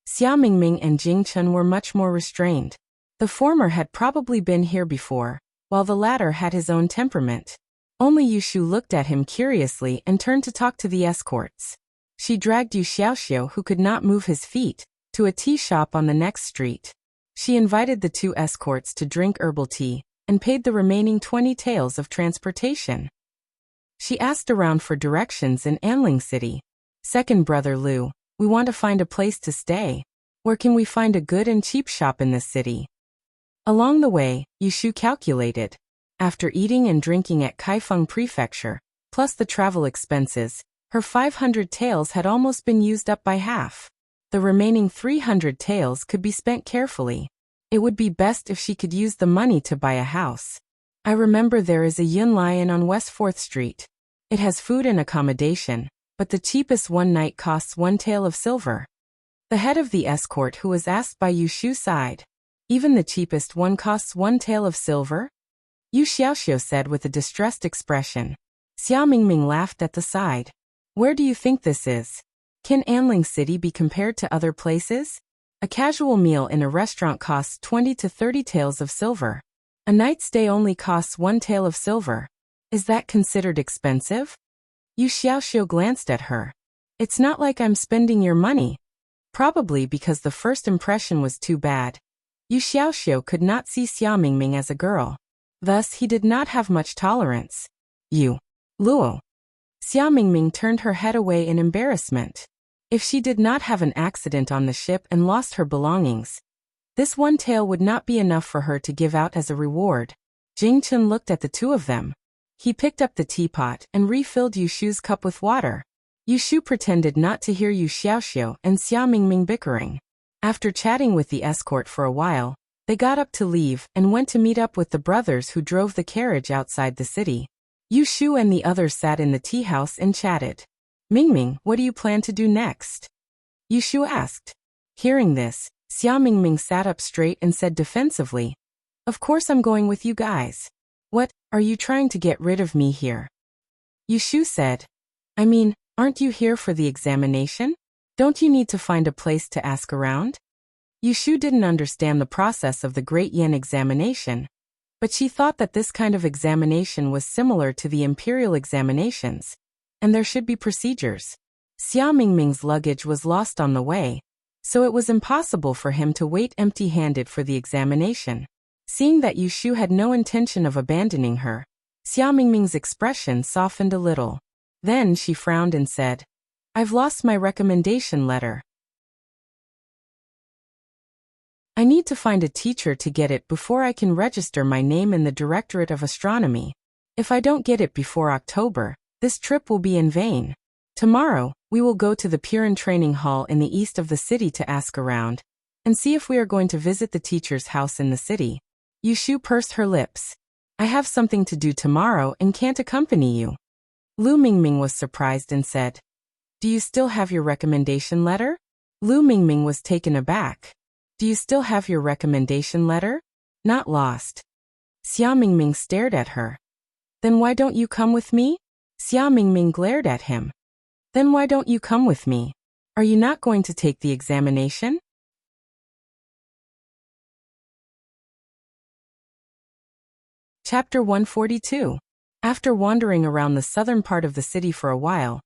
Xiao Mingming and Jingchen were much more restrained. The former had probably been here before, while the latter had his own temperament. Only Yu Shu looked at him curiously and turned to talk to the escorts. She dragged Yu Xiaoxiu, who could not move his feet, to a tea shop on the next street. She invited the 2 escorts to drink herbal tea and paid the remaining 20 taels of transportation. She asked around for directions in Anling City. Second brother Lu, we want to find a place to stay. Where can we find a good and cheap shop in this city? Along the way, Yu Shu calculated. After eating and drinking at Kaifeng Prefecture, plus the travel expenses, her 500 taels had almost been used up by half. The remaining 300 taels could be spent carefully. It would be best if she could use the money to buy a house. I remember there is a Yun Lion on West 4th Street. It has food and accommodation, but the cheapest one night costs 1 tael of silver. The head of the escort who was asked by Yu Shu sighed. Even the cheapest one costs 1 tael of silver? Yu Xiaoxiu said with a distressed expression. Xiao Mingming laughed at the side. Where do you think this is? Can Anling City be compared to other places? A casual meal in a restaurant costs 20 to 30 taels of silver. A night stay only costs 1 tael of silver. Is that considered expensive? Yu Xiaoxiu glanced at her. It's not like I'm spending your money. Probably because the first impression was too bad. Yu Xiaoxiu could not see Xiao Mingming as a girl. Thus he did not have much tolerance. You. Luo. Xiao Mingming turned her head away in embarrassment. If she did not have an accident on the ship and lost her belongings, this 1 tael would not be enough for her to give out as a reward. Jingchen looked at the 2 of them. He picked up the teapot and refilled Yu Shu's cup with water. Yu Shu pretended not to hear Yu Xiaoxiu and Xiao Mingming bickering. After chatting with the escort for a while, they got up to leave and went to meet up with the brothers who drove the carriage outside the city. Yu Shu and the others sat in the tea house and chatted. Mingming, what do you plan to do next? Yu Shu asked. Hearing this, Xiao Mingming sat up straight and said defensively, Of course I'm going with you guys. What, are you trying to get rid of me here? Yu Shu said. I mean, aren't you here for the examination? Don't you need to find a place to ask around? Yu Shu didn't understand the process of the Great Yen examination, but she thought that this kind of examination was similar to the imperial examinations, and there should be procedures. Xiao Mingming's luggage was lost on the way, so it was impossible for him to wait empty-handed for the examination. Seeing that Yu Shu had no intention of abandoning her, Xia Mingming's expression softened a little. Then she frowned and said, I've lost my recommendation letter. I need to find a teacher to get it before I can register my name in the Directorate of Astronomy. If I don't get it before October, this trip will be in vain. Tomorrow, we will go to the Purin Training Hall in the east of the city to ask around, and see if we are going to visit the teacher's house in the city. Yushu pursed her lips. I have something to do tomorrow and can't accompany you. Lu Mingming was surprised and said, Do you still have your recommendation letter? Lu Mingming was taken aback. Do you still have your recommendation letter? Not lost. Xia Mingming stared at her. Then why don't you come with me? Xia Mingming glared at him. Then why don't you come with me? Are you not going to take the examination? Chapter 142. After wandering around the southern part of the city for a while,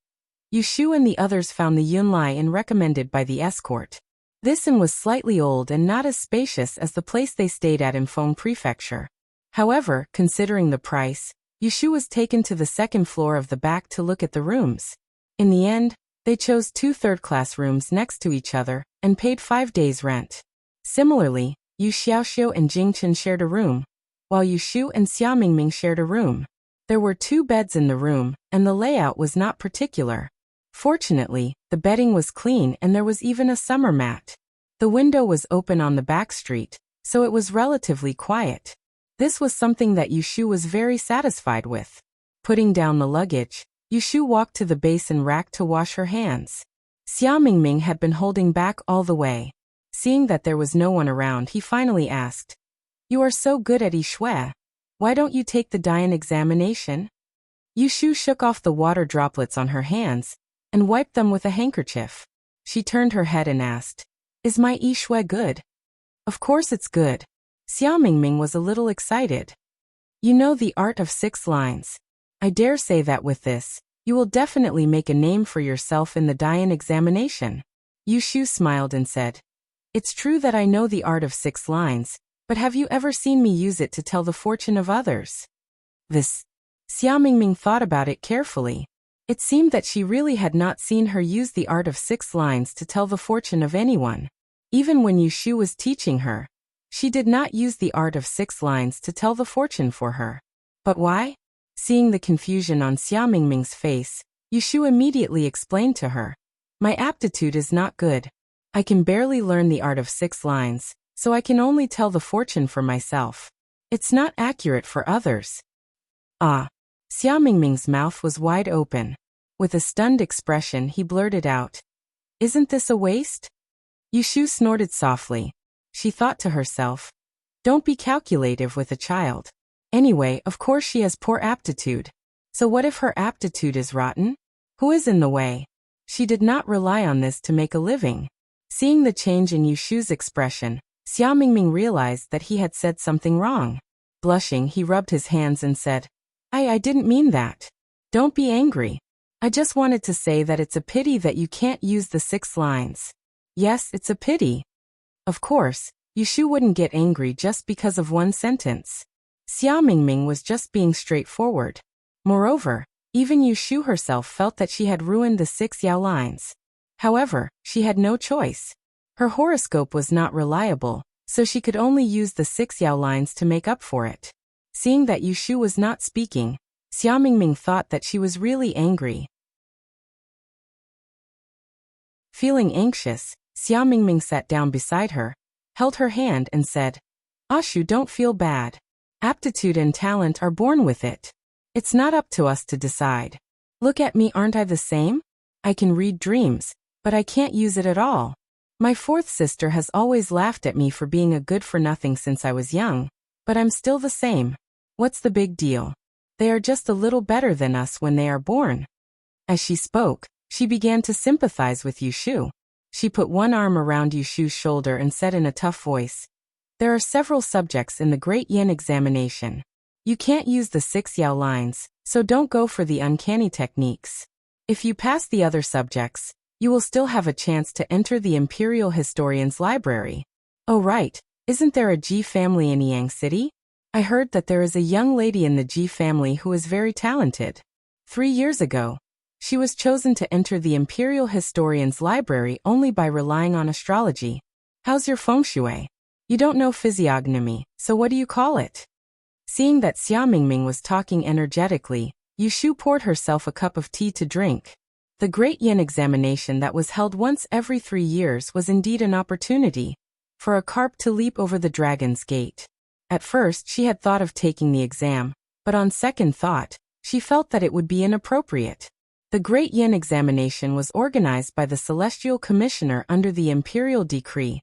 Yushu and the others found the Yunlai Inn recommended by the escort. This inn was slightly old and not as spacious as the place they stayed at in Feng Prefecture. However, considering the price, Yushu was taken to the second floor of the back to look at the rooms. In the end, they chose 2 third-class rooms next to each other and paid 5 days' rent. Similarly, Yu Xiaoxiu and Jing Chen shared a room, while Yushu and Xia Mingming shared a room. There were 2 beds in the room, and the layout was not particular. Fortunately, the bedding was clean and there was even a summer mat. The window was open on the back street, so it was relatively quiet. This was something that Yushu was very satisfied with. Putting down the luggage, Yushu walked to the basin rack to wash her hands. Xia Mingming had been holding back all the way. Seeing that there was no one around, he finally asked, You are so good at Yishui. Why don't you take the Dian examination? Yushu shook off the water droplets on her hands and wiped them with a handkerchief. She turned her head and asked, Is my Yishui good? Of course it's good. Xia Mingming was a little excited. You know the art of 6 lines. I dare say that with this, you will definitely make a name for yourself in the Dian examination. Yushu smiled and said, It's true that I know the art of 6 lines, but have you ever seen me use it to tell the fortune of others? This. Xia Mingming thought about it carefully. It seemed that she really had not seen her use the art of 6 lines to tell the fortune of anyone. Even when Yushu was teaching her, she did not use the art of 6 lines to tell the fortune for her. But why? Seeing the confusion on Xia Mingming's face, Yushu immediately explained to her, My aptitude is not good. I can barely learn the art of 6 lines, so I can only tell the fortune for myself. It's not accurate for others. Ah. Xia Mingming's mouth was wide open. With a stunned expression, he blurted out, Isn't this a waste? Yushu snorted softly. She thought to herself, Don't be calculative with a child. Anyway, of course she has poor aptitude. So what if her aptitude is rotten? Who is in the way? She did not rely on this to make a living. Seeing the change in Yushu's expression, Xia Mingming realized that he had said something wrong. Blushing, he rubbed his hands and said, I didn't mean that. Don't be angry. I just wanted to say that it's a pity that you can't use the 6 lines. Yes, it's a pity. Of course, Yushu wouldn't get angry just because of one sentence. Xia Mingming was just being straightforward. Moreover, even Yushu herself felt that she had ruined the 6 Yao lines. However, she had no choice. Her horoscope was not reliable, so she could only use the 6 Yao lines to make up for it. Seeing that Yushu was not speaking, Xia Mingming thought that she was really angry. Feeling anxious, Xia Mingming sat down beside her, held her hand and said, Ashu, don't feel bad. Aptitude and talent are born with it. It's not up to us to decide. Look at me, aren't I the same? I can read dreams, but I can't use it at all. My 4th sister has always laughed at me for being a good-for-nothing since I was young, but I'm still the same. What's the big deal? They are just a little better than us when they are born. As she spoke, she began to sympathize with Yushu. She put one arm around Yushu's shoulder and said in a tough voice, There are several subjects in the Great Yin examination. You can't use the 6 Yao lines, so don't go for the uncanny techniques. If you pass the other subjects, you will still have a chance to enter the Imperial Historian's Library. Oh right, isn't there a Ji family in Yang City? I heard that there is a young lady in the Ji family who is very talented. 3 years ago, she was chosen to enter the Imperial Historian's Library only by relying on astrology. How's your feng shui? You don't know physiognomy, so what do you call it? Seeing that Xia Mingming was talking energetically, Yu Shu poured herself a cup of tea to drink. The Great Yin examination that was held once every 3 years was indeed an opportunity for a carp to leap over the dragon's gate. At first she had thought of taking the exam, but on second thought, she felt that it would be inappropriate. The Great Yin examination was organized by the Celestial Commissioner under the Imperial Decree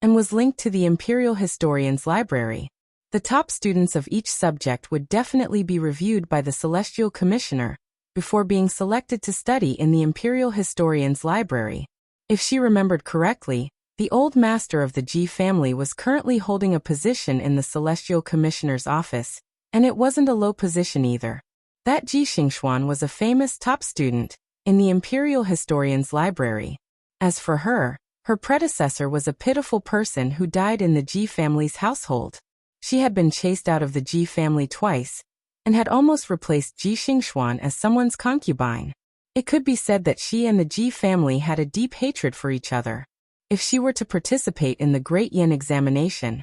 and was linked to the Imperial Historian's Library. The top students of each subject would definitely be reviewed by the Celestial Commissioner before being selected to study in the Imperial Historian's Library. If she remembered correctly, the old master of the Ji family was currently holding a position in the Celestial Commissioner's office, and it wasn't a low position either. That Ji Xingxuan was a famous top student in the Imperial Historian's Library. As for her, her predecessor was a pitiful person who died in the Ji family's household. She had been chased out of the Ji family twice, and had almost replaced Ji Xingxuan as someone's concubine. It could be said that she and the Ji family had a deep hatred for each other. If she were to participate in the Great Yin examination,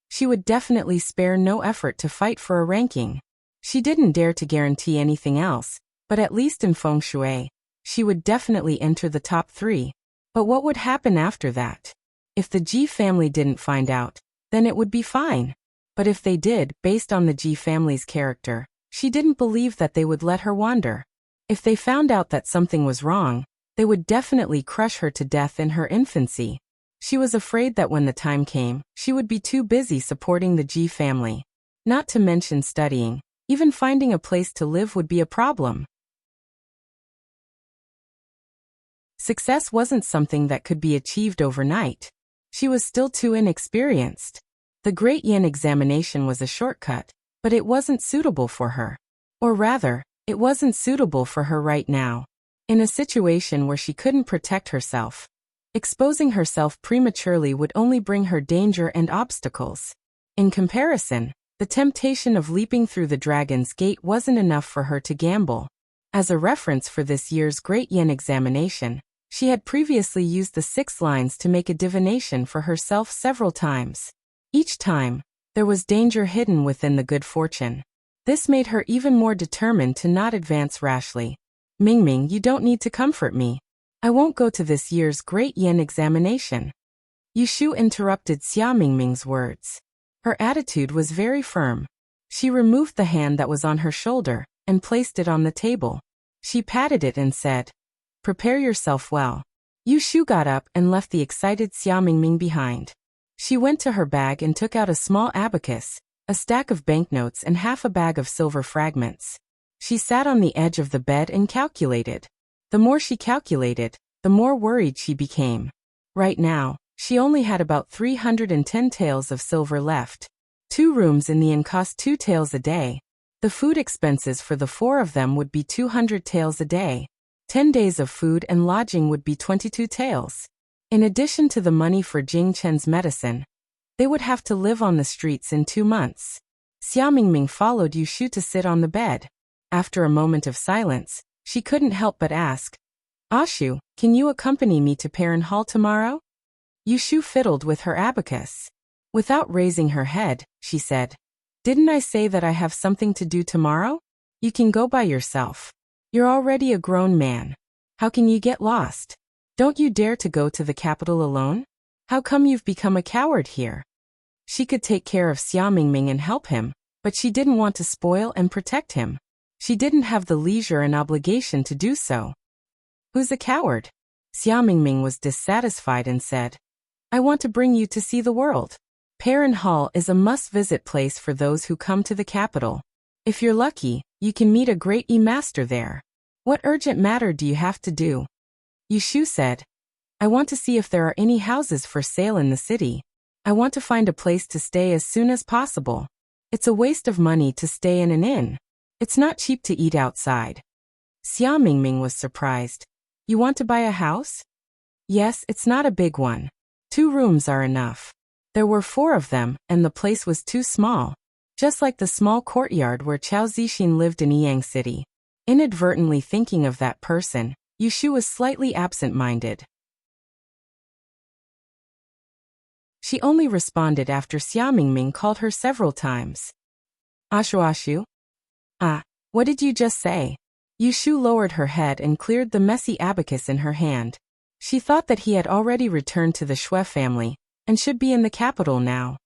she would definitely spare no effort to fight for a ranking. She didn't dare to guarantee anything else, but at least in feng shui, she would definitely enter the top 3. But what would happen after that? If the Ji family didn't find out, then it would be fine. But if they did, based on the Ji family's character, she didn't believe that they would let her wander. If they found out that something was wrong, they would definitely crush her to death in her infancy. She was afraid that when the time came, she would be too busy supporting the Ji family. Not to mention studying. Even finding a place to live would be a problem. Success wasn't something that could be achieved overnight. She was still too inexperienced. The Great Yin examination was a shortcut, but it wasn't suitable for her. Or rather, it wasn't suitable for her right now. In a situation where she couldn't protect herself, exposing herself prematurely would only bring her danger and obstacles. In comparison, the temptation of leaping through the dragon's gate wasn't enough for her to gamble. As a reference for this year's Great Yin examination, she had previously used the 6 lines to make a divination for herself several times. Each time, there was danger hidden within the good fortune. This made her even more determined to not advance rashly. Mingming, you don't need to comfort me. I won't go to this year's Great Yin examination. Yu Shu interrupted Xia Mingming's words. Her attitude was very firm. She removed the hand that was on her shoulder and placed it on the table. She patted it and said, "Prepare yourself well." Yu Shu got up and left the excited Xia Mingming behind. She went to her bag and took out a small abacus, a stack of banknotes and half a bag of silver fragments. She sat on the edge of the bed and calculated. The more she calculated, the more worried she became. Right now, she only had about 310 taels of silver left. 2 rooms in the inn cost 2 taels a day. The food expenses for the 4 of them would be 200 taels a day. 10 days of food and lodging would be 22 taels. In addition to the money for Jing Chen's medicine, they would have to live on the streets in 2 months. Xia Mingming followed Yu Shu to sit on the bed. After a moment of silence, she couldn't help but ask, "Ashu, can you accompany me to Perrin Hall tomorrow?" Yu Shu fiddled with her abacus. Without raising her head, she said, "Didn't I say that I have something to do tomorrow? You can go by yourself. You're already a grown man. How can you get lost? Don't you dare to go to the capital alone? How come you've become a coward here?" She could take care of Xia Mingming and help him, but she didn't want to spoil and protect him. She didn't have the leisure and obligation to do so. "Who's a coward?" Xia Mingming was dissatisfied and said, "I want to bring you to see the world. Perrin Hall is a must-visit place for those who come to the capital. If you're lucky, you can meet a great master there. What urgent matter do you have to do?" Yu Shu said, "I want to see if there are any houses for sale in the city. I want to find a place to stay as soon as possible. It's a waste of money to stay in an inn. It's not cheap to eat outside." Xia Mingming was surprised. "You want to buy a house?" "Yes, it's not a big one. 2 rooms are enough." There were 4 of them, and the place was too small. just like the small courtyard where Chao Zixin lived in Yang City. Inadvertently thinking of that person, Yushu was slightly absent-minded. She only responded after Xia Mingming called her several times. Ashu? Ah, what did you just say? Yushu lowered her head and cleared the messy abacus in her hand. She thought that he had already returned to the Shui family, and should be in the capital now.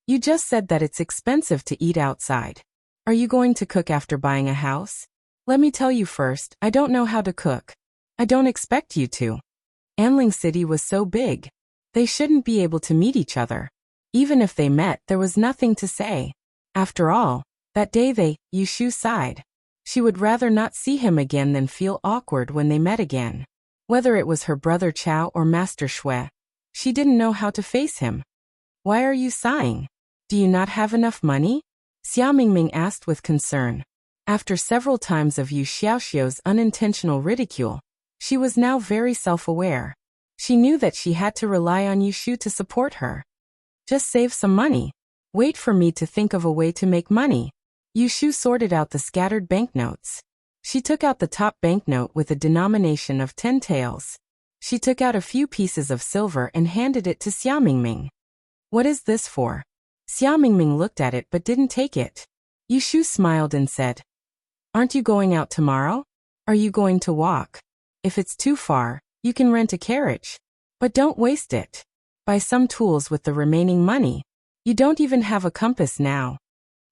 You just said that it's expensive to eat outside. Are you going to cook after buying a house? Let me tell you first, I don't know how to cook. I don't expect you to. Anling City was so big. They shouldn't be able to meet each other. Even if they met, there was nothing to say. After all, that day Yushu sighed. She would rather not see him again than feel awkward when they met again. Whether it was her brother Chao or Master Shui, she didn't know how to face him. Why are you sighing? Do you not have enough money? Xia Mingming asked with concern. After several times of Yu Xiaoxiu's unintentional ridicule, she was now very self-aware. She knew that she had to rely on Yushu to support her. Just save some money. Wait for me to think of a way to make money. Yushu sorted out the scattered banknotes. She took out the top banknote with a denomination of 10 taels. She took out a few pieces of silver and handed it to Xia Mingming. What is this for? Xia Mingming looked at it but didn't take it. Yushu smiled and said, Aren't you going out tomorrow? Are you going to walk? If it's too far, you can rent a carriage. But don't waste it. Buy some tools with the remaining money. You don't even have a compass now.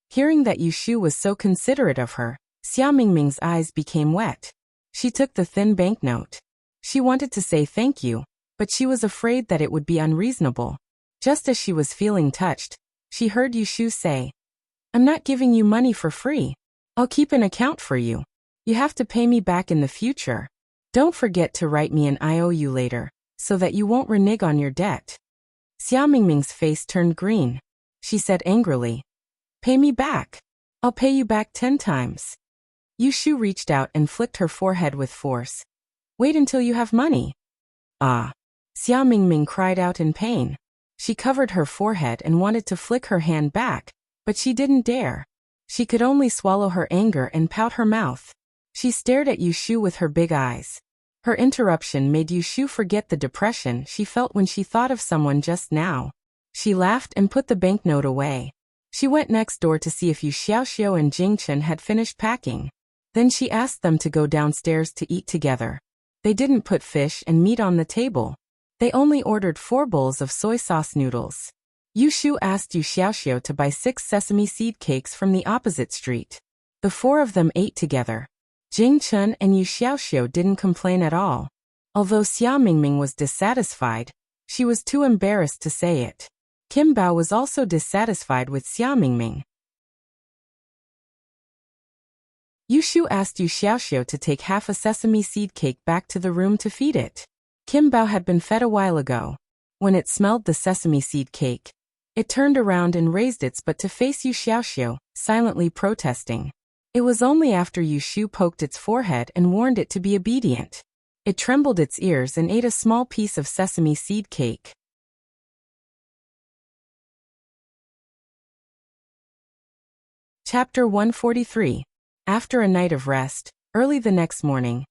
Hearing that Yushu was so considerate of her, Xia Mingming's eyes became wet. She took the thin banknote. She wanted to say thank you, but she was afraid that it would be unreasonable. Just as she was feeling touched, she heard Yushu say, I'm not giving you money for free. I'll keep an account for you. You have to pay me back in the future. Don't forget to write me an IOU later, so that you won't renege on your debt. Xia Mingming's face turned green. She said angrily, Pay me back. I'll pay you back 10 times. Yushu reached out and flicked her forehead with force. Wait until you have money. Ah. Xia Mingming cried out in pain. She covered her forehead and wanted to flick her hand back, but she didn't dare. She could only swallow her anger and pout her mouth. She stared at Yushu with her big eyes. Her interruption made Yushu forget the depression she felt when she thought of someone just now. She laughed and put the banknote away. She went next door to see if Yu Xiaoxiu and Jingchen had finished packing. Then she asked them to go downstairs to eat together. They didn't put fish and meat on the table. They only ordered 4 bowls of soy sauce noodles. Yushu asked Yu Xiaoxiu to buy 6 sesame seed cakes from the opposite street. The 4 of them ate together. Jingchen and Yu Xiaoxiu didn't complain at all. Although Xia Mingming was dissatisfied, she was too embarrassed to say it. Kim Bao was also dissatisfied with Xia Mingming. Yushu asked Yu Xiaoxiu to take half a sesame seed cake back to the room to feed it. Kim Bao had been fed a while ago. When it smelled the sesame seed cake, it turned around and raised its butt to face Yu Xiaoxiu, silently protesting. It was only after Yushu poked its forehead and warned it to be obedient. It trembled its ears and ate a small piece of sesame seed cake. Chapter 143. After a night of rest, early the next morning,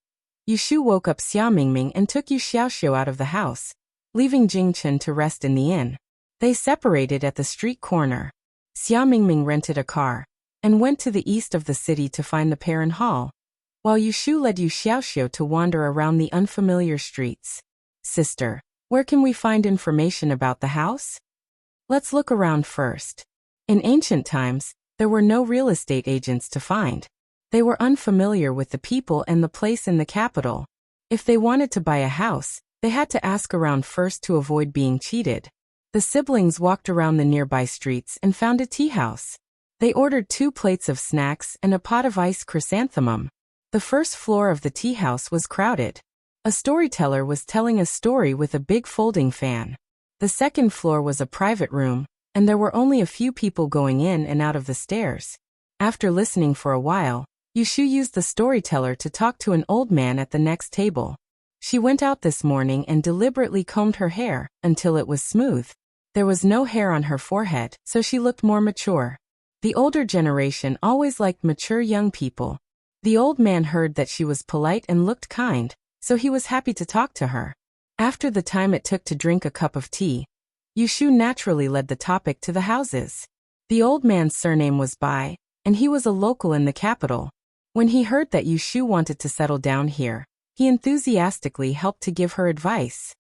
Yushu woke up Xia Mingming and took Yu Xiaoxiu out of the house, leaving Jingchen to rest in the inn. They separated at the street corner. Xia Mingming rented a car and went to the east of the city to find the Perrin Hall, while Yushu led Yu Xiaoxiu to wander around the unfamiliar streets. Sister, where can we find information about the house? Let's look around first. In ancient times, there were no real estate agents to find. They were unfamiliar with the people and the place in the capital. If they wanted to buy a house, they had to ask around first to avoid being cheated. The siblings walked around the nearby streets and found a tea house. They ordered 2 plates of snacks and a pot of iced chrysanthemum. The first floor of the tea house was crowded. A storyteller was telling a story with a big folding fan. The second floor was a private room, and there were only a few people going in and out of the stairs. After listening for a while, Yushu used the storyteller to talk to an old man at the next table. She went out this morning and deliberately combed her hair until it was smooth. There was no hair on her forehead, so she looked more mature. The older generation always liked mature young people. The old man heard that she was polite and looked kind, so he was happy to talk to her. After the time it took to drink a cup of tea, Yushu naturally led the topic to the houses. The old man's surname was Bai, and he was a local in the capital. When he heard that Yushu wanted to settle down here, he enthusiastically helped to give her advice.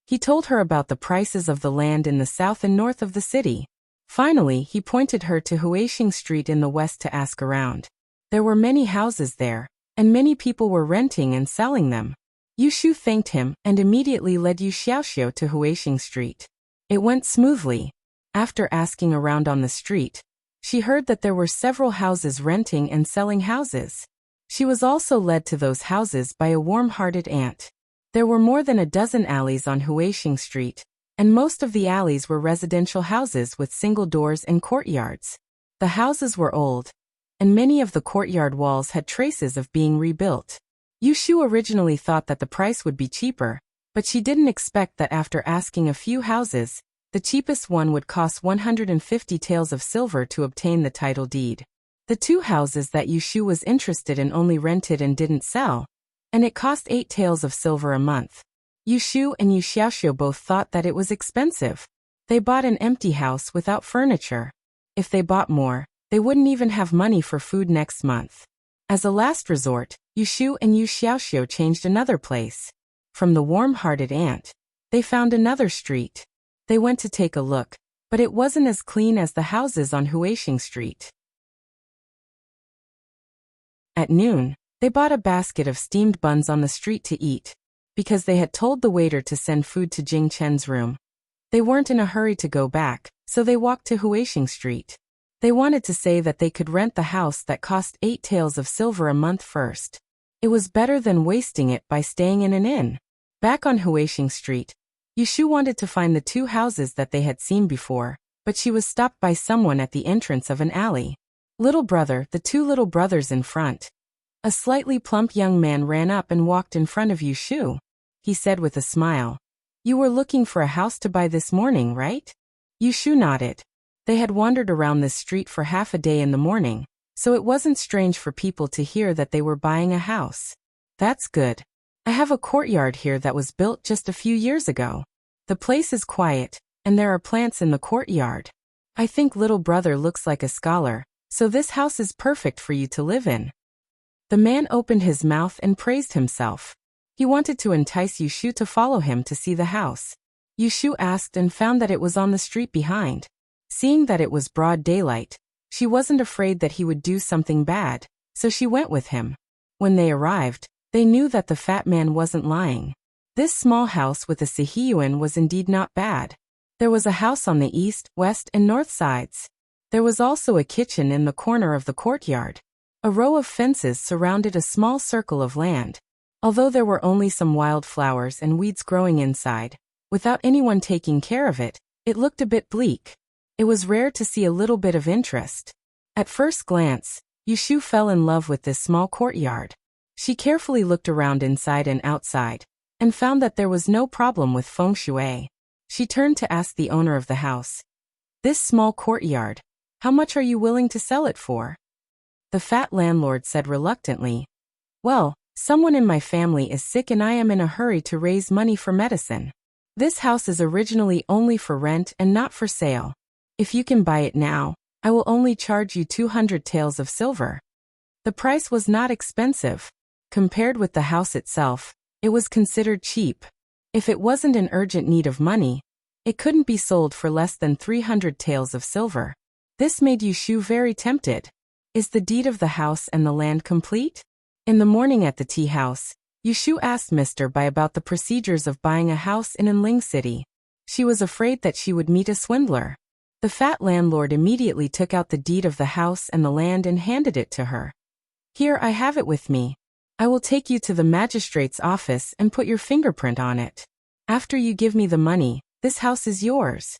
He told her about the prices of the land in the south and north of the city. Finally, he pointed her to Huixing Street in the west to ask around. There were many houses there, and many people were renting and selling them. Yushu thanked him and immediately led Yu Xiaoxiu to Huixing Street. It went smoothly. After asking around on the street, she heard that there were several houses renting and selling houses. She was also led to those houses by a warm-hearted aunt. There were more than a dozen alleys on Huixing Street, and most of the alleys were residential houses with single doors and courtyards. The houses were old, and many of the courtyard walls had traces of being rebuilt. Yushu originally thought that the price would be cheaper, but she didn't expect that after asking a few houses, the cheapest one would cost 150 taels of silver to obtain the title deed. The two houses that Yushu was interested in only rented and didn't sell, and it cost 8 taels of silver a month. Yushu and Yu Xiaoxiu both thought that it was expensive. They bought an empty house without furniture. If they bought more, they wouldn't even have money for food next month. As a last resort, Yushu and Yu Xiaoxiu changed another place. From the warm-hearted aunt, they found another street. They went to take a look, but it wasn't as clean as the houses on Huixing Street. At noon, they bought a basket of steamed buns on the street to eat, because they had told the waiter to send food to Jing Chen's room. They weren't in a hurry to go back, so they walked to Huixing Street. They wanted to say that they could rent the house that cost 8 taels of silver a month first. It was better than wasting it by staying in an inn. Back on Huixing Street, Yushu wanted to find the two houses that they had seen before, but she was stopped by someone at the entrance of an alley. Little brother, the two little brothers in front. A slightly plump young man ran up and walked in front of Yushu. He said with a smile, "You were looking for a house to buy this morning, right?" Yushu nodded. They had wandered around this street for half a day in the morning, so it wasn't strange for people to hear that they were buying a house. "That's good. I have a courtyard here that was built just a few years ago. The place is quiet, and there are plants in the courtyard. I think little brother looks like a scholar, so this house is perfect for you to live in." The man opened his mouth and praised himself. He wanted to entice Yushu to follow him to see the house. Yushu asked and found that it was on the street behind. Seeing that it was broad daylight, she wasn't afraid that he would do something bad, so she went with him. When they arrived, they knew that the fat man wasn't lying. This small house with a sihiyuan was indeed not bad. There was a house on the east, west, and north sides. There was also a kitchen in the corner of the courtyard. A row of fences surrounded a small circle of land. Although there were only some wild flowers and weeds growing inside, without anyone taking care of it, it looked a bit bleak. It was rare to see a little bit of interest. At first glance, Yushu fell in love with this small courtyard. She carefully looked around inside and outside, and found that there was no problem with feng shui. She turned to ask the owner of the house, "This small courtyard, how much are you willing to sell it for?" The fat landlord said reluctantly, "Well, someone in my family is sick and I am in a hurry to raise money for medicine. This house is originally only for rent and not for sale. If you can buy it now, I will only charge you 200 taels of silver." The price was not expensive. Compared with the house itself, it was considered cheap. If it wasn't in urgent need of money, it couldn't be sold for less than 300 taels of silver. This made Yushu very tempted. "Is the deed of the house and the land complete?" In the morning at the tea house, Yushu asked Mr. Bai about the procedures of buying a house in Enling City. She was afraid that she would meet a swindler. The fat landlord immediately took out the deed of the house and the land and handed it to her. "Here, I have it with me. I will take you to the magistrate's office and put your fingerprint on it. After you give me the money, this house is yours."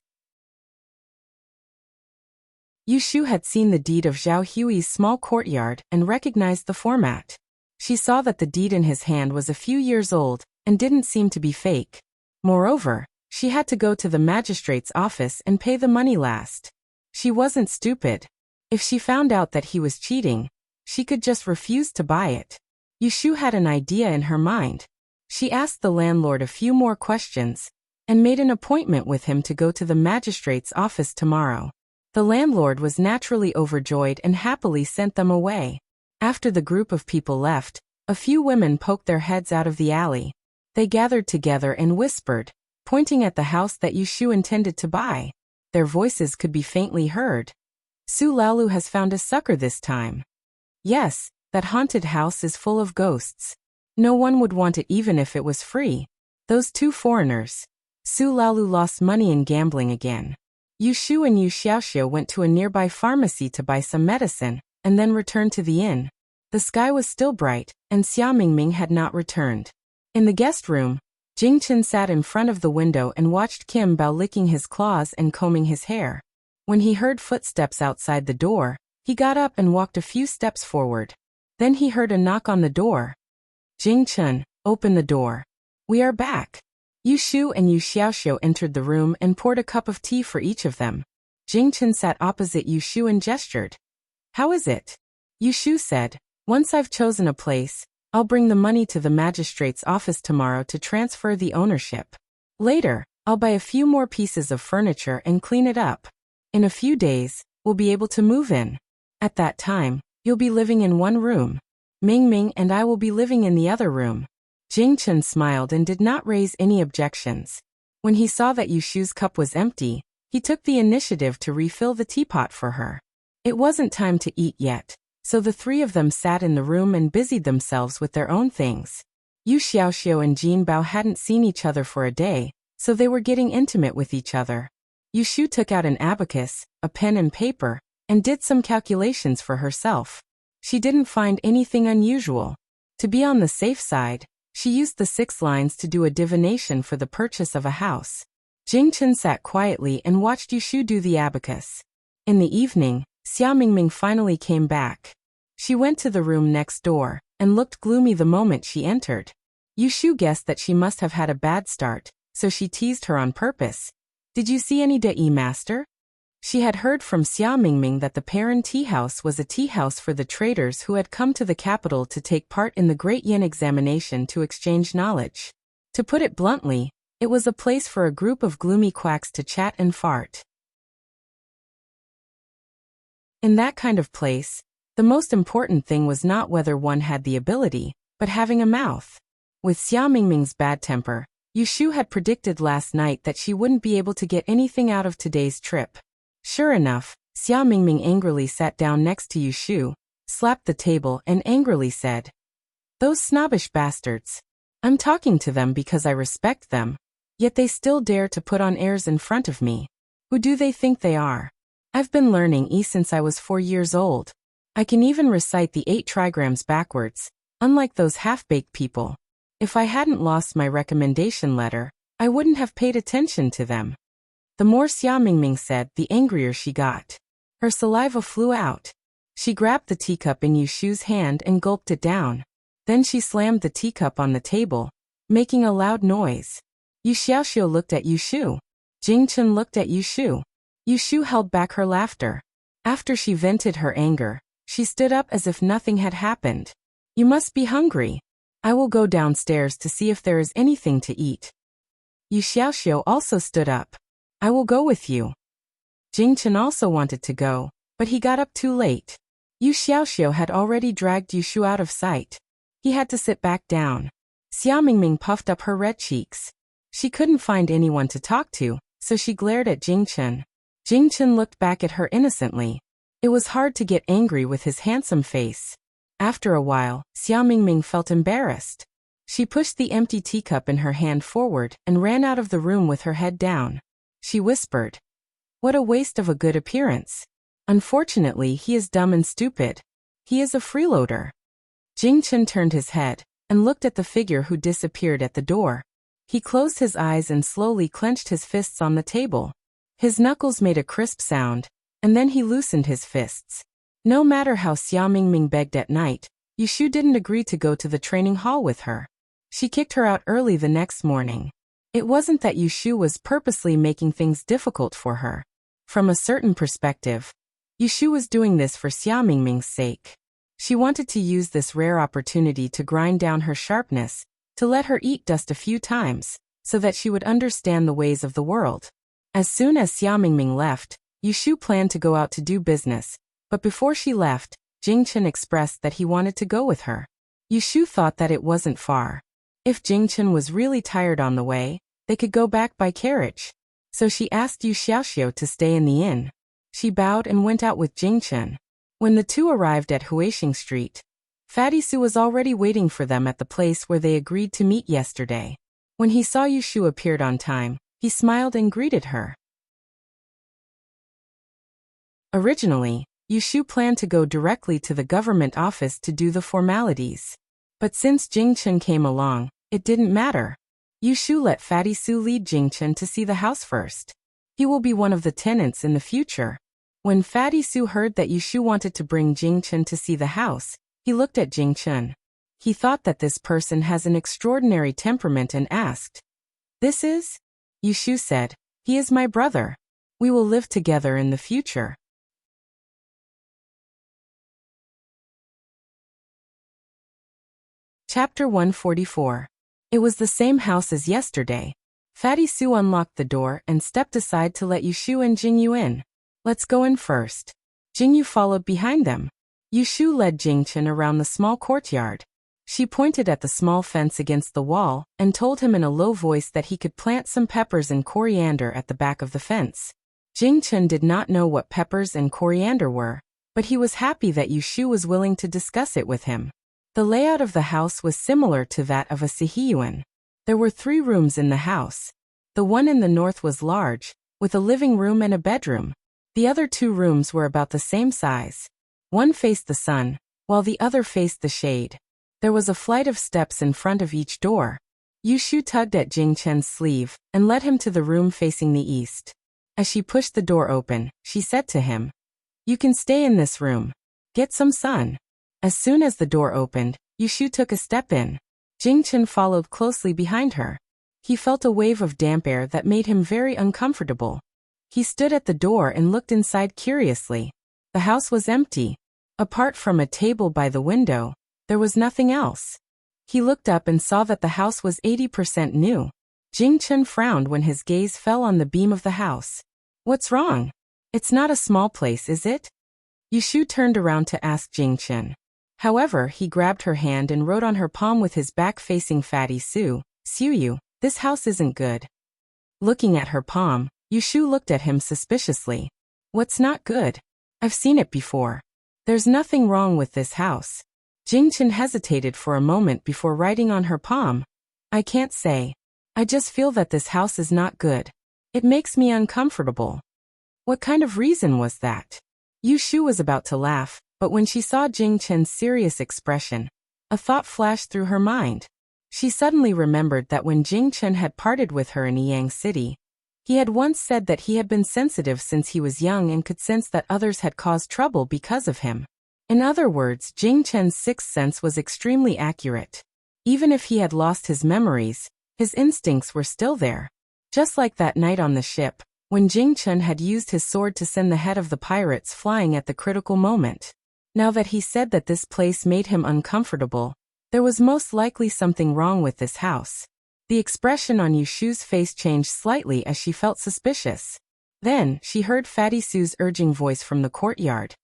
Yushu had seen the deed of Zhao Hui's small courtyard and recognized the format. She saw that the deed in his hand was a few years old and didn't seem to be fake. Moreover, she had to go to the magistrate's office and pay the money last. She wasn't stupid. If she found out that he was cheating, she could just refuse to buy it. Yushu had an idea in her mind. She asked the landlord a few more questions and made an appointment with him to go to the magistrate's office tomorrow. The landlord was naturally overjoyed and happily sent them away. After the group of people left, a few women poked their heads out of the alley. They gathered together and whispered, pointing at the house that Yushu intended to buy. Their voices could be faintly heard. Su Laolu has found a sucker this time. Yes, that haunted house is full of ghosts. No one would want it even if it was free. Those two foreigners. Su Laolu lost money in gambling again. Yushu and Yu Xiaoxiu went to a nearby pharmacy to buy some medicine, and then returned to the inn. The sky was still bright, and Xia Mingming had not returned. In the guest room, Jing Chen sat in front of the window and watched Kim Bao licking his claws and combing his hair. When he heard footsteps outside the door, he got up and walked a few steps forward. Then he heard a knock on the door. Jing Chen, open the door. We are back. Yushu and Yu Xiaoxiu entered the room and poured a cup of tea for each of them. Jing Chen sat opposite Yushu and gestured. How is it? Yushu said, once I've chosen a place, I'll bring the money to the magistrate's office tomorrow to transfer the ownership. Later, I'll buy a few more pieces of furniture and clean it up. In a few days, we'll be able to move in. At that time, you'll be living in one room. Ming Ming and I will be living in the other room. Jing Chen smiled and did not raise any objections. When he saw that Yushu's cup was empty, he took the initiative to refill the teapot for her. It wasn't time to eat yet, so the three of them sat in the room and busied themselves with their own things. Yu Xiaoxiu and Jin Bao hadn't seen each other for a day, so they were getting intimate with each other. Yushu took out an abacus, a pen and paper, and did some calculations for herself. She didn't find anything unusual. To be on the safe side, she used the 6 lines to do a divination for the purchase of a house. Jing Chen sat quietly and watched Yushu do the abacus. In the evening, Xia Mingming finally came back. She went to the room next door and looked gloomy the moment she entered. Yushu guessed that she must have had a bad start, so she teased her on purpose. Did you see any De master? She had heard from Xia Mingming that the Perrin Tea House was a tea house for the traders who had come to the capital to take part in the Great Yin examination to exchange knowledge. To put it bluntly, it was a place for a group of gloomy quacks to chat and fart. In that kind of place, the most important thing was not whether one had the ability, but having a mouth. With Xia Mingming's bad temper, Yushu had predicted last night that she wouldn't be able to get anything out of today's trip. Sure enough, Xia Mingming angrily sat down next to Yushu, slapped the table and angrily said, "Those snobbish bastards. I'm talking to them because I respect them, yet they still dare to put on airs in front of me. Who do they think they are? I've been learning E since I was 4 years old. I can even recite the 8 trigrams backwards, unlike those half-baked people. If I hadn't lost my recommendation letter, I wouldn't have paid attention to them." The more Xia Mingming said, the angrier she got. Her saliva flew out. She grabbed the teacup in Yushu's hand and gulped it down. Then she slammed the teacup on the table, making a loud noise. Yu Xiaoxiu looked at Yushu. Jing Chen looked at Yushu. Yushu held back her laughter. After she vented her anger, she stood up as if nothing had happened. "You must be hungry. I will go downstairs to see if there is anything to eat." Yu Xiaoxiu also stood up. "I will go with you." Jing Chen also wanted to go, but he got up too late. Yu Xiaoxiu had already dragged Yushu out of sight. He had to sit back down. Xia Mingming puffed up her red cheeks. She couldn't find anyone to talk to, so she glared at Jing Chen. Jing Chen looked back at her innocently. It was hard to get angry with his handsome face. After a while, Xia Mingming felt embarrassed. She pushed the empty teacup in her hand forward and ran out of the room with her head down. She whispered, "What a waste of a good appearance. Unfortunately, he is dumb and stupid. He is a freeloader." Jing Chen turned his head and looked at the figure who disappeared at the door. He closed his eyes and slowly clenched his fists on the table. His knuckles made a crisp sound, and then he loosened his fists. No matter how Xia Mingming begged at night, Yushu didn't agree to go to the training hall with her. She kicked her out early the next morning. It wasn't that Yushu was purposely making things difficult for her. From a certain perspective, Yushu was doing this for Xiaomingming's sake. She wanted to use this rare opportunity to grind down her sharpness, to let her eat dust a few times, so that she would understand the ways of the world. As soon as Xiaomingming left, Yushu planned to go out to do business, but before she left, Jingchen expressed that he wanted to go with her. Yushu thought that it wasn't far. If Jingchen was really tired on the way, they could go back by carriage. So she asked Yu Xiaoxiu to stay in the inn. She bowed and went out with Jingchen. When the two arrived at Huixing Street, Fatty Su was already waiting for them at the place where they agreed to meet yesterday. When he saw Yushu appeared on time, he smiled and greeted her. Originally, Yushu planned to go directly to the government office to do the formalities. But since Jingchen came along, it didn't matter. Yushu let Fatty Su lead Jingchen to see the house first. He will be one of the tenants in the future. When Fatty Su heard that Yushu wanted to bring Jingchen to see the house, he looked at Jingchen. He thought that this person has an extraordinary temperament and asked, "This is?" Yushu said, "He is my brother. We will live together in the future." Chapter 144. It was the same house as yesterday. Fatty Su unlocked the door and stepped aside to let Yushu and Jingyu in. "Let's go in first." Jingyu followed behind them. Yushu led Jingchen around the small courtyard. She pointed at the small fence against the wall and told him in a low voice that he could plant some peppers and coriander at the back of the fence. Jingchen did not know what peppers and coriander were, but he was happy that Yushu was willing to discuss it with him. The layout of the house was similar to that of a Sihiyuan. There were 3 rooms in the house. The one in the north was large, with a living room and a bedroom. The other 2 rooms were about the same size. One faced the sun, while the other faced the shade. There was a flight of steps in front of each door. Yushu tugged at Jingchen's sleeve and led him to the room facing the east. As she pushed the door open, she said to him, "You can stay in this room. Get some sun." As soon as the door opened, Yushu took a step in. Jingchen followed closely behind her. He felt a wave of damp air that made him very uncomfortable. He stood at the door and looked inside curiously. The house was empty. Apart from a table by the window, there was nothing else. He looked up and saw that the house was 80% new. Jingchen frowned when his gaze fell on the beam of the house. "What's wrong? It's not a small place, is it?" Yushu turned around to ask Jingchen. However, he grabbed her hand and wrote on her palm with his back facing Fatty Su, "Suyu, this house isn't good." Looking at her palm, Yushu looked at him suspiciously. "What's not good? I've seen it before. There's nothing wrong with this house." Jingchen hesitated for a moment before writing on her palm. "I can't say. I just feel that this house is not good. It makes me uncomfortable." "What kind of reason was that?" Yushu was about to laugh, but when she saw Jingchen's serious expression, a thought flashed through her mind. She suddenly remembered that when Jingchen had parted with her in Yang City, he had once said that he had been sensitive since he was young and could sense that others had caused trouble because of him. In other words, Jingchen's sixth sense was extremely accurate. Even if he had lost his memories, his instincts were still there. Just like that night on the ship, when Jingchen had used his sword to send the head of the pirates flying at the critical moment. Now that he said that this place made him uncomfortable, there was most likely something wrong with this house. The expression on Yushu's face changed slightly as she felt suspicious. Then, she heard Fatty Su's urging voice from the courtyard.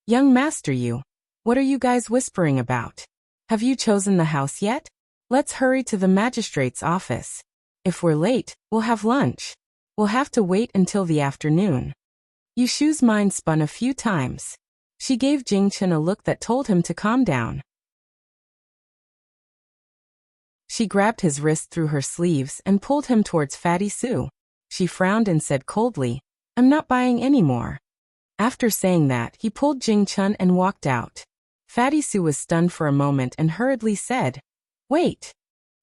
"Young master you, what are you guys whispering about? Have you chosen the house yet? Let's hurry to the magistrate's office. If we're late, we'll have lunch. We'll have to wait until the afternoon." Yushu's mind spun a few times. She gave Jingchen a look that told him to calm down. She grabbed his wrist through her sleeves and pulled him towards Fatty Su. She frowned and said coldly, "I'm not buying any more." After saying that, he pulled Jingchen and walked out. Fatty Su was stunned for a moment and hurriedly said, "Wait."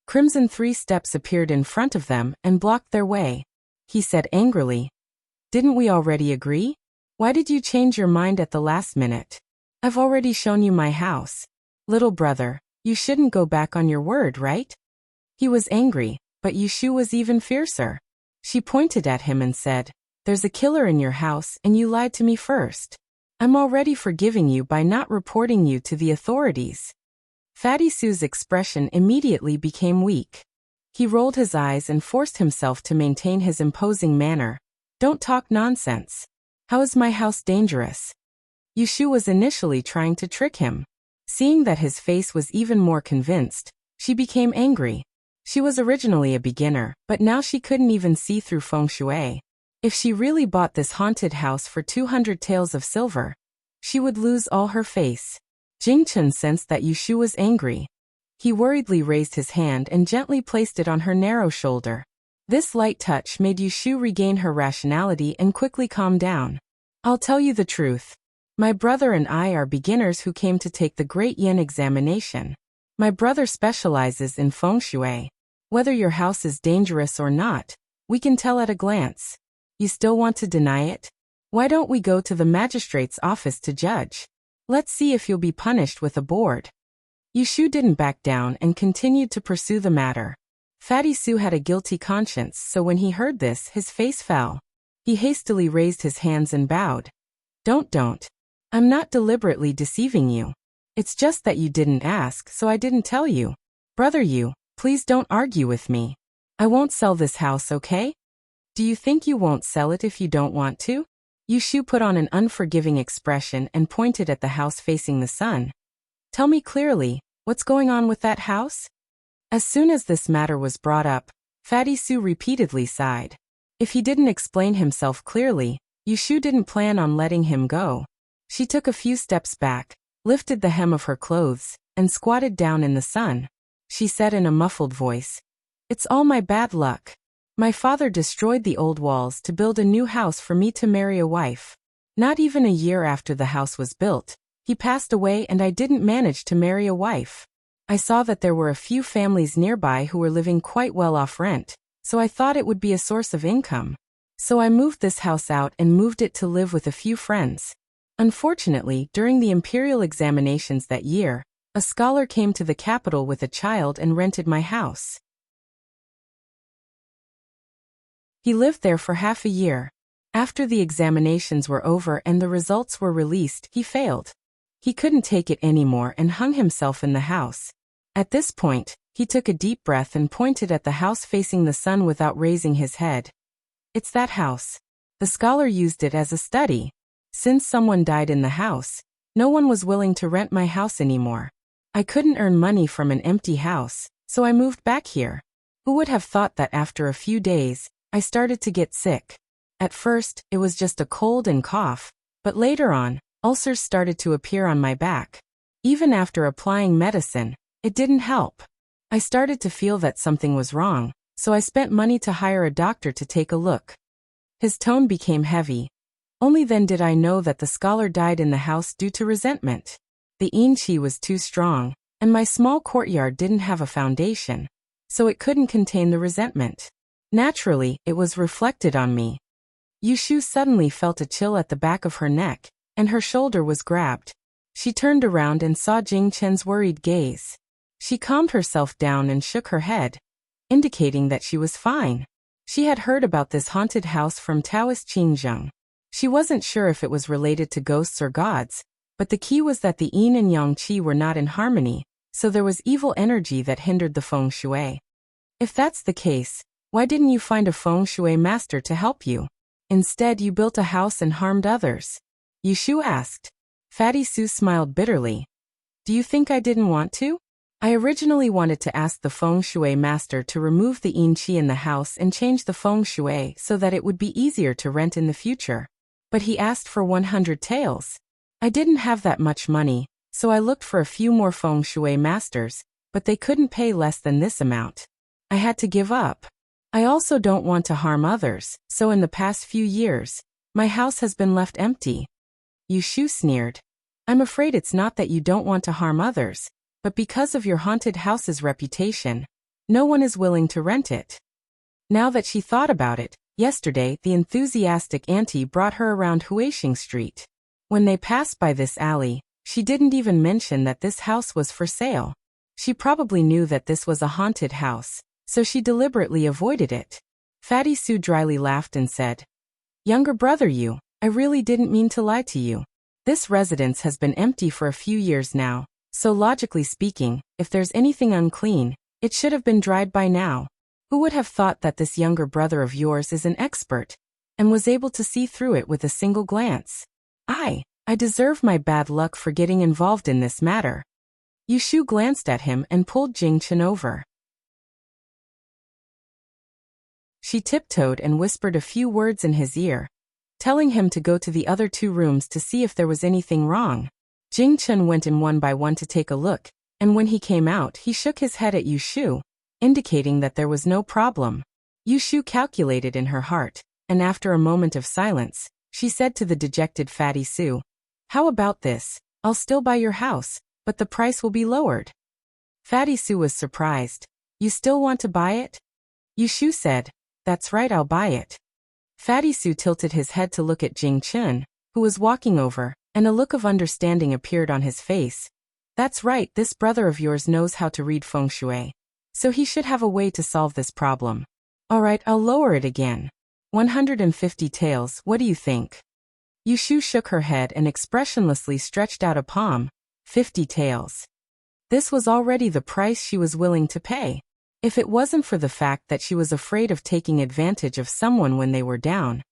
Crimson 3 steps appeared in front of them and blocked their way. He said angrily, "Didn't we already agree? Why did you change your mind at the last minute? I've already shown you my house. Little brother, you shouldn't go back on your word, right?" He was angry, but Yushu was even fiercer. She pointed at him and said, "There's a killer in your house and you lied to me first. I'm already forgiving you by not reporting you to the authorities." Fatty Sue's expression immediately became weak. He rolled his eyes and forced himself to maintain his imposing manner. "Don't talk nonsense. How is my house dangerous?" Yushu was initially trying to trick him. Seeing that his face was even more convinced, she became angry. She was originally a beginner, but now she couldn't even see through feng shui. If she really bought this haunted house for 200 taels of silver, she would lose all her face. Jingchen sensed that Yushu was angry. He worriedly raised his hand and gently placed it on her narrow shoulder. This light touch made Yushu regain her rationality and quickly calm down. "I'll tell you the truth. My brother and I are beginners who came to take the Great Yin examination. My brother specializes in feng shui. Whether your house is dangerous or not, we can tell at a glance. You still want to deny it? Why don't we go to the magistrate's office to judge? Let's see if you'll be punished with a board." Yushu didn't back down and continued to pursue the matter. Fatty Sue had a guilty conscience, so when he heard this, his face fell. He hastily raised his hands and bowed. Don't. I'm not deliberately deceiving you. It's just that you didn't ask, so I didn't tell you. Brother you, please don't argue with me. I won't sell this house, okay? Do you think you won't sell it if you don't want to?" Yushu put on an unforgiving expression and pointed at the house facing the sun. "Tell me clearly, what's going on with that house?" As soon as this matter was brought up, Fatty Sue repeatedly sighed. If he didn't explain himself clearly, Yushu didn't plan on letting him go. She took a few steps back, lifted the hem of her clothes, and squatted down in the sun. She said in a muffled voice, "It's all my bad luck. My father destroyed the old walls to build a new house for me to marry a wife. Not even a year after the house was built, he passed away and I didn't manage to marry a wife. I saw that there were a few families nearby who were living quite well off rent, so I thought it would be a source of income. So I moved this house out and moved it to live with a few friends. Unfortunately, during the imperial examinations that year, a scholar came to the capital with a child and rented my house. He lived there for half a year. After the examinations were over and the results were released, he failed. He couldn't take it anymore and hung himself in the house. At this point, he took a deep breath and pointed at the house facing the sun without raising his head. It's that house. The scholar used it as a study. Since someone died in the house, no one was willing to rent my house anymore. I couldn't earn money from an empty house, so I moved back here. Who would have thought that after a few days, I started to get sick? At first, it was just a cold and cough, but later on, ulcers started to appear on my back. Even after applying medicine, it didn't help. I started to feel that something was wrong, so I spent money to hire a doctor to take a look. His tone became heavy. Only then did I know that the scholar died in the house due to resentment. The yin qi was too strong, and my small courtyard didn't have a foundation, so it couldn't contain the resentment. Naturally, it was reflected on me. Yushu suddenly felt a chill at the back of her neck, and her shoulder was grabbed. She turned around and saw Jing Chen's worried gaze. She calmed herself down and shook her head, indicating that she was fine. She had heard about this haunted house from Taoist Qingzheng. She wasn't sure if it was related to ghosts or gods, but the key was that the yin and yang qi were not in harmony, so there was evil energy that hindered the feng shui. If that's the case, why didn't you find a feng shui master to help you? Instead, you built a house and harmed others. Yushu asked. Fatty Sue smiled bitterly. Do you think I didn't want to? I originally wanted to ask the feng shui master to remove the yin qi in the house and change the feng shui so that it would be easier to rent in the future. But he asked for 100 taels. I didn't have that much money, so I looked for a few more feng shui masters, but they couldn't pay less than this amount. I had to give up. I also don't want to harm others, so in the past few years, my house has been left empty. Yushu sneered. I'm afraid it's not that you don't want to harm others, but because of your haunted house's reputation, no one is willing to rent it. Now that she thought about it, yesterday the enthusiastic auntie brought her around Huixing Street. When they passed by this alley, she didn't even mention that this house was for sale. She probably knew that this was a haunted house, so she deliberately avoided it. Fatty Sue dryly laughed and said, Younger brother you, I really didn't mean to lie to you. This residence has been empty for a few years now, so logically speaking, if there's anything unclean, it should have been dried by now. Who would have thought that this younger brother of yours is an expert, and was able to see through it with a single glance? I deserve my bad luck for getting involved in this matter. Yushu glanced at him and pulled Jingchen over. She tiptoed and whispered a few words in his ear, telling him to go to the other 2 rooms to see if there was anything wrong. Jingchen went in one by one to take a look, and when he came out, he shook his head at Yushu, indicating that there was no problem. Yushu calculated in her heart, and after a moment of silence, she said to the dejected Fatty Sue, "How about this? I'll still buy your house, but the price will be lowered." Fatty Sue was surprised. "You still want to buy it?" Yushu said, "That's right, I'll buy it." Fatty Sue tilted his head to look at Jingchen, who was walking over, and a look of understanding appeared on his face. "That's right, this brother of yours knows how to read feng shui, so he should have a way to solve this problem. All right, I'll lower it again. 150 taels, what do you think?" Yushu shook her head and expressionlessly stretched out a palm. 50 taels. This was already the price she was willing to pay. If it wasn't for the fact that she was afraid of taking advantage of someone when they were down,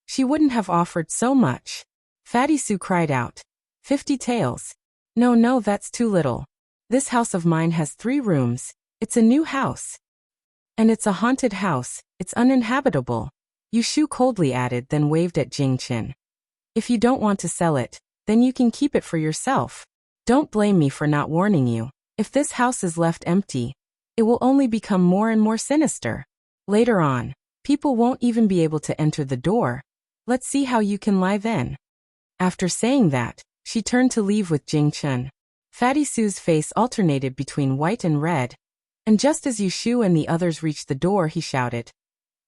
she wouldn't have offered so much. Fatty Sue cried out, 50 taels. No, that's too little. This house of mine has 3 rooms. It's a new house. And it's a haunted house. It's uninhabitable. Yushu coldly added, then waved at Jingchen. "If you don't want to sell it, then you can keep it for yourself. Don't blame me for not warning you. If this house is left empty, it will only become more and more sinister. Later on, people won't even be able to enter the door. Let's see how you can lie then." After saying that, she turned to leave with Jingchen. Fatty Sue's face alternated between white and red, and just as Yushu and the others reached the door, he shouted,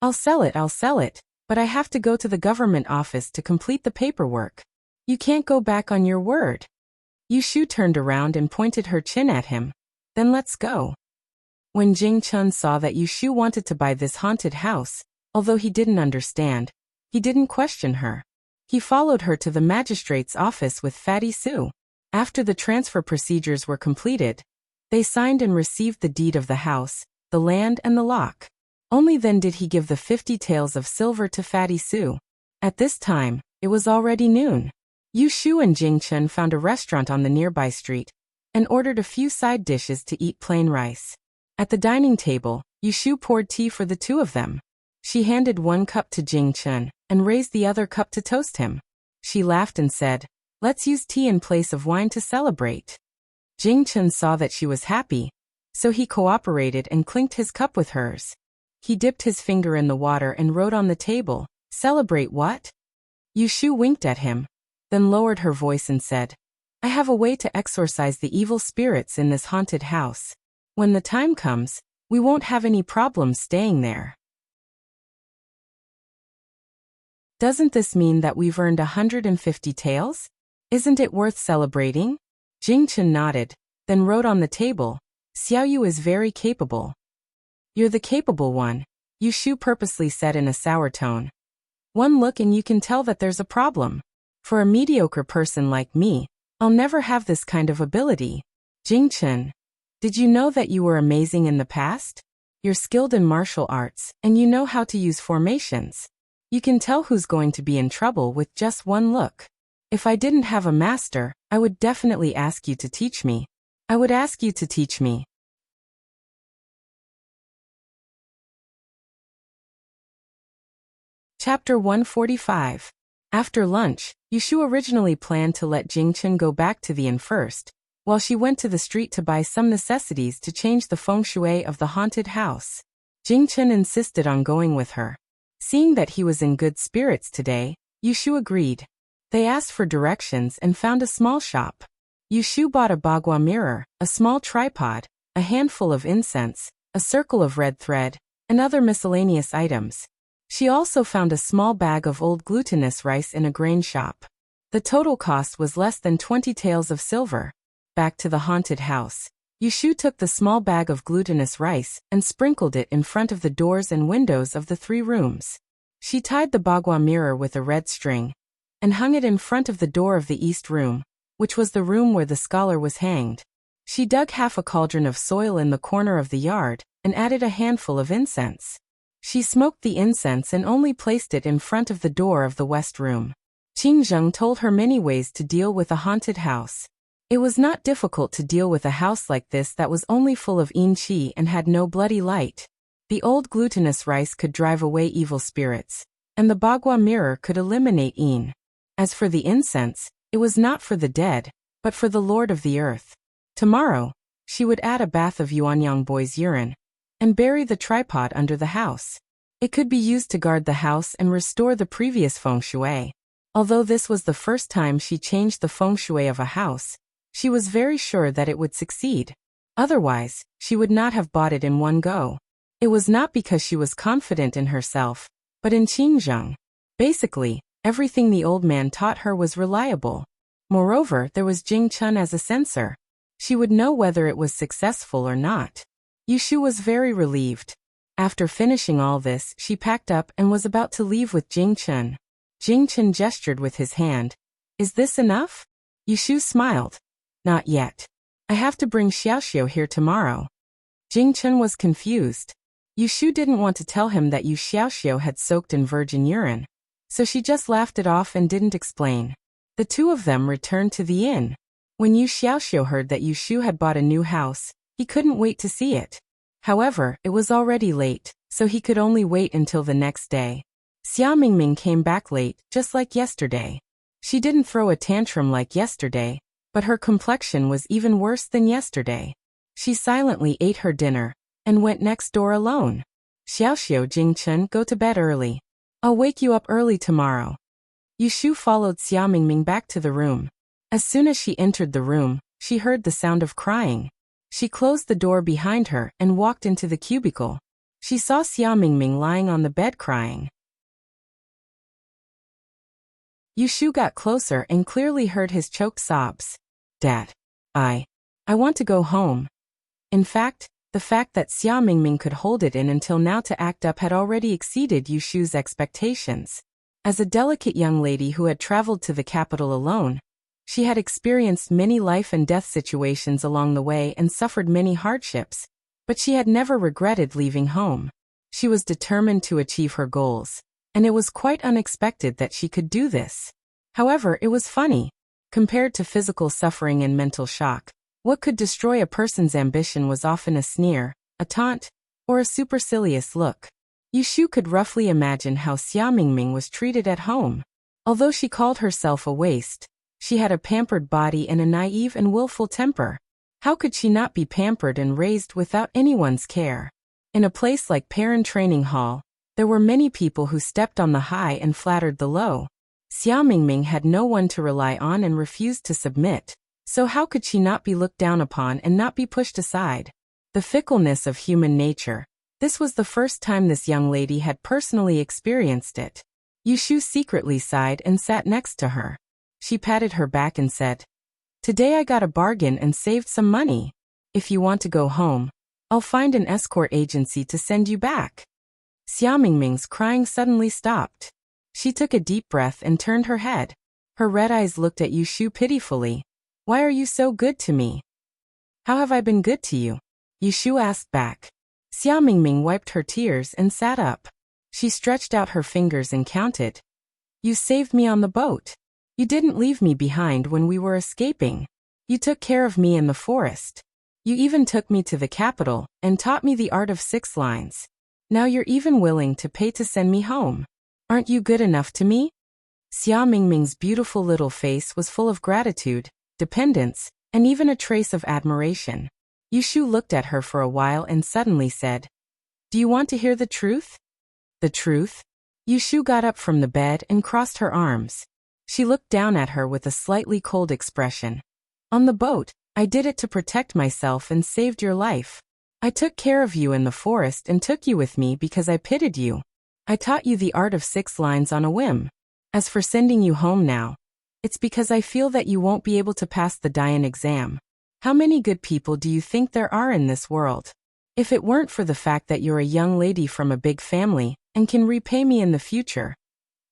I'll sell it, but I have to go to the government office to complete the paperwork. You can't go back on your word." Yushu turned around and pointed her chin at him. "Then let's go." When Jingchen saw that Yushu wanted to buy this haunted house, although he didn't understand, he didn't question her. He followed her to the magistrate's office with Fatty Sue. After the transfer procedures were completed, they signed and received the deed of the house, the land and the lock. Only then did he give the 50 taels of silver to Fatty Sue. At this time, it was already noon. Yushu and Jingchen found a restaurant on the nearby street and ordered a few side dishes to eat plain rice. At the dining table, Yushu poured tea for the 2 of them. She handed 1 cup to Jingchen and raised the other cup to toast him. She laughed and said, "Let's use tea in place of wine to celebrate." Jingchen saw that she was happy, so he cooperated and clinked his cup with hers. He dipped his finger in the water and wrote on the table, "Celebrate what?" Yushu winked at him, then lowered her voice and said, "I have a way to exorcise the evil spirits in this haunted house. When the time comes, we won't have any problems staying there." "Doesn't this mean that we've earned 150 taels? Isn't it worth celebrating?" Jingchen nodded, then wrote on the table, "Xiaoyu is very capable." "You're the capable one," Yushu purposely said in a sour tone. "One look and you can tell that there's a problem. For a mediocre person like me, I'll never have this kind of ability." "Jingchen, did you know that you were amazing in the past? You're skilled in martial arts, and you know how to use formations. You can tell who's going to be in trouble with just one look. If I didn't have a master, I would definitely ask you to teach me. I would ask you to teach me." Chapter 145. After lunch, Yushu originally planned to let Jingchen go back to the inn first, while she went to the street to buy some necessities to change the feng shui of the haunted house. Jingchen insisted on going with her. Seeing that he was in good spirits today, Yushu agreed. They asked for directions and found a small shop. Yushu bought a bagua mirror, a small tripod, a handful of incense, a circle of red thread, and other miscellaneous items. She also found a small bag of old glutinous rice in a grain shop. The total cost was less than 20 taels of silver. Back to the haunted house, Yushu took the small bag of glutinous rice and sprinkled it in front of the doors and windows of the 3 rooms. She tied the bagua mirror with a red string, and hung it in front of the door of the east room, which was the room where the scholar was hanged. She dug half a cauldron of soil in the corner of the yard, and added a handful of incense. She smoked the incense and only placed it in front of the door of the west room. Qing Zheng told her many ways to deal with a haunted house. It was not difficult to deal with a house like this that was only full of yin qi and had no bloody light. The old glutinous rice could drive away evil spirits, and the bagua mirror could eliminate yin. As for the incense, it was not for the dead, but for the Lord of the earth. Tomorrow, she would add a bath of Yuanyang boy's urine, and bury the tripod under the house. It could be used to guard the house and restore the previous feng shui. Although this was the first time she changed the feng shui of a house, she was very sure that it would succeed. Otherwise, she would not have bought it in one go. It was not because she was confident in herself, but in Qing Zheng. Basically, everything the old man taught her was reliable. Moreover, there was Jing Chun as a censor. She would know whether it was successful or not. Yushu was very relieved. After finishing all this, she packed up and was about to leave with Jing Chun. Jing Chun gestured with his hand. Is this enough? Yushu smiled. Not yet. I have to bring Xiaoxiu here tomorrow. Jing Chun was confused. Yushu didn't want to tell him that Yu Xiaoxiu had soaked in virgin urine, so she just laughed it off and didn't explain. The two of them returned to the inn. When Yu Xiaoxiu heard that Yushu had bought a new house, he couldn't wait to see it. However, it was already late, so he could only wait until the next day. Xia Mingming came back late, just like yesterday. She didn't throw a tantrum like yesterday, but her complexion was even worse than yesterday. She silently ate her dinner, and went next door alone. Xiaoxiu Jingchen, go to bed early. I'll wake you up early tomorrow. Yushu followed Xia Mingming back to the room. As soon as she entered the room, she heard the sound of crying. She closed the door behind her and walked into the cubicle. She saw Xia Mingming lying on the bed crying. Yushu got closer and clearly heard his choked sobs. Dad. I want to go home. In fact, the fact that Xia Mingming could hold it in until now to act up had already exceeded Yushu's expectations. As a delicate young lady who had traveled to the capital alone, she had experienced many life and death situations along the way and suffered many hardships, but she had never regretted leaving home. She was determined to achieve her goals, and it was quite unexpected that she could do this. However, it was funny. Compared to physical suffering and mental shock, what could destroy a person's ambition was often a sneer, a taunt, or a supercilious look. Yushu could roughly imagine how Xia Mingming was treated at home. Although she called herself a waste, she had a pampered body and a naive and willful temper. How could she not be pampered and raised without anyone's care? In a place like Perrin Training Hall, there were many people who stepped on the high and flattered the low. Xia Mingming had no one to rely on and refused to submit, so how could she not be looked down upon and not be pushed aside? The fickleness of human nature. This was the first time this young lady had personally experienced it. Yushu secretly sighed and sat next to her. She patted her back and said, "Today I got a bargain and saved some money. If you want to go home, I'll find an escort agency to send you back." Xia Mingming's crying suddenly stopped. She took a deep breath and turned her head. Her red eyes looked at Yushu pitifully. "Why are you so good to me?" "How have I been good to you?" Yushu asked back. Xia Mingming wiped her tears and sat up. She stretched out her fingers and counted. "You saved me on the boat. You didn't leave me behind when we were escaping. You took care of me in the forest. You even took me to the capital and taught me the art of 6 lines. Now you're even willing to pay to send me home. Aren't you good enough to me?" Xia Mingming's beautiful little face was full of gratitude, dependence, and even a trace of admiration. Yushu looked at her for a while and suddenly said, "Do you want to hear the truth?" "The truth?" Yushu got up from the bed and crossed her arms. She looked down at her with a slightly cold expression. "On the boat, I did it to protect myself and saved your life. I took care of you in the forest and took you with me because I pitied you. I taught you the art of 6 lines on a whim. As for sending you home now, it's because I feel that you won't be able to pass the Dian exam. How many good people do you think there are in this world? If it weren't for the fact that you're a young lady from a big family and can repay me in the future,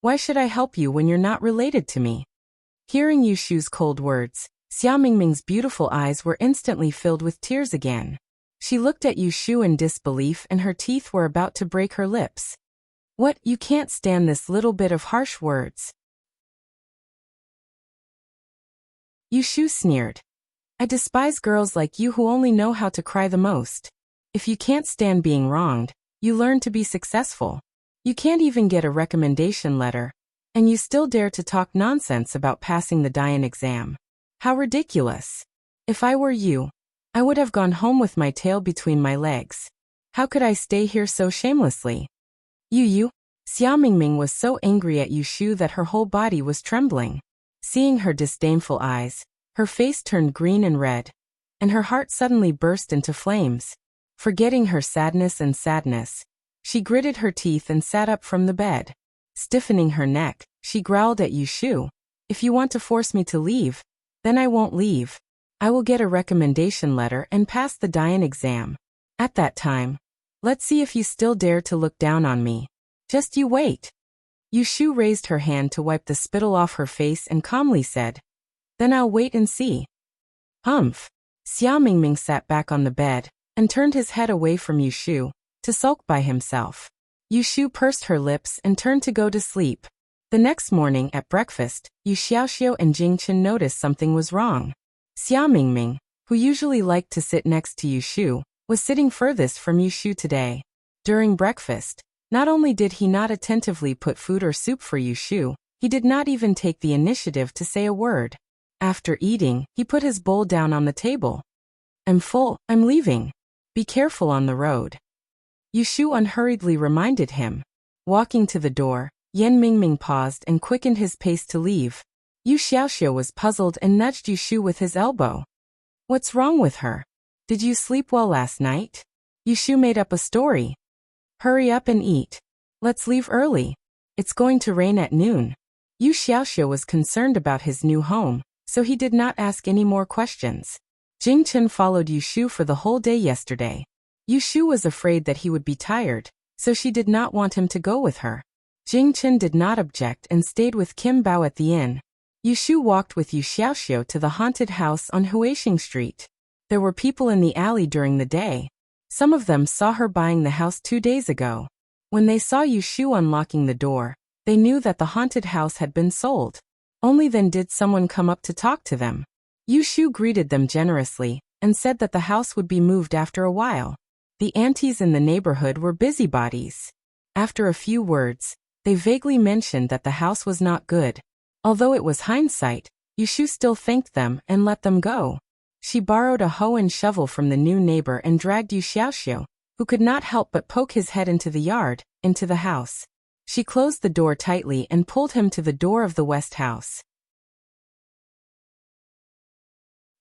Why should I help you when you're not related to me? Hearing Yushu's cold words, Xia Mingming's beautiful eyes were instantly filled with tears again. She looked at Yushu in disbelief and her teeth were about to break her lips. What, you can't stand this little bit of harsh words? Yushu sneered. I despise girls like you who only know how to cry the most. If you can't stand being wronged, you learn to be successful. You can't even get a recommendation letter, and you still dare to talk nonsense about passing the Dian exam. How ridiculous. If I were you, I would have gone home with my tail between my legs. How could I stay here so shamelessly? You. Xia Mingming was so angry at Yushu that her whole body was trembling. Seeing her disdainful eyes, her face turned green and red, and her heart suddenly burst into flames. Forgetting her sadness, she gritted her teeth and sat up from the bed. Stiffening her neck, she growled at Yushu. If you want to force me to leave, then I won't leave. I will get a recommendation letter and pass the Dian exam. At that time, let's see if you still dare to look down on me. Just you wait. Yushu raised her hand to wipe the spittle off her face and calmly said, Then I'll wait and see. Humph. Xia Mingming sat back on the bed and turned his head away from Yushu to sulk by himself. Yushu pursed her lips and turned to go to sleep. The next morning at breakfast, Yu Xiaoxiu and Jingchen noticed something was wrong. Xia Mingming, who usually liked to sit next to Yushu, was sitting furthest from Yushu today. During breakfast, not only did he not attentively put food or soup for Yushu, he did not even take the initiative to say a word. After eating, he put his bowl down on the table. I'm full, I'm leaving. Be careful on the road. Yushu unhurriedly reminded him. Walking to the door, Yan Mingming paused and quickened his pace to leave. Yu Xiaoxiu was puzzled and nudged Yushu with his elbow. What's wrong with her? Did you sleep well last night? Yushu made up a story. Hurry up and eat. Let's leave early. It's going to rain at noon. Yu Xiaoxiu was concerned about his new home, so he did not ask any more questions. Jingchen followed Yushu for the whole day yesterday. Yushu was afraid that he would be tired, so she did not want him to go with her. Jingchen did not object and stayed with Kim Bao at the inn. Yushu walked with Yu Xiaoxiu to the haunted house on Huixing Street. There were people in the alley during the day. Some of them saw her buying the house 2 days ago. When they saw Yushu unlocking the door, they knew that the haunted house had been sold. Only then did someone come up to talk to them. Yushu greeted them generously and said that the house would be moved after a while. The aunties in the neighborhood were busybodies. After a few words, they vaguely mentioned that the house was not good. Although it was hindsight, Yushu still thanked them and let them go. She borrowed a hoe and shovel from the new neighbor and dragged Yu Xiaoxiu, who could not help but poke his head into the yard, into the house. She closed the door tightly and pulled him to the door of the west house.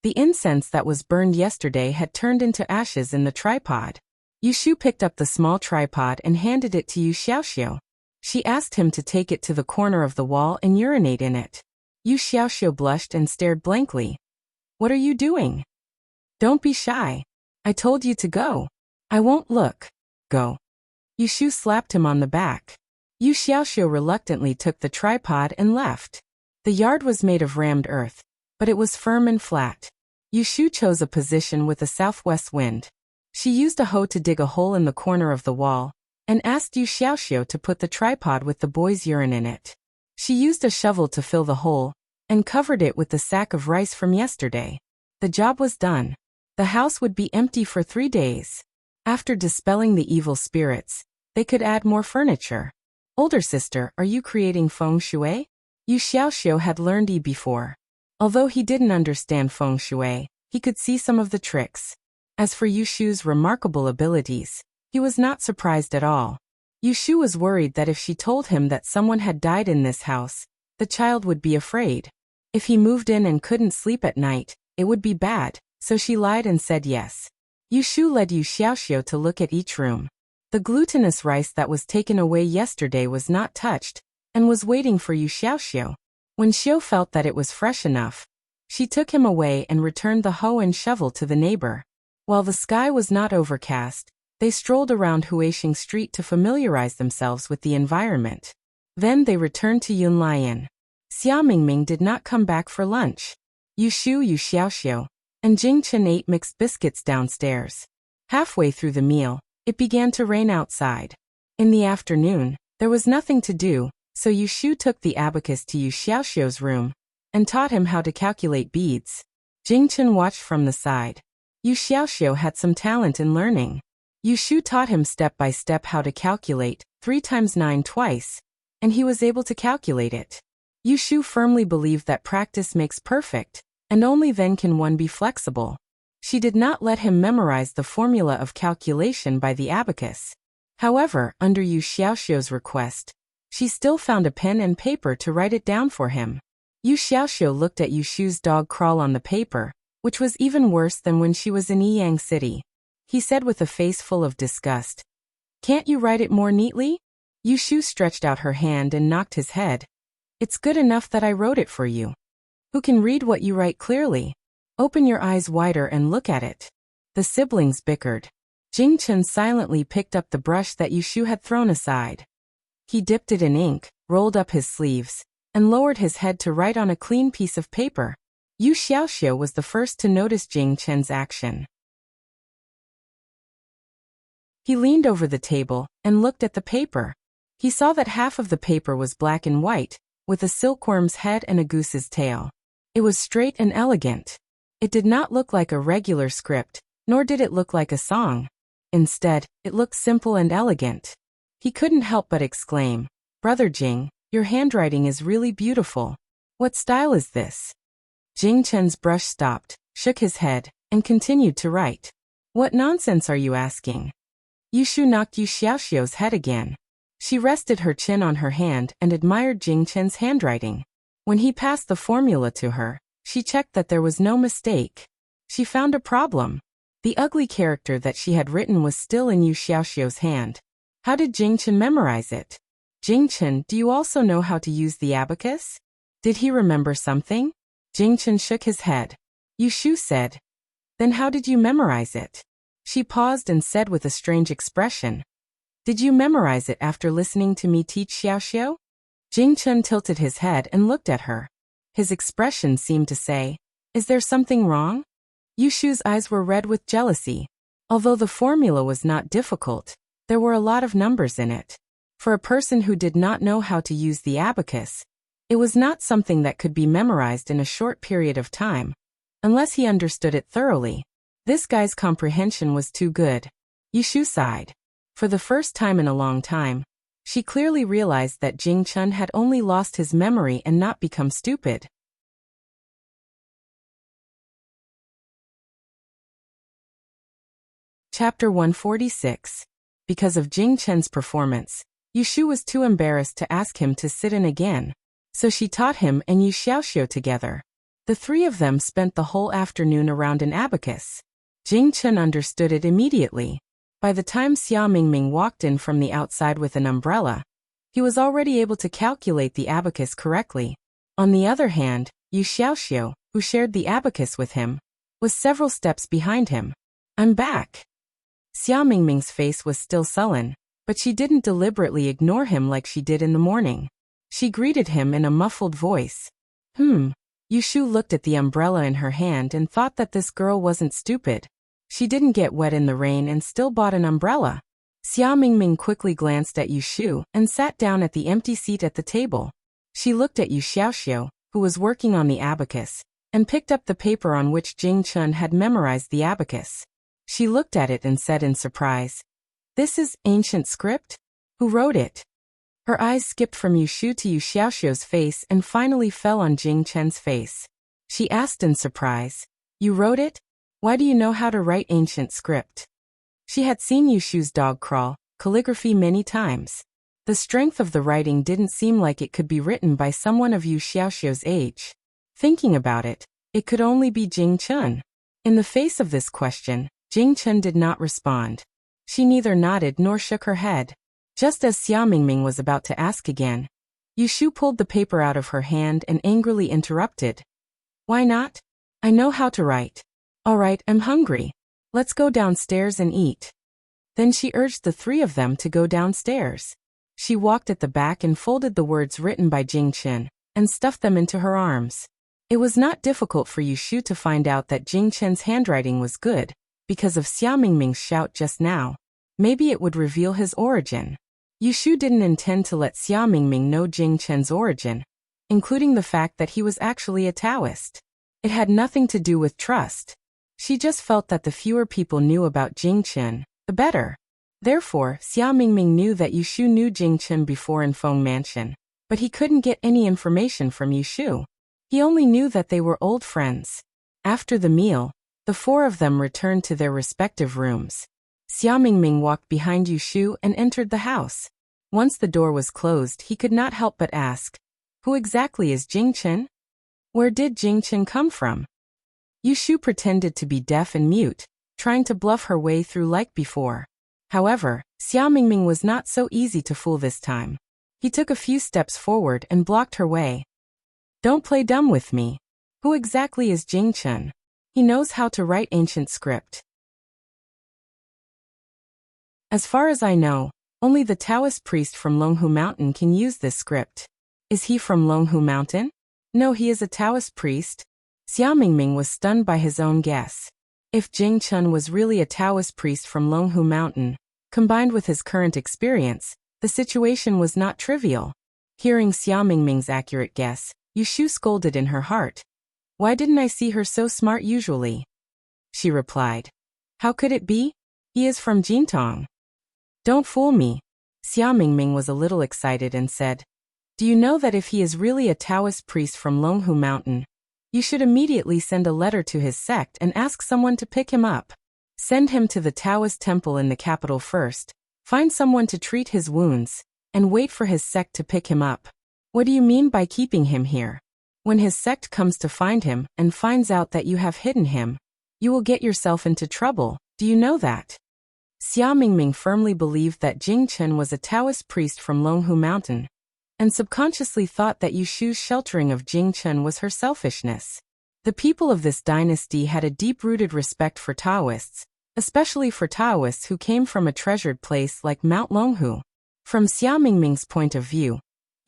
The incense that was burned yesterday had turned into ashes in the tripod. Yushu picked up the small tripod and handed it to Yu Xiaoxiu. She asked him to take it to the corner of the wall and urinate in it. Yu Xiaoxiu blushed and stared blankly. What are you doing? Don't be shy. I told you to go. I won't look. Go. Yushu slapped him on the back. Yu Xiaoxiu reluctantly took the tripod and left. The yard was made of rammed earth, but it was firm and flat. Yushu chose a position with a southwest wind. She used a hoe to dig a hole in the corner of the wall, and asked Yu Xiaoxiu to put the tripod with the boy's urine in it. She used a shovel to fill the hole, and covered it with the sack of rice from yesterday. The job was done. The house would be empty for 3 days. After dispelling the evil spirits, they could add more furniture. Older sister, are you creating feng shui? Yu Xiaoxiu had learned Yi before. Although he didn't understand feng shui, he could see some of the tricks. As for Yushu's remarkable abilities, he was not surprised at all. Yushu was worried that if she told him that someone had died in this house, the child would be afraid. If he moved in and couldn't sleep at night, it would be bad, so she lied and said yes. Yushu led Yu Xiaoxiu to look at each room. The glutinous rice that was taken away yesterday was not touched, and was waiting for Yu Xiaoxiu. When Xiu felt that it was fresh enough, she took him away and returned the hoe and shovel to the neighbor. While the sky was not overcast, they strolled around Huixing Street to familiarize themselves with the environment. Then they returned to Yunlin. Xia Mingming did not come back for lunch. Yu Xiaoxiu, and Jing Chen ate mixed biscuits downstairs. Halfway through the meal, it began to rain outside. In the afternoon, there was nothing to do, so Yu Shu took the abacus to Yu Xiaoxiu's room and taught him how to calculate beads. Jing Chen watched from the side. Yu Xiaoxiu had some talent in learning. Yu Shu taught him step by step how to calculate 3 times 9 twice, and he was able to calculate it. Yu Shu firmly believed that practice makes perfect, and only then can one be flexible. She did not let him memorize the formula of calculation by the abacus. However, under Yu Xiaoxiu's request, she still found a pen and paper to write it down for him. Yu Xiaoxiu looked at Yu Shu's dog crawl on the paper, which was even worse than when she was in Yiyang City. He said with a face full of disgust, "Can't you write it more neatly?" Yu Shu stretched out her hand and knocked his head. "It's good enough that I wrote it for you. Who can read what you write clearly? Open your eyes wider and look at it." The siblings bickered. Jing Chen silently picked up the brush that Yu Shu had thrown aside. He dipped it in ink, rolled up his sleeves, and lowered his head to write on a clean piece of paper. Yu Xiaoxiu was the first to notice Jing Chen's action. He leaned over the table and looked at the paper. He saw that half of the paper was black and white, with a silkworm's head and a goose's tail. It was straight and elegant. It did not look like a regular script, nor did it look like a song. Instead, it looked simple and elegant. He couldn't help but exclaim, "Brother Jing, your handwriting is really beautiful. What style is this?" Jing Chen's brush stopped, shook his head, and continued to write. "What nonsense are you asking?" Yu Shu knocked Yu Xiaoxiu's head again. She rested her chin on her hand and admired Jing Chen's handwriting. When he passed the formula to her, she checked that there was no mistake. She found a problem. The ugly character that she had written was still in Yu Xiaoxiu's hand. How did Jing Chen memorize it? "Jing Chen, do you also know how to use the abacus?" Did he remember something? Jing Chen shook his head. Yu Shu said, "Then how did you memorize it?" She paused and said with a strange expression, "Did you memorize it after listening to me teach Xiaoxiu?" Jing Chen tilted his head and looked at her. His expression seemed to say, "Is there something wrong?" Yu Shu's eyes were red with jealousy. Although the formula was not difficult, there were a lot of numbers in it. For a person who did not know how to use the abacus, it was not something that could be memorized in a short period of time, unless he understood it thoroughly. This guy's comprehension was too good. Yu Shu sighed. For the first time in a long time, she clearly realized that Jing Chen had only lost his memory and not become stupid. Chapter 146. Because of Jing Chen's performance, Yu Shu was too embarrassed to ask him to sit in again, so she taught him and Yu Xiaoxiu together. The three of them spent the whole afternoon around an abacus. Jing Chen understood it immediately. By the time Xia Mingming walked in from the outside with an umbrella, he was already able to calculate the abacus correctly. On the other hand, Yu Xiaoxiu, who shared the abacus with him, was several steps behind him. "I'm back." Xia Mingming's face was still sullen, but she didn't deliberately ignore him like she did in the morning. She greeted him in a muffled voice. Yu Shu looked at the umbrella in her hand and thought that this girl wasn't stupid. She didn't get wet in the rain and still bought an umbrella. Xia Mingming quickly glanced at Yu Shu and sat down at the empty seat at the table. She looked at Yu Xiaoxiu, who was working on the abacus, and picked up the paper on which Jing Chen had memorized the abacus. She looked at it and said in surprise, "This is ancient script? Who wrote it?" Her eyes skipped from Yu Shu to Yu Xiaoxiu's face and finally fell on Jing Chen's face. She asked in surprise, "You wrote it? Why do you know how to write ancient script?" She had seen Yu Shu's dog crawl calligraphy many times. The strength of the writing didn't seem like it could be written by someone of Yu Xiaoxiu's age. Thinking about it, it could only be Jing Chen. In the face of this question, Jing Chen did not respond. She neither nodded nor shook her head. Just as Xia Mingming was about to ask again, Yu Shu pulled the paper out of her hand and angrily interrupted. "Why not? I know how to write." "All right, I'm hungry. Let's go downstairs and eat." Then she urged the three of them to go downstairs. She walked at the back and folded the words written by Jing Chen, and stuffed them into her arms. It was not difficult for Yushu to find out that Jing Chen's handwriting was good, because of Xia Mingming's shout just now. Maybe it would reveal his origin. Yushu didn't intend to let Xia Mingming know Jing Chen's origin, including the fact that he was actually a Taoist. It had nothing to do with trust. She just felt that the fewer people knew about Jing Chen, the better. Therefore, Xia Mingming knew that Yushu knew Jing Chen before in Feng Mansion, but he couldn't get any information from Yushu. He only knew that they were old friends. After the meal, the four of them returned to their respective rooms. Xia Mingming walked behind Yushu and entered the house. Once the door was closed, he could not help but ask, "Who exactly is Jing Chen? Where did Jing Chen come from?" Yushu pretended to be deaf and mute, trying to bluff her way through like before. However, Xia Mingming was not so easy to fool this time. He took a few steps forward and blocked her way. "Don't play dumb with me. Who exactly is Jing Chen? He knows how to write ancient script." "As far as I know, only the Taoist priest from Longhu Mountain can use this script." "Is he from Longhu Mountain?" "No, he is a Taoist priest." Xia Mingming was stunned by his own guess. If Jing Chen was really a Taoist priest from Longhu Mountain, combined with his current experience, the situation was not trivial. Hearing Xia Mingming's accurate guess, Yushu scolded in her heart. "Why didn't I see her so smart usually?" She replied. "How could it be? He is from Jintong." "Don't fool me." Xia Mingming was a little excited and said, "Do you know that if he is really a Taoist priest from Longhu Mountain, you should immediately send a letter to his sect and ask someone to pick him up. Send him to the Taoist temple in the capital first, find someone to treat his wounds, and wait for his sect to pick him up." "What do you mean by keeping him here? When his sect comes to find him and finds out that you have hidden him, you will get yourself into trouble. Do you know that?" Xia Mingming firmly believed that Jing Chen was a Taoist priest from Longhu Mountain, and subconsciously thought that Yushu's sheltering of Jing Chen was her selfishness. The people of this dynasty had a deep-rooted respect for Taoists, especially for Taoists who came from a treasured place like Mount Longhu. From Xia Mingming's point of view,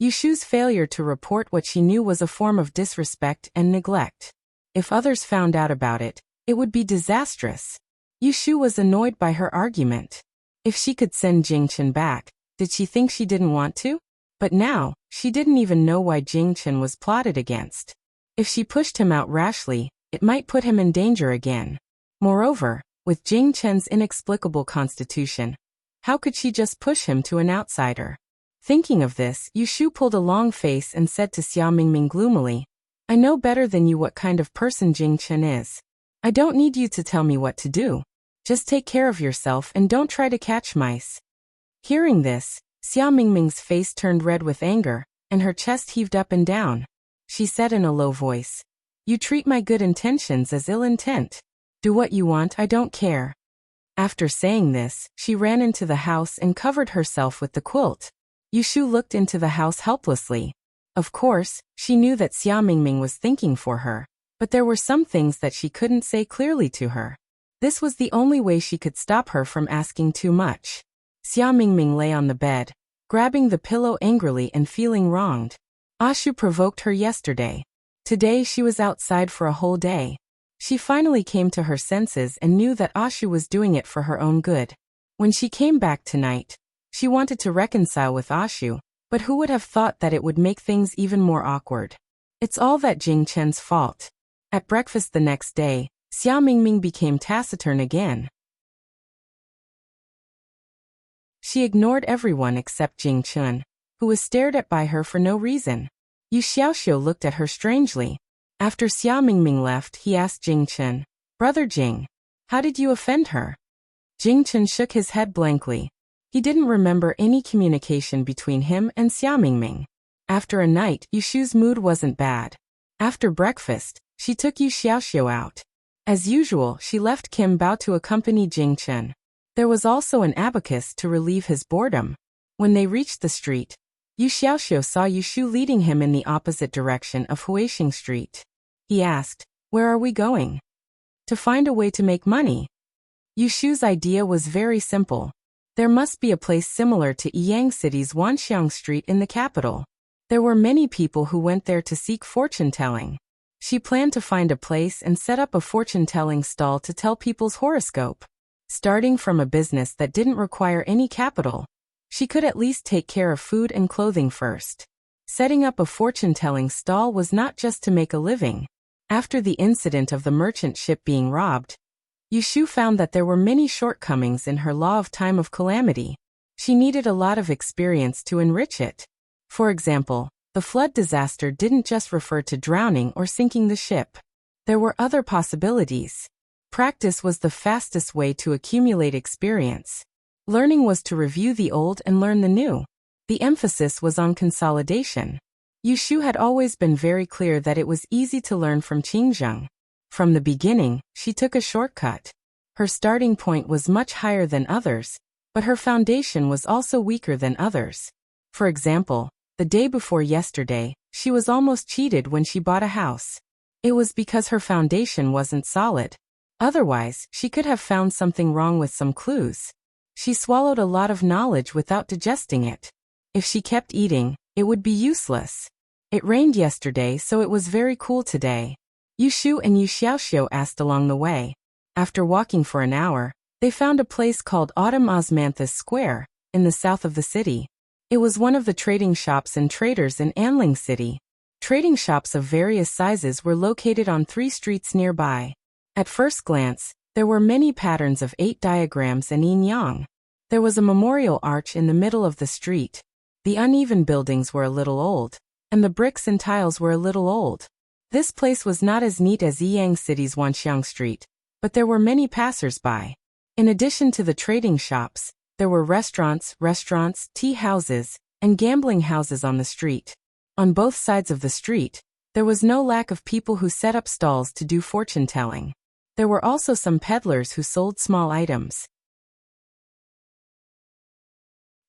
Yushu's failure to report what she knew was a form of disrespect and neglect. If others found out about it, it would be disastrous. Yushu was annoyed by her argument. If she could send Jing Chen back, did she think she didn't want to? But now, she didn't even know why Jing Chen was plotted against. If she pushed him out rashly, it might put him in danger again. Moreover, with Jing Chen's inexplicable constitution, how could she just push him to an outsider? Thinking of this, Yushu pulled a long face and said to Xia Mingming gloomily, "I know better than you what kind of person Jing Chen is. I don't need you to tell me what to do. Just take care of yourself and don't try to catch mice." Hearing this, Xia Mingming's face turned red with anger, and her chest heaved up and down. She said in a low voice, "You treat my good intentions as ill intent. Do what you want, I don't care." After saying this, she ran into the house and covered herself with the quilt. Yushu looked into the house helplessly. Of course, she knew that Xia Mingming was thinking for her, but there were some things that she couldn't say clearly to her. This was the only way she could stop her from asking too much. Xia Mingming lay on the bed, grabbing the pillow angrily and feeling wronged. Ashu provoked her yesterday. Today she was outside for a whole day. She finally came to her senses and knew that Ashu was doing it for her own good. When she came back tonight, she wanted to reconcile with Ashu, but who would have thought that it would make things even more awkward? It's all that Jing Chen's fault. At breakfast the next day, Xia Mingming became taciturn again. She ignored everyone except Jing Chen, who was stared at by her for no reason. Yu Xiaoxiu looked at her strangely. After Xia Mingming left, he asked Jing Chen, "Brother Jing, how did you offend her?" Jing Chen shook his head blankly. He didn't remember any communication between him and Xia Mingming. After a night, Yushu's mood wasn't bad. After breakfast, she took Yu Xiaoxiu out. As usual, she left Kim Bao to accompany Jing Chen. There was also an abacus to relieve his boredom. When they reached the street, Yu Xiaoxiu saw Yushu leading him in the opposite direction of Huixing Street. He asked, "Where are we going?" "To find a way to make money." Yushu's idea was very simple. There must be a place similar to Yiyang City's Wanxiang Street in the capital. There were many people who went there to seek fortune-telling. She planned to find a place and set up a fortune-telling stall to tell people's horoscope. Starting from a business that didn't require any capital, she could at least take care of food and clothing first. Setting up a fortune-telling stall was not just to make a living. After the incident of the merchant ship being robbed, Yushu found that there were many shortcomings in her law of time of calamity. She needed a lot of experience to enrich it. For example, the flood disaster didn't just refer to drowning or sinking the ship. There were other possibilities. Practice was the fastest way to accumulate experience. Learning was to review the old and learn the new. The emphasis was on consolidation. Yushu had always been very clear that it was easy to learn from Qingzheng. From the beginning, she took a shortcut. Her starting point was much higher than others, but her foundation was also weaker than others. For example, the day before yesterday, she was almost cheated when she bought a house. It was because her foundation wasn't solid. Otherwise, she could have found something wrong with some clues. She swallowed a lot of knowledge without digesting it. If she kept eating, it would be useless. It rained yesterday, so it was very cool today. Yushu and Yu Xiaoxiu asked along the way. After walking for an hour, they found a place called Autumn Osmanthus Square, in the south of the city. It was one of the trading shops and traders in Anling City. Trading shops of various sizes were located on 3 streets nearby. At first glance, there were many patterns of 8 diagrams and yin-yang. There was a memorial arch in the middle of the street. The uneven buildings were a little old, and the bricks and tiles were a little old. This place was not as neat as Yiyang City's Wanxiang Street, but there were many passers-by. In addition to the trading shops, there were restaurants, tea houses, and gambling houses on the street. On both sides of the street, there was no lack of people who set up stalls to do fortune-telling. There were also some peddlers who sold small items.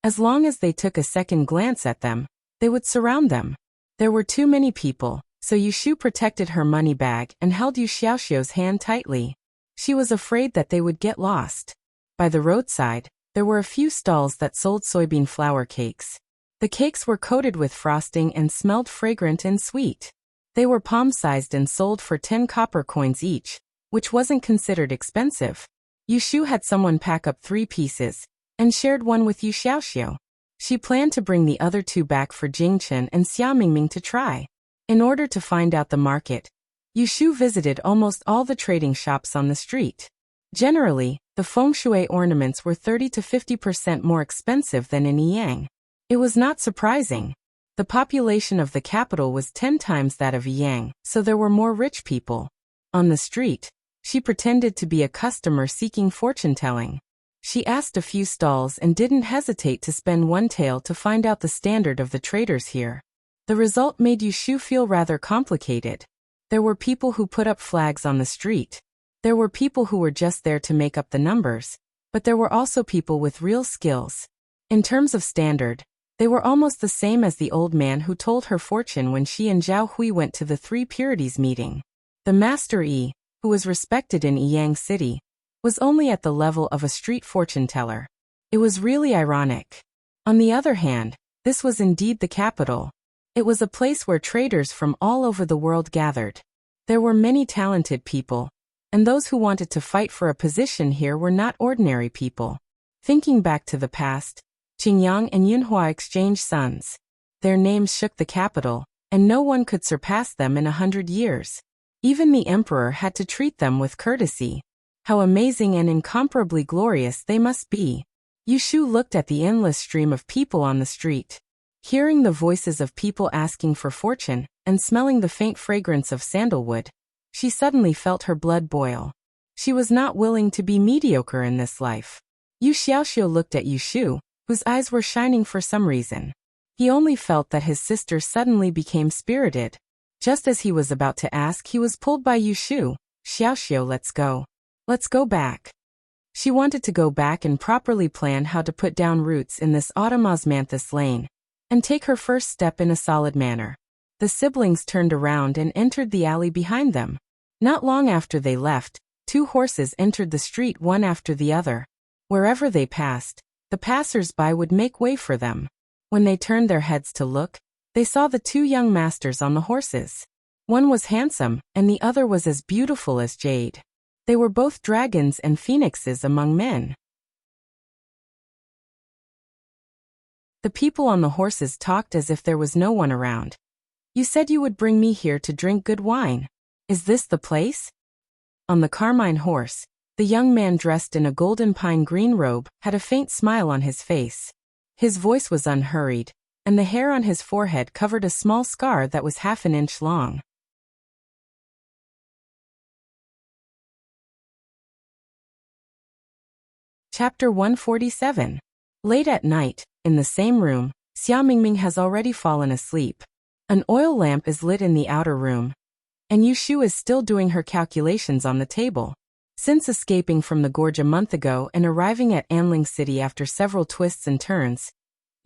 As long as they took a second glance at them, they would surround them. There were too many people, so Yushu protected her money bag and held Yu Xiaoxiu's hand tightly. She was afraid that they would get lost. By the roadside, there were a few stalls that sold soybean flour cakes. The cakes were coated with frosting and smelled fragrant and sweet. They were palm-sized and sold for 10 copper coins each, which wasn't considered expensive. Yushu had someone pack up 3 pieces, and shared one with Yu Xiaoxiu. She planned to bring the other 2 back for Jingchen and Xia Mingming to try. In order to find out the market, Yushu visited almost all the trading shops on the street. Generally, the feng shui ornaments were 30 to 50% more expensive than in Yiyang. It was not surprising. The population of the capital was 10 times that of Yiyang, so there were more rich people. On the street, she pretended to be a customer seeking fortune-telling. She asked a few stalls and didn't hesitate to spend 1 tael to find out the standard of the traders here. The result made Yushu feel rather complicated. There were people who put up flags on the street. There were people who were just there to make up the numbers, but there were also people with real skills. In terms of standard, they were almost the same as the old man who told her fortune when she and Zhao Hui went to the 3 Purities meeting. The Master Yi, who was respected in Yiyang City, was only at the level of a street fortune teller. It was really ironic. On the other hand, this was indeed the capital. It was a place where traders from all over the world gathered. There were many talented people, and those who wanted to fight for a position here were not ordinary people. Thinking back to the past, Qingyang and Yunhua exchanged sons. Their names shook the capital, and no one could surpass them in 100 years. Even the emperor had to treat them with courtesy. How amazing and incomparably glorious they must be. Yushu looked at the endless stream of people on the street. Hearing the voices of people asking for fortune, and smelling the faint fragrance of sandalwood, she suddenly felt her blood boil. She was not willing to be mediocre in this life. Yu Xiaoxiu looked at Yushu, whose eyes were shining for some reason. He only felt that his sister suddenly became spirited. Just as he was about to ask, he was pulled by Yushu. Xiaoxiu, let's go. Let's go back. She wanted to go back and properly plan how to put down roots in this autumn osmanthus lane, and take her first step in a solid manner. The siblings turned around and entered the alley behind them. Not long after they left, 2 horses entered the street one after the other. Wherever they passed, the passers-by would make way for them. When they turned their heads to look, they saw the two young masters on the horses. One was handsome, and the other was as beautiful as jade. They were both dragons and phoenixes among men. The people on the horses talked as if there was no one around. "You said you would bring me here to drink good wine. Is this the place?" On the carmine horse, the young man dressed in a golden pine green robe had a faint smile on his face. His voice was unhurried, and the hair on his forehead covered a small scar that was half an inch long. Chapter 147. Late at night, in the same room, Xia Mingming has already fallen asleep. An oil lamp is lit in the outer room, and Yushu is still doing her calculations on the table. Since escaping from the gorge a month ago and arriving at Anling City after several twists and turns,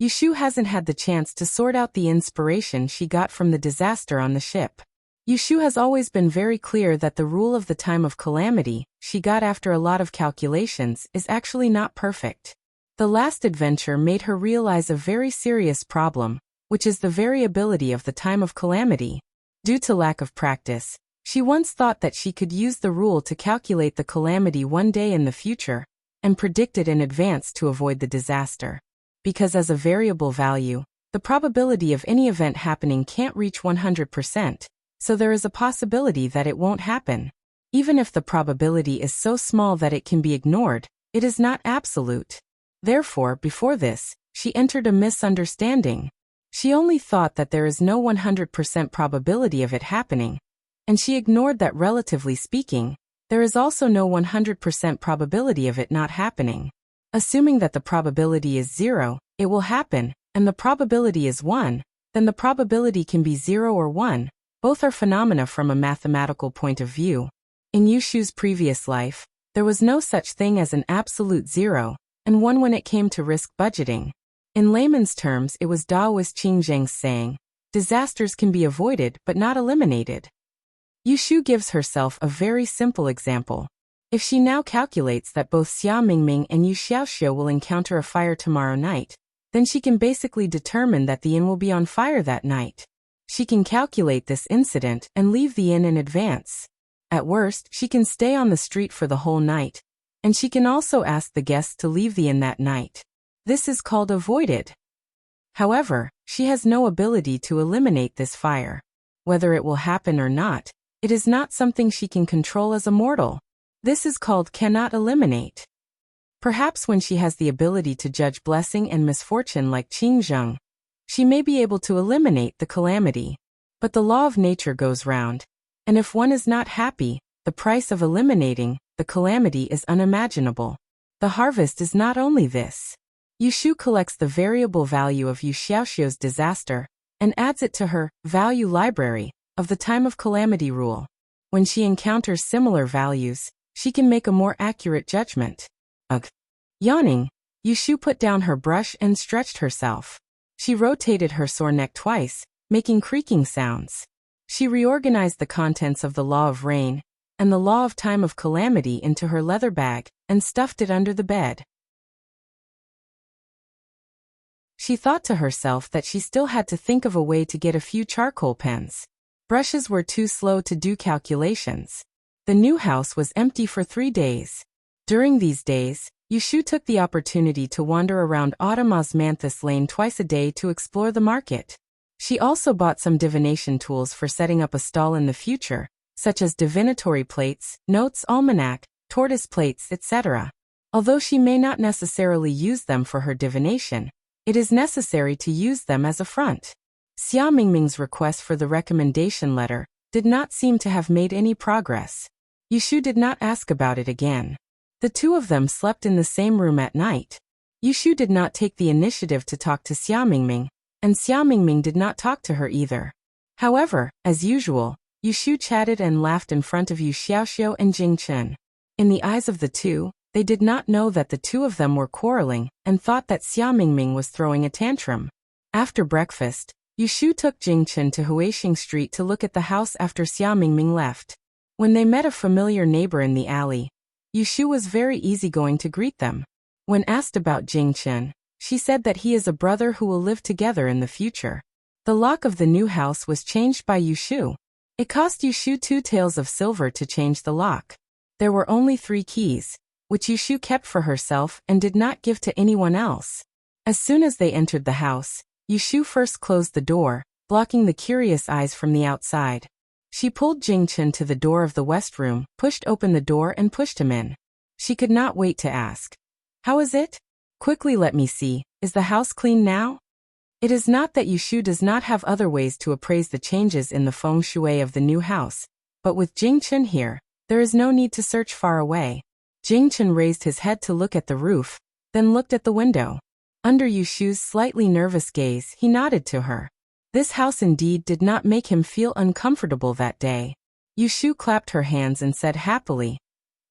Yushu hasn't had the chance to sort out the inspiration she got from the disaster on the ship. Yushu has always been very clear that the rule of the time of calamity she got after a lot of calculations is actually not perfect. The last adventure made her realize a very serious problem, which is the variability of the time of calamity. Due to lack of practice, she once thought that she could use the rule to calculate the calamity one day in the future, and predict it in advance to avoid the disaster. Because as a variable value, the probability of any event happening can't reach 100%, so there is a possibility that it won't happen. Even if the probability is so small that it can be ignored, it is not absolute. Therefore, before this, she entered a misunderstanding. She only thought that there is no 100% probability of it happening, and she ignored that relatively speaking, there is also no 100% probability of it not happening. Assuming that the probability is 0, it will happen, and the probability is 1, then the probability can be 0 or 1, both are phenomena from a mathematical point of view. In Yushu's previous life, there was no such thing as an absolute 0, and 1 when it came to risk budgeting. In layman's terms, it was Taoist Qing Zheng's saying, disasters can be avoided but not eliminated. Yushu gives herself a very simple example. If she now calculates that both Xia Mingming and Yu Xiaoxiu will encounter a fire tomorrow night, then she can basically determine that the inn will be on fire that night. She can calculate this incident and leave the inn in advance. At worst, she can stay on the street for the whole night, and she can also ask the guests to leave the inn that night. This is called avoided. However, she has no ability to eliminate this fire. Whether it will happen or not, it is not something she can control as a mortal. This is called cannot eliminate. Perhaps when she has the ability to judge blessing and misfortune like Qing Zheng, she may be able to eliminate the calamity. But the law of nature goes round, and if one is not happy, the price of eliminating the calamity is unimaginable. The harvest is not only this. Yushu collects the variable value of Yu Xiaoxiu's disaster and adds it to her value library of the time of calamity rule. When she encounters similar values, she can make a more accurate judgment. Ugh. Yawning, Yushu put down her brush and stretched herself. She rotated her sore neck twice, making creaking sounds. She reorganized the contents of the law of rain and the law of time of calamity into her leather bag and stuffed it under the bed. She thought to herself that she still had to think of a way to get a few charcoal pens. Brushes were too slow to do calculations. The new house was empty for 3 days. During these days, Yushu took the opportunity to wander around Autumn Osmanthus Lane twice a day to explore the market. She also bought some divination tools for setting up a stall in the future, such as divinatory plates, notes, almanac, tortoise plates, etc. Although she may not necessarily use them for her divination, it is necessary to use them as a front. Xia Mingming's request for the recommendation letter did not seem to have made any progress. Yushu did not ask about it again. The two of them slept in the same room at night. Yushu did not take the initiative to talk to Xia Mingming, and Xia Mingming did not talk to her either. However, as usual, Yushu chatted and laughed in front of Yu Xiaoxiu and Jing Chen. In the eyes of the two, they did not know that the two of them were quarreling and thought that Xia Mingming was throwing a tantrum. After breakfast, Yushu took Jing Chen to Huixing Street to look at the house after Xia Mingming left. When they met a familiar neighbor in the alley, Yushu was very easygoing to greet them. When asked about Jingchen, she said that he is a brother who will live together in the future. The lock of the new house was changed by Yushu. It cost Yushu 2 taels of silver to change the lock. There were only 3 keys, which Yushu kept for herself and did not give to anyone else. As soon as they entered the house, Yushu first closed the door, blocking the curious eyes from the outside. She pulled Jingchen to the door of the west room, pushed open the door and pushed him in. She could not wait to ask. How is it? Quickly let me see, is the house clean now? It is not that Yushu does not have other ways to appraise the changes in the feng shui of the new house, but with Jingchen here, there is no need to search far away. Jingchen raised his head to look at the roof, then looked at the window. Under Yushu's slightly nervous gaze, he nodded to her. This house indeed did not make him feel uncomfortable that day. Yushu clapped her hands and said happily,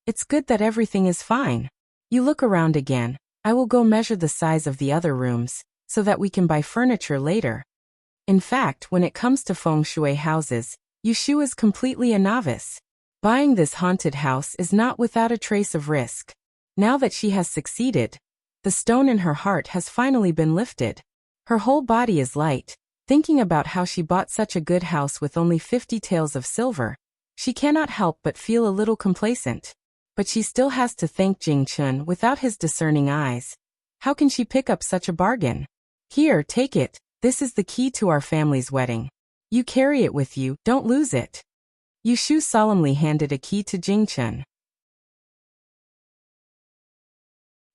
"It's good that everything is fine. You look around again. I will go measure the size of the other rooms, so that we can buy furniture later." In fact, when it comes to feng shui houses, Yushu is completely a novice. Buying this haunted house is not without a trace of risk. Now that she has succeeded, the stone in her heart has finally been lifted. Her whole body is light. Thinking about how she bought such a good house with only 50 taels of silver, she cannot help but feel a little complacent. But she still has to thank Jingchen without his discerning eyes. How can she pick up such a bargain? Here, take it. This is the key to our family's wedding. You carry it with you, don't lose it. Yushu solemnly handed a key to Jingchen.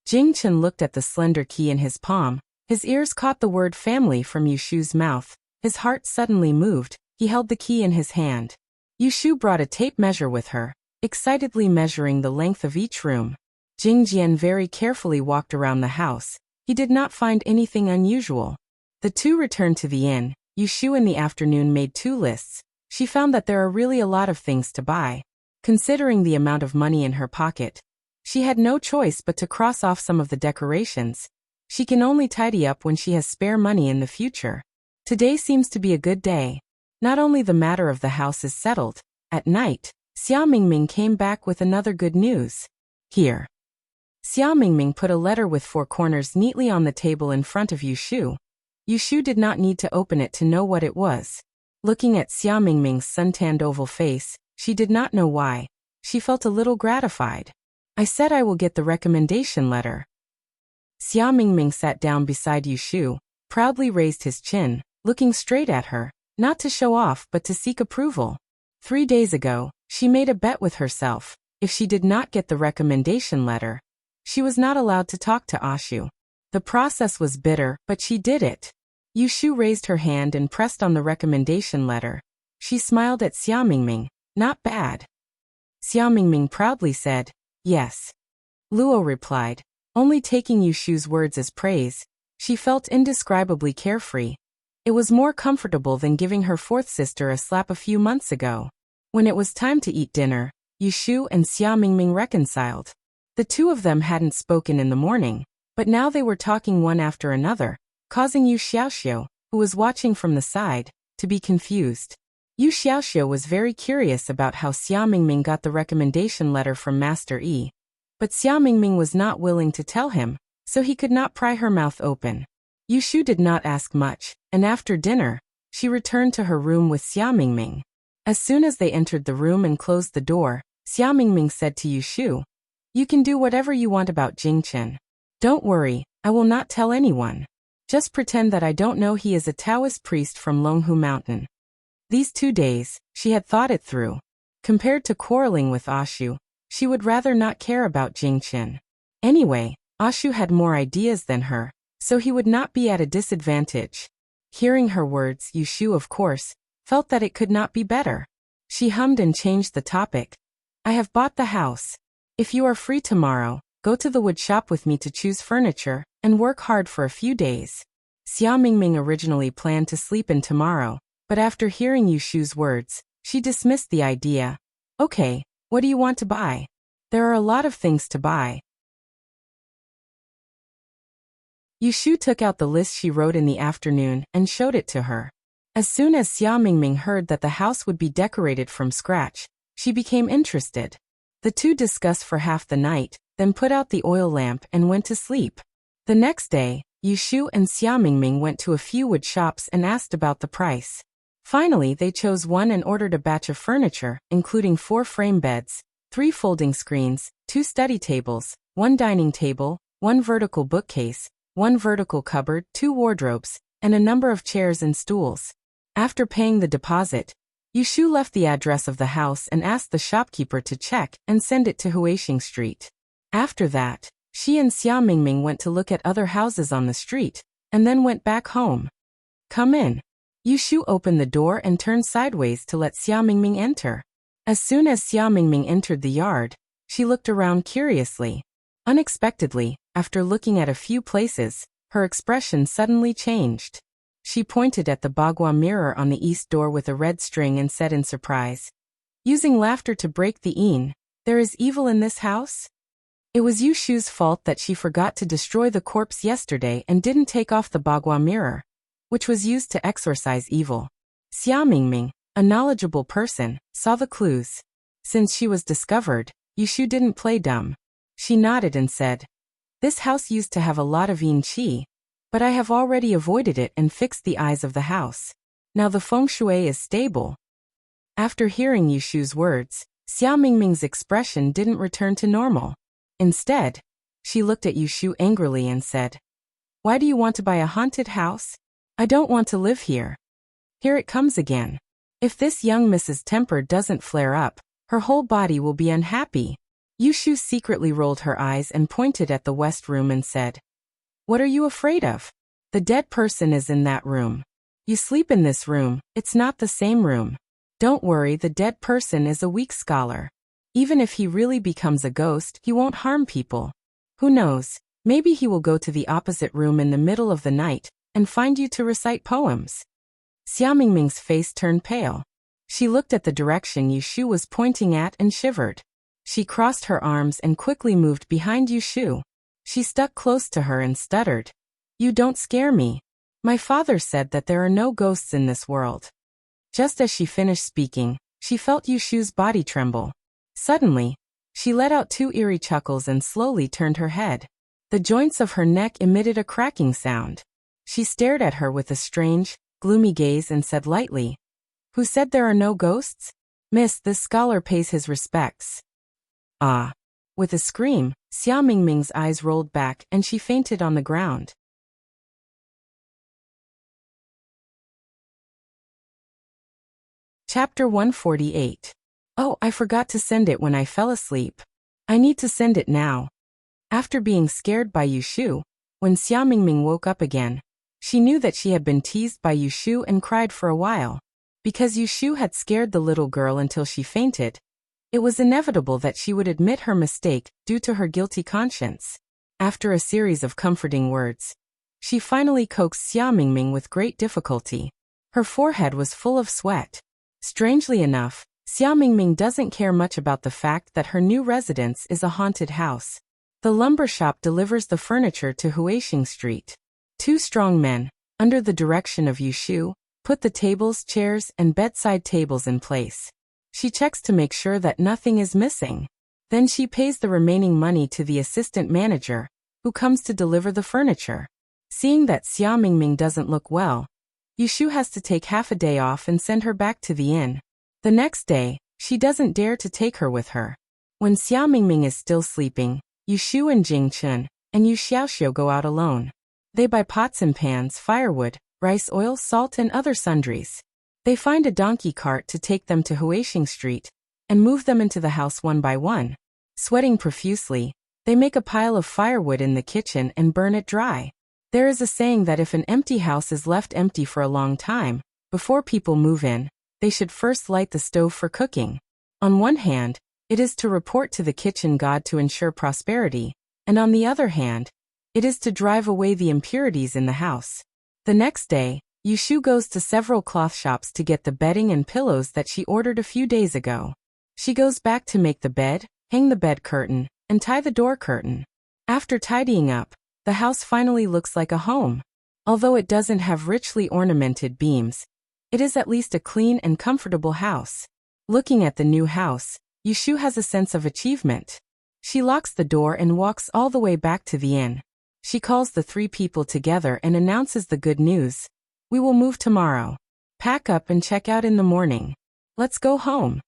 Jingchen looked at the slender key in his palm. His ears caught the word family from Yushu's mouth. His heart suddenly moved. He held the key in his hand. Yushu brought a tape measure with her, excitedly measuring the length of each room. Jingjian very carefully walked around the house. He did not find anything unusual. The two returned to the inn. Yushu in the afternoon made 2 lists. She found that there are really a lot of things to buy. Considering the amount of money in her pocket, she had no choice but to cross off some of the decorations. She can only tidy up when she has spare money in the future. Today seems to be a good day. Not only the matter of the house is settled, at night, Xia Mingming came back with another good news. Here. Xia Mingming put a letter with 4 corners neatly on the table in front of Yushu. Yushu did not need to open it to know what it was. Looking at Xia Mingming's suntanned oval face, she did not know why. She felt a little gratified. I said I will get the recommendation letter. Xia Mingming sat down beside Yushu, proudly raised his chin, looking straight at her, not to show off but to seek approval. 3 days ago, she made a bet with herself. If she did not get the recommendation letter, she was not allowed to talk to Ashu. The process was bitter, but she did it. Yushu raised her hand and pressed on the recommendation letter. She smiled at Xia Mingming. Not bad. Xia Mingming proudly said, yes. Luo replied, only taking Yushu's words as praise. She felt indescribably carefree. It was more comfortable than giving her 4th sister a slap a few months ago. When it was time to eat dinner, Yushu and Xia Mingming reconciled. The 2 of them hadn't spoken in the morning, but now they were talking one after another, causing Yu Xiaoxiu, who was watching from the side, to be confused. Yu Xiaoxiu was very curious about how Xia Mingming got the recommendation letter from Master Yi. But Xia Mingming was not willing to tell him, so he could not pry her mouth open. Yushu did not ask much, and after dinner, she returned to her room with Xia Mingming. As soon as they entered the room and closed the door, Xia Mingming said to Yushu, you can do whatever you want about Jingchen. Don't worry, I will not tell anyone. Just pretend that I don't know he is a Taoist priest from Longhu Mountain. These 2 days, she had thought it through. Compared to quarreling with Ashu, she would rather not care about Jingchen. Anyway, Ashu had more ideas than her, so he would not be at a disadvantage. Hearing her words, Yushu, of course, felt that it could not be better. She hummed and changed the topic. I have bought the house. If you are free tomorrow, go to the wood shop with me to choose furniture, and work hard for a few days. Xia Mingming originally planned to sleep in tomorrow, but after hearing Yushu's words, she dismissed the idea. Okay, what do you want to buy? There are a lot of things to buy. Yushu took out the list she wrote in the afternoon and showed it to her. As soon as Xia Mingming heard that the house would be decorated from scratch, she became interested. The two discussed for half the night, then put out the oil lamp and went to sleep. The next day, Yushu and Xiaomingming went to a few wood shops and asked about the price. Finally, they chose one and ordered a batch of furniture, including 4 frame beds, 3 folding screens, 2 study tables, 1 dining table, 1 vertical bookcase, 1 vertical cupboard, 2 wardrobes, and a number of chairs and stools. After paying the deposit, Yushu left the address of the house and asked the shopkeeper to check and send it to Huixing Street. After that, she and Xiaomingming went to look at other houses on the street, and then went back home. Come in. Yushu opened the door and turned sideways to let Xiaomingming enter. As soon as Xiaomingming entered the yard, she looked around curiously. Unexpectedly, after looking at a few places, her expression suddenly changed. She pointed at the bagua mirror on the east door with a red string and said in surprise, "Using laughter to break the yin, there is evil in this house?" It was Yushu's fault that she forgot to destroy the corpse yesterday and didn't take off the bagua mirror, which was used to exorcise evil. Xiaomingming, a knowledgeable person, saw the clues. Since she was discovered, Yushu didn't play dumb. She nodded and said, "This house used to have a lot of yin qi, but I have already avoided it and fixed the eyes of the house. Now the feng shui is stable." After hearing Yushu's words, Xiaomingming's expression didn't return to normal. Instead, she looked at Yushu angrily and said, "Why do you want to buy a haunted house? I don't want to live here." Here it comes again. If this young Mrs. Temper doesn't flare up, her whole body will be unhappy. Yushu secretly rolled her eyes and pointed at the west room and said, "What are you afraid of? The dead person is in that room. You sleep in this room, it's not the same room. Don't worry, the dead person is a weak scholar. Even if he really becomes a ghost, he won't harm people. Who knows, maybe he will go to the opposite room in the middle of the night and find you to recite poems." Xiaomingming's face turned pale. She looked at the direction Yushu was pointing at and shivered. She crossed her arms and quickly moved behind Yushu. She stuck close to her and stuttered, "You don't scare me. My father said that there are no ghosts in this world." Just as she finished speaking, she felt Yushu's body tremble. Suddenly, she let out 2 eerie chuckles and slowly turned her head. The joints of her neck emitted a cracking sound. She stared at her with a strange, gloomy gaze and said lightly, "Who said there are no ghosts? Miss, this scholar pays his respects." Ah! With a scream, Xiaomingming's eyes rolled back and she fainted on the ground. Chapter 148. Oh, I forgot to send it when I fell asleep. I need to send it now. After being scared by Yushu, when Xiaomingming woke up again, she knew that she had been teased by Yushu and cried for a while. Because Yushu had scared the little girl until she fainted, it was inevitable that she would admit her mistake due to her guilty conscience. After a series of comforting words, she finally coaxed Xiaomingming with great difficulty. Her forehead was full of sweat. Strangely enough, Xiaomingming doesn't care much about the fact that her new residence is a haunted house. The lumber shop delivers the furniture to Huixing Street. 2 strong men, under the direction of Yushu, put the tables, chairs, and bedside tables in place. She checks to make sure that nothing is missing. Then she pays the remaining money to the assistant manager, who comes to deliver the furniture. Seeing that Xiaomingming doesn't look well, Yushu has to take half a day off and send her back to the inn. The next day, she doesn't dare to take her with her. When Xiaomingming is still sleeping, Yushu and Jingchen and Yu Xiaoxiu go out alone. They buy pots and pans, firewood, rice oil, salt, and other sundries. They find a donkey cart to take them to Huixing Street and move them into the house one by one. Sweating profusely, they make a pile of firewood in the kitchen and burn it dry. There is a saying that if an empty house is left empty for a long time, before people move in, they should first light the stove for cooking. On one hand, it is to report to the kitchen god to ensure prosperity, and on the other hand, it is to drive away the impurities in the house. The next day, Yushu goes to several cloth shops to get the bedding and pillows that she ordered a few days ago. She goes back to make the bed, hang the bed curtain, and tie the door curtain. After tidying up, the house finally looks like a home. Although it doesn't have richly ornamented beams, it is at least a clean and comfortable house. Looking at the new house, Yushu has a sense of achievement. She locks the door and walks all the way back to the inn. She calls the 3 people together and announces the good news. We will move tomorrow. Pack up and check out in the morning. Let's go home.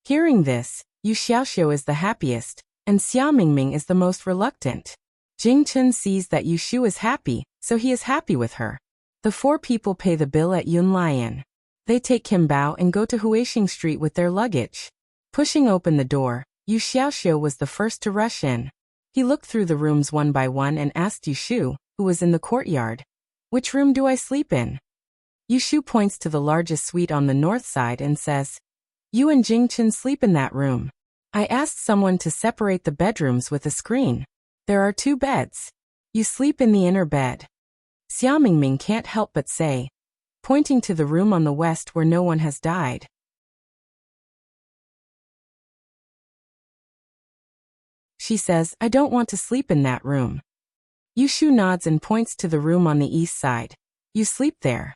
Hearing this, Yu Xiaoxiu is the happiest, and Xia Mingming is the most reluctant. Jing Chen sees that Yushu is happy, so he is happy with her. The 4 people pay the bill at Yunlai. They take Kim Bao and go to Huixing Street with their luggage. Pushing open the door, Yu Xiaoxiu was the first to rush in. He looked through the rooms one by one and asked Yushu, who was in the courtyard, "Which room do I sleep in?" Yushu points to the largest suite on the north side and says, "You and Jingchen sleep in that room. I asked someone to separate the bedrooms with a screen. There are 2 beds. You sleep in the inner bed." Xia Mingming can't help but say, pointing to the room on the west where no one has died. She says, "I don't want to sleep in that room." Yushu nods and points to the room on the east side. "You sleep there."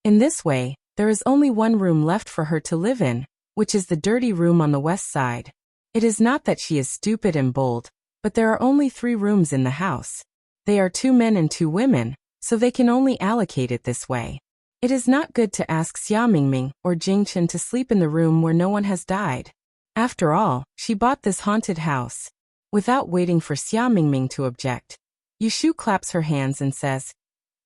In this way, there is only one room left for her to live in, which is the dirty room on the west side. It is not that she is stupid and bold, but there are only 3 rooms in the house. They are 2 men and 2 women, so they can only allocate it this way. It is not good to ask Xia Mingming or Jingchen to sleep in the room where no one has died. After all, she bought this haunted house. Without waiting for Xia Mingming to object, Yushu claps her hands and says,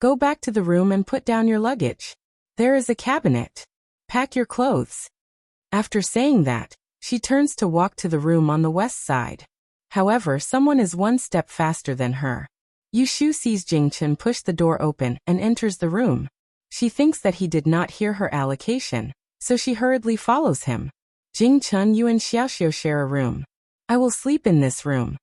"Go back to the room and put down your luggage. There is a cabinet. Pack your clothes." After saying that, she turns to walk to the room on the west side. However, someone is 1 step faster than her. Yushu sees Jingchen push the door open and enters the room. She thinks that he did not hear her allocation, so she hurriedly follows him. "Jingchen, you and Xiaoxiu share a room. I will sleep in this room."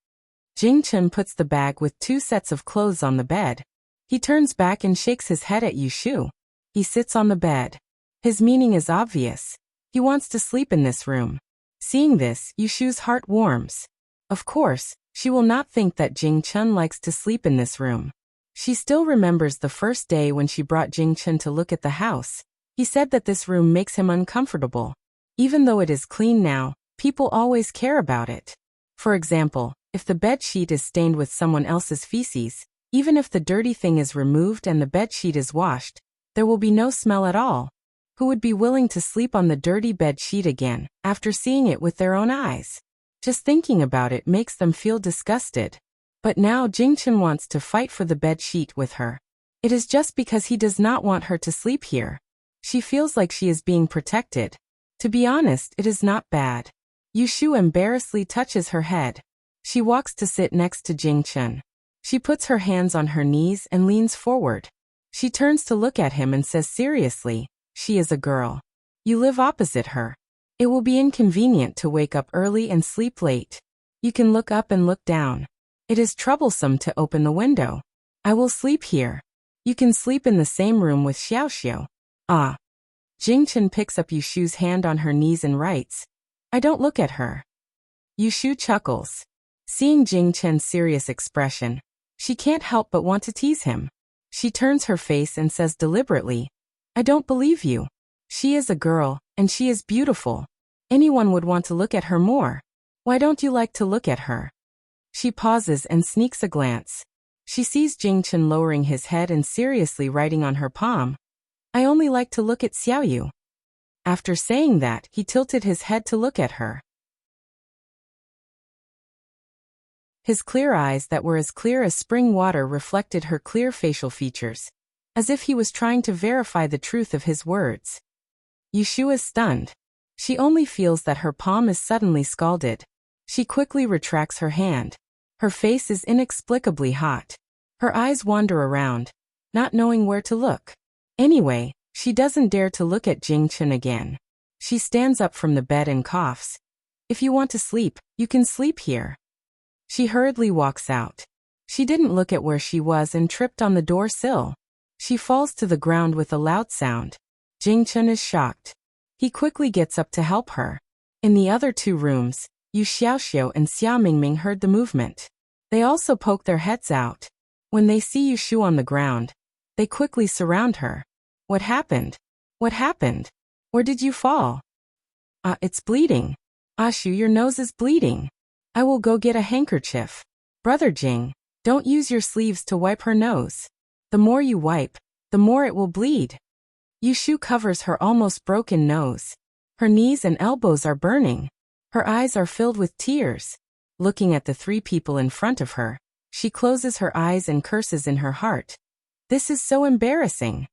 Jingchen puts the bag with 2 sets of clothes on the bed. He turns back and shakes his head at Yushu. He sits on the bed. His meaning is obvious. He wants to sleep in this room. Seeing this, Yushu's heart warms. Of course, she will not think that Jingchen likes to sleep in this room. She still remembers the first day when she brought Jingchen to look at the house. He said that this room makes him uncomfortable. Even though it is clean now, people always care about it. For example, if the bed sheet is stained with someone else's feces, even if the dirty thing is removed and the bed sheet is washed, there will be no smell at all. Who would be willing to sleep on the dirty bed sheet again, after seeing it with their own eyes? Just thinking about it makes them feel disgusted. But now Jingchen wants to fight for the bed sheet with her. It is just because he does not want her to sleep here. She feels like she is being protected. To be honest, it is not bad. Yushu embarrassedly touches her head. She walks to sit next to Jingchen. She puts her hands on her knees and leans forward. She turns to look at him and says seriously, "She is a girl. You live opposite her. It will be inconvenient to wake up early and sleep late. You can look up and look down. It is troublesome to open the window. I will sleep here. You can sleep in the same room with Xiaoxiu." "Ah." Jingchen picks up Yushu's hand on her knees and writes, "I don't look at her." Yushu chuckles. Seeing Jingchen's serious expression, she can't help but want to tease him. She turns her face and says deliberately, "I don't believe you. She is a girl, and she is beautiful. Anyone would want to look at her more. Why don't you like to look at her?" She pauses and sneaks a glance. She sees Jingchen lowering his head and seriously writing on her palm, "I only like to look at Xiaoyu." After saying that, he tilted his head to look at her. His clear eyes that were as clear as spring water reflected her clear facial features, as if he was trying to verify the truth of his words. Yushu is stunned. She only feels that her palm is suddenly scalded. She quickly retracts her hand. Her face is inexplicably hot. Her eyes wander around, not knowing where to look. Anyway, she doesn't dare to look at Jingchen again. She stands up from the bed and coughs. "If you want to sleep, you can sleep here." She hurriedly walks out. She didn't look at where she was and tripped on the door sill. She falls to the ground with a loud sound. Jingchen is shocked. He quickly gets up to help her. In the other 2 rooms, Yu Xiaoxiu and Xia Mingming heard the movement. They also poke their heads out. When they see Yushu on the ground, they quickly surround her. "What happened? What happened? Where did you fall?" It's bleeding." Ashu, your nose is bleeding. I will go get a handkerchief. Brother Jing, don't use your sleeves to wipe her nose. The more you wipe, the more it will bleed. Yushu covers her almost broken nose. Her knees and elbows are burning. Her eyes are filled with tears. Looking at the three people in front of her, she closes her eyes and curses in her heart. This is so embarrassing.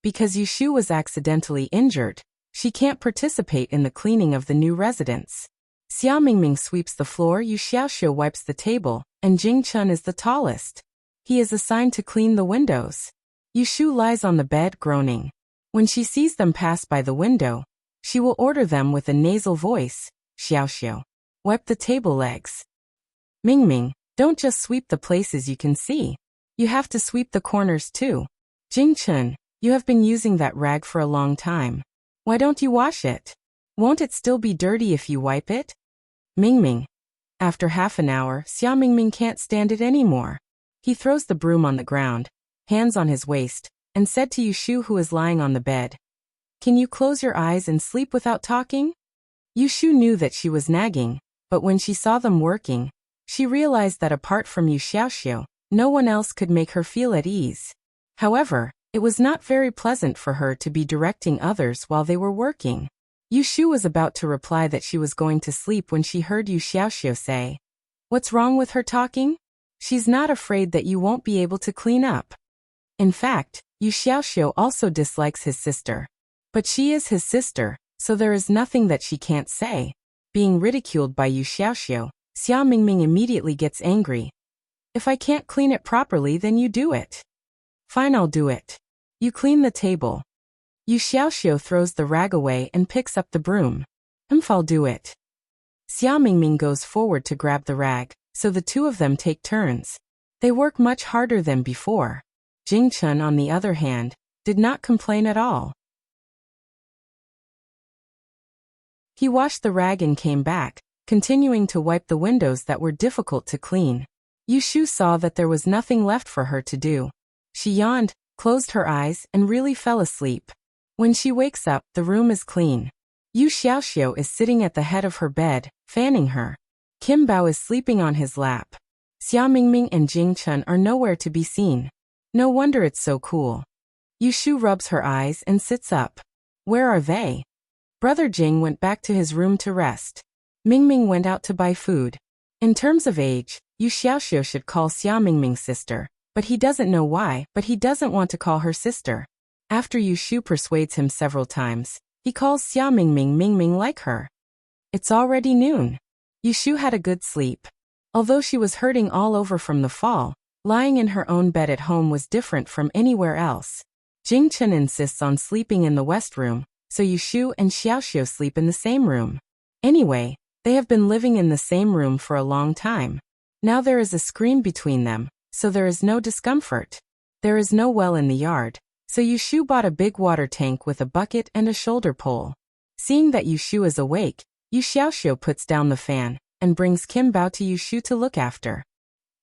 Because Yushu was accidentally injured, she can't participate in the cleaning of the new residence. Xia Mingming sweeps the floor, Yu Xiaoxiu wipes the table, and Jing Chun is the tallest. He is assigned to clean the windows. Yushu lies on the bed groaning. When she sees them pass by the window, she will order them with a nasal voice, Xiaoxiu, wipe the table legs. Mingming, don't just sweep the places you can see. You have to sweep the corners too. Jing Chun, you have been using that rag for a long time. Why don't you wash it? Won't it still be dirty if you wipe it? Mingming. After half an hour, Xia Mingming can't stand it anymore. He throws the broom on the ground, hands on his waist, and said to Yushu, who is lying on the bed, "Can you close your eyes and sleep without talking?" Yushu knew that she was nagging, but when she saw them working, she realized that apart from Yu Xiaoxiu, no one else could make her feel at ease. However, it was not very pleasant for her to be directing others while they were working. Yushu was about to reply that she was going to sleep when she heard Yu Xiaoxiu say, "What's wrong with her talking? She's not afraid that you won't be able to clean up." In fact, Yu Xiaoxiu also dislikes his sister. But she is his sister, so there is nothing that she can't say. Being ridiculed by Yu Xiaoxiu, Xia Mingming immediately gets angry. "If I can't clean it properly, then you do it." "Fine, I'll do it. You clean the table." Yu Xiaoxiu throws the rag away and picks up the broom. I'll do it." Xia Mingming goes forward to grab the rag, so the two of them take turns. They work much harder than before. Jing Chun, on the other hand, did not complain at all. He washed the rag and came back, continuing to wipe the windows that were difficult to clean. Yushu saw that there was nothing left for her to do. She yawned, closed her eyes, and really fell asleep. When she wakes up, the room is clean. Yu Xiaoxiu is sitting at the head of her bed, fanning her. Kim Bao is sleeping on his lap. Xia Mingming and Jing Chun are nowhere to be seen. No wonder it's so cool. Yushu rubs her eyes and sits up. Where are they? Brother Jing went back to his room to rest. Mingming went out to buy food. In terms of age, Yu Xiaoxiu should call Xia Mingming sister, but he doesn't know why, but he doesn't want to call her sister. After Yushu persuades him several times, he calls Xia Mingming Mingming like her. It's already noon. Yushu had a good sleep. Although she was hurting all over from the fall, lying in her own bed at home was different from anywhere else. Jing Chun insists on sleeping in the west room, so Yushu and Xiaoxiu sleep in the same room. Anyway, they have been living in the same room for a long time. Now there is a screen between them, so there is no discomfort. There is no well in the yard, so Yushu bought a big water tank with a bucket and a shoulder pole. Seeing that Yushu is awake, Yu Xiaoxiu puts down the fan and brings Kim Bao to Yushu to look after.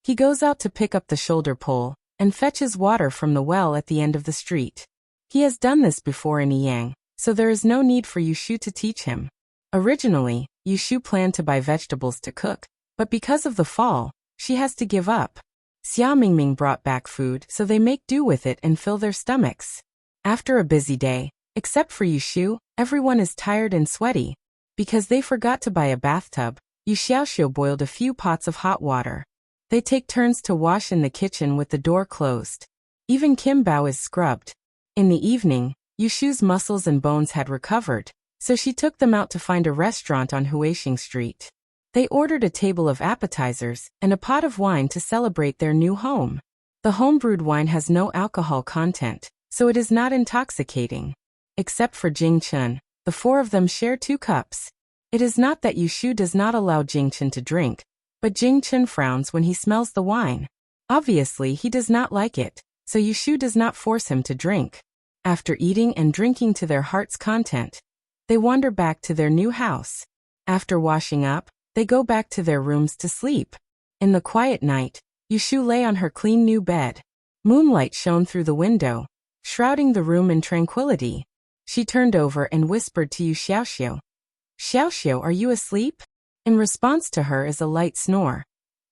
He goes out to pick up the shoulder pole and fetches water from the well at the end of the street. He has done this before in Yang, so there is no need for Yushu to teach him. Originally, Yushu planned to buy vegetables to cook, but because of the fall, she has to give up. Xia Mingming brought back food, so they make do with it and fill their stomachs. After a busy day, except for Yushu, everyone is tired and sweaty. Because they forgot to buy a bathtub, Yu Xiaoxiu boiled a few pots of hot water. They take turns to wash in the kitchen with the door closed. Even Kim Bao is scrubbed. In the evening, Yushu's muscles and bones had recovered, so she took them out to find a restaurant on Huixing Street. They ordered a table of appetizers and a pot of wine to celebrate their new home. The homebrewed wine has no alcohol content, so it is not intoxicating. Except for Jing Chun, the four of them share 2 cups. It is not that Yushu does not allow Jing Chun to drink, but Jing Chun frowns when he smells the wine. Obviously, he does not like it, so Yushu does not force him to drink. After eating and drinking to their heart's content, they wander back to their new house. After washing up, they go back to their rooms to sleep. In the quiet night, Yushu lay on her clean new bed. Moonlight shone through the window, shrouding the room in tranquility. She turned over and whispered to Yu Xiaoxiu, Xiao Xiao, are you asleep? In response to her is a light snore.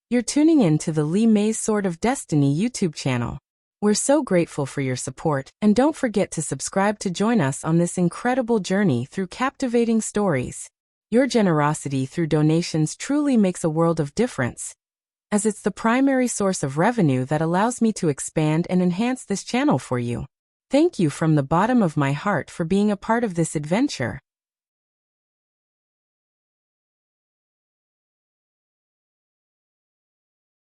You're tuning in to the Li Mei's Sword of Destiny YouTube channel. We're so grateful for your support, and don't forget to subscribe to join us on this incredible journey through captivating stories. Your generosity through donations truly makes a world of difference, as it's the primary source of revenue that allows me to expand and enhance this channel for you. Thank you from the bottom of my heart for being a part of this adventure.